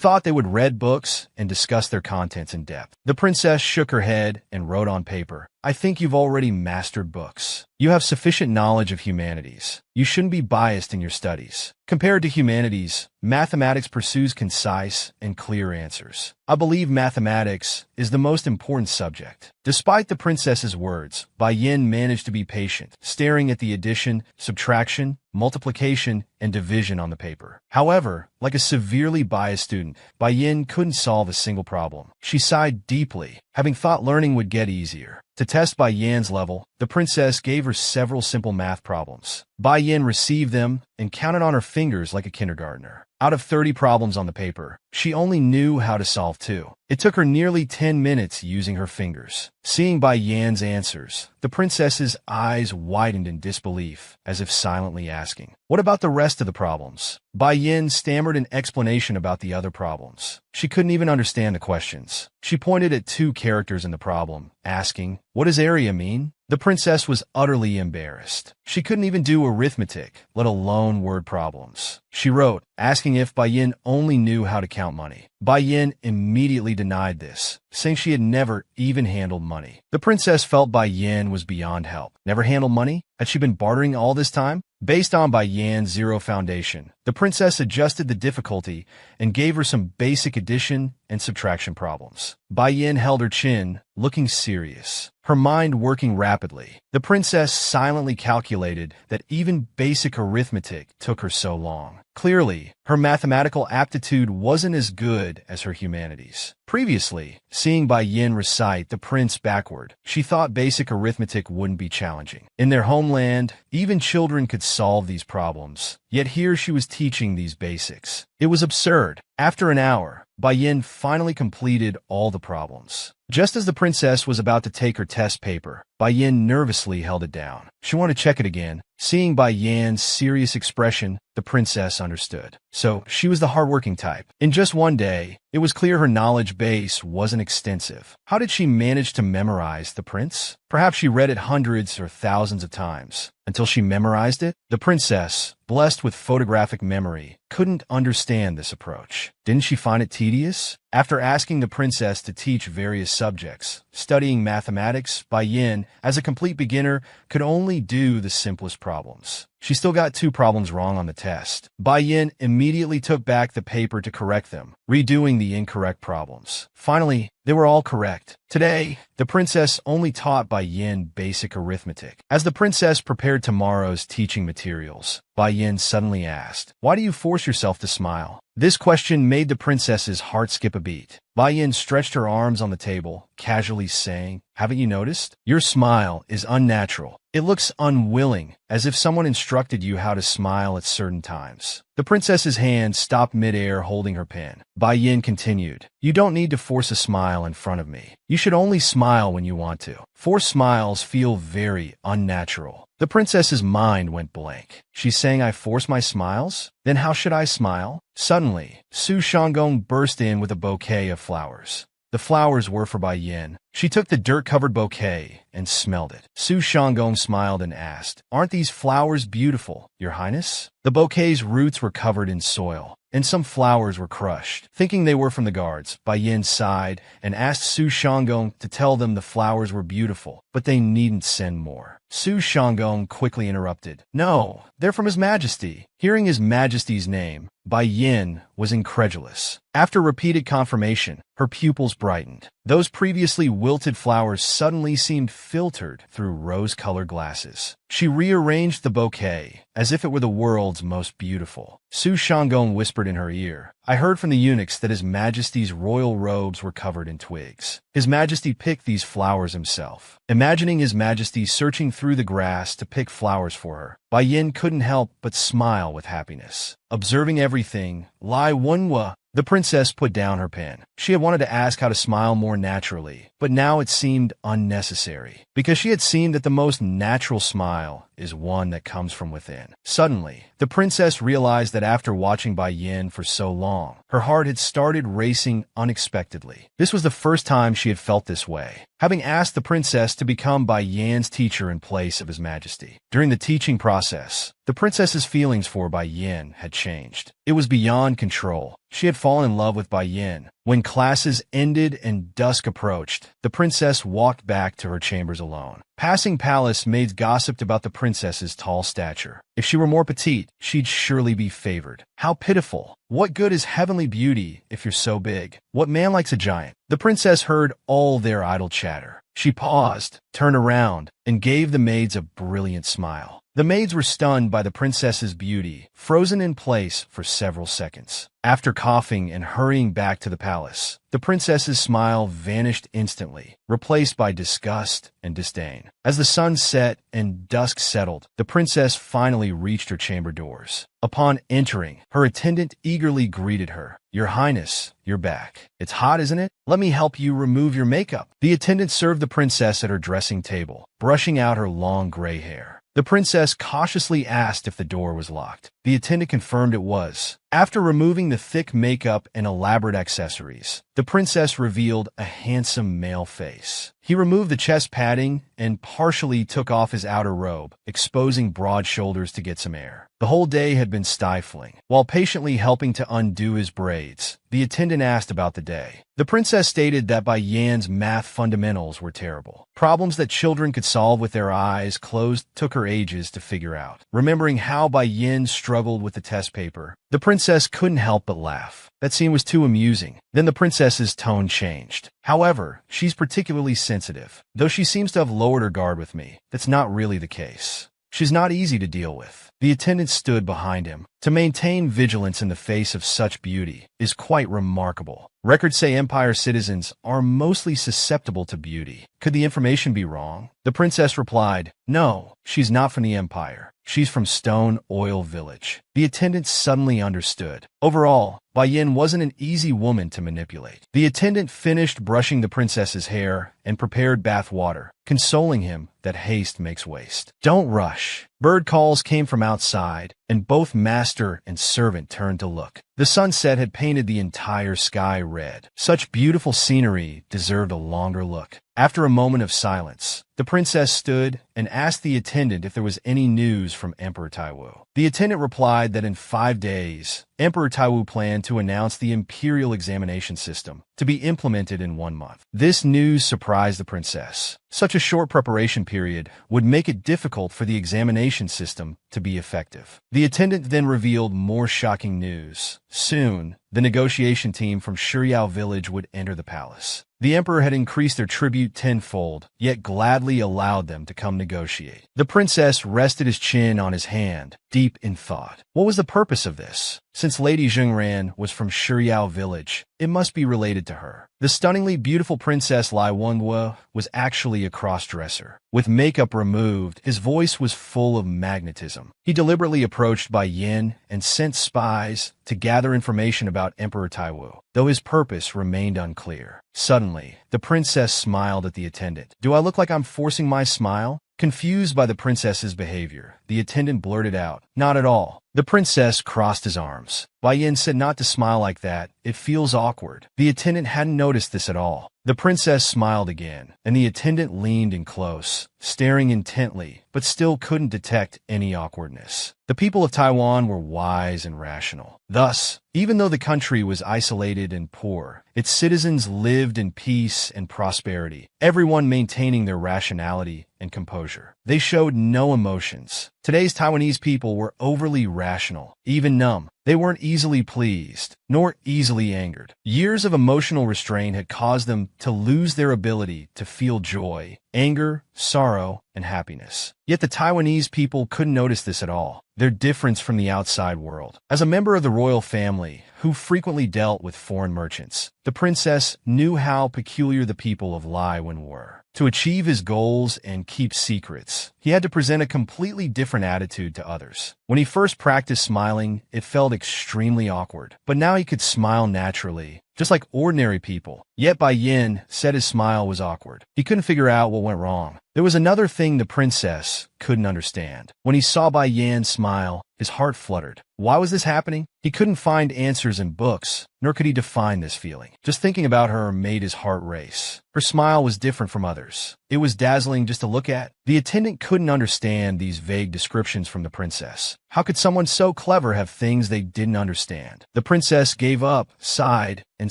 thought they would read books and discuss their contents in depth. The princess shook her head and wrote on paper, "I think you've already mastered books. You have sufficient knowledge of humanities. You shouldn't be biased in your studies. Compared to humanities, mathematics pursues concise and clear answers. I believe mathematics is the most important subject." Despite the princess's words, Bai Yan managed to be patient, staring at the addition, subtraction, multiplication, and division on the paper. However, like a severely biased student, Bai Yan couldn't solve a single problem. She sighed deeply, having thought learning would get easier. To test Bai Yan's level, the princess gave her several simple math problems. Bai Yan received them and counted on her fingers like a kindergartner. Out of 30 problems on the paper, she only knew how to solve 2. It took her nearly 10 minutes using her fingers. Seeing Bai Yan's answers, the princess's eyes widened in disbelief, as if silently asking, "What about the rest of the problems?" Bai Yan stammered an explanation about the other problems. She couldn't even understand the questions. She pointed at 2 characters in the problem, asking, "What does area mean?" The princess was utterly embarrassed. She couldn't even do arithmetic, let alone word problems. She wrote, asking if Bai Yan only knew how to count money. Bai Yan immediately denied this, saying she had never even handled money. The princess felt Bai Yan was beyond help. Never handled money? Had she been bartering all this time? Based on Bai Yan's zero foundation, the princess adjusted the difficulty and gave her some basic addition and subtraction problems. Bai Yan held her chin, looking serious, her mind working rapidly. The princess silently calculated that even basic arithmetic took her so long. Clearly, her mathematical aptitude wasn't as good as her humanities. Previously, seeing Bai Yin recite the prince backward, she thought basic arithmetic wouldn't be challenging. In their homeland, even children could solve these problems. Yet here she was teaching these basics. It was absurd. After an hour, Bai Yin finally completed all the problems. Just as the princess was about to take her test paper, Bai Yin nervously held it down. She wanted to check it again. Seeing Bai Yan's serious expression, the princess understood. So, she was the hardworking type. In just one day, it was clear her knowledge base wasn't extensive. How did she manage to memorize the prince? Perhaps she read it hundreds or thousands of times. Until she memorized it, the princess, blessed with photographic memory, couldn't understand this approach. Didn't she find it tedious? After asking the princess to teach various subjects, studying mathematics, Bai Yin, as a complete beginner, could only do the simplest problems. She still got 2 problems wrong on the test. Bai Yin immediately took back the paper to correct them, redoing the incorrect problems. Finally, they were all correct. Today, the princess only taught Bai Yin basic arithmetic. As the princess prepared tomorrow's teaching materials, Bai Yin suddenly asked, "Why do you force yourself to smile?" This question made the princess's heart skip a beat. Bai Yin stretched her arms on the table, casually saying, "Haven't you noticed? Your smile is unnatural. It looks unwilling, as if someone instructed you how to smile at certain times." The princess's hand stopped midair holding her pen. Bai Yin continued, "You don't need to force a smile in front of me. You should only smile when you want to. Forced smiles feel very unnatural." The princess's mind went blank. She's saying I force my smiles? Then how should I smile? Suddenly, Su Shanggong burst in with a bouquet of flowers. The flowers were for Bai Yin. She took the dirt-covered bouquet and smelled it. Su Shanggong smiled and asked, "Aren't these flowers beautiful, Your Highness?" The bouquet's roots were covered in soil, and some flowers were crushed. Thinking they were from the guards, Bai Yin sighed and asked Su Shanggong to tell them the flowers were beautiful, but they needn't send more. Su Shanggong quickly interrupted, "No, they're from His Majesty." Hearing His Majesty's name, Bai Yin was incredulous. After repeated confirmation, her pupils brightened. Those previously wilted flowers suddenly seemed filtered through rose-colored glasses. She rearranged the bouquet, as if it were the world's most beautiful. Su Shanggong whispered in her ear, "I heard from the eunuchs that His Majesty's royal robes were covered in twigs. His Majesty picked these flowers himself." Imagining His Majesty searching through the grass to pick flowers for her, Bai Yin couldn't help but smile with happiness. Observing everything, Lai Wenhua, the princess put down her pen. She had wanted to ask how to smile more naturally, but now it seemed unnecessary, because she had seen that the most natural smile is one that comes from within. Suddenly, the princess realized that after watching Bai Yin for so long, her heart had started racing unexpectedly. This was the first time she had felt this way, having asked the princess to become Bai Yin's teacher in place of His Majesty. During the teaching process, the princess's feelings for Bai Yin had changed. It was beyond control. She had fallen in love with Bai Yin. When classes ended and dusk approached, the princess walked back to her chambers alone. Passing palace maids gossiped about the princess's tall stature. If she were more petite, she'd surely be favored. How pitiful. What good is heavenly beauty if you're so big? What man likes a giant? The princess heard all their idle chatter. She paused, turned around, and gave the maids a brilliant smile. The maids were stunned by the princess's beauty, frozen in place for several seconds. After coughing and hurrying back to the palace, the princess's smile vanished instantly, replaced by disgust and disdain. As the sun set and dusk settled, the princess finally reached her chamber doors. Upon entering, her attendant eagerly greeted her. "Your Highness, you're back. It's hot, isn't it? Let me help you remove your makeup." The attendant served the princess at her dressing table, brushing out her long gray hair. The princess cautiously asked if the door was locked. The attendant confirmed it was. After removing the thick makeup and elaborate accessories, the princess revealed a handsome male face. He removed the chest padding and partially took off his outer robe, exposing broad shoulders to get some air. The whole day had been stifling. While patiently helping to undo his braids, the attendant asked about the day. The princess stated that Bai Yan's math fundamentals were terrible. Problems that children could solve with their eyes closed took her ages to figure out. Remembering how Bai Yin struggled with the test paper, the princess couldn't help but laugh. That scene was too amusing. Then the princess's tone changed. "However, she's particularly sensitive. Though she seems to have lowered her guard with me, that's not really the case. She's not easy to deal with. The attendant stood behind him. To maintain vigilance in the face of such beauty is quite remarkable. Records say Empire citizens are mostly susceptible to beauty. Could the information be wrong? The princess replied, "No, she's not from the Empire. She's from Stone Oil Village." The attendant suddenly understood. Overall, Bai Yin wasn't an easy woman to manipulate. The attendant finished brushing the princess's hair and prepared bath water, consoling him that haste makes waste. "Don't rush." Bird calls came from outside, and both master and servant turned to look. The sunset had painted the entire sky red. Such beautiful scenery deserved a longer look. After a moment of silence, the princess stood and asked the attendant if there was any news from Emperor Taiwu. The attendant replied that in 5 days, Emperor Taiwu planned to announce the imperial examination system to be implemented in 1 month. This news surprised the princess. Such a short preparation period would make it difficult for the examination system to be effective. The attendant then revealed more shocking news. Soon, the negotiation team from Shiryao village would enter the palace. The emperor had increased their tribute tenfold, yet gladly allowed them to come negotiate. The princess rested his chin on his hand, deep in thought. What was the purpose of this? Since Lady Zhengran was from Shiryao village, it must be related to her. The stunningly beautiful Princess Lai Wenguo was actually a cross-dresser. With makeup removed, his voice was full of magnetism. He deliberately approached Bai Yin and sent spies to gather information about Emperor Taiwu, though his purpose remained unclear. Suddenly, the princess smiled at the attendant. "Do I look like I'm forcing my smile?" Confused by the princess's behavior, the attendant blurted out, "Not at all." The princess crossed his arms. Bai Yin said not to smile like that. It feels awkward. The attendant hadn't noticed this at all. The princess smiled again, and the attendant leaned in close, staring intently, but still couldn't detect any awkwardness. The people of Taiwan were wise and rational. Thus, even though the country was isolated and poor, its citizens lived in peace and prosperity, everyone maintaining their rationality and composure. They showed no emotions. Today's Taiwanese people were overly rational, even numb. They weren't easily pleased, nor easily angered. Years of emotional restraint had caused them to lose their ability to feel joy, anger, sorrow, and happiness. Yet the Taiwanese people couldn't notice this at all, their difference from the outside world. As a member of the royal family, who frequently dealt with foreign merchants, the princess knew how peculiar the people of Lai Wen were. To achieve his goals and keep secrets, he had to present a completely different attitude to others. When he first practiced smiling, it felt extremely awkward. But now he could smile naturally, just like ordinary people. Yet Bai Yin said his smile was awkward. He couldn't figure out what went wrong. There was another thing the princess couldn't understand. When he saw Bai Yin smile, his heart fluttered. Why was this happening? He couldn't find answers in books, nor could he define this feeling. Just thinking about her made his heart race. Her smile was different from others. It was dazzling just to look at. The attendant couldn't understand these vague descriptions from the princess. How could someone so clever have things they didn't understand? The princess gave up, sighed, and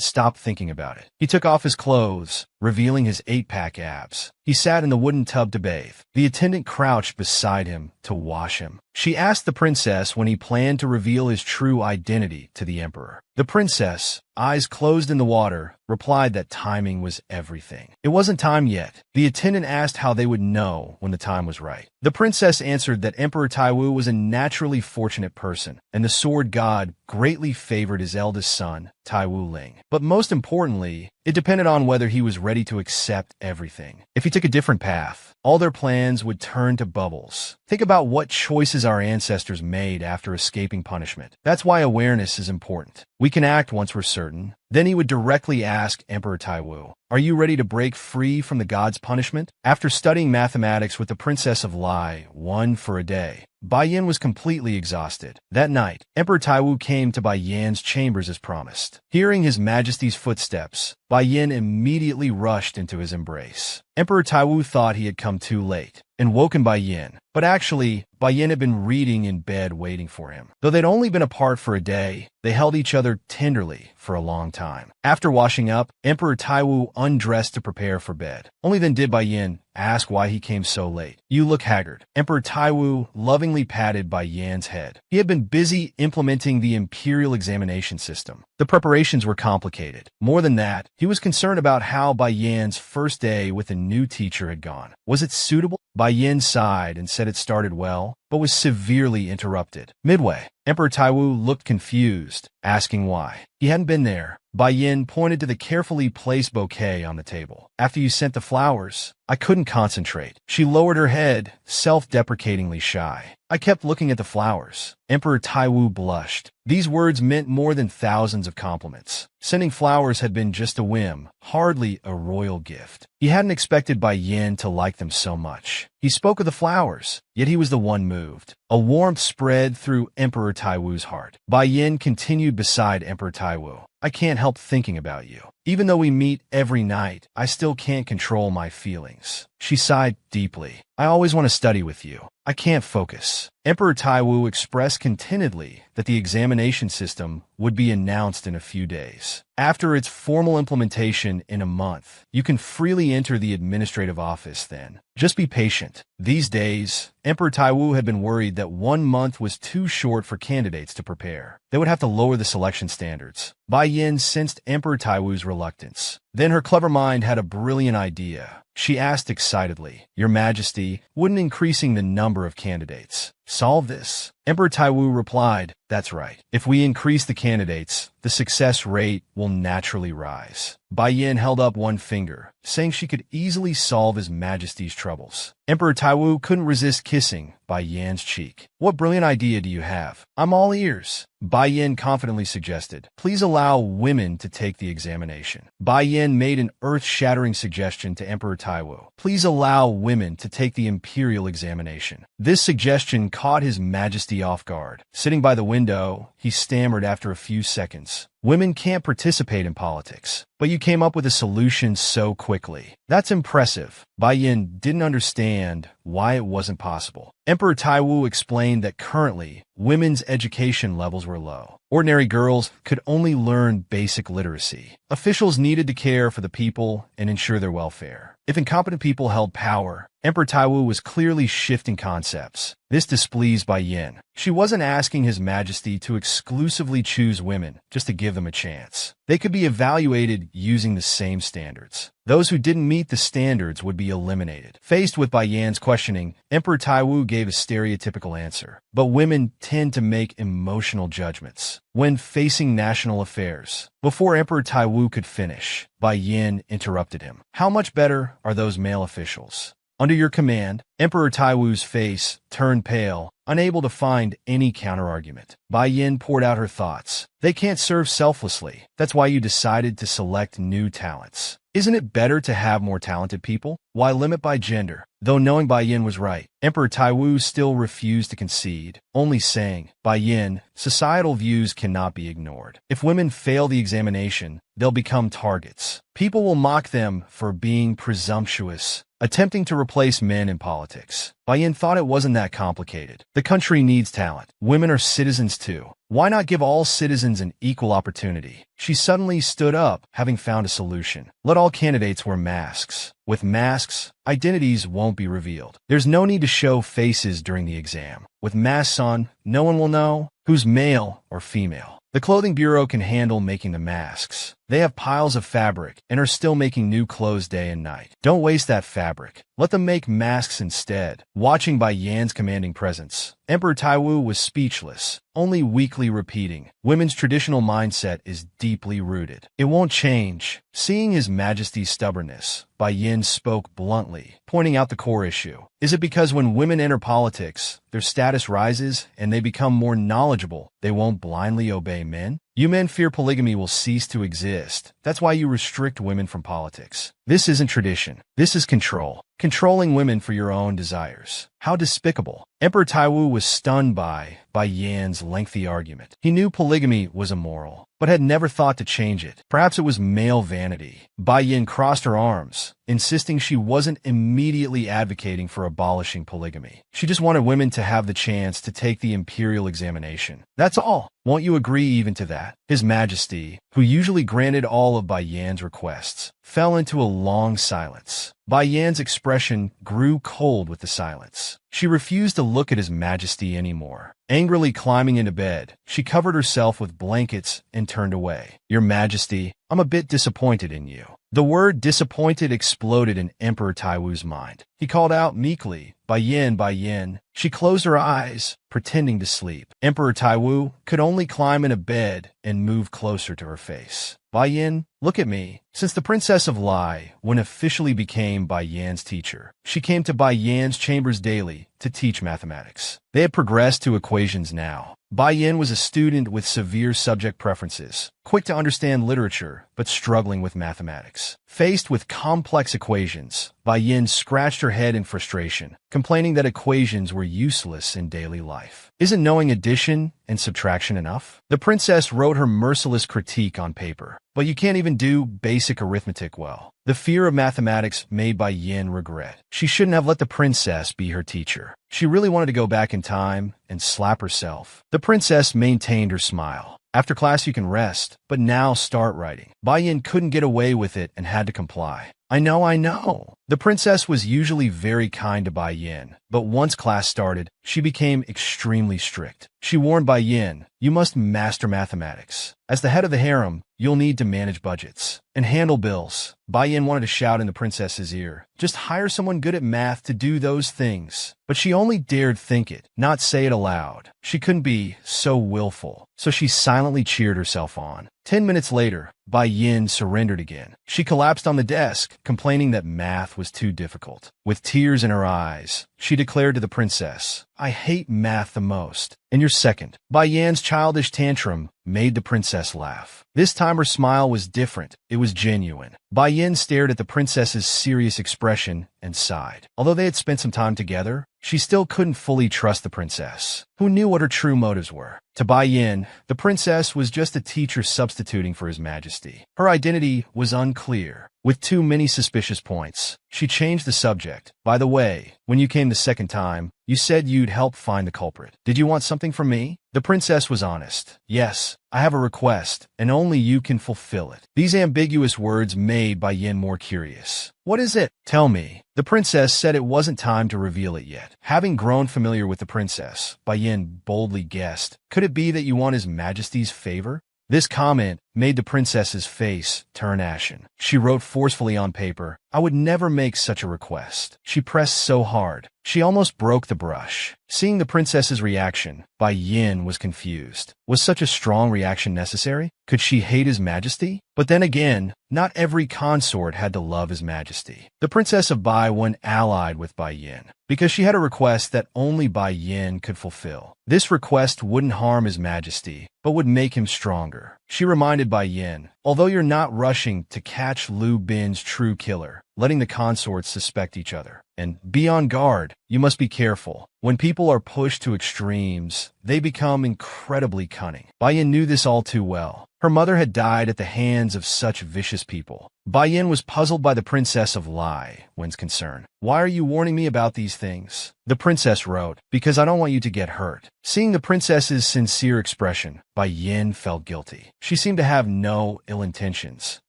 stopped thinking about it. He took off his clothes, revealing his 8-pack abs. He sat in the wooden tub to bathe. The attendant crouched beside him to wash him. She asked the princess when he planned to reveal his true identity to the emperor. The princess, eyes closed in the water, replied that timing was everything. It wasn't time yet. The attendant asked how they would know when the time was right. The princess answered that Emperor Taiwu was a naturally fortunate person, and the sword god greatly favored his eldest son, Taiwu Ling. But most importantly, it depended on whether he was ready to accept everything. If he took a different path, all their plans would turn to bubbles. Think about what choices our ancestors made after escaping punishment. That's why awareness is important. We can act once we're certain. Then he would directly ask Emperor Taiwu, "Are you ready to break free from the god's punishment?" After studying mathematics with the Princess of Lai Wen for a day, Bai Yin was completely exhausted. That night, Emperor Taiwu came to Bai Yin's chambers as promised. Hearing His Majesty's footsteps, Bai Yin immediately rushed into his embrace. Emperor Taiwu thought he had come too late and woken Bai Yin, but actually, Bai Yin had been reading in bed waiting for him. Though they'd only been apart for a day, they held each other tenderly for a long time. After washing up, Emperor Taiwu undressed to prepare for bed. Only then did Bai Yin ask why he came so late. "You look haggard." Emperor Taiwu lovingly patted Bai Yin's head. He had been busy implementing the imperial examination system. The preparations were complicated. More than that, he was concerned about how Bai Yin's first day with a new teacher had gone. Was it suitable? Bai Yin sighed and said it started well, but was severely interrupted. Midway, Emperor Taiwu looked confused, asking why. He hadn't been there. Yin pointed to the carefully placed bouquet on the table. After you sent the flowers, I couldn't concentrate. She lowered her head, self-deprecatingly shy. I kept looking at the flowers. Emperor Taiwu blushed. These words meant more than thousands of compliments. Sending flowers had been just a whim, hardly a royal gift. He hadn't expected Yin to like them so much. He spoke of the flowers, yet he was the one moved. A warmth spread through Emperor Taiwu's heart. Yin continued beside Emperor Taiwu. I can't help thinking about you. Even though we meet every night, I still can't control my feelings. She sighed deeply. I always want to study with you. I can't focus. Emperor Taiwu expressed contentedly that the examination system would be announced in a few days. After its formal implementation in a month, you can freely enter the administrative office then. Just be patient. These days, Emperor Taiwu had been worried that 1 month was too short for candidates to prepare. They would have to lower the selection standards. Yin sensed Emperor Taiwu's reluctance. Then her clever mind had a brilliant idea. She asked excitedly, Your Majesty, wouldn't increasing the number of candidates solve this? Emperor Taiwu replied, That's right. If we increase the candidates, the success rate will naturally rise. Yin held up one finger, saying she could easily solve His Majesty's troubles. Emperor Taiwu couldn't resist kissing Yin's cheek. What brilliant idea do you have? I'm all ears. Yin confidently suggested, Please allow women to take the examination. Yin made an earth-shattering suggestion to Emperor Taiwu. Please allow women to take the imperial examination. This suggestion caught His Majesty off guard. Sitting by the window, he stammered after a few seconds. Women can't participate in politics, but you came up with a solution so quickly. That's impressive. Yin didn't understand why it wasn't possible. Emperor Taiwu explained that currently, women's education levels were low. Ordinary girls could only learn basic literacy. Officials needed to care for the people and ensure their welfare. If incompetent people held power, Emperor Taiwu was clearly shifting concepts. This displeased Yin. She wasn't asking His Majesty to exclusively choose women just to give them a chance. They could be evaluated using the same standards. Those who didn't meet the standards would be eliminated. Faced with Yin's questioning, Emperor Taiwu gave a stereotypical answer. But women tend to make emotional judgments when facing national affairs. Before Emperor Taiwu could finish, Yin interrupted him. How much better are those male officials? Under your command, Emperor Taiwu's face turned pale, unable to find any counterargument. Yin poured out her thoughts. They can't serve selflessly. That's why you decided to select new talents. Isn't it better to have more talented people? Why limit by gender? Though knowing Yin was right, Emperor Taiwu still refused to concede, only saying, Yin, societal views cannot be ignored. If women fail the examination, they'll become targets. People will mock them for being presumptuous, attempting to replace men in politics. Yin thought it wasn't that complicated. The country needs talent. Women are citizens too. Why not give all citizens an equal opportunity? She suddenly stood up, having found a solution. Let all candidates wear masks. With masks, identities won't be revealed. There's no need to show faces during the exam. With masks on, no one will know who's male or female. The clothing bureau can handle making the masks. They have piles of fabric and are still making new clothes day and night. Don't waste that fabric. Let them make masks instead. Watching Yin's commanding presence, Emperor Taiwu was speechless, only weakly repeating, Women's traditional mindset is deeply rooted. It won't change. Seeing His Majesty's stubbornness, Yin spoke bluntly, pointing out the core issue. Is it because when women enter politics, their status rises and they become more knowledgeable, they won't blindly obey men? You men fear polygamy will cease to exist. That's why you restrict women from politics. This isn't tradition. This is control. Controlling women for your own desires. How despicable. Emperor Taiwu was stunned by Yin's lengthy argument. He knew polygamy was immoral, but had never thought to change it. Perhaps it was male vanity. Yin crossed her arms, insisting she wasn't immediately advocating for abolishing polygamy. She just wanted women to have the chance to take the imperial examination. That's all. Won't you agree even to that? His Majesty, who usually granted all of Yin's requests, fell into a long silence. Yin's expression grew cold with the silence. She refused to look at His Majesty anymore. Angrily climbing into bed, she covered herself with blankets and turned away. Your Majesty, I'm a bit disappointed in you. The word disappointed exploded in Emperor Taiwu's mind. He he called out meekly, Bai Yin. She closed her eyes, pretending to sleep. Emperor Taiwu could only climb in a bed and move closer to her face. Bai Yin, look at me. Since the Princess of Lai, when officially became Bai Yan's teacher, she came to Bai Yan's chambers daily to teach mathematics. They had progressed to equations now. Bai Yin was a student with severe subject preferences, quick to understand literature, but struggling with mathematics. Faced with complex equations, Bai Yin scratched her head in frustration, complaining that equations were useless in daily life. Isn't knowing addition and subtraction enough? The princess wrote her merciless critique on paper. But you can't even do basic arithmetic well. The fear of mathematics made Bai Yin regret. She shouldn't have let the princess be her teacher. She really wanted to go back in time and slap herself. The princess maintained her smile. After class you can rest, but now start writing. Bai Yin couldn't get away with it and had to comply. I know. The princess was usually very kind to Bai Yin, but once class started, she became extremely strict. She warned Bai Yin, you must master mathematics. As the head of the harem, you'll need to manage budgets and handle bills. Bai Yin wanted to shout in the princess's ear, just hire someone good at math to do those things. But she only dared think it, not say it aloud. She couldn't be so willful, so she silently cheered herself on. 10 minutes later, Bai Yin surrendered again. She collapsed on the desk, complaining that math was too difficult. With tears in her eyes, she declared to the princess, I hate math the most. And you're second. Bai Yan's childish tantrum made the princess laugh. This time her smile was different. It was genuine. Bai Yin stared at the princess's serious expression and sighed. Although they had spent some time together, she still couldn't fully trust the princess, who knew what her true motives were. To Bai Yin, the princess was just a teacher substituting for his majesty. Her identity was unclear, with too many suspicious points. She changed the subject. By the way, when you came the second time, you said you'd help find the culprit. Did you want something from me? The princess was honest. Yes, I have a request, and only you can fulfill it. These ambiguous words made Bai Yin more curious. What is it? Tell me. The princess said it wasn't time to reveal it yet. Having grown familiar with the princess, Bai Yin boldly guessed, could it be that you want his majesty's favor? This comment made the princess's face turn ashen. She wrote forcefully on paper, I would never make such a request. She pressed so hard, she almost broke the brush. Seeing the princess's reaction, Bai Yin was confused. Was such a strong reaction necessary? Could she hate his majesty? But then again, not every consort had to love his majesty. The princess of Bai went allied with Bai Yin, because she had a request that only Bai Yin could fulfill. This request wouldn't harm his majesty, but would make him stronger. She reminded Bai Yin, although you're not rushing to catch Lu Bin's true killer, letting the consorts suspect each other. And be on guard, you must be careful. When people are pushed to extremes, they become incredibly cunning. Bai Yin knew this all too well. Her mother had died at the hands of such vicious people. Bai Yin was puzzled by the Princess of Lai when's concern. Why are you warning me about these things? The princess wrote, because I don't want you to get hurt. Seeing the princess's sincere expression, Bai Yin felt guilty. She seemed to have no ill intentions.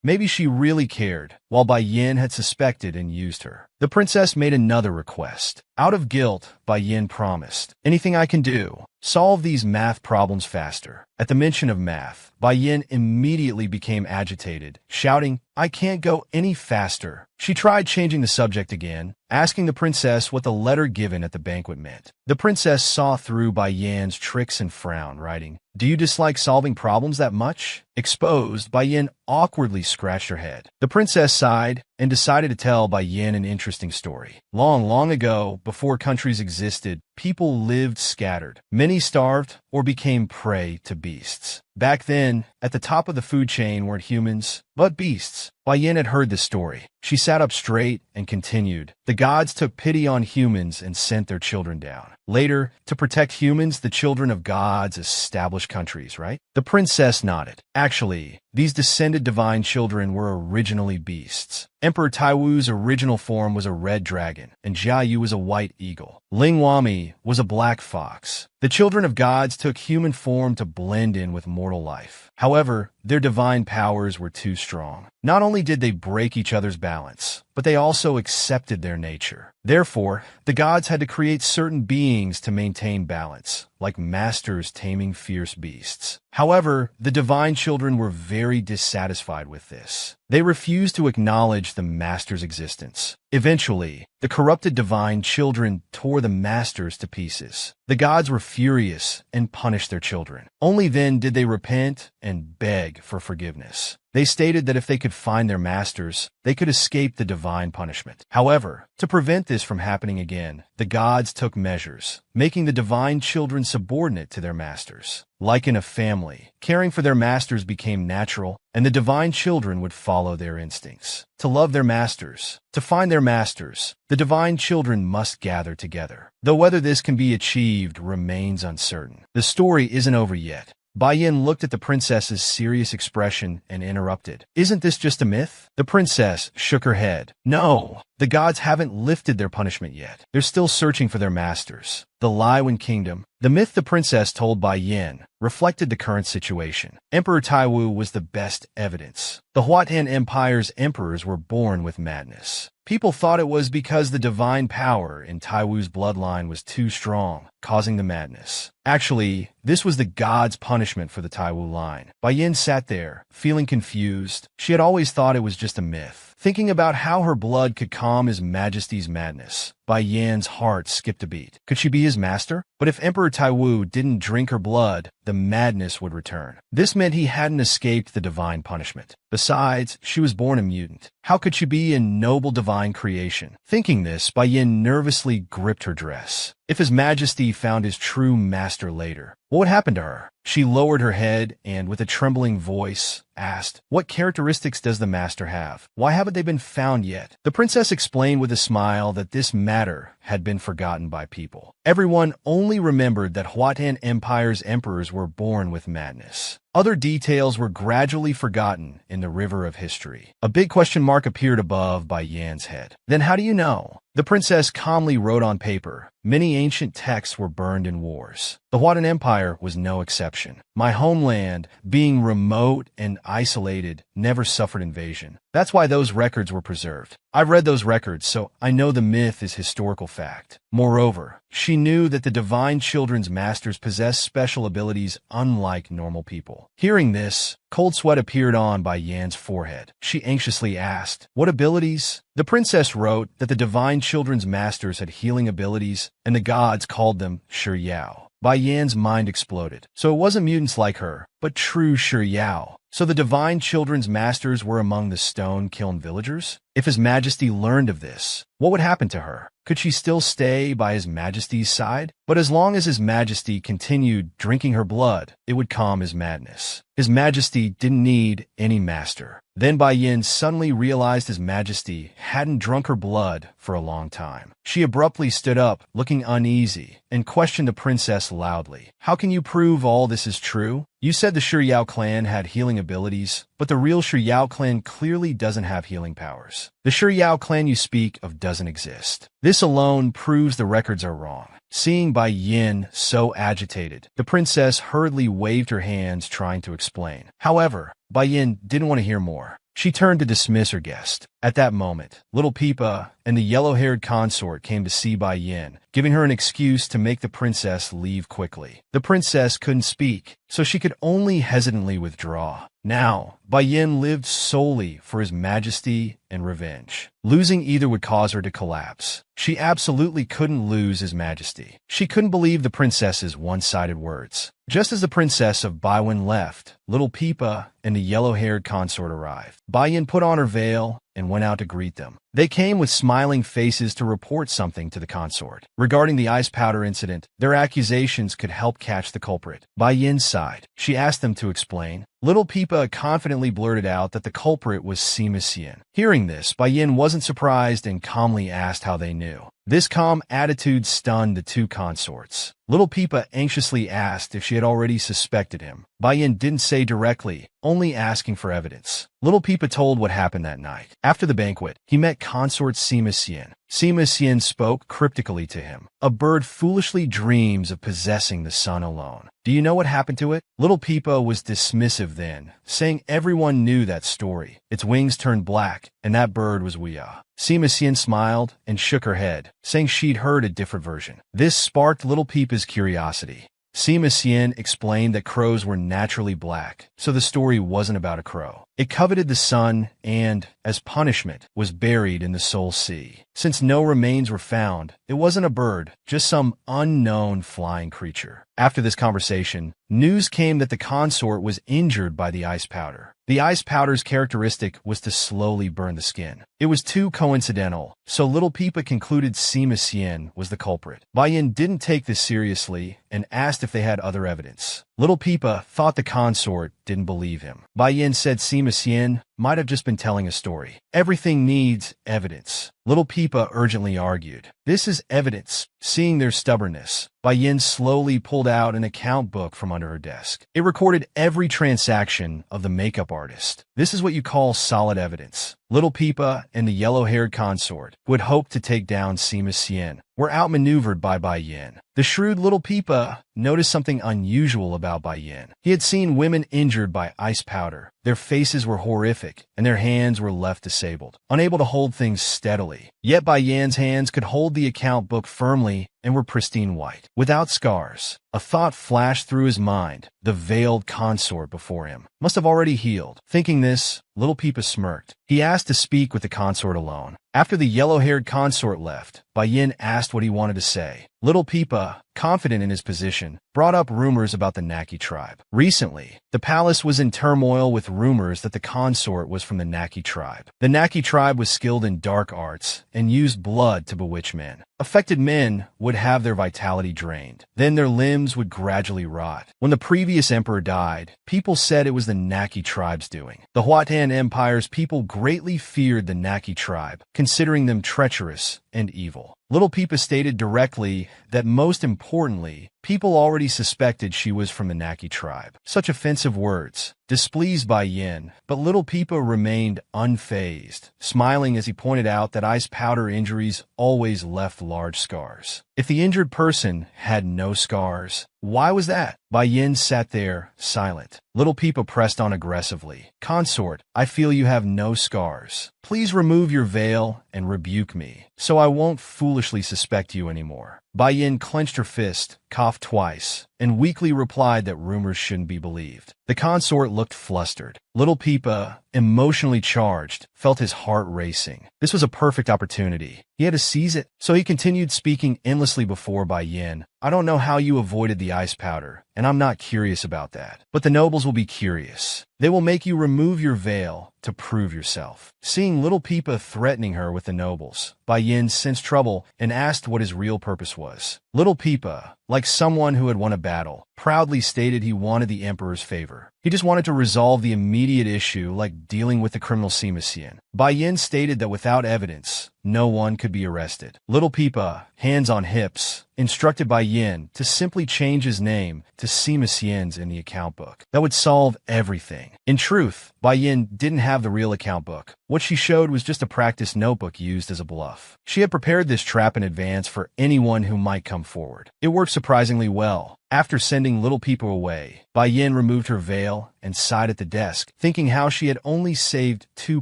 Maybe she really cared, while Bai Yin had suspected and used her. The princess made another request. Out of guilt, Bai Yin promised, anything I can do. Solve these math problems faster. At the mention of math, Bai Yin immediately became agitated, shouting, I can't go any faster. She tried changing the subject again, asking the princess what the letter given at the banquet meant. The princess saw through Bai Yan's tricks and frowned, writing, do you dislike solving problems that much? Exposed, Bai Yin awkwardly scratched her head. The princess sighed and decided to tell Bai Yin an interesting story. Long ago, before countries existed, people lived scattered. Many starved or became prey to beasts. Back then, at the top of the food chain weren't humans, but beasts. Bai Yin had heard this story. She sat up straight and continued. The gods took pity on humans and sent their children down. Later, to protect humans, the children of gods established countries, right? The princess nodded. Actually, these descended divine children were originally beasts. Emperor Taiwu's original form was a red dragon, and Jia Yu was a white eagle. Ling Wami was a black fox. The children of gods took human form to blend in with mortal life. However, their divine powers were too strong. Not only did they break each other's balance, but they also accepted their nature. Therefore, the gods had to create certain beings to maintain balance, like masters taming fierce beasts. However, the divine children were very dissatisfied with this. They refused to acknowledge the master's existence. Eventually, the corrupted divine children tore the masters to pieces. The gods were furious and punished their children. Only then did they repent and beg for forgiveness. They stated that if they could find their masters, they could escape the divine punishment. However, to prevent this from happening again, the gods took measures, making the divine children subordinate to their masters. Like in a family, caring for their masters became natural, and the divine children would follow their instincts. To love their masters, to find their masters, the divine children must gather together. Though whether this can be achieved remains uncertain. The story isn't over yet. Bai Yin looked at the princess's serious expression and interrupted. "Isn't this just a myth?" The princess shook her head. "No, the gods haven't lifted their punishment yet. They're still searching for their masters." The Laiwan Kingdom. The myth the princess told Bai Yin reflected the current situation. Emperor Taiwu was the best evidence. The Huatan Empire's emperors were born with madness. People thought it was because the divine power in Taiwu's bloodline was too strong, causing the madness. Actually, this was the god's punishment for the Taiwu line. Bai Yin sat there, feeling confused. She had always thought it was just a myth. Thinking about how her blood could calm His Majesty's madness, Bai Yan's heart skipped a beat. Could she be his master? But if Emperor Taiwu didn't drink her blood, the madness would return. This meant he hadn't escaped the divine punishment. Besides, she was born a mutant. How could she be a noble divine creation? Thinking this, Bai Yin nervously gripped her dress. If His Majesty found his true master later, what would happen to her? She lowered her head and, with a trembling voice, asked, "What characteristics does the master have? Why haven't they been found yet?" The princess explained with a smile that this matter had been forgotten by people. Everyone only remembered that Huatan Empire's emperors were born with madness. Other details were gradually forgotten in the river of history. A big question mark appeared above Bai Yan's head. "Then how do you know?" The princess calmly wrote on paper. Many ancient texts were burned in wars. The Huatan Empire was no exception. My homeland, being remote and isolated, never suffered invasion. That's why those records were preserved. I've read those records, so I know the myth is historical fact. Moreover, she knew that the divine children's masters possessed special abilities unlike normal people. Hearing this, cold sweat appeared on Bai Yan's forehead. She anxiously asked, "What abilities?" The princess wrote that the divine children's masters had healing abilities, and the gods called them Shi Yao. Bai Yan's mind exploded. So it wasn't mutants like her, but true Shi Yao. So the divine children's masters were among the stone kiln villagers? If His Majesty learned of this, what would happen to her? Could she still stay by His Majesty's side? But as long as His Majesty continued drinking her blood, it would calm his madness. His Majesty didn't need any master. Then Bai Yin suddenly realized His Majesty hadn't drunk her blood for a long time. She abruptly stood up, looking uneasy, and questioned the princess loudly. "How can you prove all this is true? You said the Shi Yao clan had healing abilities, but the real Shi Yao clan clearly doesn't have healing powers. The Shi Yao clan you speak of doesn't exist. This alone proves the records are wrong." Seeing Bai Yin so agitated, the princess hurriedly waved her hands trying to explain. However, Bai Yin didn't want to hear more. She turned to dismiss her guest. At that moment, little Peepa and the yellow-haired consort came to see Bai Yin, giving her an excuse to make the princess leave quickly. The princess couldn't speak, so she could only hesitantly withdraw. Now, Bai Yin lived solely for His Majesty and revenge. Losing either would cause her to collapse. She absolutely couldn't lose His Majesty. She couldn't believe the princess's one-sided words. Just as the princess of Baiwan left, little Peepa and the yellow-haired consort arrived. Bai Yin put on her veil and went out to greet them. They came with smiling faces to report something to the consort. Regarding the ice powder incident, their accusations could help catch the culprit. Bai Yin sighed. She asked them to explain. Little Peepa confidently blurted out that the culprit was Sima Xian. Hearing this, Bai Yin wasn't surprised and calmly asked how they knew. This calm attitude stunned the two consorts. Little Peepa anxiously asked if she had already suspected him. Bai Yin didn't say directly, only asking for evidence. Little Peepa told what happened that night. After the banquet, he met consort Sima Xian. Sima Xian spoke cryptically to him. "A bird foolishly dreams of possessing the sun alone. Do you know what happened to it?" Little Peepa was dismissive then, saying everyone knew that story. Its wings turned black, and that bird was Weya. Sima Xian smiled and shook her head, saying she'd heard a different version. This sparked Little Peepa's curiosity. Sima Xian explained that crows were naturally black, so the story wasn't about a crow. It coveted the sun and, as punishment, was buried in the Soul Sea. Since no remains were found, it wasn't a bird, just some unknown flying creature. After this conversation, news came that the consort was injured by the ice powder. The ice powder's characteristic was to slowly burn the skin. It was too coincidental, so Little Peepa concluded Sima Xian was the culprit. Bai Yin didn't take this seriously and asked if they had other evidence. Little Peepa thought the consort didn't believe him. Bai Yin said Sima Xian might have just been telling a story. Everything needs evidence. Little Peepa urgently argued. This is evidence. Seeing their stubbornness, Bai Yin slowly pulled out an account book from under her desk. It recorded every transaction of the makeup artist. This is what you call solid evidence. Little Peepa and the yellow-haired consort, who had hoped to take down Sima Xian, were outmaneuvered by Bai Yin. The shrewd Little Peepa noticed something unusual about Bai Yin. He had seen women injured by ice powder. Their faces were horrific, and their hands were left disabled, unable to hold things steadily. Yet Bai Yin's hands could hold the account book firmly and were pristine white, without scars. A thought flashed through his mind. The veiled consort before him must have already healed. Thinking this, Little Peepa smirked. He asked to speak with the consort alone. After the yellow-haired consort left, Bai Yin asked what he wanted to say. Little Peepa, confident in his position, brought up rumors about the Naki tribe. Recently, the palace was in turmoil with rumors that the consort was from the Naki tribe. The Naki tribe was skilled in dark arts and used blood to bewitch men. Affected men would have their vitality drained. Then their limbs would gradually rot. When the previous emperor died, people said it was the Naki tribe's doing. The Huatan Empire's people greatly feared the Naki tribe, considering them treacherous and evil. Little Peepa stated directly that, most importantly, people already suspected she was from the Naki tribe. Such offensive words displeased Bai Yin, but Little Peepa remained unfazed, smiling as he pointed out that ice powder injuries always left large scars. If the injured person had no scars, why was that? Bai Yin sat there, silent. Little Peepa pressed on aggressively. Consort, I feel you have no scars. Please remove your veil and rebuke me, so I won't foolishly suspect you anymore. Bai Yin clenched her fist, coughed twice, and weakly replied that rumors shouldn't be believed. The consort looked flustered. Little Peepa, emotionally charged, felt his heart racing. This was a perfect opportunity. He had to seize it, so he continued speaking endlessly before Bai Yin. I don't know how you avoided the ice powder, and I'm not curious about that. But the nobles will be curious. They will make you remove your veil to prove yourself. Seeing Little Peepa threatening her with the nobles, Bai Yin sensed trouble and asked what his real purpose was. Little Peepa, like someone who had won a battle, proudly stated he wanted the emperor's favor. He just wanted to resolve the immediate issue, like dealing with the criminal Sima Xian. Bai Yin stated that without evidence, no one could be arrested. Little Peepa, hands on hips, instructed Bai Yin to simply change his name to Sima Xian's in the account book. That would solve everything. In truth, Bai Yin didn't have the real account book. What she showed was just a practice notebook used as a bluff. She had prepared this trap in advance for anyone who might come forward. It worked surprisingly well. After sending Little Peepa away, Bai Yin removed her veil and sighed at the desk, thinking how she had only saved 2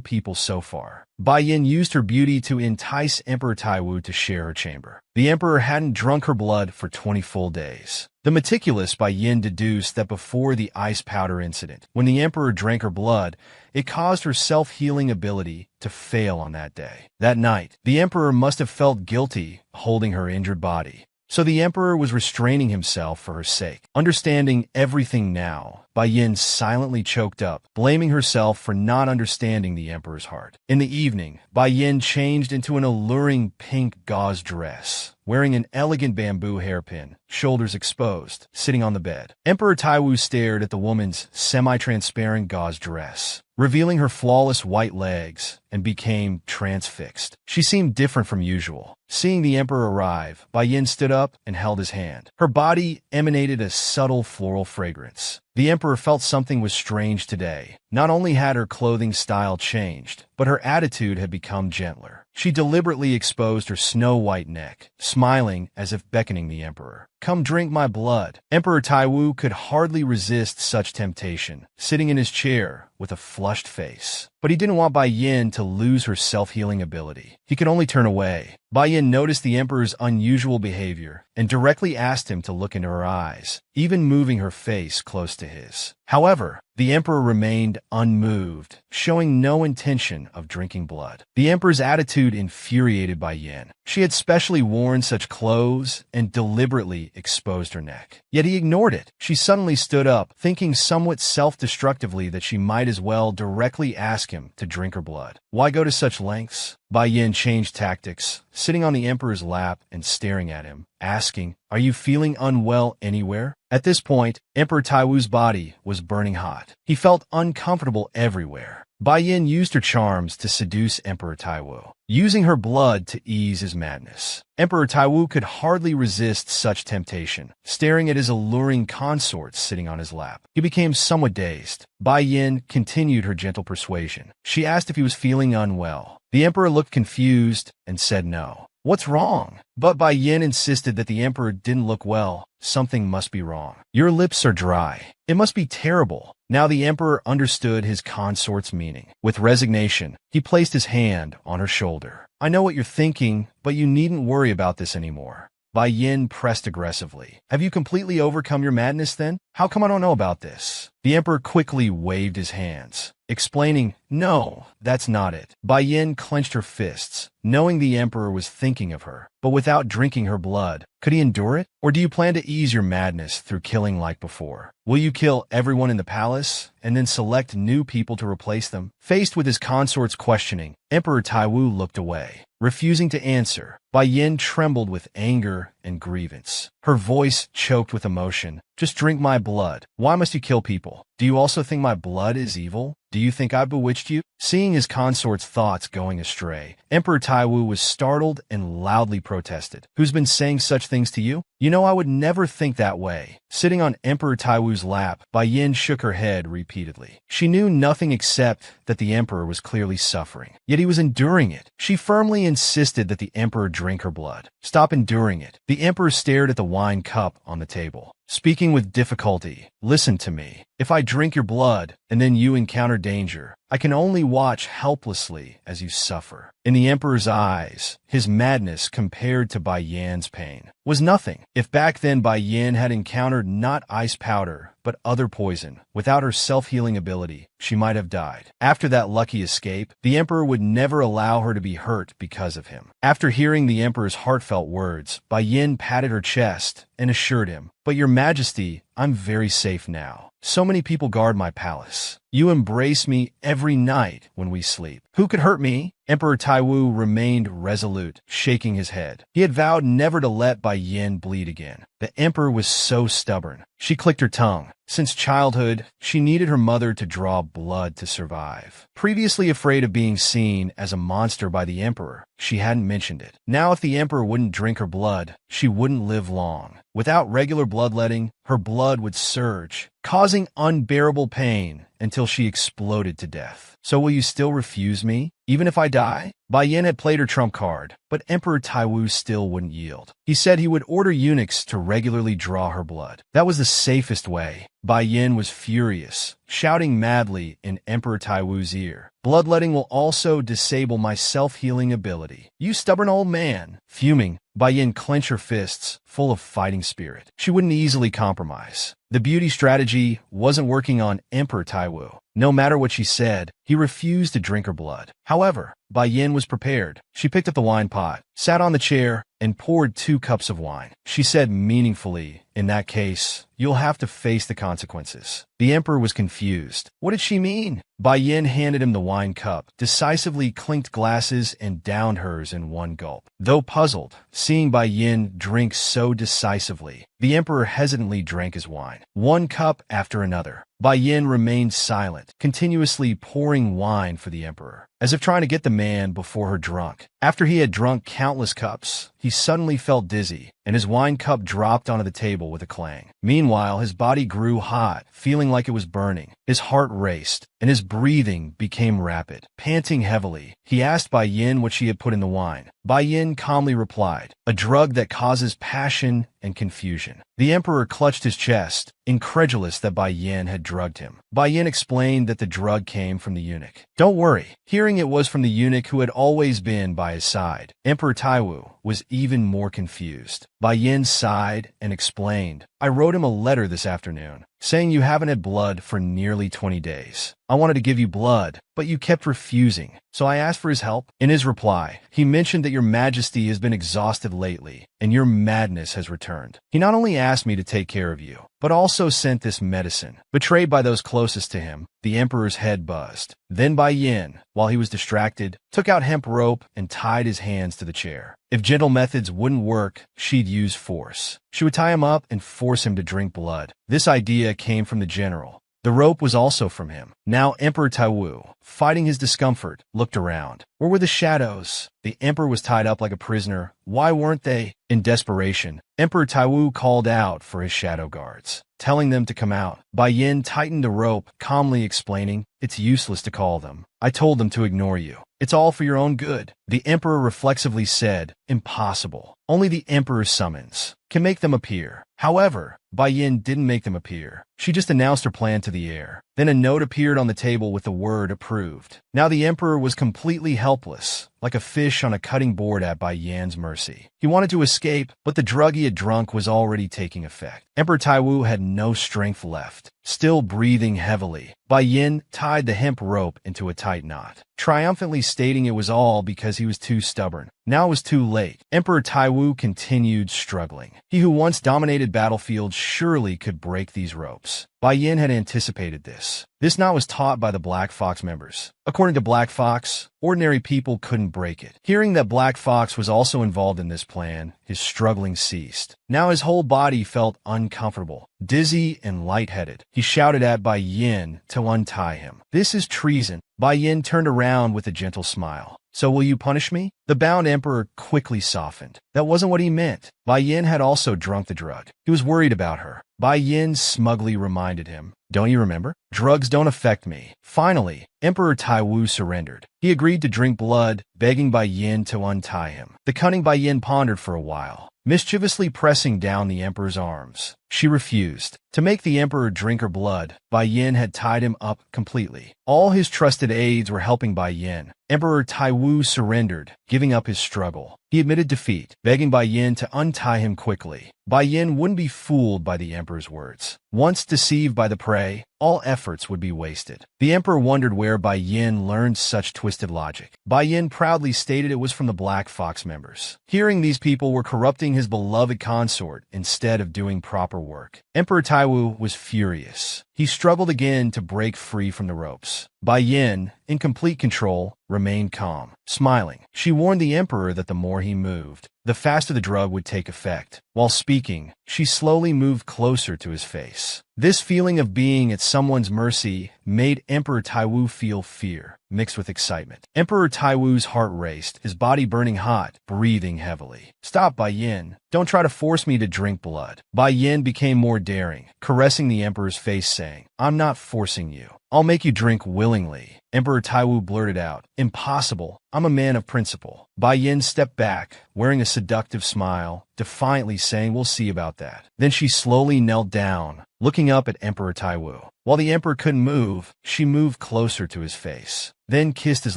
people so far. Bai Yin used her beauty to entice Emperor Taiwu to share her chamber. The emperor hadn't drunk her blood for 20 full days. The meticulous Bai Yin deduced that before the ice powder incident, when the emperor drank her blood, it caused her self-healing ability to fail on that day. That night, the emperor must have felt guilty holding her injured body. So the emperor was restraining himself for her sake. Understanding everything now, Bai Yin silently choked up, blaming herself for not understanding the emperor's heart. In the evening, Bai Yin changed into an alluring pink gauze dress, wearing an elegant bamboo hairpin, shoulders exposed, sitting on the bed. Emperor Taiwu stared at the woman's semi-transparent gauze dress, revealing her flawless white legs, and became transfixed. She seemed different from usual. Seeing the emperor arrive, Bai Yin stood up and held his hand. Her body emanated a subtle floral fragrance. The emperor felt something was strange today. Not only had her clothing style changed, but her attitude had become gentler. She deliberately exposed her snow-white neck, smiling as if beckoning the emperor. come drink my blood. Emperor Taiwu could hardly resist such temptation, sitting in his chair with a flushed face. But he didn't want Bai Yin to lose her self-healing ability. He could only turn away. Bai Yin noticed the emperor's unusual behavior and directly asked him to look into her eyes, even moving her face close to his. However, the emperor remained unmoved, showing no intention of drinking blood. The emperor's attitude infuriated Bai Yin. She had specially worn such clothes and deliberately exposed her neck. Yet he ignored it. She suddenly stood up, thinking somewhat self-destructively that she might as well directly ask him to drink her blood. Why go to such lengths? Bai Yin changed tactics, sitting on the emperor's lap and staring at him, asking, "Are you feeling unwell anywhere?" At this point, Emperor Taiwu's body was burning hot. He felt uncomfortable everywhere. Bai Yin used her charms to seduce Emperor Taiwu, using her blood to ease his madness. Emperor Taiwu could hardly resist such temptation, staring at his alluring consort sitting on his lap. He became somewhat dazed. Bai Yin continued her gentle persuasion. She asked if he was feeling unwell. The emperor looked confused and said no. "What's wrong?" But Bai Yin insisted that the emperor didn't look well. Something must be wrong. "Your lips are dry. It must be terrible." Now the emperor understood his consort's meaning. With resignation, he placed his hand on her shoulder. "I know what you're thinking, but you needn't worry about this anymore." Bai Yin pressed aggressively. "Have you completely overcome your madness then? How come I don't know about this?" The emperor quickly waved his hands, explaining, "No, that's not it." Bai Yin clenched her fists, knowing the emperor was thinking of her. But without drinking her blood, could he endure it? Or do you plan to ease your madness through killing like before? Will you kill everyone in the palace and then select new people to replace them? Faced with his consort's questioning, Emperor Taiwu looked away, refusing to answer. Bai Yin trembled with anger and grievance. Her voice choked with emotion. "Just drink my blood. Why must you kill people? Do you also think my blood is evil? Do you think I bewitched you?" Seeing his consort's thoughts going astray, Emperor Taiwu was startled and loudly protested. "Who's been saying such things to you? You know I would never think that way." Sitting on Emperor Taiwu's lap, Bai Yin shook her head repeatedly. She knew nothing except that the emperor was clearly suffering. Yet he was enduring it. She firmly insisted that the emperor drink her blood. "Stop enduring it." The emperor stared at the wine cup on the table, speaking with difficulty. "Listen to me. If I drink your blood, and then you encounter danger, I can only watch helplessly as you suffer." In the emperor's eyes, his madness compared to Bai Yan's pain was nothing. If back then Bai Yan had encountered not ice powder, but other poison, without her self-healing ability, she might have died. After that lucky escape, the emperor would never allow her to be hurt because of him. After hearing the emperor's heartfelt words, Bai Yin patted her chest and assured him, "But your majesty, I'm very safe now. So many people guard my palace. You embrace me every night when we sleep. Who could hurt me?" Emperor Taiwu remained resolute, shaking his head. He had vowed never to let Bai Yin bleed again. The emperor was so stubborn. She clicked her tongue. Since childhood, she needed her mother to draw blood to survive. Previously afraid of being seen as a monster by the emperor, she hadn't mentioned it. Now if the emperor wouldn't drink her blood, she wouldn't live long. Without regular bloodletting, her blood would surge, causing unbearable pain until she exploded to death. "So will you still refuse me, even if I die?" Bai Yin had played her trump card, but Emperor Taiwu still wouldn't yield. He said he would order eunuchs to regularly draw her blood. That was the safest way. Bai Yin was furious, shouting madly in Emperor Taiwu's ear, "Bloodletting will also disable my self-healing ability. You stubborn old man." Fuming, Bai Yin clenched her fists, full of fighting spirit. She wouldn't easily compromise. The beauty strategy wasn't working on Emperor Taiwu. No matter what she said, he refused to drink her blood. However, Bai Yin was prepared. She picked up the wine pot, sat on the chair, and poured 2 cups of wine. She said meaningfully, "In that case, you'll have to face the consequences." The emperor was confused. What did she mean? Bai Yin handed him the wine cup, decisively clinked glasses, and downed hers in one gulp. Though puzzled, seeing Bai Yin drink so decisively, the emperor hesitantly drank his wine, 1 cup after another. Bai Yin remained silent, continuously pouring wine for the emperor, as if trying to get the man before her drunk. After he had drunk countless cups, he suddenly felt dizzy, and his wine cup dropped onto the table with a clang. Meanwhile, his body grew hot, feeling like it was burning. His heart raced, and his breathing became rapid. Panting heavily, he asked Bai Yin what she had put in the wine. Bai Yin calmly replied, "A drug that causes passion and confusion." reaction. The emperor clutched his chest, incredulous that Bai Yin had drugged him. Bai Yin explained that the drug came from the eunuch. Don't worry. Hearing it was from the eunuch who had always been by his side, Emperor Taiwu was even more confused. Bai Yin sighed and explained, I wrote him a letter this afternoon, saying you haven't had blood for nearly 20 days. I wanted to give you blood, but you kept refusing, so I asked for his help. In his reply, he mentioned that your majesty has been exhausted lately, and your madness has returned. He not only asked me to take care of you, but also sent this medicine. Betrayed by those closest to him, the emperor's head buzzed. Then Bai Yin, while he was distracted, took out hemp rope and tied his hands to the chair. If gentle methods wouldn't work, she'd use force. She would tie him up and force him to drink blood. This idea came from the general. The rope was also from him. Now Emperor Taiwu, fighting his discomfort, looked around. Where were the shadows? The emperor was tied up like a prisoner. Why weren't they? In desperation, Emperor Taiwu called out for his shadow guards, telling them to come out. Bai Yin tightened the rope, calmly explaining, it's useless to call them. I told them to ignore you. It's all for your own good. The emperor reflexively said, impossible. Only the emperor's summons can make them appear. However, Bai Yin didn't make them appear. She just announced her plan to the air. Then a note appeared on the table with the word approved. Now the emperor was completely helpless, like a fish on a cutting board at Bai Yan's mercy. He wanted to escape, but the drug he had drunk was already taking effect. Emperor Taiwu had no strength left. Still breathing heavily, Bai Yin tied the hemp rope into a tight knot, triumphantly stating it was all because he was too stubborn. Now it was too late. Emperor Taiwu continued struggling. He who once dominated battlefields surely could break these ropes. Bai Yin had anticipated this. This knot was taught by the Black Fox members. According to Black Fox, ordinary people couldn't break it. Hearing that Black Fox was also involved in this plan, his struggling ceased. Now his whole body felt uncomfortable, dizzy and lightheaded. He shouted at Bai Yin to untie him. This is treason. Bai Yin turned around with a gentle smile. So will you punish me? The bound emperor quickly softened. That wasn't what he meant. Bai Yin had also drunk the drug. He was worried about her. Bai Yin smugly reminded him, don't you remember? Drugs don't affect me. Finally, Emperor Taiwu surrendered. He agreed to drink blood, begging Bai Yin to untie him. The cunning Bai Yin pondered for a while, mischievously pressing down the emperor's arms. She refused. To make the emperor drink her blood, Bai Yin had tied him up completely. All his trusted aides were helping Bai Yin. Emperor Taiwu surrendered, giving up his struggle. He admitted defeat, begging Bai Yin to untie him quickly. Bai Yin wouldn't be fooled by the emperor's words. Once deceived by the prey, all efforts would be wasted. The emperor wondered where Bai Yin learned such twisted logic. Bai Yin proudly stated it was from the Black Fox members. Hearing these people were corrupting his beloved consort instead of doing proper work, Emperor Taiwu was furious. He struggled again to break free from the ropes. Bai Yin, in complete control, remained calm, smiling. She warned the emperor that the more he moved, the faster the drug would take effect. While speaking, she slowly moved closer to his face. This feeling of being at someone's mercy made Emperor Taiwu feel fear, mixed with excitement. Emperor Taiwu's heart raced, his body burning hot, breathing heavily. Stop, Bai Yin. Don't try to force me to drink blood. Bai Yin became more daring, caressing the emperor's face, saying, I'm not forcing you. I'll make you drink willingly. Emperor Taiwu blurted out, impossible. I'm a man of principle. Bai Yin stepped back, wearing a seductive smile, defiantly saying, we'll see about that. Then she slowly knelt down, looking up at Emperor Taiwu. While the emperor couldn't move, she moved closer to his face, then kissed his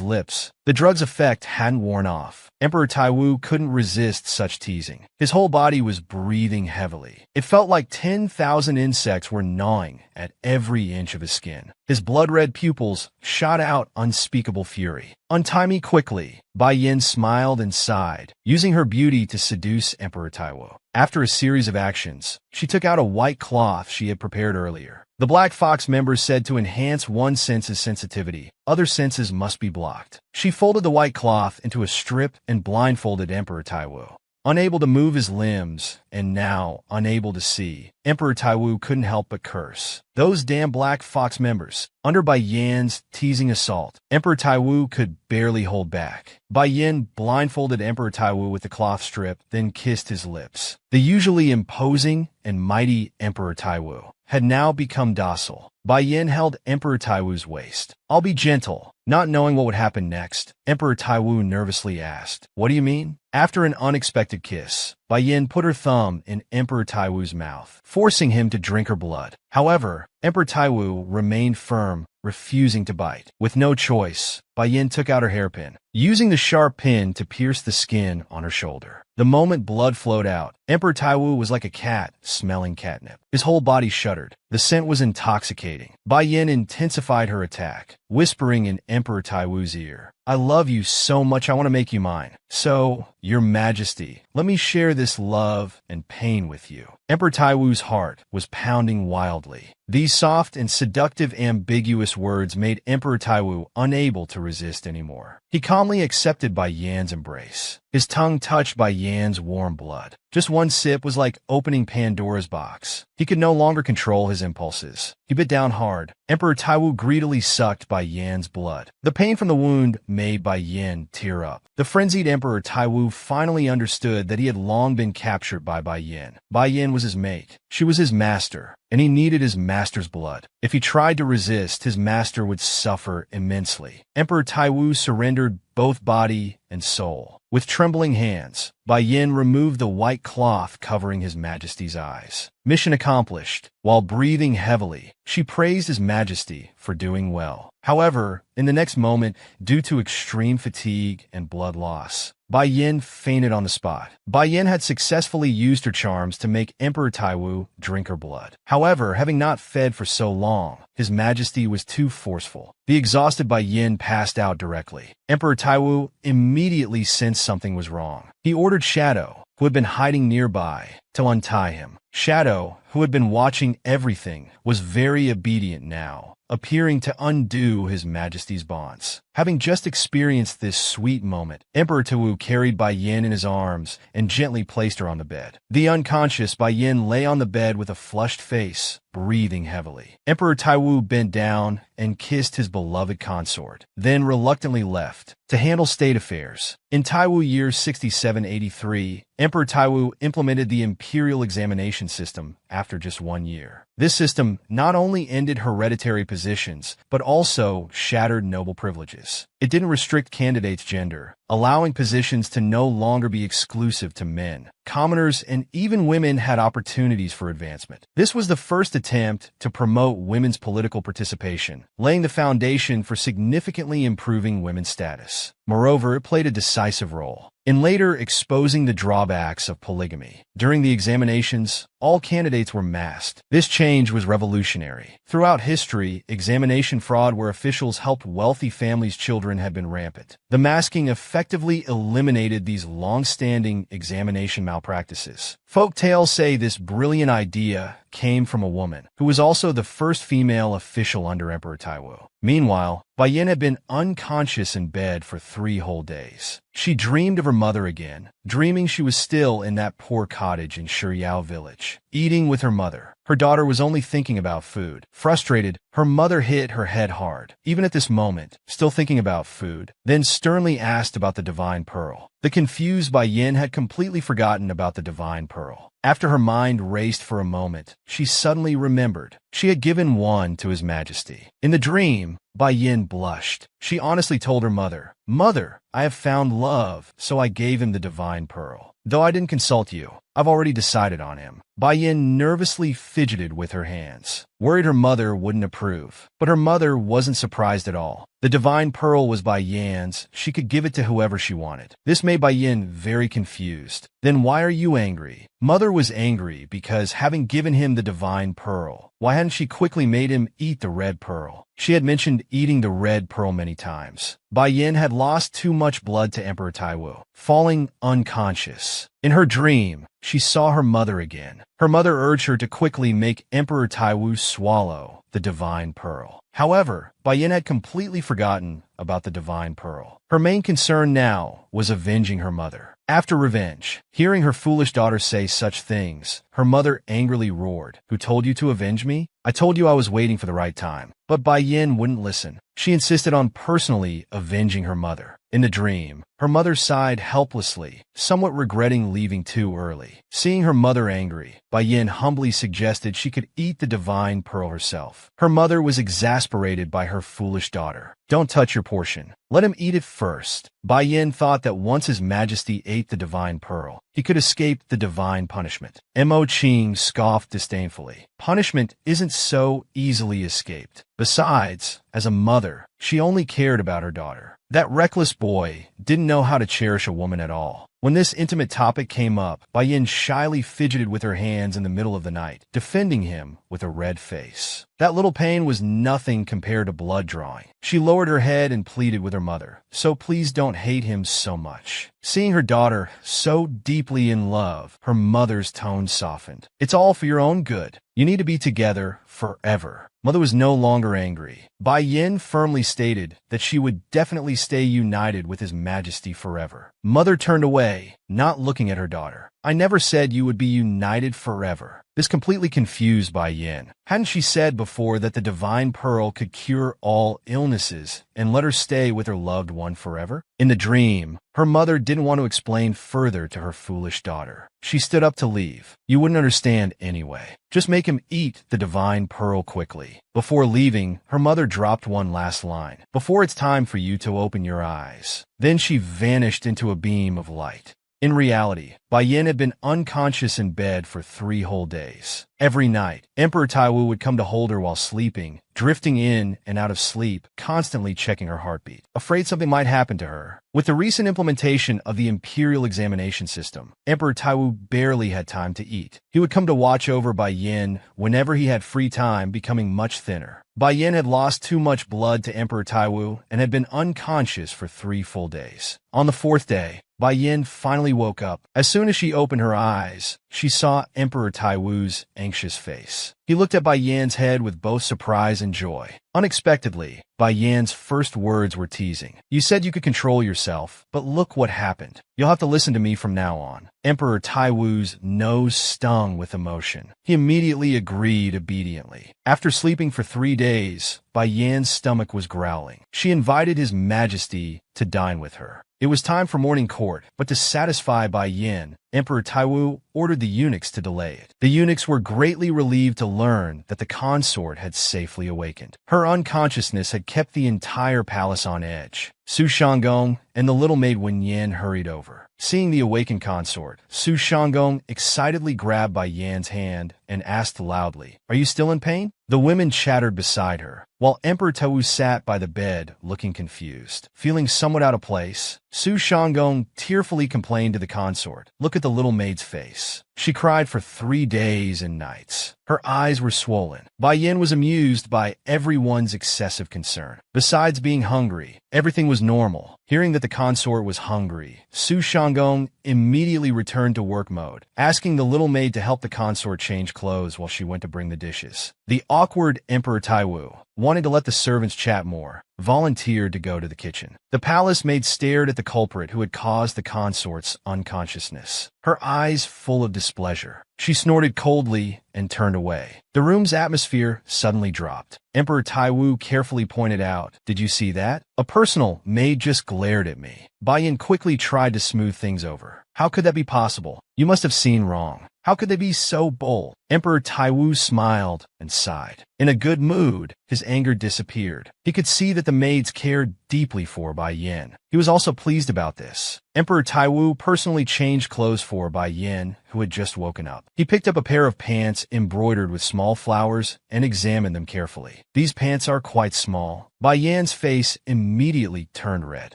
lips. The drug's effect hadn't worn off. Emperor Taiwu couldn't resist such teasing. His whole body was breathing heavily. It felt like 10,000 insects were gnawing at every inch of his skin. His blood-red pupils shot out unspeakable fury. Untie me quickly. Bai Yin smiled and sighed, using her beauty to seduce Emperor Taiwu. After a series of actions, she took out a white cloth she had prepared earlier. The Black Fox members said to enhance one sense's sensitivity, other senses must be blocked. She folded the white cloth into a strip and blindfolded Emperor Taiwu. Unable to move his limbs, and now unable to see, Emperor Taiwu couldn't help but curse. Those damn Black Fox members. Under Bai Yan's teasing assault, Emperor Taiwu could barely hold back. Bai Yin blindfolded Emperor Taiwu with the cloth strip, then kissed his lips. The usually imposing and mighty Emperor Taiwu had now become docile. Bai Yin held Emperor Taiwu's waist. I'll be gentle. Not knowing what would happen next, Emperor Taiwu nervously asked, what do you mean? After an unexpected kiss, Bai Yin put her thumb in Emperor Taiwu's mouth, forcing him to drink her blood. However, Emperor Taiwu remained firm, refusing to bite. With no choice, Bai Yin took out her hairpin, using the sharp pin to pierce the skin on her shoulder. The moment blood flowed out, Emperor Taiwu was like a cat smelling catnip. His whole body shuddered. The scent was intoxicating. Bai Yin intensified her attack, whispering in Emperor Taiwu's ear, "I love you so much I want to make you mine. So, Your Majesty, let me share this love and pain with you." Emperor Taiwu's heart was pounding wildly. These soft and seductive ambiguous words made Emperor Taiwu unable to resist anymore. He calmly accepted Bai Yan's embrace, his tongue touched by Yan's warm blood. Just one sip was like opening Pandora's box. He could no longer control his impulses. He bit down hard. Emperor Taiwu greedily sucked Bai Yan's blood. The pain from the wound made Bai Yan tear up. The frenzied Emperor Taiwu finally understood that he had long been captured by Bai Yan. Bai Yan was his mate. She was his master, and he needed his master's blood. If he tried to resist, his master would suffer immensely. Emperor Taiwu surrendered both body and soul. With trembling hands, Bai Yin removed the white cloth covering His Majesty's eyes. Mission accomplished. While breathing heavily, she praised His Majesty for doing well. However, in the next moment, due to extreme fatigue and blood loss, Bai Yin fainted on the spot. Bai Yin had successfully used her charms to make Emperor Taiwu drink her blood. However, having not fed for so long, His Majesty was too forceful. The exhausted Bai Yin passed out directly. Emperor Taiwu immediately sensed something was wrong. He ordered Shadow, who had been hiding nearby, to untie him. Shadow, who had been watching everything, was very obedient now, appearing to undo His Majesty's bonds. Having just experienced this sweet moment, Emperor Taiwu carried Bai Yin in his arms and gently placed her on the bed. The unconscious Bai Yin lay on the bed with a flushed face, breathing heavily. Emperor Taiwu bent down and kissed his beloved consort, then reluctantly left to handle state affairs. In Taiwu year 6783, Emperor Taiwu implemented the imperial examination system after just 1 year. This system not only ended hereditary positions, but also shattered noble privileges. It didn't restrict candidates' gender, allowing positions to no longer be exclusive to men. Commoners and even women had opportunities for advancement. This was the first attempt to promote women's political participation, laying the foundation for significantly improving women's status. Moreover, it played a decisive role in later exposing the drawbacks of polygamy. During the examinations, all candidates were masked. This change was revolutionary. Throughout history, examination fraud where officials helped wealthy families' children had been rampant. The masking effectively eliminated these long-standing examination malpractices. Folk tales say this brilliant idea came from a woman, who was also the first female official under Emperor Taiwu. Meanwhile, Bai Yin had been unconscious in bed for 3 whole days. She dreamed of her mother again, dreaming she was still in that poor cottage in Shiryao village, eating with her mother. Her daughter was only thinking about food. Frustrated, her mother hit her head hard. Even at this moment, still thinking about food, then sternly asked about the divine pearl. The confused Bai Yin had completely forgotten about the divine pearl. After her mind raced for a moment, she suddenly remembered. She had given one to His Majesty. In the dream, Bai Yin blushed. She honestly told her mother, "Mother, I have found love, so I gave him the divine pearl. Though I didn't consult you, I've already decided on him." Bai Yin nervously fidgeted with her hands, worried her mother wouldn't approve. But her mother wasn't surprised at all. The divine pearl was Bai Yan's. She could give it to whoever she wanted. This made Bai Yin very confused. "Then why are you angry?" Mother was angry because, having given him the divine pearl, why hadn't she quickly made him eat the red pearl? She had mentioned eating the red pearl many times. Bai Yin had lost too much blood to Emperor Taiwu, falling unconscious. In her dream, she saw her mother again. Her mother urged her to quickly make Emperor Taiwu swallow the divine pearl. However, Bai Yin had completely forgotten about the divine pearl. Her main concern now was avenging her mother. After revenge, hearing her foolish daughter say such things, her mother angrily roared, "Who told you to avenge me? I told you I was waiting for the right time." But Bai Yin wouldn't listen. She insisted on personally avenging her mother. In the dream, her mother sighed helplessly, somewhat regretting leaving too early. Seeing her mother angry, Bai Yin humbly suggested she could eat the divine pearl herself. Her mother was exasperated by her foolish daughter. "Don't touch your portion. Let him eat it first." Bai Yin thought that once His Majesty ate the divine pearl, he could escape the divine punishment. Mo Qing scoffed disdainfully. Punishment isn't so easily escaped. Besides, as a mother, she only cared about her daughter. That reckless boy didn't know how to cherish a woman at all. When this intimate topic came up, Bai Yin shyly fidgeted with her hands in the middle of the night, defending him with a red face. That little pain was nothing compared to blood drawing. She lowered her head and pleaded with her mother, "So please don't hate him so much." Seeing her daughter so deeply in love, her mother's tone softened. "It's all for your own good. You need to be together forever." Mother was no longer angry. Bai Yin firmly stated that she would definitely stay united with His Majesty forever. Mother turned away, not looking at her daughter. "I never said you would be united forever." This completely confused Bai Yin. Hadn't she said before that the divine pearl could cure all illnesses and let her stay with her loved one forever? In the dream, her mother didn't want to explain further to her foolish daughter. She stood up to leave. "You wouldn't understand anyway. Just make him eat the divine pearl quickly." Before leaving, her mother dropped one last line. "Before it's time for you to open your eyes." Then she vanished into a beam of light. In reality, Bai Yin had been unconscious in bed for 3 whole days. Every night, Emperor Taiwu would come to hold her while sleeping, drifting in and out of sleep, constantly checking her heartbeat, afraid something might happen to her. With the recent implementation of the imperial examination system, Emperor Taiwu barely had time to eat. He would come to watch over Bai Yin whenever he had free time, becoming much thinner. Bai Yin had lost too much blood to Emperor Taiwu and had been unconscious for 3 full days. On the 4th day, Bai Yin finally woke up. As soon as she opened her eyes, she saw Emperor Taiwu's anxious face. He looked at Bai Yan's head with both surprise and joy. Unexpectedly, Bai Yan's first words were teasing. "You said you could control yourself, but look what happened. You'll have to listen to me from now on." Emperor Taiwu's nose stung with emotion. He immediately agreed obediently. After sleeping for 3 days, Bai Yan's stomach was growling. She invited His Majesty to dine with her. It was time for morning court, but to satisfy Bai Yin, Emperor Taiwu ordered the eunuchs to delay it. The eunuchs were greatly relieved to learn that the consort had safely awakened. Her unconsciousness had kept the entire palace on edge. Su Shanggong and the little maid Wen Yan hurried over. Seeing the awakened consort, Su Shanggong excitedly grabbed Bai Yan's hand and asked loudly, "Are you still in pain?" The women chattered beside her, while Emperor Taiwu sat by the bed looking confused. Feeling somewhat out of place, Su Shanggong tearfully complained to the consort, "Look at the little maid's face. She cried for 3 days and nights. Her eyes were swollen." Bai Yin was amused by everyone's excessive concern. Besides being hungry, everything was normal. Hearing that the consort was hungry, Su Shanggong immediately returned to work mode, asking the little maid to help the consort change clothes while she went to bring the dishes. The awkward Emperor Taiwu, wanting to let the servants chat more, volunteered to go to the kitchen. The palace maid stared at the culprit who had caused the consort's unconsciousness, her eyes full of displeasure. She snorted coldly and turned away. The room's atmosphere suddenly dropped. Emperor Taiwu carefully pointed out, "Did you see that? A personal maid just glared at me." Bai Yin quickly tried to smooth things over. "How could that be possible? You must have seen wrong. How could they be so bold?" Emperor Taiwu smiled and sighed. In a good mood, his anger disappeared. He could see that the maids cared deeply for Bai Yin. He was also pleased about this. Emperor Taiwu personally changed clothes for Bai Yin, who had just woken up. He picked up a pair of pants embroidered with small flowers and examined them carefully. "These pants are quite small." Bai Yan's face immediately turned red.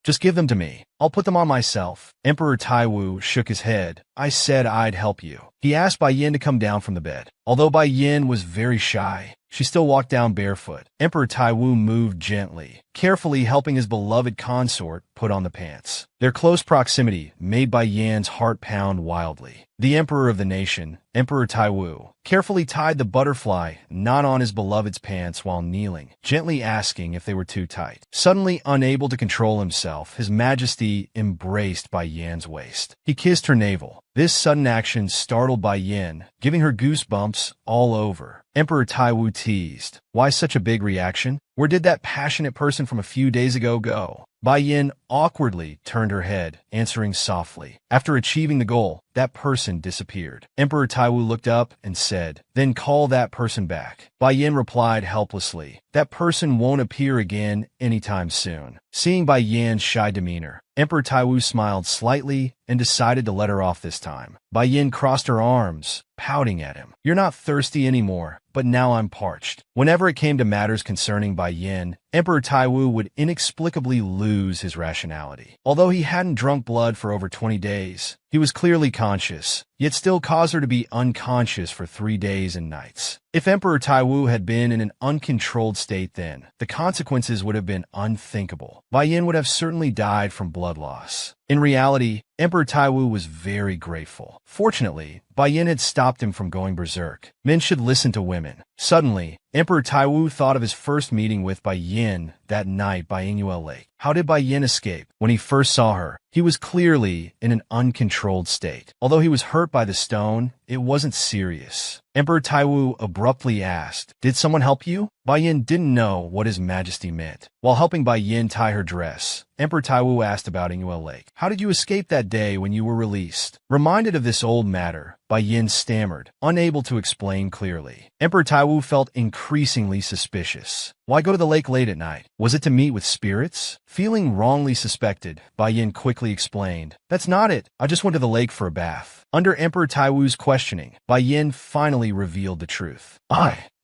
"Just give them to me. I'll put them on myself." Emperor Taiwu shook his head. "I said I'd help you." He asked Bai Yin to come down from the bed. Although Bai Yin was very shy, she still walked down barefoot. Emperor Taiwu moved gently, carefully helping his beloved consort put on the pants. Their close proximity made Bai Yan's heart pound wildly. The emperor of the nation, Emperor Taiwu, carefully tied the butterfly knot on his beloved's pants while kneeling, gently asking if they were too tight. Suddenly unable to control himself, His Majesty embraced Bai Yan's waist. He kissed her navel. This sudden action startled Bai Yin, giving her goosebumps all over. Emperor Taiwu teased, "Why such a big reaction? Where did that passionate person from a few days ago go? Bai Yin awkwardly turned her head, answering softly. After achieving the goal, that person disappeared. Emperor Taiwu looked up and said, "Then call that person back." Bai Yin replied helplessly, "That person won't appear again anytime soon." Seeing Bai Yin's shy demeanor, Emperor Taiwu smiled slightly and decided to let her off this time. Bai Yin crossed her arms, pouting at him. "You're not thirsty anymore, but now I'm parched." Whenever it came to matters concerning Bai Yin, Emperor Taiwu would inexplicably lose his rationality. Although he hadn't drunk blood for over 20 days, he was clearly conscious, yet still caused her to be unconscious for 3 days and nights. If Emperor Taiwu had been in an uncontrolled state then, the consequences would have been unthinkable. Bai Yin would have certainly died from blood loss. In reality, Emperor Taiwu was very grateful. Fortunately, Bai Yin had stopped him from going berserk. Men should listen to women. Suddenly, Emperor Taiwu thought of his first meeting with Bai Yin that night by Ingyuel Lake. How did Bai Yin escape? When he first saw her, he was clearly in an uncontrolled state. Although he was hurt by the stone, it wasn't serious. Emperor Taiwu abruptly asked, "Did someone help you?" Bai Yin didn't know what His Majesty meant. While helping Bai Yin tie her dress, Emperor Taiwu asked about Ingyuel Lake. "How did you escape that day when you were released?" Reminded of this old matter, Bai Yin stammered, unable to explain clearly. Emperor Taiwu felt increasingly suspicious. Why go to the lake late at night? Was it to meet with spirits? Feeling wrongly suspected, Bai Yin quickly explained, "That's not it. I just went to the lake for a bath." Under Emperor Taiwu's questioning, Bai Yin finally revealed the truth.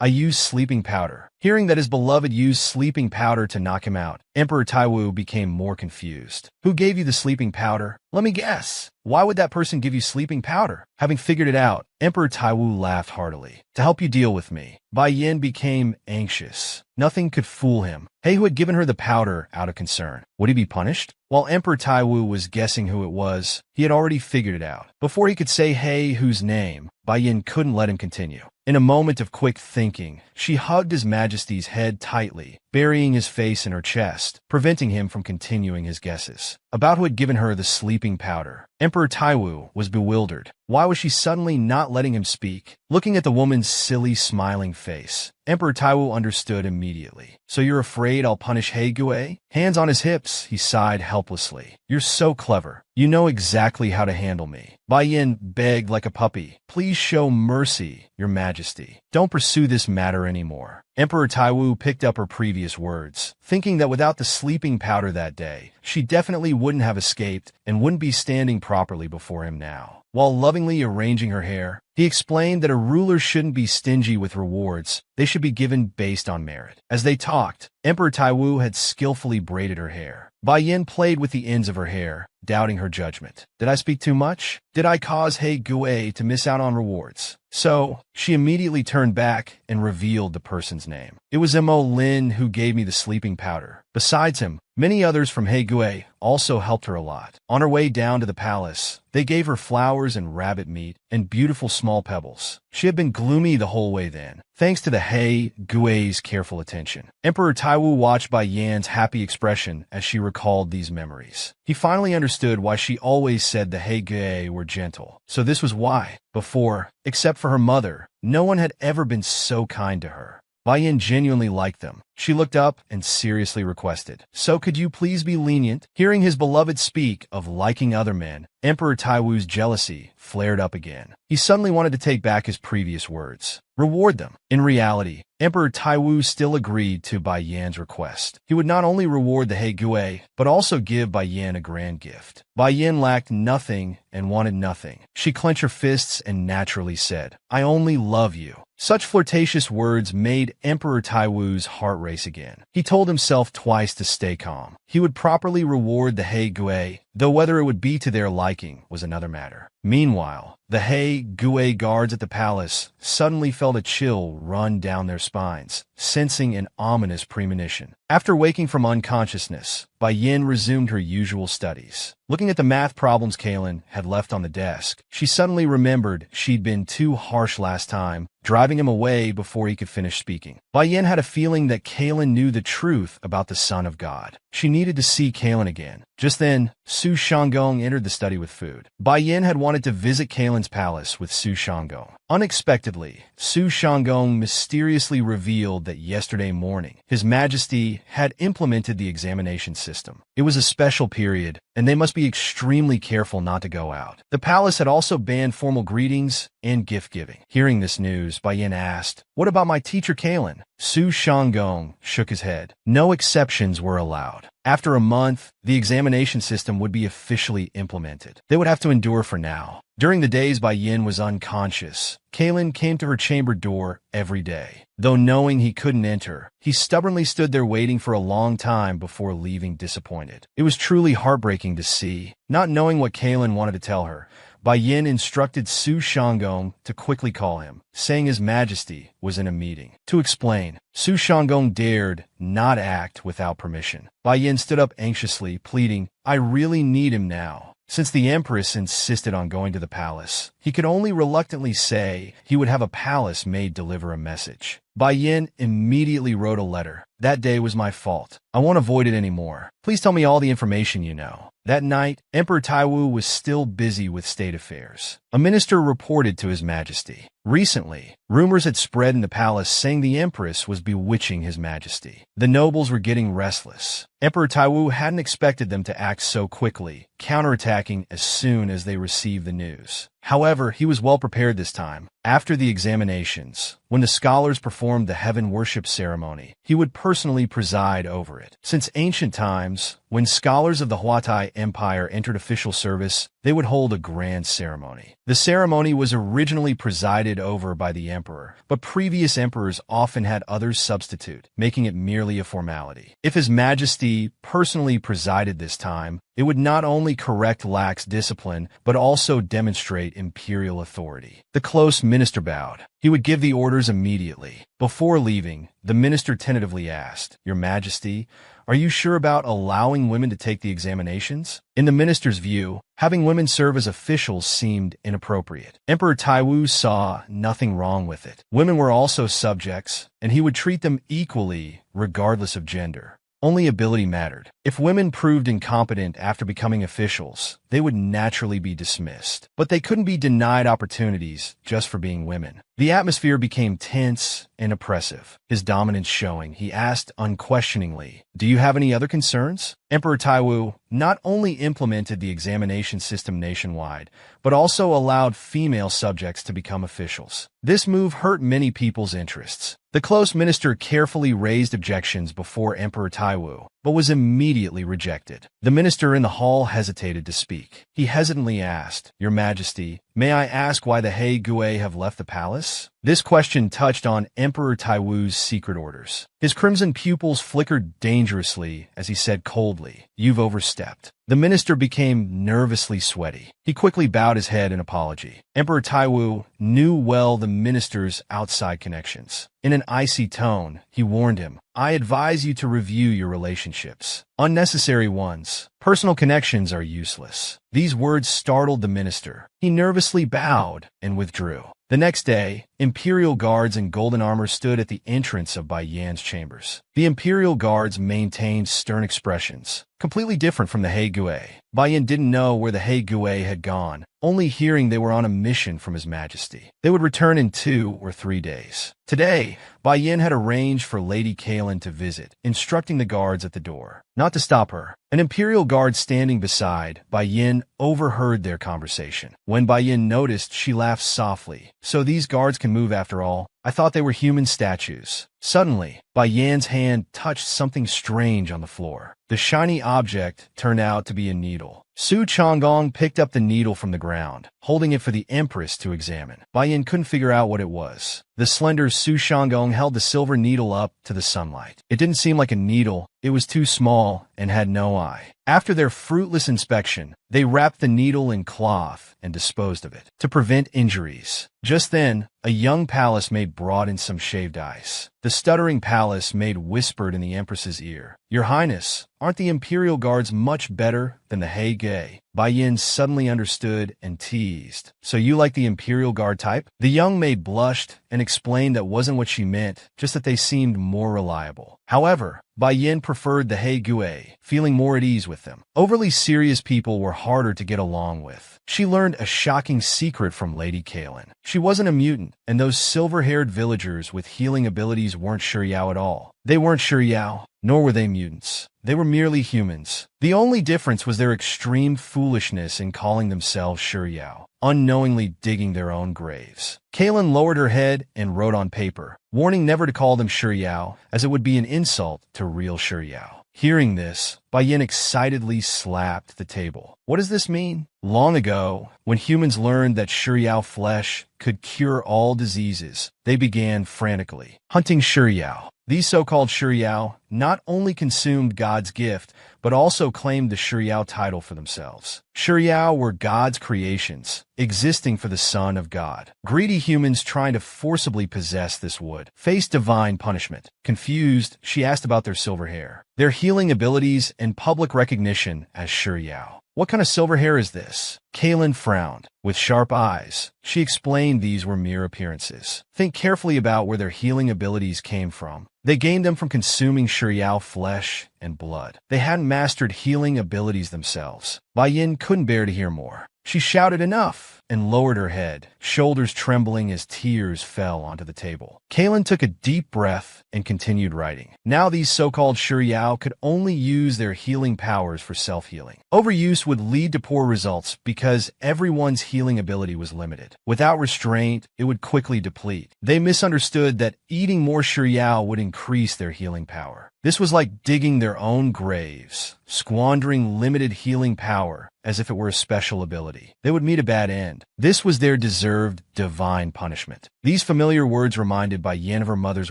I used sleeping powder." Hearing that his beloved used sleeping powder to knock him out, Emperor Taiwu became more confused. "Who gave you the sleeping powder?" "Let me guess. Why would that person give you sleeping powder?" Having figured it out, Emperor Taiwu laughed heartily. "To help you deal with me." Bai Yin became anxious. Nothing could fool him. He who had given her the powder out of concern. Would he be punished? While Emperor Taiwu was guessing who it was, he had already figured it out. Before he could say He whose name, Bai Yin couldn't let him continue. In a moment of quick thinking, she hugged His Majesty's head tightly, burying his face in her chest, preventing him from continuing his guesses about who had given her the sleeping powder. Emperor Taiwu was bewildered. Why was she suddenly not letting him speak? Looking at the woman's silly, smiling face, Emperor Taiwu understood immediately. "So you're afraid I'll punish He Gue?" Hands on his hips, he sighed helplessly. "You're so clever. You know exactly how to handle me." Bai Yin begged like a puppy, "Please show mercy, Your Majesty. Don't pursue this matter anymore." Emperor Taiwu picked up her previous words, thinking that without the sleeping powder that day, she definitely wouldn't have escaped and wouldn't be standing properly before him now. While lovingly arranging her hair, he explained that a ruler shouldn't be stingy with rewards. They should be given based on merit. As they talked, Emperor Taiwu had skillfully braided her hair. Bai Yin played with the ends of her hair, doubting her judgment. Did I speak too much? Did I cause He Gue to miss out on rewards? So, she immediately turned back and revealed the person's name. It was Mo Lin who gave me the sleeping powder. Besides him, many others from He Gue also helped her a lot. On her way down to the palace, they gave her flowers and rabbit meat and beautiful small pebbles. She had been gloomy the whole way then, thanks to the He Gue's careful attention. Emperor Taiwu watched Bai Yan's happy expression as she recalled these memories. He finally understood why she always said the He Gue were gentle. So this was why. Before, except for her mother, no one had ever been so kind to her. Bai Yin genuinely liked them. She looked up and seriously requested, "So could you please be lenient?" Hearing his beloved speak of liking other men, Emperor Taiwu's jealousy flared up again. He suddenly wanted to take back his previous words. Reward them. In reality, Emperor Taiwu still agreed to Bai Yan's request. He would not only reward the He Gue, but also give Bai Yan a grand gift. Bai Yan lacked nothing and wanted nothing. She clenched her fists and naturally said, "I only love you." Such flirtatious words made Emperor Taiwu's heart race again. He told himself twice to stay calm. He would properly reward the He Gue, though whether it would be to their liking was another matter. Meanwhile, the He Gue guards at the palace suddenly felt a chill run down their spines, sensing an ominous premonition. After waking from unconsciousness, Bai Yin resumed her usual studies. Looking at the math problems Kalen had left on the desk, she suddenly remembered she'd been too harsh last time, driving him away before he could finish speaking. Bai Yin had a feeling that Kalen knew the truth about the Son of God. She needed to see Kalen again. Just then, Su Shanggong entered the study with food. Bai Yin had wanted to visit Kalen's palace with Su Shanggong. Unexpectedly, Su Shanggong mysteriously revealed that yesterday morning, His Majesty had implemented the examination system. It was a special period, and they must be extremely careful not to go out. The palace had also banned formal greetings and gift-giving. Hearing this news, Bai Yin asked, "What about my teacher Kalen?" Su Shanggong shook his head. No exceptions were allowed. After a month, the examination system would be officially implemented. They would have to endure for now. During the days Bai Yin was unconscious, Kalen came to her chamber door every day. Though knowing he couldn't enter, he stubbornly stood there waiting for a long time before leaving disappointed. It was truly heartbreaking to see. Not knowing what Kalen wanted to tell her, Bai Yin instructed Su Shanggong to quickly call him, saying His Majesty was in a meeting. To explain, Su Shanggong dared not act without permission. Bai Yin stood up anxiously, pleading, "I really need him now." Since the Empress insisted on going to the palace, he could only reluctantly say he would have a palace maid deliver a message. Bai Yin immediately wrote a letter. "That day was my fault. I won't avoid it anymore. Please tell me all the information you know." That night, Emperor Taiwu was still busy with state affairs. A minister reported to His Majesty. Recently, rumors had spread in the palace saying the Empress was bewitching His Majesty. The nobles were getting restless. Emperor Taiwu hadn't expected them to act so quickly, counterattacking as soon as they received the news. However, he was well prepared this time. After the examinations, when the scholars performed the heaven worship ceremony, he would personally preside over it. Since ancient times, when scholars of the Huatai Empire entered official service, they would hold a grand ceremony. The ceremony was originally presided over by the emperor, but previous emperors often had others substitute, making it merely a formality. If His Majesty personally presided this time, it would not only correct lax discipline, but also demonstrate imperial authority. The close minister bowed. He would give the orders immediately. Before leaving, the minister tentatively asked, "Your Majesty, are you sure about allowing women to take the examinations?" In the minister's view, having women serve as officials seemed inappropriate. Emperor Taiwu saw nothing wrong with it. Women were also subjects, and he would treat them equally, regardless of gender. Only ability mattered. If women proved incompetent after becoming officials, they would naturally be dismissed. But they couldn't be denied opportunities just for being women. The atmosphere became tense and oppressive. His dominance showing, he asked unquestioningly, "Do you have any other concerns?" Emperor Taiwu not only implemented the examination system nationwide, but also allowed female subjects to become officials. This move hurt many people's interests. The close minister carefully raised objections before Emperor Taiwu, but was immediately rejected. The minister in the hall hesitated to speak. He hesitantly asked, "Your Majesty, may I ask why the He Gui have left the palace?" This question touched on Emperor Taiwu's secret orders. His crimson pupils flickered dangerously as he said coldly, "You've overstepped." The minister became nervously sweaty. He quickly bowed his head in apology. Emperor Taiwu knew well the minister's outside connections. In an icy tone, he warned him, "I advise you to review your relationships. Unnecessary ones. Personal connections are useless." These words startled the minister. He nervously bowed and withdrew. The next day, imperial guards in golden armor stood at the entrance of Bai Yan's chambers. The imperial guards maintained stern expressions, completely different from the He Gui. Bai Yan didn't know where the He Gui had gone, only hearing they were on a mission from His Majesty. They would return in 2 or 3 days. Today, Bai Yan had arranged for Lady Kalen to visit, instructing the guards at the door not to stop her. An imperial guard standing beside Bai Yan overheard their conversation. When Bai Yan noticed, she laughed softly. "So these guards can move after all? I thought they were human statues." Suddenly, Bai Yan's hand touched something strange on the floor. The shiny object turned out to be a needle. Su Shanggong picked up the needle from the ground, holding it for the Empress to examine. Bai Yan couldn't figure out what it was. The slender Su Shanggong held the silver needle up to the sunlight. It didn't seem like a needle. It was too small and had no eye. After their fruitless inspection, they wrapped the needle in cloth and disposed of it to prevent injuries. Just then, a young palace maid brought in some shaved ice. The stuttering palace maid whispered in the Empress's ear, "Your Highness, aren't the imperial guards much better than the He Gui?" Bai Yin suddenly understood and teased. So you like the Imperial Guard type? The young maid blushed and explained that wasn't what she meant, just that they seemed more reliable. However, Bai Yin preferred the He Gui, feeling more at ease with them. Overly serious people were harder to get along with. She learned a shocking secret from Lady Kaelin. She wasn't a mutant, and those silver-haired villagers with healing abilities weren't Shiryao at all. They weren't Shiryao, nor were they mutants. They were merely humans. The only difference was their extreme foolishness in calling themselves Shiryao, unknowingly digging their own graves. Kaelin lowered her head and wrote on paper, warning never to call them Shiryao, as it would be an insult to real Shiryao. Hearing this, Bai Yin excitedly slapped the table. What does this mean? Long ago, when humans learned that Shiryao flesh could cure all diseases, they began frantically hunting Shiryao. These so-called Shiryao not only consumed God's gift, but also claimed the Shiryao title for themselves. Shiryao were God's creations, existing for the Son of God. Greedy humans trying to forcibly possess this would face divine punishment. Confused, she asked about their silver hair, their healing abilities, and public recognition as Shiryao. What kind of silver hair is this? Kaelin frowned. With sharp eyes, she explained these were mere appearances. Think carefully about where their healing abilities came from. They gained them from consuming Shiryao flesh and blood. They hadn't mastered healing abilities themselves. Bai Yin couldn't bear to hear more. She shouted enough and lowered her head, shoulders trembling as tears fell onto the table. Kaelin took a deep breath and continued writing. Now these so-called Shiryao could only use their healing powers for self-healing. Overuse would lead to poor results because everyone's healing ability was limited. Without restraint, it would quickly deplete. They misunderstood that eating more Shiryao would increase their healing power. This was like digging their own graves, squandering limited healing power as if it were a special ability. They would meet a bad end. This was their deserved divine punishment. These familiar words reminded Bai Yin of her mother's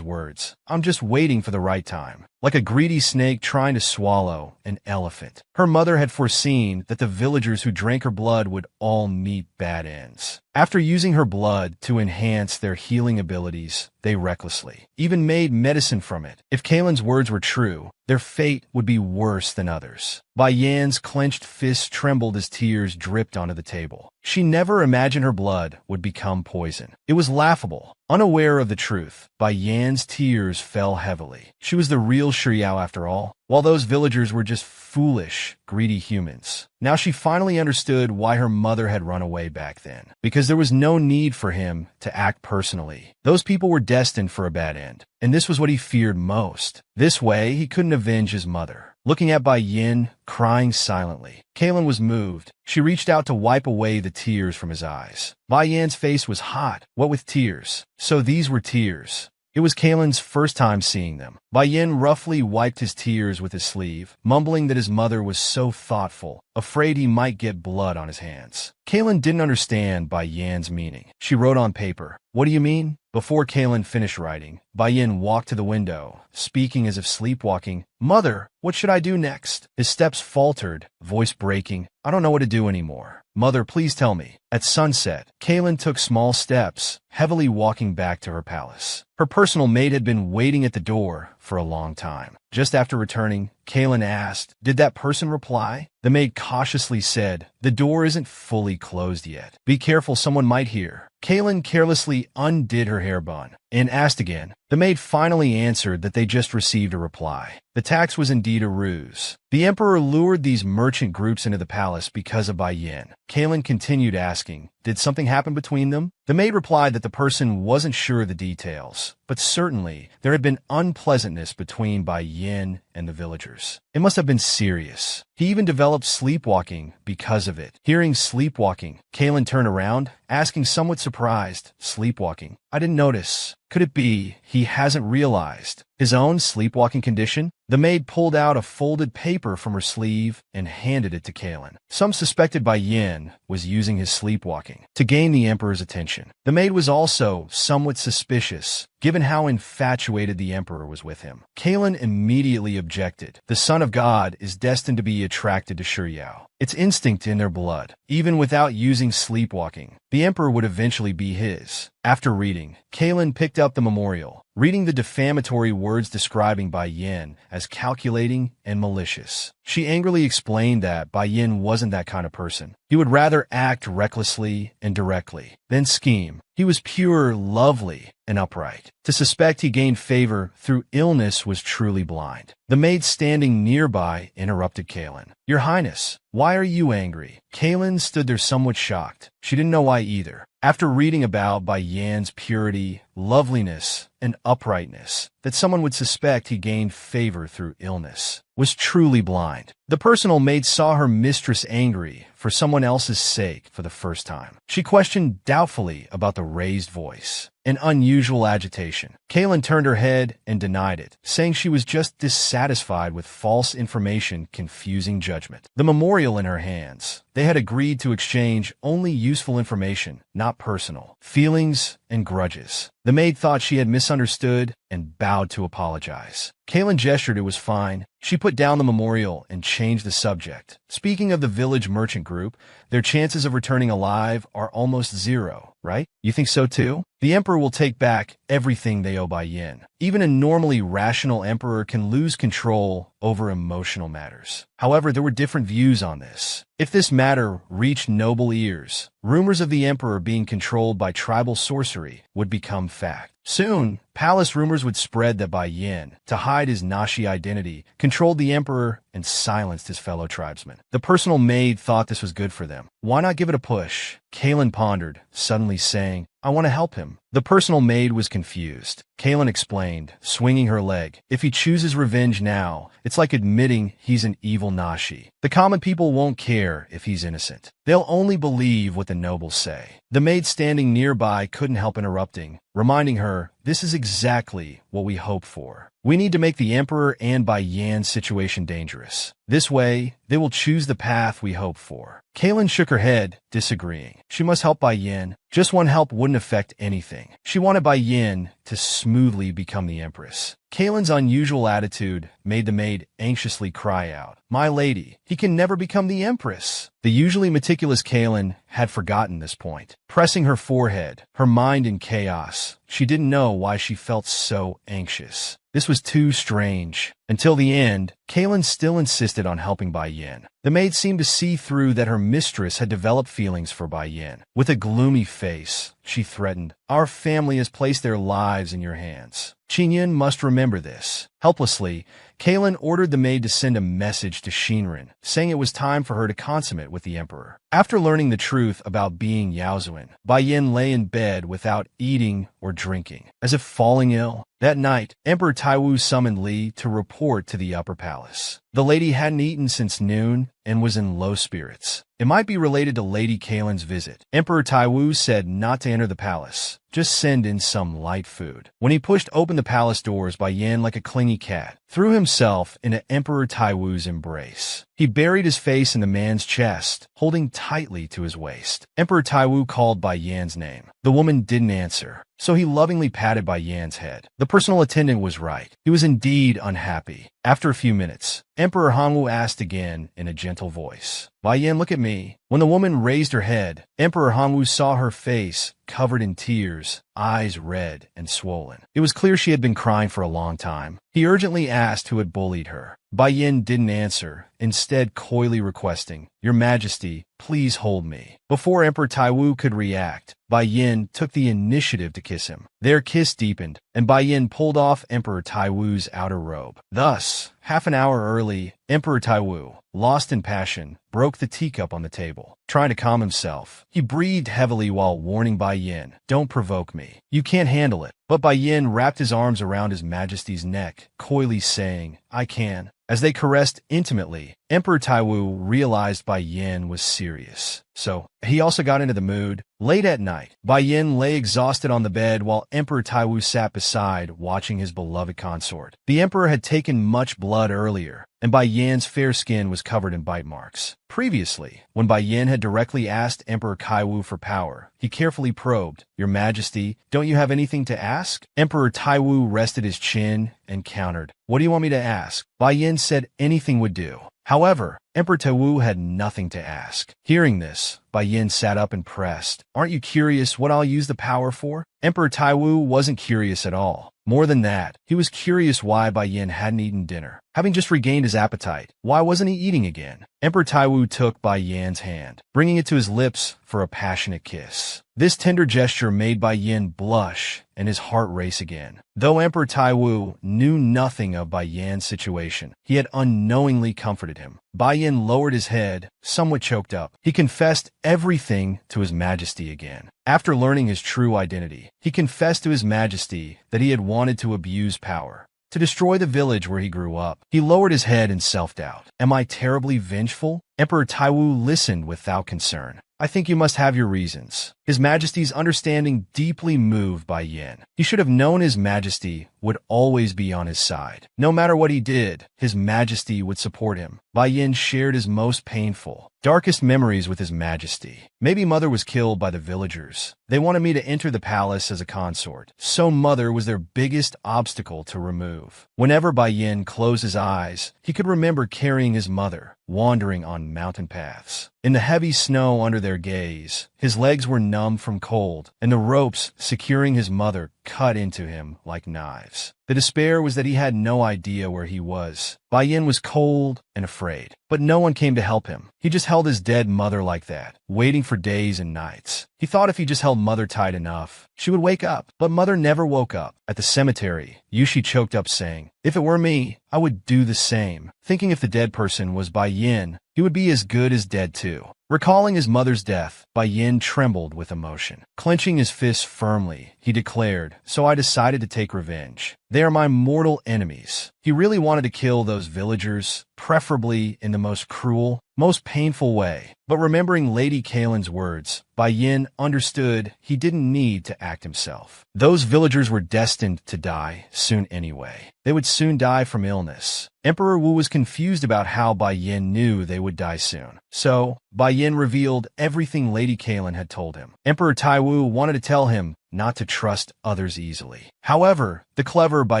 words. I'm just waiting for the right time. Like a greedy snake trying to swallow an elephant. Her mother had foreseen that the villagers who drank her blood would all meet bad ends. After using her blood to enhance their healing abilities, they recklessly even made medicine from it. If Kaelin's words were true, their fate would be worse than others. Bai Yan's clenched fists trembled as tears dripped onto the table. She never imagined her blood would become poison. It was laughable. Unaware of the truth, Bai Yan's tears fell heavily. She was the real Shiryao after all, while those villagers were just foolish, greedy humans. Now she finally understood why her mother had run away back then. Because there was no need for him to act personally. Those people were destined for a bad end. And this was what he feared most. This way, he couldn't avenge his mother. Looking at Bai Yin, crying silently, Kaelin was moved. She reached out to wipe away the tears from his eyes. Bai Yan's face was hot, what with tears. So these were tears. It was Kaelin's first time seeing them. Bai Yin roughly wiped his tears with his sleeve, mumbling that his mother was so thoughtful, afraid he might get blood on his hands. Kaelin didn't understand Bai Yan's meaning. She wrote on paper, "What do you mean?" Before Kaelin finished writing, Bai Yin walked to the window, speaking as if sleepwalking. "Mother, what should I do next?" His steps faltered, voice breaking. "I don't know what to do anymore. Mother, please tell me." At sunset, Kaelin took small steps, heavily walking back to her palace. Her personal maid had been waiting at the door for a long time. Just after returning, Kaelin asked, "Did that person reply?" The maid cautiously said, "The door isn't fully closed yet. Be careful, someone might hear." Kaelin carelessly undid her hair bun and asked again. The maid finally answered that they just received a reply. The tax was indeed a ruse. The emperor lured these merchant groups into the palace because of Bai Yin. Kaelin continued asking, "Did something happen between them?" The maid replied that the person wasn't sure of the details, but certainly there had been unpleasantness between Bai Yin and the villagers. It must have been serious. He even developed sleepwalking because of it. Hearing sleepwalking, Kaelin turned around, asking somewhat surprised, "Sleepwalking? I didn't notice. Could it be he hasn't realized his own sleepwalking condition?" The maid pulled out a folded paper from her sleeve and handed it to Kaelin. Some suspected Bai Yin was using his sleepwalking to gain the emperor's attention. The maid was also somewhat suspicious, given how infatuated the emperor was with him. Kaelin immediately objected. The Son of God is destined to be attracted to Shiryao. It's instinct in their blood. Even without using sleepwalking, the emperor would eventually be his. After reading, Kaelin picked up the memorial, reading the defamatory words describing Bai Yin as calculating and malicious. She angrily explained that Bai Yin wasn't that kind of person. He would rather act recklessly and directly than scheme. He was pure, lovely, and upright. To suspect he gained favor through illness was truly blind. The maid standing nearby interrupted Kaylin. "Your Highness, why are you angry?" Kaylin stood there somewhat shocked. She didn't know why either. After reading about Bai Yan's purity, loveliness, and uprightness, that someone would suspect he gained favor through illness was truly blind. The personal maid saw her mistress angry for someone else's sake for the first time. She questioned doubtfully about the raised voice and unusual agitation. Kaylin turned her head and denied it, saying she was just dissatisfied with false information confusing judgment. The memorial in her hands. They had agreed to exchange only useful information, not personal feelings and grudges. The maid thought she had misunderstood and bowed to apologize. Kaylin gestured it was fine. She put down the memorial and changed the subject. Speaking of the village merchant group, their chances of returning alive are almost zero, right? You think so too? The emperor will take back everything they owe Bai Yin. Even a normally rational emperor can lose control over emotional matters. However, there were different views on this. If this matter reached noble ears, rumors of the emperor being controlled by tribal sorcery would become fact. Soon, palace rumors would spread that Bai Yin, to hide his Nashi identity, controlled the emperor and silenced his fellow tribesmen. The personal maid thought this was good for them. Why not give it a push? Kaylin pondered, suddenly saying, "I want to help him." The personal maid was confused. Kaylin explained, swinging her leg. "If he chooses revenge now, it's like admitting he's an evil Nashi. The common people won't care if he's innocent. They'll only believe what the nobles say." The maid standing nearby couldn't help interrupting, reminding her, "This is exactly what we hope for. We need to make the emperor and Bai Yan's situation dangerous. This way, they will choose the path we hope for." Kaylin shook her head, disagreeing. She must help Bai Yin. Just one help wouldn't affect anything. She wanted Bai Yin to smoothly become the empress. Kaylin's unusual attitude made the maid anxiously cry out, "My lady, he can never become the empress." The usually meticulous Kaylin had forgotten this point. Pressing her forehead, her mind in chaos, she didn't know why she felt so anxious. This was too strange. Until the end, Kaylin still insisted on helping Bai Yin. The maid seemed to see through that her mistress had developed feelings for Bai Yin. With a gloomy face, she threatened, "Our family has placed their lives in your hands. Qinyan must remember this." Helplessly, Kaylin ordered the maid to send a message to Shinran, saying it was time for her to consummate with the emperor. After learning the truth about being Yaozuan, Bai Yin lay in bed without eating or drinking, as if falling ill. That night, Emperor Taiwu summoned Li to report to the upper palace. The lady hadn't eaten since noon and was in low spirits. It might be related to Lady Kaylin's visit. Emperor Taiwu said not to enter the palace, just send in some light food. When he pushed open the palace doors, Bai Yin, like a clingy cat, threw himself into Emperor Taiwu's embrace. He buried his face in the man's chest, holding tightly to his waist. Emperor Taiwu called Bai Yan's name. The woman didn't answer, so he lovingly patted Bai Yan's head. The personal attendant was right. He was indeed unhappy. After a few minutes, Emperor Hongwu asked again in a gentle voice, "Bai Yan, look at me." When the woman raised her head, Emperor Hongwu saw her face covered in tears, eyes red and swollen. It was clear she had been crying for a long time. He urgently asked who had bullied her. Bai Yin didn't answer, instead coyly requesting, "Your Majesty, please hold me." Before Emperor Taiwu could react, Bai Yin took the initiative to kiss him. Their kiss deepened, and Bai Yin pulled off Emperor Taiwu's outer robe. Thus, half an hour early, Emperor Taiwu, lost in passion, broke the teacup on the table. Trying to calm himself, he breathed heavily while warning Bai Yin, "Don't provoke me. You can't handle it." But Bai Yin wrapped his arms around His Majesty's neck, coyly saying, "I can." As they caressed intimately, Emperor Taiwu realized Bai Yin was serious. So, he also got into the mood. Late at night, Bai Yin lay exhausted on the bed while Emperor Taiwu sat beside, watching his beloved consort. The emperor had taken much blood earlier, and Bai Yan's fair skin was covered in bite marks. Previously, when Bai Yin had directly asked Emperor Kaiwu for power, he carefully probed, "Your Majesty, don't you have anything to ask?" Emperor Taiwu rested his chin and countered, "What do you want me to ask?" Bai Yin said anything would do. However, Emperor Taiwu had nothing to ask. Hearing this, Bai Yin sat up and pressed, "Aren't you curious what I'll use the power for?" Emperor Taiwu wasn't curious at all. More than that, he was curious why Bai Yin hadn't eaten dinner. Having just regained his appetite, why wasn't he eating again? Emperor Taiwu took Bai Yan's hand, bringing it to his lips for a passionate kiss. This tender gesture made Bai Yin blush and his heart race again. Though Emperor Taiwu knew nothing of Bai Yan's situation, he had unknowingly comforted him. Bai Yin lowered his head, somewhat choked up. He confessed everything to His Majesty again. After learning his true identity, he confessed to His Majesty that he had wanted to abuse power, to destroy the village where he grew up. He lowered his head in self-doubt. Am I terribly vengeful? Emperor Taiwu listened without concern. I think you must have your reasons. His Majesty's understanding deeply moved Bai Yin. He should have known His Majesty would always be on his side. No matter what he did, His Majesty would support him. Bai Yin shared his most painful, darkest memories with His Majesty. Maybe Mother was killed by the villagers. They wanted me to enter the palace as a consort, so Mother was their biggest obstacle to remove. Whenever Bai Yin closed his eyes, he could remember carrying his mother, wandering on mountain paths. In the heavy snow under their gaze, his legs were numb from cold, and the ropes securing his mother cut into him like knives. The despair was that he had no idea where he was. Bai Yin was cold and afraid, but no one came to help him. He just held his dead mother like that, waiting for days and nights. He thought if he just held Mother tight enough, she would wake up. But Mother never woke up. At the cemetery, Yushi choked up saying, "If it were me, I would do the same." Thinking if the dead person was Bai Yin, he would be as good as dead too. Recalling his mother's death, Bai Yin trembled with emotion. Clenching his fists firmly, he declared, "So I decided to take revenge. They are my mortal enemies." He really wanted to kill those villagers, preferably in the most cruel, most painful way. But remembering Lady Kalen's words, Bai Yin understood he didn't need to act himself. Those villagers were destined to die soon anyway. They would soon die from illness. Emperor Wu was confused about how Bai Yin knew they would die soon. So, Bai Yin revealed everything Lady Kalen had told him. Emperor Taiwu wanted to tell him not to trust others easily. However, the clever Bai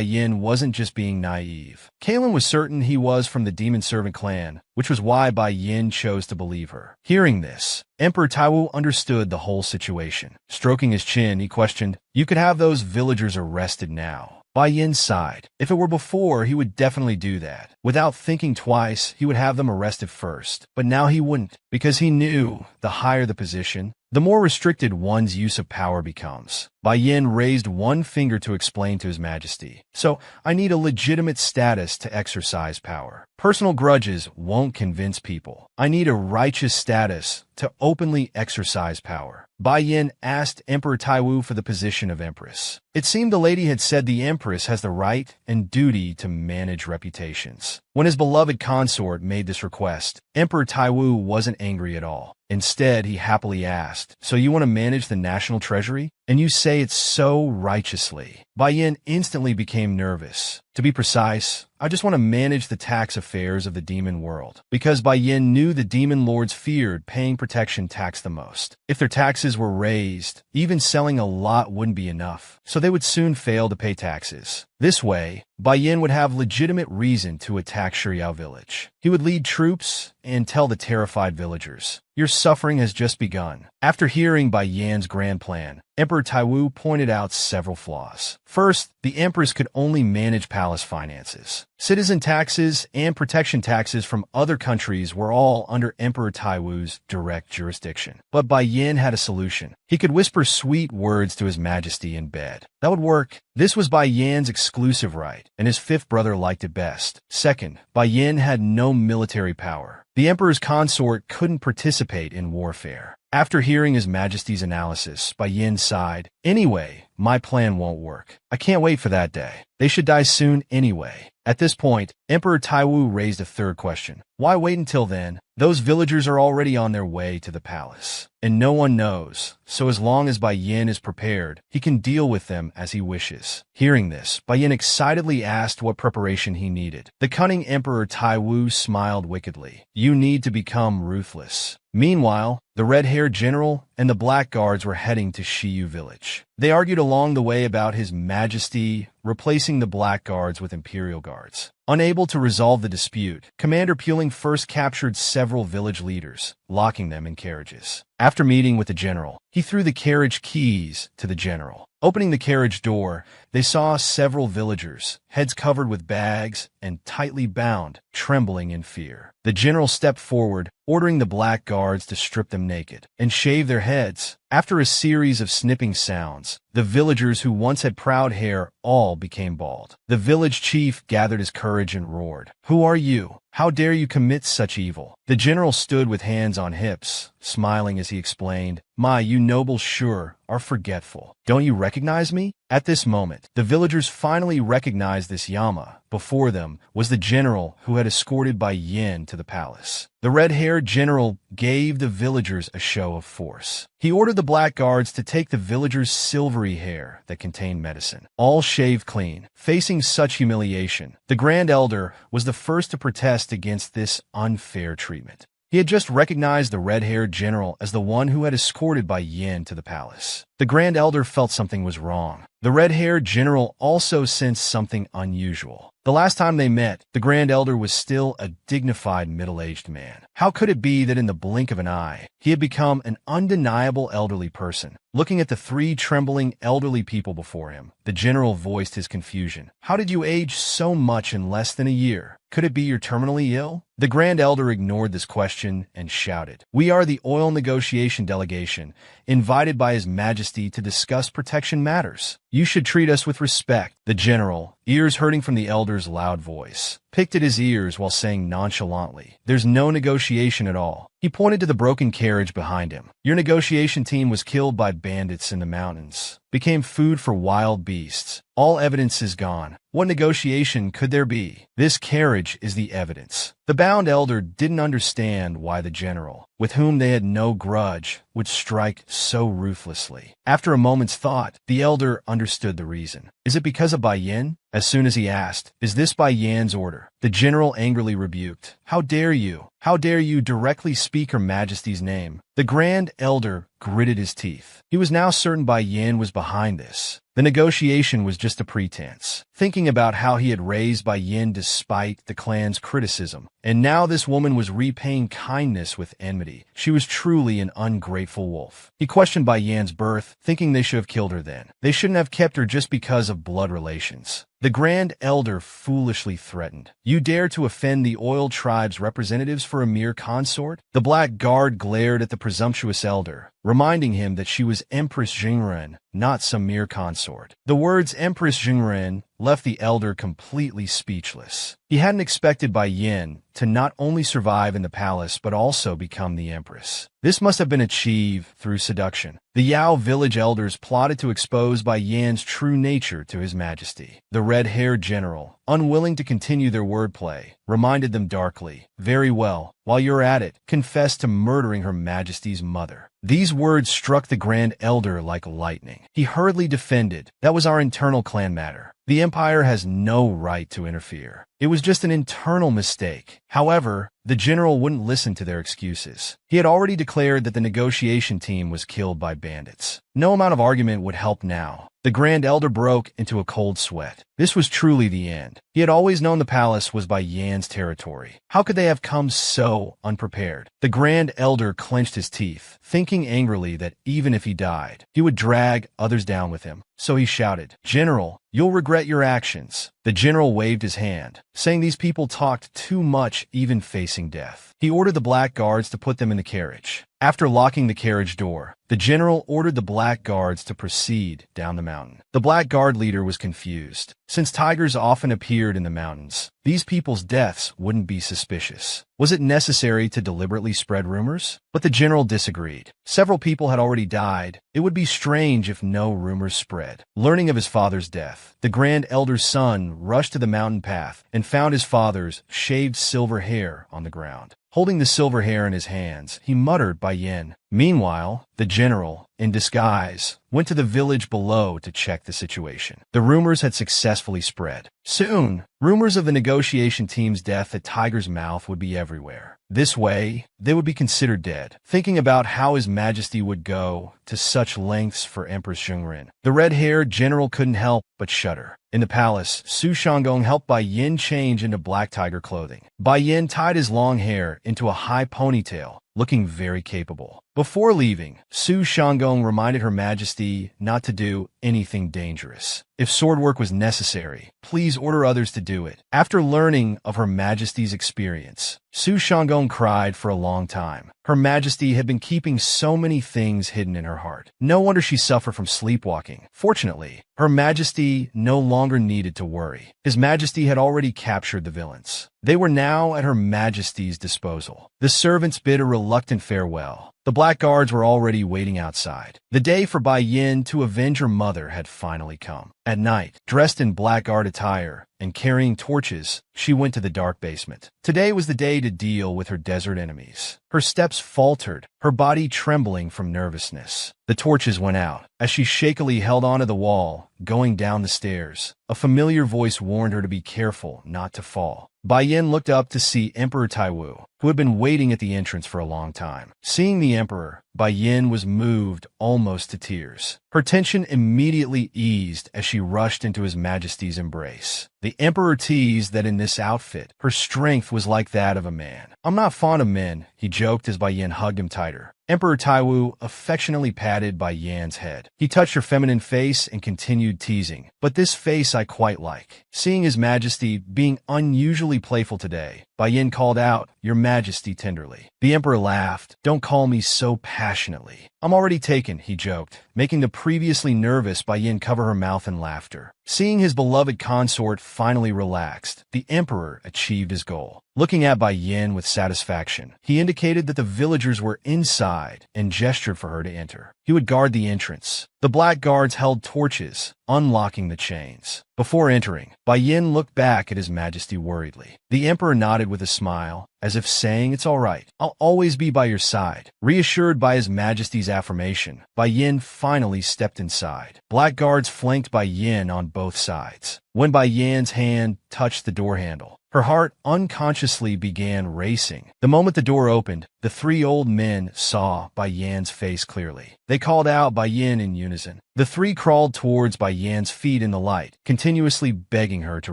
Yin wasn't just being naive. Kalen was certain he was from the Demon Servant clan, which was why Bai Yin chose to believe her. Hearing this, Emperor Taiwu understood the whole situation. Stroking his chin, he questioned, "You could have those villagers arrested now." Bai Yin sighed. If it were before, he would definitely do that. Without thinking twice, he would have them arrested first. But now he wouldn't, because he knew the higher the position, the more restricted one's use of power becomes. Bai Yin raised one finger to explain to His Majesty. "So, I need a legitimate status to exercise power. Personal grudges won't convince people. I need a righteous status to openly exercise power." Bai Yin asked Emperor Taiwu for the position of Empress. It seemed the lady had said the Empress has the right and duty to manage reputations. When his beloved consort made this request, Emperor Taiwu wasn't angry at all. Instead, he happily asked, "So you want to manage the national treasury? And you say it so righteously." Bai Yin instantly became nervous. To be precise, "I just want to manage the tax affairs of the demon world." Because Bai Yin knew the demon lords feared paying protection tax the most. If their taxes were raised, even selling a lot wouldn't be enough, so they would soon fail to pay taxes. This way, Bai Yin would have legitimate reason to attack Shiryao village. He would lead troops and tell the terrified villagers, "Your suffering has just begun." After hearing Bai Yan's grand plan, Emperor Taiwu pointed out several flaws. First, the Empress could only manage palace finances. Citizen taxes and protection taxes from other countries were all under Emperor Taiwu's direct jurisdiction. But Bai Yin had a solution. He could whisper sweet words to His Majesty in bed. That would work. This was Bai Yan's exclusive right, and his fifth brother liked it best. Second, Bai Yin had no military power. The Emperor's consort couldn't participate in warfare. After hearing His Majesty's analysis, Bai Yin sighed, "Anyway, my plan won't work. I can't wait for that day. They should die soon anyway." At this point, Emperor Taiwu raised a third question. Why wait until then? Those villagers are already on their way to the palace, and no one knows. So as long as Bai Yin is prepared, he can deal with them as he wishes. Hearing this, Bai Yin excitedly asked what preparation he needed. The cunning Emperor Taiwu smiled wickedly. "You need to become ruthless." Meanwhile, the red-haired general and the black guards were heading to Shiyu village. They argued along the way about His Majesty replacing the Black Guards with Imperial Guards. Unable to resolve the dispute, Commander Puling first captured several village leaders, locking them in carriages. After meeting with the general, he threw the carriage keys to the general. Opening the carriage door, they saw several villagers, heads covered with bags and tightly bound, trembling in fear. The general stepped forward, ordering the Black Guards to strip them naked and shave their heads. After a series of snipping sounds, the villagers who once had proud hair all became bald. The village chief gathered his courage and roared, "Who are you? How dare you commit such evil?" The general stood with hands on hips, smiling as he explained, you noble sure are forgetful. Don't you recognize me?" At this moment, the villagers finally recognized this Yama. Before them was the general who had escorted Bai Yin to the palace. The red-haired general gave the villagers a show of force. He ordered the Black Guards to take the villagers' silvery hair that contained medicine, all shaved clean. Facing such humiliation, the Grand Elder was the first to protest against this unfair treatment. He had just recognized the red-haired general as the one who had escorted Bai Yin to the palace. The Grand Elder felt something was wrong. The red-haired general also sensed something unusual. The last time they met, the Grand Elder was still a dignified middle-aged man. How could it be that in the blink of an eye, he had become an undeniable elderly person? Looking at the three trembling elderly people before him, the general voiced his confusion. "How did you age so much in less than a year? Could it be you're terminally ill?" The Grand Elder ignored this question and shouted, "We are the oil negotiation delegation, invited by His Majesty to discuss protection matters. You should treat us with respect." The general, ears hurting from the elder's loud voice, picked at his ears while saying nonchalantly, "There's no negotiation at all." He pointed to the broken carriage behind him. "Your negotiation team was killed by bandits in the mountains, became food for wild beasts. All evidence is gone. What negotiation could there be? This carriage is the evidence." The bound elder didn't understand why the general, with whom they had no grudge, would strike so ruthlessly. After a moment's thought, the elder understood the reason. "Is it because of Bai Yin?" As soon as he asked, "Is this Bai Yan's order?" the general angrily rebuked, "How dare you? How dare you directly speak Her Majesty's name?" The Grand Elder gritted his teeth. He was now certain Bai Yin was behind this. The negotiation was just a pretense. Thinking about how he had raised Bai Yin despite the clan's criticism, and now this woman was repaying kindness with enmity. She was truly an ungrateful wolf. He questioned Bai Yan's birth, thinking they should have killed her then. They shouldn't have kept her just because of blood relations. The Grand Elder foolishly threatened, "You dare to offend the Oil Tribe's representatives for a mere consort?" The Black Guard glared at the presumptuous elder, reminding him that she was Empress Jingren, not some mere consort. The words Empress Jingren left the elder completely speechless. He hadn't expected Bai Yin to not only survive in the palace but also become the empress. This must have been achieved through seduction. The Yao village elders plotted to expose Bai Yan's true nature to His Majesty. The red-haired general, unwilling to continue their wordplay, reminded them darkly, "Very well, while you're at it, confess to murdering Her Majesty's mother." These words struck the Grand Elder like lightning. He hurriedly defended, "That was our internal clan matter. The Empire has no right to interfere. It was just an internal mistake." However, the general wouldn't listen to their excuses. He had already declared that the negotiation team was killed by bandits. No amount of argument would help now. The Grand Elder broke into a cold sweat. This was truly the end. He had always known the palace was Bai Yan's territory. How could they have come so unprepared? The Grand Elder clenched his teeth, thinking angrily that even if he died, he would drag others down with him. So he shouted, "General, you'll regret your actions." The general waved his hand, saying these people talked too much even facing death. He ordered the Black Guards to put them in the carriage. After locking the carriage door, the general ordered the Black Guards to proceed down the mountain. The Black Guard leader was confused. Since tigers often appeared in the mountains, these people's deaths wouldn't be suspicious. Was it necessary to deliberately spread rumors? But the general disagreed. Several people had already died. It would be strange if no rumors spread. Learning of his father's death, the Grand Elder's son rushed to the mountain path and found his father's shaved silver hair on the ground. Holding the silver hair in his hands, he muttered Bai Yin. Meanwhile, the general, in disguise, went to the village below to check the situation. The rumors had successfully spread. Soon, rumors of the negotiation team's death at Tiger's Mouth would be everywhere. This way, they would be considered dead. Thinking about how His Majesty would go to such lengths for Empress Zhengren, the red-haired general couldn't help but shudder. In the palace, Su Shanggong helped Bai Yin change into black tiger clothing. Bai Yin tied his long hair into a high ponytail, looking very capable. Before leaving, Su Shanggong reminded Her Majesty not to do anything dangerous. If sword work was necessary, please order others to do it. After learning of Her Majesty's experience, Su Shanggong cried for a long time. Her Majesty had been keeping so many things hidden in her heart. No wonder she suffered from sleepwalking. Fortunately, Her Majesty no longer needed to worry. His Majesty had already captured the villains. They were now at Her Majesty's disposal. The servants bid a reluctant farewell. The black guards were already waiting outside. The day for Bai Yin to avenge her mother had finally come. At night, dressed in black guard attire and carrying torches, she went to the dark basement. Today was the day to deal with her desert enemies. Her steps faltered, her body trembling from nervousness. The torches went out. As she shakily held onto the wall, going down the stairs, a familiar voice warned her to be careful not to fall. Bai Yin looked up to see Emperor Taiwu, who had been waiting at the entrance for a long time. Seeing the emperor, Bai Yin was moved almost to tears. Her tension immediately eased as she rushed into His Majesty's embrace. The emperor teased that in this outfit, her strength was like that of a man. "I'm not fond of men," he joked as Bai Yin hugged him tighter. Emperor Taiwu affectionately patted Bai Yan's head. He touched her feminine face and continued teasing. "But this face I quite like." Seeing His Majesty being unusually playful today, Bai Yin called out, "Your Majesty," tenderly. The emperor laughed. "Don't call me so passionately." "I'm already taken," he joked, making the previously nervous Bai Yin cover her mouth in laughter. Seeing his beloved consort finally relaxed, the emperor achieved his goal. Looking at Bai Yin with satisfaction, he indicated that the villagers were inside and gestured for her to enter. He would guard the entrance. The black guards held torches, unlocking the chains. Before entering, Bai Yin looked back at His Majesty worriedly. The emperor nodded with a smile, as if saying, "It's all right. I'll always be by your side." Reassured by His Majesty's affirmation, Bai Yin finally stepped inside. Black guards flanked Bai Yin on both sides. When Bai Yan's hand touched the door handle, her heart unconsciously began racing. The moment the door opened, the three old men saw Bai Yan's face clearly. They called out Bai Yin in unison. The three crawled towards Bai Yan's feet in the light, continuously begging her to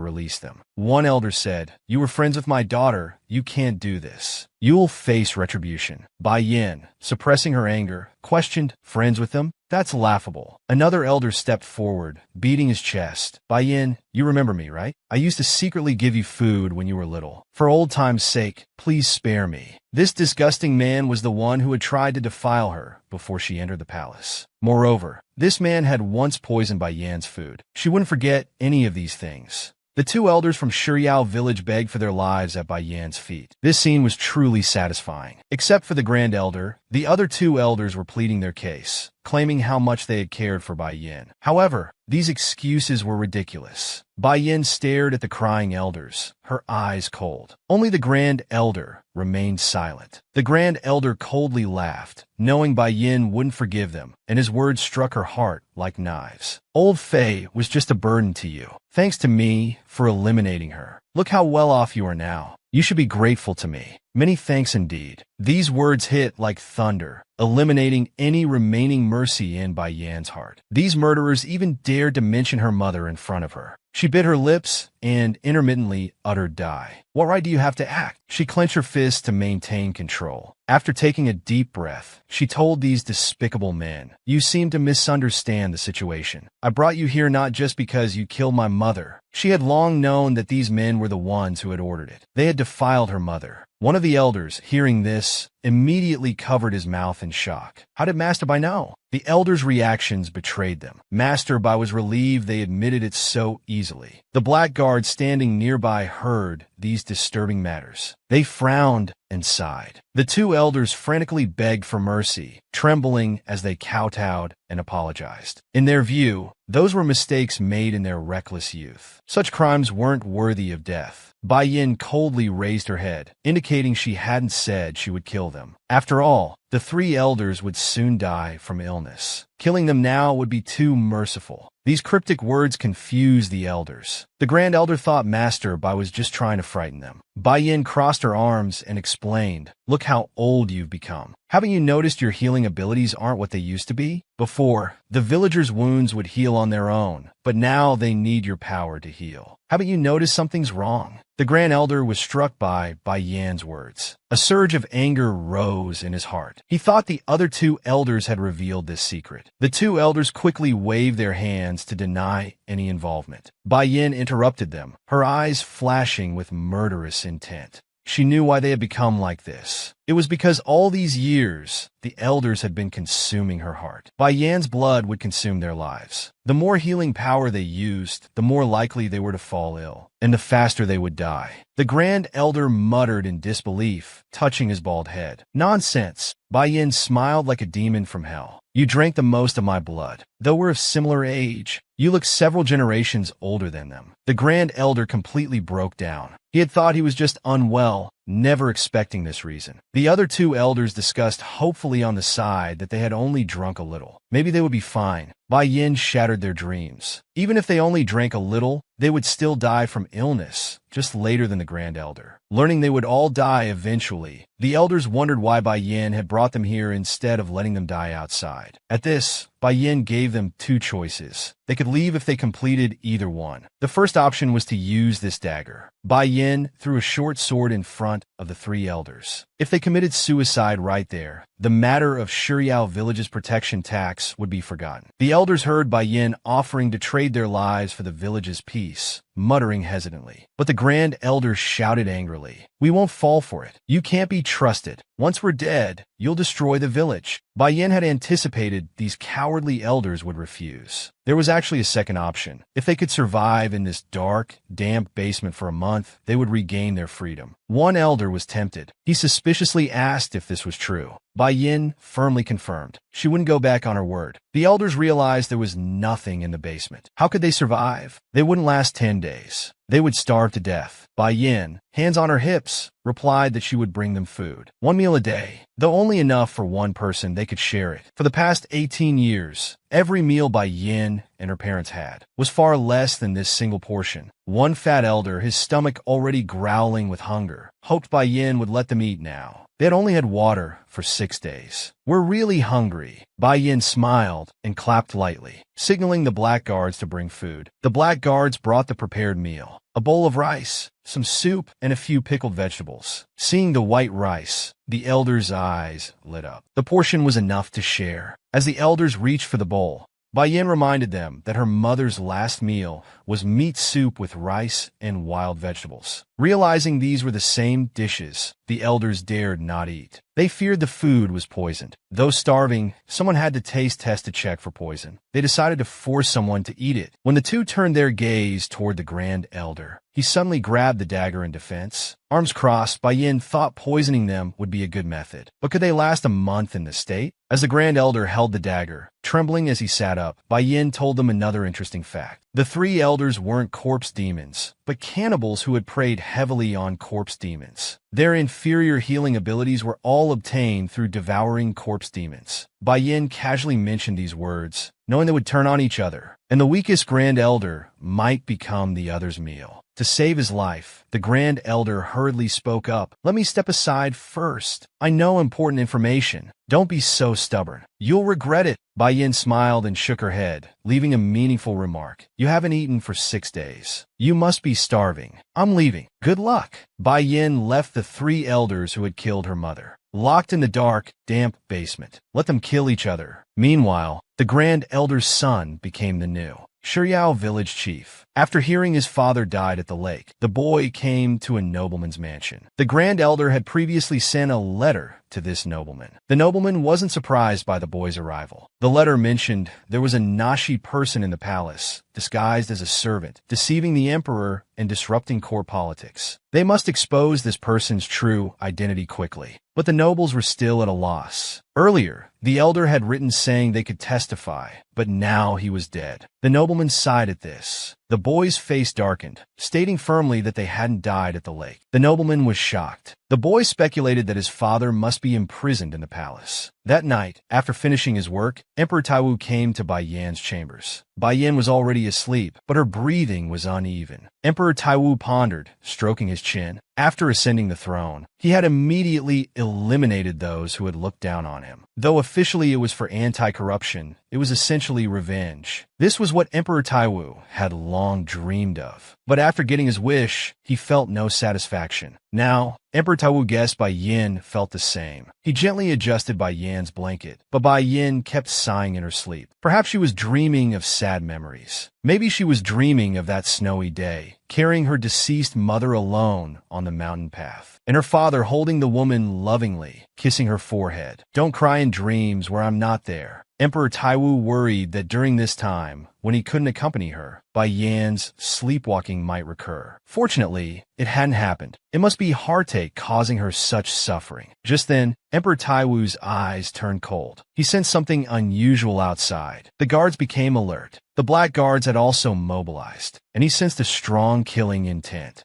release them. One elder said, "You were friends with my daughter. You can't do this. You'll face retribution." Bai Yin, suppressing her anger, questioned, "Friends with them? That's laughable." Another elder stepped forward, beating his chest. "Bai Yin, you remember me, right? I used to secretly give you food when you were little. For old time's sake, please spare me." This disgusting man was the one who had tried to defile her before she entered the palace. Moreover, this man had once poisoned Bai Yan's food. She wouldn't forget any of these things. The two elders from Shiyao village begged for their lives at Bai Yan's feet. This scene was truly satisfying. Except for the Grand Elder, the other two elders were pleading their case, claiming how much they had cared for Bai Yin. However, these excuses were ridiculous. Bai Yin stared at the crying elders, her eyes cold. Only the Grand Elder remained silent. The Grand Elder coldly laughed, knowing Bai Yin wouldn't forgive them, and his words struck her heart like knives. "Old Fei was just a burden to you. Thanks to me for eliminating her. Look how well off you are now. You should be grateful to me. Many thanks indeed." These words hit like thunder, eliminating any remaining mercy in Bai Yan's heart. These murderers even dared to mention her mother in front of her. She bit her lips and intermittently uttered "Die." "What right do you have to act?" She clenched her fists to maintain control. After taking a deep breath, she told these despicable men, "You seem to misunderstand the situation. I brought you here not just because you killed my mother." She had long known that these men were the ones who had ordered it. They had defiled her mother. One of the elders, hearing this, immediately covered his mouth in shock. How did Master Bai know? The elders' reactions betrayed them. Master Bai was relieved they admitted it so easily. The black guard standing nearby heard these disturbing matters. They frowned and sighed. The two elders frantically begged for mercy, trembling as they kowtowed and apologized. In their view, those were mistakes made in their reckless youth. Such crimes weren't worthy of death. Bai Yin coldly raised her head, indicating she hadn't said she would kill them. After all, the three elders would soon die from illness. Killing them now would be too merciful. These cryptic words confused the elders. The Grand Elder thought Master Bai was just trying to frighten them. Bai Yin crossed her arms and explained, "Look how old you've become. Haven't you noticed your healing abilities aren't what they used to be? Before, the villagers' wounds would heal on their own, but now they need your power to heal. Haven't you noticed something's wrong?" The Grand Elder was struck by Yan's words. A surge of anger rose in his heart. He thought the other two elders had revealed this secret. The two elders quickly waved their hands to deny any involvement. Bai Yin interrupted them, her eyes flashing with murderous intent. She knew why they had become like this. It was because all these years, the elders had been consuming her heart. Bai Yan's blood would consume their lives. The more healing power they used, the more likely they were to fall ill, and the faster they would die. The Grand Elder muttered in disbelief, touching his bald head. "Nonsense." Bai Yin smiled like a demon from hell. "You drank the most of my blood. Though we're of similar age, you look several generations older than them." The Grand Elder completely broke down. He had thought he was just unwell, never expecting this reason. The other two elders discussed hopefully on the side that they had only drunk a little. Maybe they would be fine. Bai Yin shattered their dreams. Even if they only drank a little, they would still die from illness, just later than the Grand Elder. Learning they would all die eventually, the elders wondered why Bai Yin had brought them here instead of letting them die outside. At this, Bai Yin gave them two choices. They could leave if they completed either one. The first option was to use this dagger. Bai Yin threw a short sword in front of the three elders. If they committed suicide right there, the matter of Shiryao Village's protection tax would be forgotten. The elders heard Bai Yin offering to trade their lives for the village's peace, muttering hesitantly. But the Grand Elder shouted angrily, "We won't fall for it. You can't be trusted. Once we're dead, you'll destroy the village." Bai Yin had anticipated these cowardly elders would refuse. There was actually a second option. If they could survive in this dark, damp basement for a month, they would regain their freedom. One elder was tempted. He suspiciously asked if this was true. Bai Yin firmly confirmed. She wouldn't go back on her word. The elders realized there was nothing in the basement. How could they survive? They wouldn't last 10 days. They would starve to death. Bai Yin, hands on her hips, replied that she would bring them food. One meal a day. Though only enough for one person, they could share it. For the past 18 years, every meal Bai Yin and her parents had was far less than this single portion. One fat elder, his stomach already growling with hunger, hoped Bai Yin would let them eat now. They had only had water for 6 days. "We're really hungry." Bai Yin smiled and clapped lightly, signaling the black guards to bring food. The black guards brought the prepared meal. A bowl of rice, some soup, and a few pickled vegetables. Seeing the white rice, the elders' eyes lit up. The portion was enough to share. As the elders reached for the bowl, Bai Yin reminded them that her mother's last meal was meat soup with rice and wild vegetables. Realizing these were the same dishes, the elders dared not eat. They feared the food was poisoned. Though starving, someone had to taste test to check for poison. They decided to force someone to eat it. When the two turned their gaze toward the Grand Elder, he suddenly grabbed the dagger in defense. Arms crossed, Bai Yin thought poisoning them would be a good method. But could they last a month in this state? As the Grand Elder held the dagger, trembling as he sat up, Bai Yin told them another interesting fact. The three elders weren't corpse demons, but cannibals who had preyed heavily on corpse demons. Their inferior healing abilities were all obtained through devouring corpse demons. Bai Yin casually mentioned these words, knowing they would turn on each other, and the weakest Grand Elder might become the other's meal. To save his life, the Grand Elder hurriedly spoke up. "Let me step aside first. I know important information. Don't be so stubborn. You'll regret it." Bai Yin smiled and shook her head, leaving a meaningful remark. "You haven't eaten for 6 days. You must be starving. I'm leaving. Good luck." Bai Yin left the three elders who had killed her mother, locked in the dark, damp basement. Let them kill each other. Meanwhile, the Grand Elder's son became the new Shiryao village chief. After hearing his father died at the lake, the boy came to a nobleman's mansion. The Grand Elder had previously sent a letter to this nobleman. The nobleman wasn't surprised by the boy's arrival. The letter mentioned there was a Nashi person in the palace, disguised as a servant, deceiving the emperor and disrupting court politics. They must expose this person's true identity quickly. But the nobles were still at a loss. Earlier, the elder had written saying they could testify, but now he was dead. The nobleman sighed at this. The boy's face darkened, stating firmly that they hadn't died at the lake. The nobleman was shocked. The boy speculated that his father must be imprisoned in the palace. That night, after finishing his work, Emperor Taiwu came to Bai Yan's chambers. Bai Yan was already asleep, but her breathing was uneven. Emperor Taiwu pondered, stroking his chin. After ascending the throne, he had immediately eliminated those who had looked down on him. Though officially it was for anti-corruption, it was essentially revenge. This was what Emperor Taiwu had long dreamed of. But after getting his wish, he felt no satisfaction. Now, Emperor Taiwu guessed Bai Yin felt the same. He gently adjusted Bai Yan's blanket, but Bai Yin kept sighing in her sleep. Perhaps she was dreaming of sad memories. Maybe she was dreaming of that snowy day, carrying her deceased mother alone on the mountain path, and her father holding the woman lovingly, kissing her forehead. Don't cry in dreams where I'm not there. Emperor Taiwu worried that during this time, when he couldn't accompany her, Bai Yan's sleepwalking might recur. Fortunately, it hadn't happened. It must be heartache causing her such suffering. Just then, Emperor Taiwu's eyes turned cold. He sensed something unusual outside. The guards became alert. The black guards had also mobilized, and he sensed a strong killing intent.